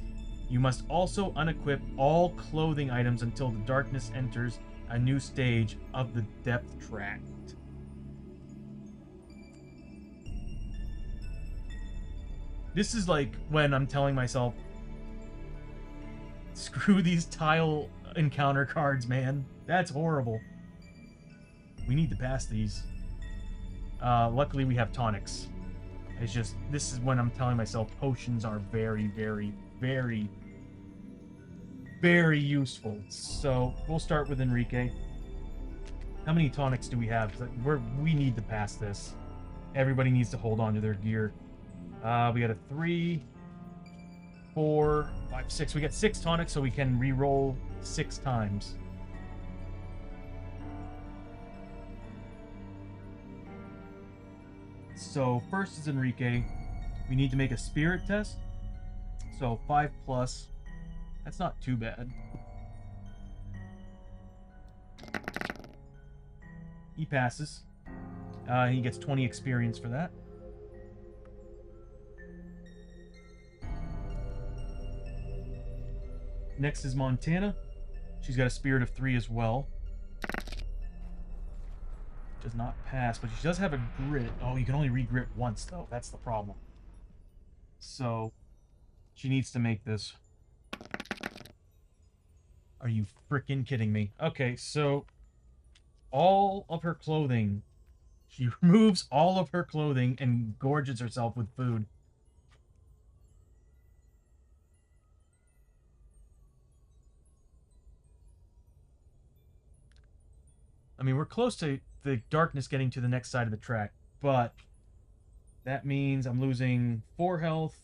you must also unequip all clothing items until the darkness enters a new stage of the depth tract. This is like when I'm telling myself, screw these tile encounter cards, man. That's horrible. We need to pass these. Luckily, we have tonics. It's just, this is when I'm telling myself potions are very, very, very, very useful. So, we'll start with Enrique. How many tonics do we have? We need to pass this. Everybody needs to hold on to their gear. We got a 3, 4, 5, 6. We got 6 tonics, so we can re-roll 6 times. So first is Enrique. We need to make a spirit test. So 5+. That's not too bad. He passes. He gets 20 experience for that. Next is Montana. She's got a spirit of 3 as well. Does not pass, but she does have a grit. Oh, you can only re-grit once, though. That's the problem. So, she needs to make this. Are you freaking kidding me? Okay, so all of her clothing. She removes all of her clothing and gorges herself with food. I mean, we're close to the darkness getting to the next side of the track, but that means I'm losing 4 health,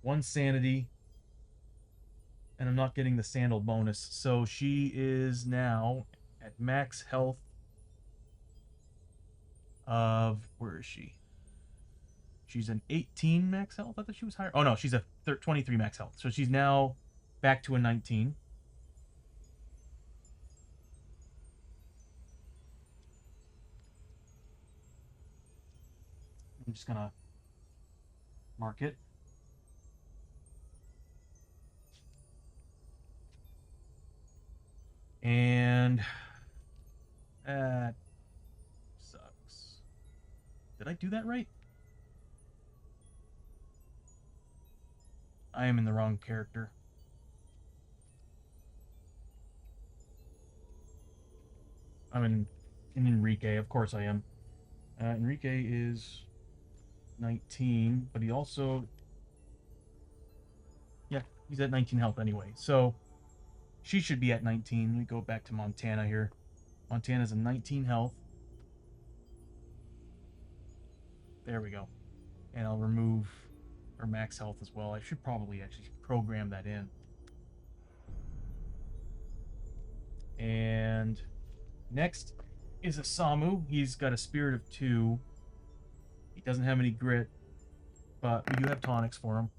1 sanity, and I'm not getting the sandal bonus. So she is now at max health of. Where is she? She's an 18 max health. I thought she was higher. Oh no, she's a 23 max health. So she's now back to a 19. I'm just gonna mark it. And that sucks. Did I do that right? I am in the wrong character. I'm in Enrique. Of course I am. Enrique is 19, but he also. Yeah, he's at 19 health anyway. So she should be at 19. Let me go back to Montana here. Montana's a 19 health. There we go. And I'll remove her max health as well. I should probably actually program that in. And next is a Samu. He's got a spirit of 2. He doesn't have any grit, but we do have tonics for him.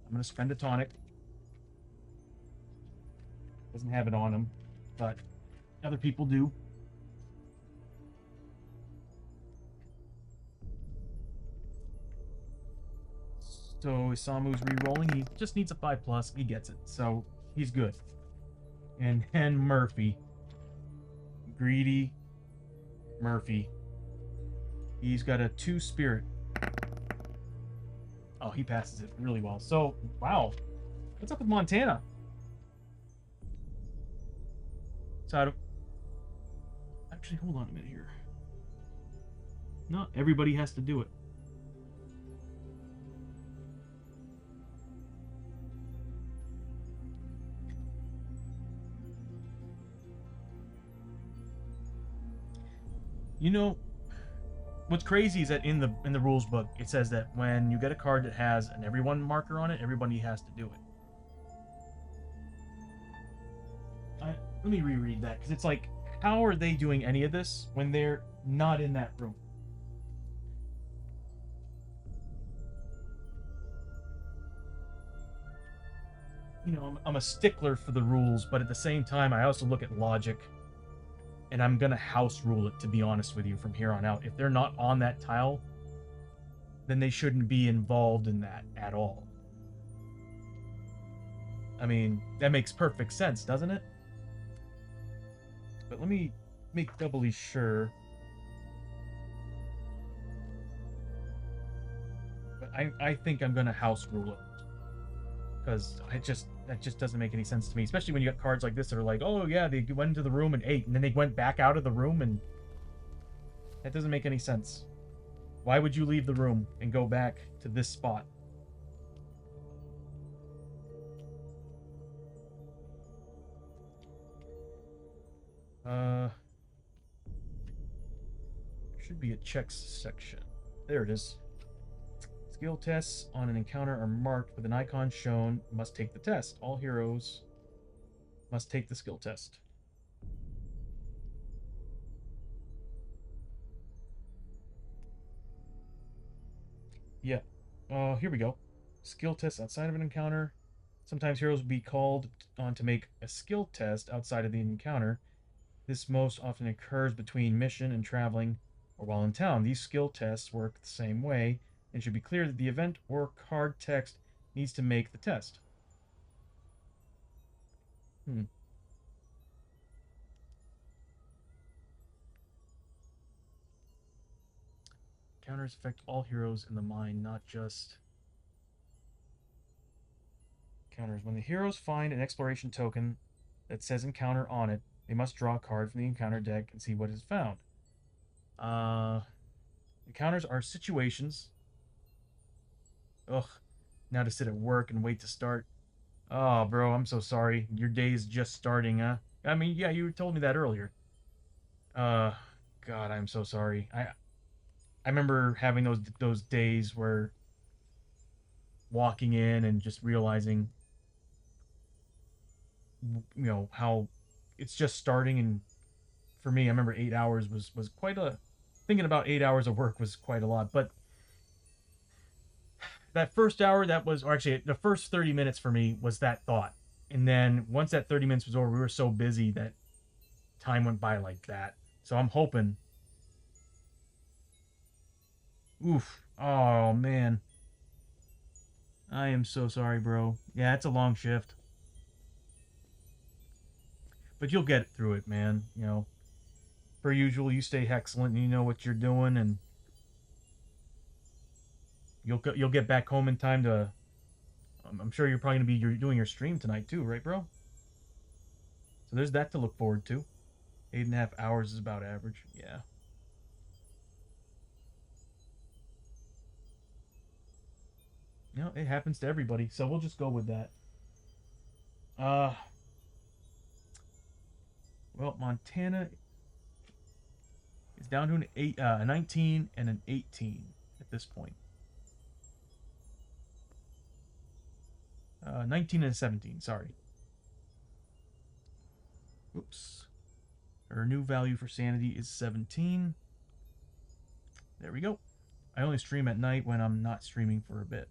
I'm going to spend a tonic. Doesn't have it on him, but other people do. So Isamu's re-rolling. He just needs a 5+. He gets it, so he's good. And Murphy, greedy Murphy. He's got a 2 spirit. Oh, he passes it really well. So wow, what's up with Montana? So actually, hold on a minute here. Not everybody has to do it. You know, what's crazy is that in the rules book it says that when you get a card that has an everyone marker on it, everybody has to do it. Let me reread that because it's like, how are they doing any of this when they're not in that room? You know, I'm a stickler for the rules, but at the same time, I also look at logic, and I'm gonna house rule it, to be honest with you, from here on out. If they're not on that tile, then they shouldn't be involved in that at all. I mean, that makes perfect sense, doesn't it? But let me make doubly sure. But I think I'm gonna house rule it. Because that just doesn't make any sense to me. Especially when you got cards like this that are like, oh yeah, they went into the room and ate, and then they went back out of the room, and that doesn't make any sense. Why would you leave the room and go back to this spot? There should be a checks section. There it is. Skill tests on an encounter are marked with an icon shown. Must take the test. All heroes must take the skill test. Yeah. Here we go. Skill test outside of an encounter. Sometimes heroes will be called on to make a skill test outside of the encounter. This most often occurs between mission and traveling or while in town. These skill tests work the same way and should be clear that the event or card text needs to make the test. Hmm. Counters affect all heroes in the mine, not just counters. When the heroes find an exploration token that says encounter on it, they must draw a card from the encounter deck and see what is found. Uh, Encounters are situations. Ugh. Now to sit at work and wait to start. Oh, bro, I'm so sorry. Your day is just starting, huh? I mean, yeah, you told me that earlier. Uh, God, I'm so sorry. I remember having those days where walking in and just realizing, how it's just starting. And for me, I remember 8 hours was quite a. Thinking about 8 hours of work was quite a lot. But that first hour, that was, or actually, the first 30 minutes for me was that thought. And then once that 30 minutes was over, we were so busy that time went by like that. So I'm hoping. Oof. Oh man. I am so sorry, bro. Yeah, it's a long shift. But you'll get through it, man. Per usual, you stay excellent and you know what you're doing, and you'll get back home in time to. I'm sure you're probably gonna be you're doing your stream tonight too, right, bro? So there's that to look forward to. 8.5 hours is about average. Yeah. It happens to everybody. So we'll just go with that. Uh, well, Montana is down to a 19 and an 18 at this point. 19 and a 17. Sorry. Oops. Her new value for sanity is 17. There we go. I only stream at night when I'm not streaming for a bit.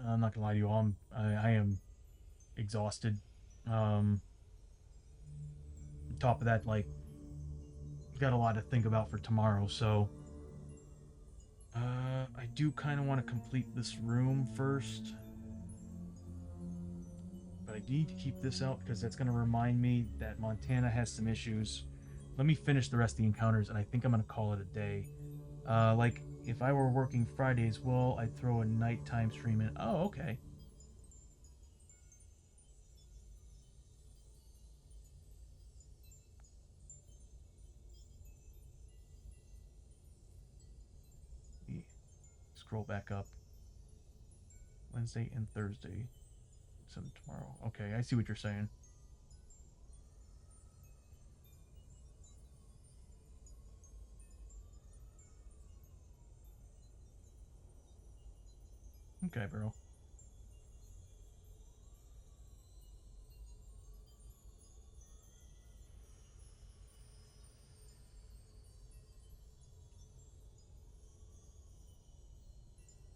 I'm not gonna lie to you all. I am exhausted. On top of that, like, got a lot to think about for tomorrow. So, I do kind of want to complete this room first, but I need to keep this out because that's gonna remind me that Montana has some issues. Let me finish the rest of the encounters, and I think I'm gonna call it a day. Like if I were working Fridays, well, I'd throw a nighttime stream in. Oh, okay. Scroll back up. Wednesday and Thursday. So tomorrow. Okay, I see what you're saying. Okay, bro.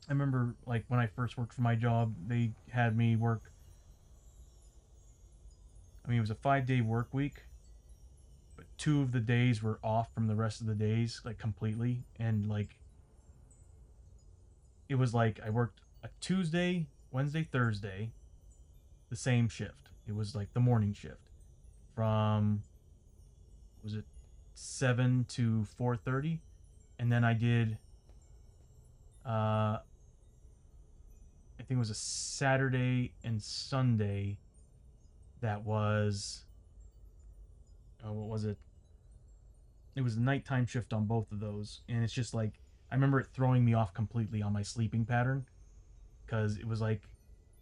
I remember like when I first worked for my job, they had me work. I mean, it was a 5-day work week, but two of the days were off from the rest of the days, like completely. And like it was like I worked a Tuesday, Wednesday, Thursday, the same shift. It was like the morning shift from, was it 7 to 4:30, and then I did I think it was a Saturday and Sunday that was, what was it? It was a nighttime shift on both of those, and it's just like I remember it throwing me off completely on my sleeping pattern because it was like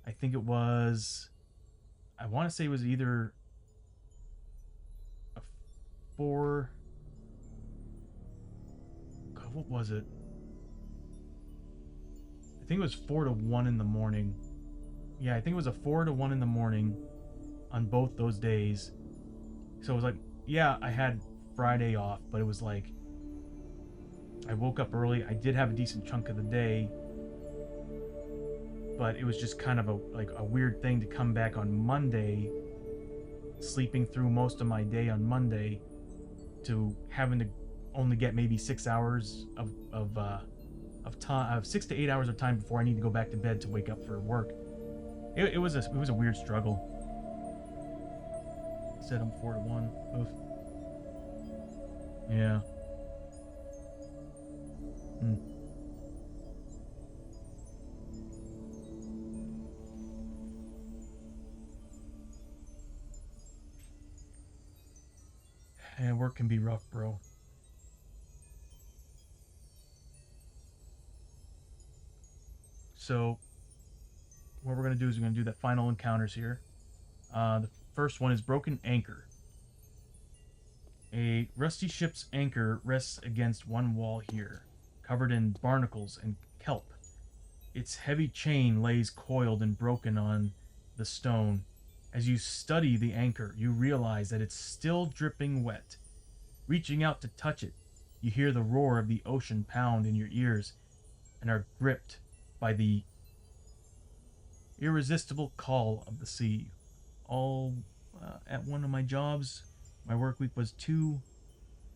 I think it was, I want to say it was either a four. God, what was it? I think it was 4 to 1 in the morning. Yeah, I think it was a 4 to 1 in the morning on both those days. So it was like, yeah, I had Friday off, but it was like I woke up early. I did have a decent chunk of the day. but it was just kind of a weird thing to come back on Monday, sleeping through most of my day on Monday, to having to only get maybe 6 hours of time, of 6 to 8 hours of time before I need to go back to bed to wake up for work. It was a weird struggle. Set him 4-1. Oof. Yeah. Hmm. And work can be rough, bro. So what we're gonna do is we're gonna do the final encounters here. The first one is broken anchor. A rusty ship's anchor rests against one wall here, covered in barnacles and kelp. Its heavy chain lays coiled and broken on the stone. As you study the anchor, you realize that it's still dripping wet. Reaching out to touch it, you hear the roar of the ocean pound in your ears and are gripped by the irresistible call of the sea. All at one of my jobs, my work week was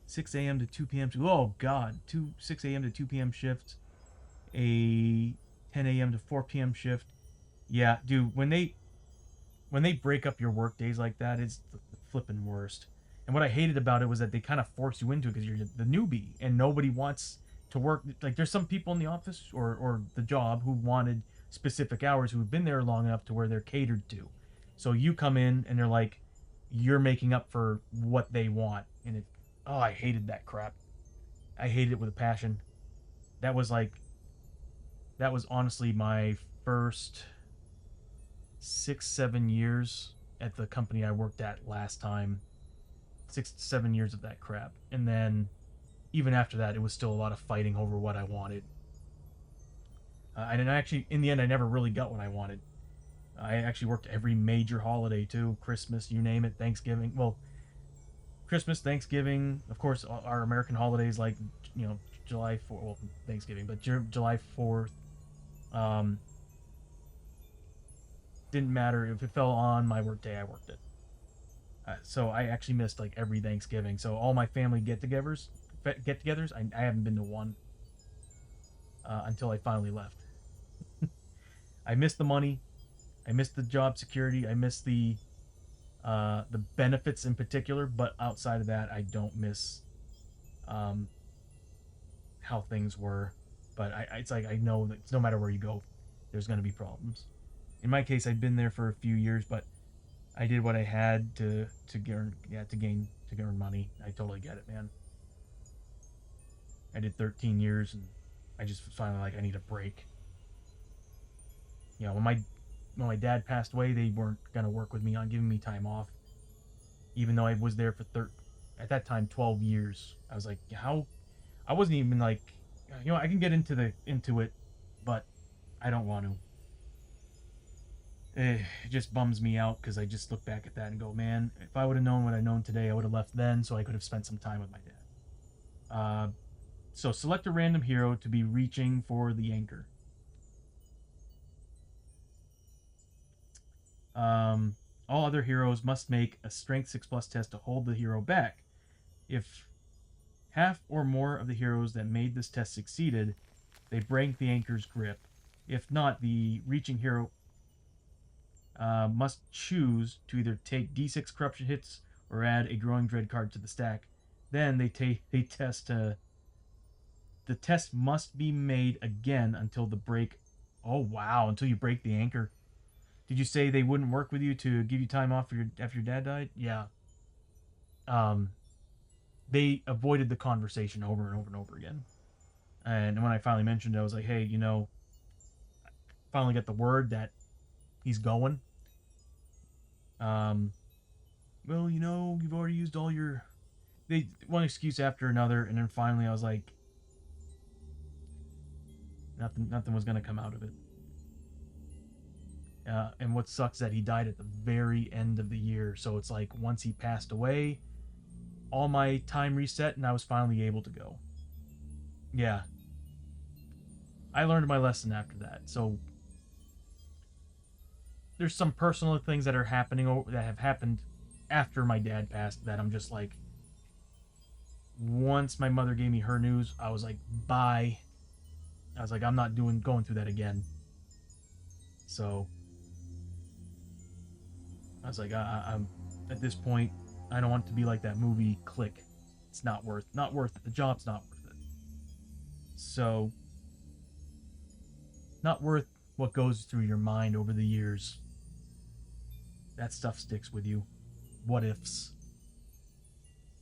6 a.m. to 2 p.m. Oh God, 6 a.m. to 2 p.m. shifts, a 10 a.m. to 4 p.m. shift. Yeah, dude, when they break up your work days like that, it's the flipping worst. And what I hated about it was that they kind of force you into it because you're the newbie and nobody wants to work. Like, there's some people in the office or the job who wanted specific hours, who've been there long enough to where they're catered to. So you come in and they're like, you're making up for what they want. And oh, I hated that crap. I hated it with a passion. That was like, that was honestly my first 6, 7 years at the company I worked at last time. 6 to 7 years of that crap. And then even after that, it was still a lot of fighting over what I wanted. And actually, in the end, I never really got what I wanted. I actually worked every major holiday too. Christmas, you name it, Thanksgiving. Well, Christmas, Thanksgiving, of course, our American holidays like, July 4th, well, Thanksgiving, but July 4th. Um, didn't matter if it fell on my work day, I worked it. So I actually missed like every Thanksgiving. So all my family get-togethers, I haven't been to one until I finally left. I missed the money, I missed the job security, I missed the benefits in particular, but outside of that, I don't miss um, how things were. But it's like I know that no matter where you go, there's going to be problems. In my case, I'd been there for a few years, but I did what I had to earn money. I totally get it, man. I did 13 years, and I just finally like I need a break. When my dad passed away, they weren't gonna work with me on giving me time off, even though I was there for at that time 12 years. I was like, how? I wasn't even like, I can get into it, but I don't want to. It just bums me out because I just look back at that and go, man, if I would have known what I known today, I would have left then, so I could have spent some time with my dad. So select a random hero to be reaching for the anchor. All other heroes must make a Strength 6 Plus test to hold the hero back. If half or more of the heroes that made this test succeeded, they break the anchor's grip. If not, the reaching hero must choose to either take D6 corruption hits or add a growing dread card to the stack. Then they test. The test must be made again until the break. Oh wow! Until you break the anchor. Did you say they wouldn't work with you to give you time off after your dad died? Yeah. Um, they avoided the conversation over and over and over again. And when I finally mentioned it, I was like, hey, finally got the word that he's going. Um, well, you've already used all your. They one excuse after another, and then finally I was like, nothing was gonna come out of it. And what sucks is that he died at the very end of the year, so it's like once he passed away, all my time reset, and I was finally able to go. Yeah, I learned my lesson after that. So there's some personal things that are happening that have happened after my dad passed that I'm just like, once my mother gave me her news, I was like, bye. I was like, I'm not going through that again. So I was like, I'm at this point, I don't want it to be like that movie Click. It's not worth it. The job's not worth it. So not worth what goes through your mind over the years. That stuff sticks with you. What ifs?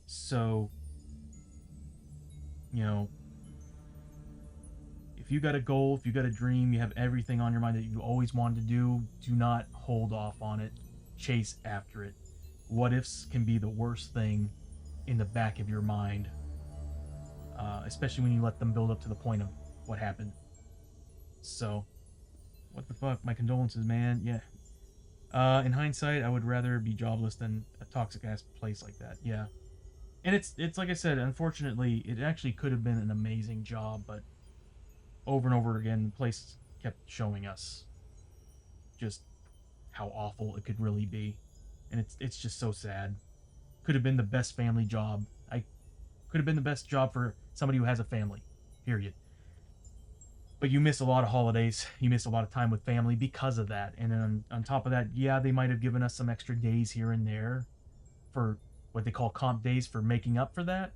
So, you know, if you got a goal, if you got a dream, you have everything on your mind that you always wanted to do not hold off on it. Chase after it. What ifs can be the worst thing in the back of your mind, especially when you let them build up to the point of what happened. So, what the fuck? My condolences, man. Yeah. In hindsight, I would rather be jobless than a toxic ass place like that. Yeah. And it's like I said, unfortunately, it actually could have been an amazing job, but over and over again, the place kept showing us just how awful it could really be, and it's just so sad. Could have been the best family job. I could have been the best job for somebody who has a family. Period. But you miss a lot of holidays. You miss a lot of time with family because of that. And then on top of that, yeah, they might have given us some extra days here and there for what they call comp days for making up for that.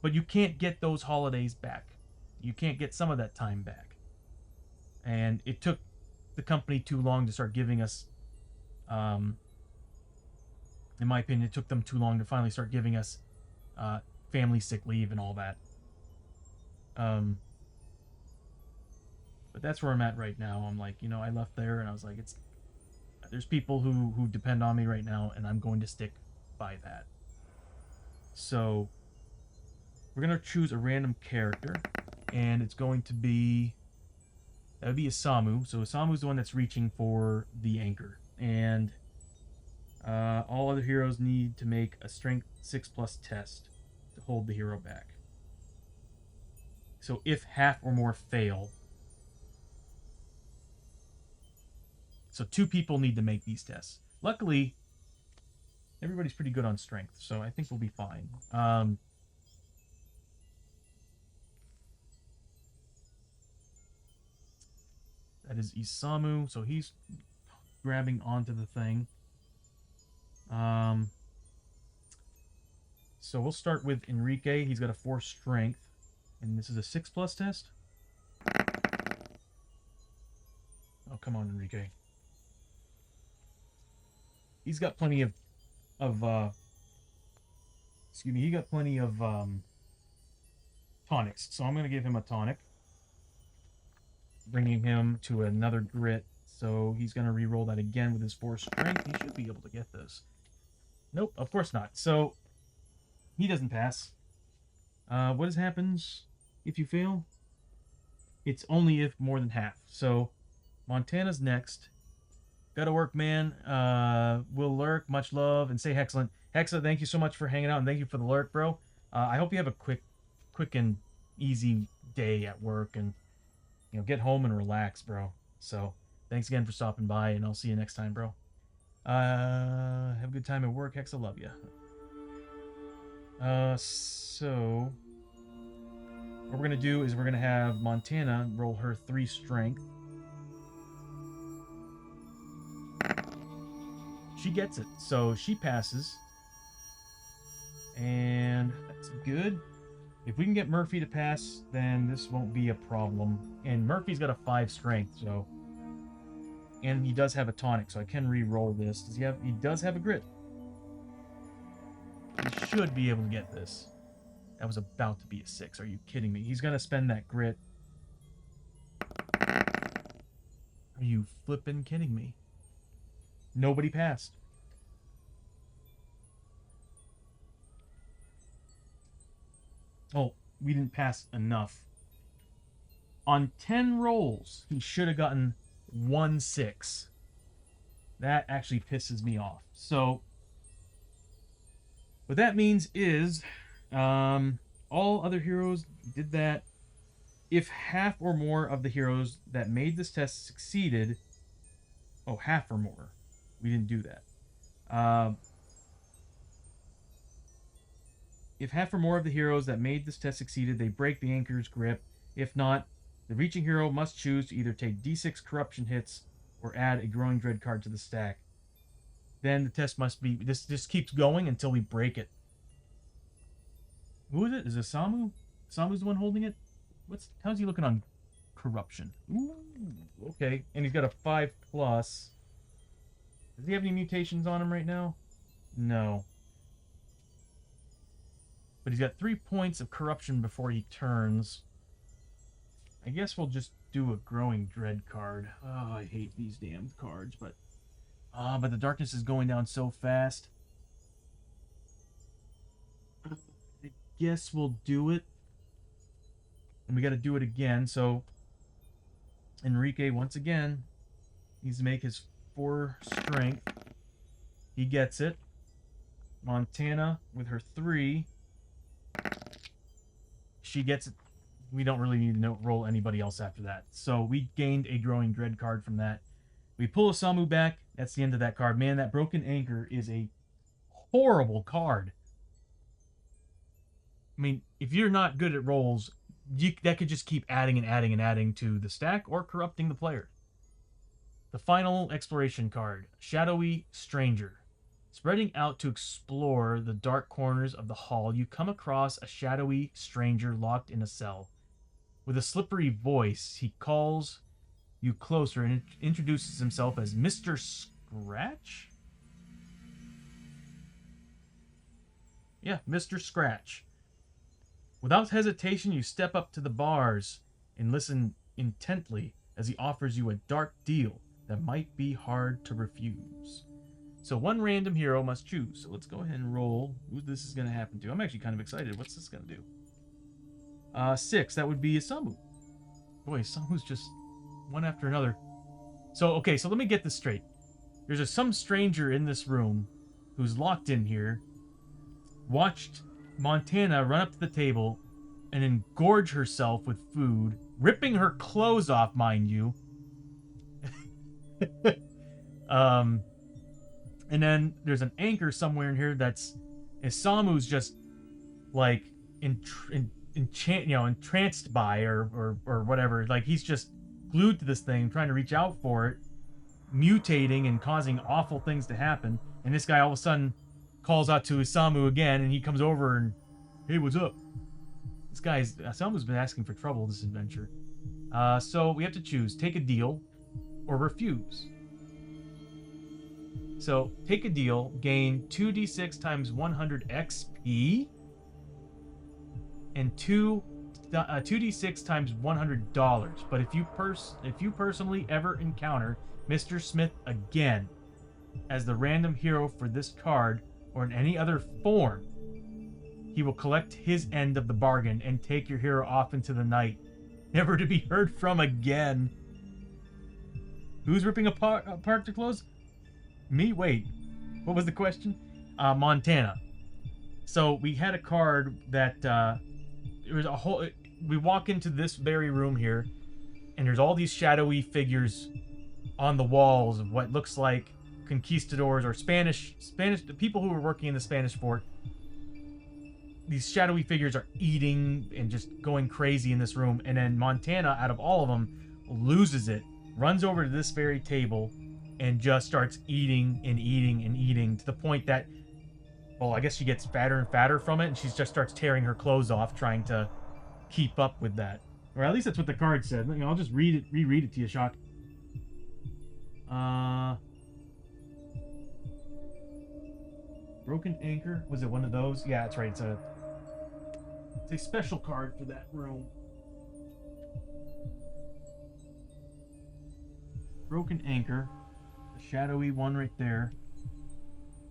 But you can't get those holidays back. You can't get some of that time back. And it took the company too long to start giving us, um, in my opinion, it took them too long to finally start giving us uh, family sick leave and all that. Um, but that's where I'm at right now. I'm like, I left there and I was like, there's people who depend on me right now, and I'm going to stick by that. So we're gonna choose a random character, and it's going to be that would be Isamu. So Isamu's the one that's reaching for the anchor, and all other heroes need to make a Strength 6+ test to hold the hero back. So if half or more fail, so 2 people need to make these tests. Luckily, everybody's pretty good on strength, so I think we'll be fine. That is Isamu, so he's grabbing onto the thing. So we'll start with Enrique. He's got a 4 strength, and this is a 6+ test. Oh, come on, Enrique. He's got plenty of excuse me. He got plenty of tonics, so I'm gonna give him a tonic, bringing him to another grit. So he's gonna re-roll that again with his 4 strength. He should be able to get this. Nope, of course not. So he doesn't pass. What happens if you fail? It's only if more than half. So Montana's next. Gotta work, man. Will lurk, much love, and say Hexcellent. Hexa, thank you so much for hanging out, and thank you for the lurk, bro. I hope you have a quick and easy day at work, and get home and relax, bro. So thanks again for stopping by, and I'll see you next time, bro. Have a good time at work, Hexa. Love you. So what we're gonna do is we're gonna have Montana roll her 3 strength. She gets it, so she passes, and that's good. If we can get Murphy to pass, then this won't be a problem. And Murphy's got a 5 strength, so, and he does have a tonic, so I can re-roll this. Does he have? He does have a grit. He should be able to get this. That was about to be a 6. Are you kidding me? He's gonna spend that grit. Are you flipping kidding me? Nobody passed. Oh, we didn't pass enough. On 10 rolls, he should have gotten 1 6. That actually pisses me off. So, what that means is, all other heroes did that. If half or more of the heroes that made this test succeeded, Oh, half or more. We didn't do that. Uh, if half or more of the heroes that made this test succeeded, they break the anchor's grip. If not, the reaching hero must choose to either take D6 corruption hits or add a growing dread card to the stack. Then the test must be. This just keeps going until we break it. Who is it? Is it Samu? Samu's the one holding it? How's he looking on corruption? Ooh, okay. And he's got a 5+. Does he have any mutations on him right now? No. But he's got 3 points of corruption before he turns. I guess we'll just do a growing dread card. Oh, I hate these damn cards, but the darkness is going down so fast. I guess we'll do it. And we got to do it again. So Enrique once again needs to make his 4 strength. He gets it. Montana with her 3. She gets it. We don't really need to roll anybody else after that. So we gained a growing dread card from that. We pull a Samu back. That's the end of that card. Man, that broken anchor is a horrible card. I mean, if you're not good at rolls, that could just keep adding and adding and adding to the stack or corrupting the player. The final exploration card, Shadowy Stranger. Spreading out to explore the dark corners of the hall, you come across a shadowy stranger locked in a cell. With a slippery voice, he calls you closer and introduces himself as Mr. Scratch? Yeah, Mr. Scratch. Without hesitation, you step up to the bars and listen intently as he offers you a dark deal that might be hard to refuse. So one random hero must choose. So let's go ahead and roll who this is going to happen to. I'm actually kind of excited. What's this going to do? 6. That would be a Samu. Boy, Samu's just one after another. So, okay, so let me get this straight. There's some stranger in this room who's locked in here, watched Montana run up to the table and engorge herself with food, ripping her clothes off, mind you. And then there's an anchor somewhere in here that's Samu's just like entranced by or whatever. Like he's just glued to this thing, trying to reach out for it, mutating and causing awful things to happen. And this guy all of a sudden calls out to Isamu again, and he comes over and, hey, what's up? This guy's Isamu's been asking for trouble this adventure. So we have to choose: take a deal or refuse. So take a deal, gain 2d6 times 100 XP, and 2d6 times $100. But if you personally ever encounter Mr. Smith again as the random hero for this card or in any other form, he will collect his end of the bargain and take your hero off into the night, never to be heard from again. Who's ripping apart the clothes? Me? Wait. What was the question? Montana. So we had a card that it was a whole. We walk into this very room here, and there's all these shadowy figures on the walls of what looks like conquistadors or Spanish people who were working in the Spanish fort. These shadowy figures are eating and just going crazy in this room, and then Montana, out of all of them, loses it, runs over to this very table, and just starts eating and eating and eating to the point that, well, I guess she gets fatter and fatter from it, and she just starts tearing her clothes off, trying to keep up with that. Or at least that's what the card said. I'll just reread it to you, Shock. Broken Anchor. Was it one of those? Yeah, that's right. It's a special card for that room. Broken Anchor. The shadowy one right there.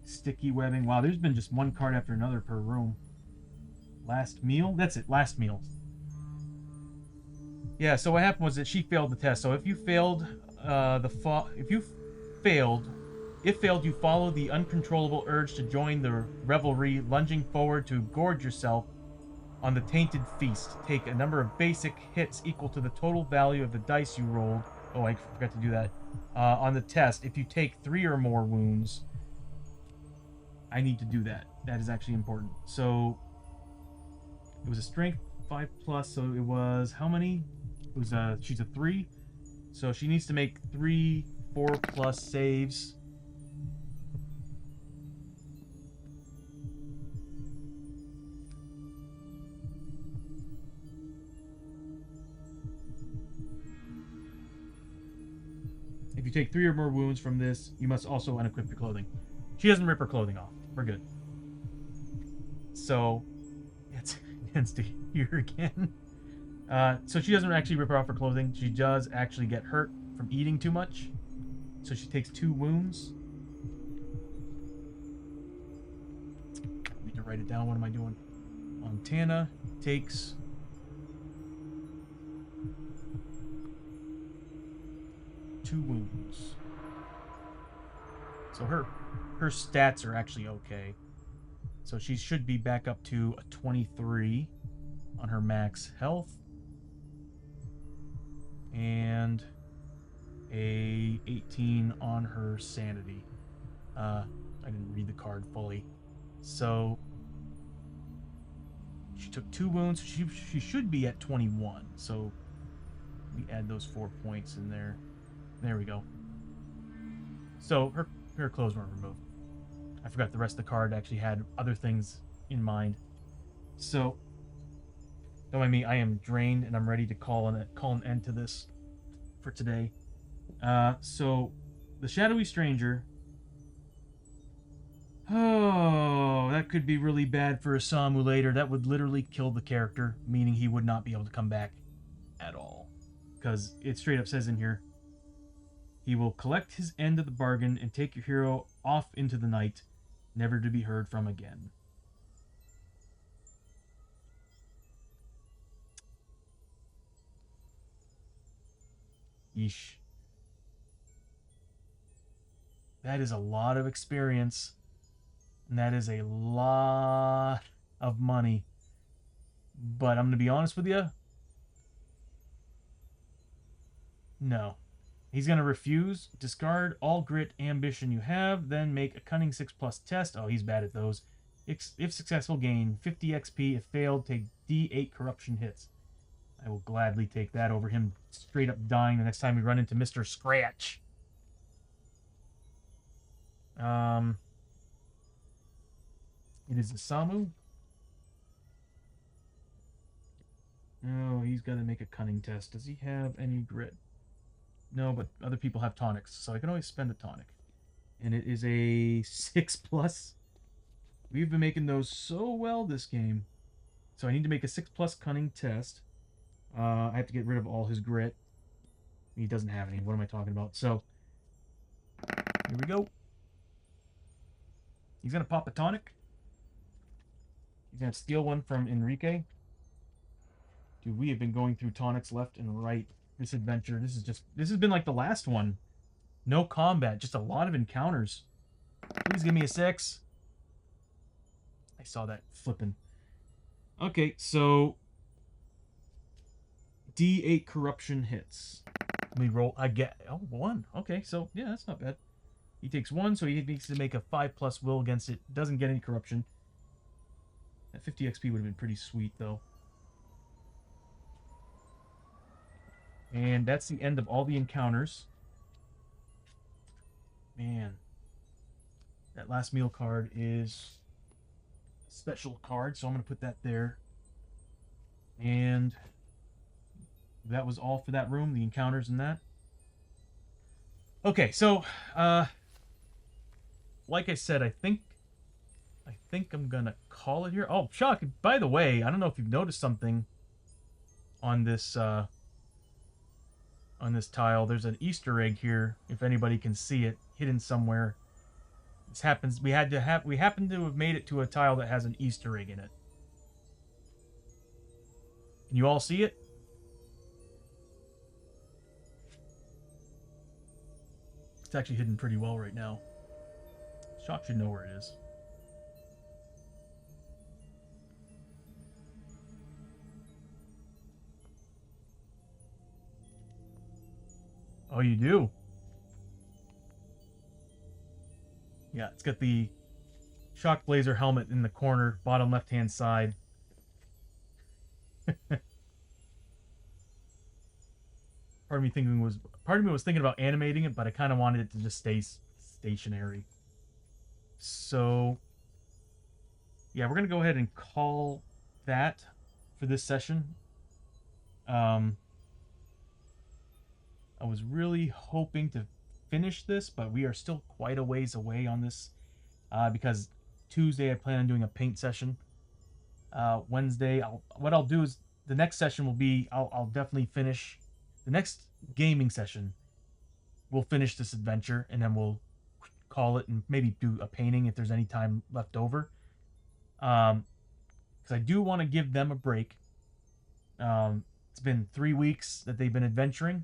Sticky webbing. Wow, there's been just one card after another per room. Last meal? That's it. Last meal. Yeah, so what happened was that she failed the test. So if you failed if failed, you follow the uncontrollable urge to join the revelry, lunging forward to gorge yourself on the tainted feast. Take a number of basic hits equal to the total value of the dice you rolled Oh, I forgot to do that. On the test, if you take 3 or more wounds, I need to do that. That is actually important. So it was a strength 5 plus, so it was how many? It was she's a 3. So she needs to make 3 4 plus saves. If you take 3 or more wounds from this, you must also unequip your clothing. She doesn't rip her clothing off. We're good. So it's against here again. So she doesn't actually rip off her clothing. She does actually get hurt from eating too much. So she takes 2 wounds. I need to write it down. What am I doing? Montana takes 2 wounds. So her stats are actually okay. So she should be back up to a 23 on her max health. And a 18 on her sanity. I didn't read the card fully. So she took 2 wounds. She should be at 21. So we add those 4 points in there. There we go. So her clothes weren't removed. I forgot the rest of the card actually had other things in mind. So don't mind me, I am drained and I'm ready to call an end to this for today. So the shadowy stranger. Oh, that could be really bad for Osamu later. That would literally kill the character, meaning he would not be able to come back at all. Because it straight up says in here, he will collect his end of the bargain and take your hero off into the night, never to be heard from again. Yeesh. That is a lot of experience. And that is a lot of money. But I'm going to be honest with you. No. He's going to refuse. Discard all grit ambition you have. Then make a cunning 6+ test. Oh, he's bad at those. If successful, gain 50 XP. If failed, take D8 corruption hits. I will gladly take that over him straight up dying the next time we run into Mr. Scratch. It is Osamu. Oh, he's got to make a cunning test. Does he have any grit? No, but other people have tonics, so I can always spend a tonic. And it is a 6+. We've been making those so well this game. So I need to make a 6+ cunning test. I have to get rid of all his grit. He doesn't have any. What am I talking about? So, here we go. He's going to pop a tonic. He's going to steal one from Enrique. Dude, we have been going through tonics left and right this adventure. This has been like the last one. No combat, just a lot of encounters. Please give me a 6. I saw that flipping. Okay, so D8 corruption hits. Let me roll. I get 1. Okay, so yeah, that's not bad. He takes 1, so he needs to make a 5+ will against it. Doesn't get any corruption. That 50 XP would have been pretty sweet, though. And that's the end of all the encounters. Man. That last meal card is a special card, so I'm going to put that there. And that was all for that room, the encounters and that. Okay, so, like I said, I think I'm gonna call it here. Oh, Chuck, by the way, I don't know if you've noticed something on this tile. There's an Easter egg here, if anybody can see it, hidden somewhere. This happens. We happen to have made it to a tile that has an Easter egg in it. Can you all see it? It's actually hidden pretty well right now. Shock should know where it is. Oh, you do? Yeah, it's got the shock blazer helmet in the corner, bottom left-hand side. Part of me was thinking about animating it, but I kind of wanted it to just stay stationary. So, yeah, we're gonna go ahead and call that for this session. Um, I was really hoping to finish this, but we are still quite a ways away on this because Tuesday I plan on doing a paint session. Wednesday, what I'll do is the next session will be I'll definitely finish the next gaming session. We'll finish this adventure and then we'll call it and maybe do a painting if there's any time left over. Because I do want to give them a break. It's been 3 weeks that they've been adventuring,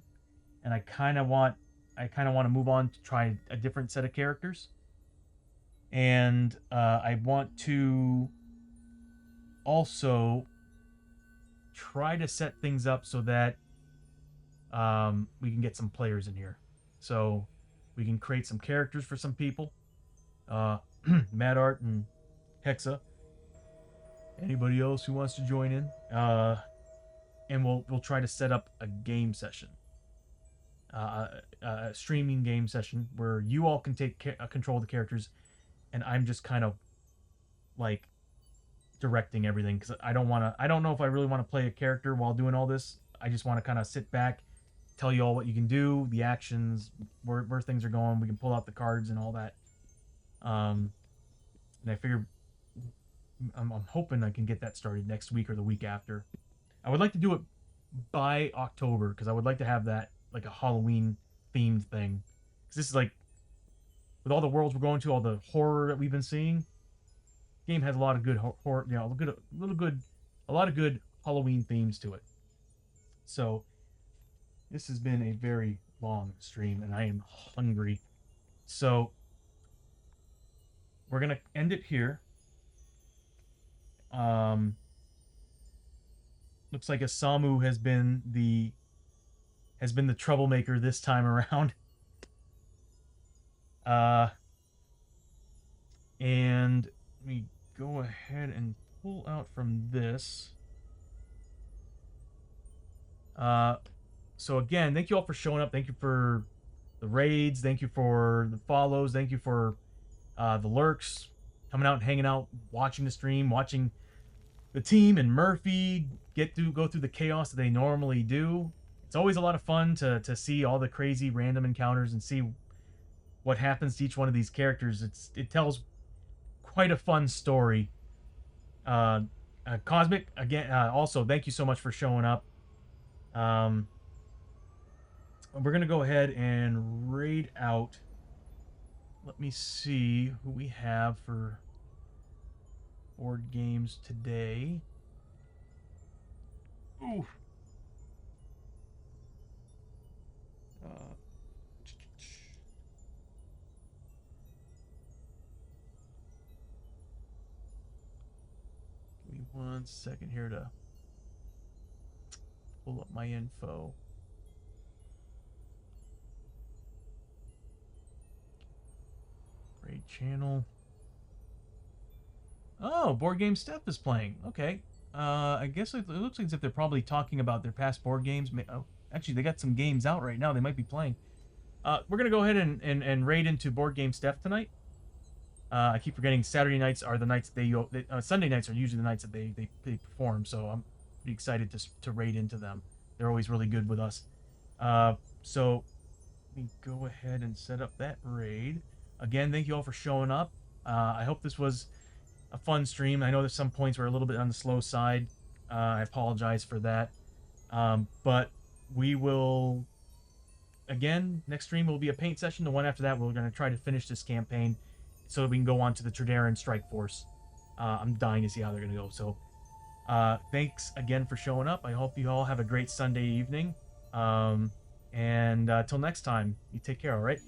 and I kind of want to move on to try a different set of characters, and I want to also try to set things up so that we can get some players in here, so we can create some characters for some people. Mad Art and Hexa. Anybody else who wants to join in? And we'll try to set up a game session, a streaming game session where you all can take control of the characters, and I'm just kind of like directing everything because I don't want to. I don't know if I really want to play a character while doing all this. I just want to kind of sit back, tell you all what you can do, the actions, where things are going. We can pull out the cards and all that. And I figure I'm hoping I can get that started next week or the week after. I would like to do it by October because I would like to have that like a Halloween themed thing. Because this is like with all the worlds we're going to, all the horror that we've been seeing. The game has a lot of good horror, a lot of good Halloween themes to it. So this has been a very long stream, and I am hungry. So we're gonna end it here. Um, looks like Asamu has been the troublemaker this time around. Uh, and let me go ahead and pull out from this. So again, thank you all for showing up. Thank you for the raids. Thank you for the follows. Thank you for the lurks, coming out and hanging out, watching the stream, watching the team and Murphy go through the chaos that they normally do. It's always a lot of fun to see all the crazy random encounters and see what happens to each one of these characters. It tells quite a fun story. Cosmic again. Also, thank you so much for showing up. We're gonna go ahead and raid out. Let me see who we have for board games today. Ooh. Give me 1 second here to pull up my info. Raid channel. Oh, board game Steph is playing. Okay. I guess it looks like as if they're probably talking about their past board games. Oh, actually, they got some games out right now. They might be playing. We're gonna go ahead and raid into board game Steph tonight. I keep forgetting Saturday nights are the nights Sunday nights are usually the nights that they perform. So I'm pretty excited to raid into them. They're always really good with us. So let me go ahead and set up that raid. Again, thank you all for showing up. I hope this was a fun stream. I know there's some points were a little bit on the slow side. I apologize for that. But we will, again, next stream will be a paint session. The one after that, we're going to try to finish this campaign so that we can go on to the Tredaran Strike Force. I'm dying to see how they're going to go. So thanks again for showing up. I hope you all have a great Sunday evening. And till next time, you take care, all right?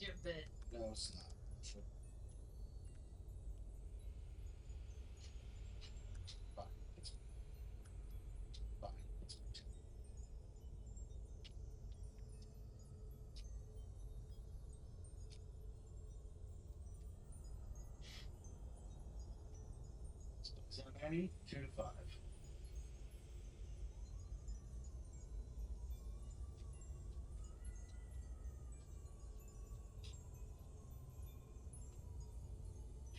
your bit. No, it's not. Fine. It's fine. It's Cincinnati 2-5.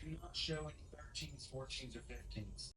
Do not show any 13s, 14s, or 15s.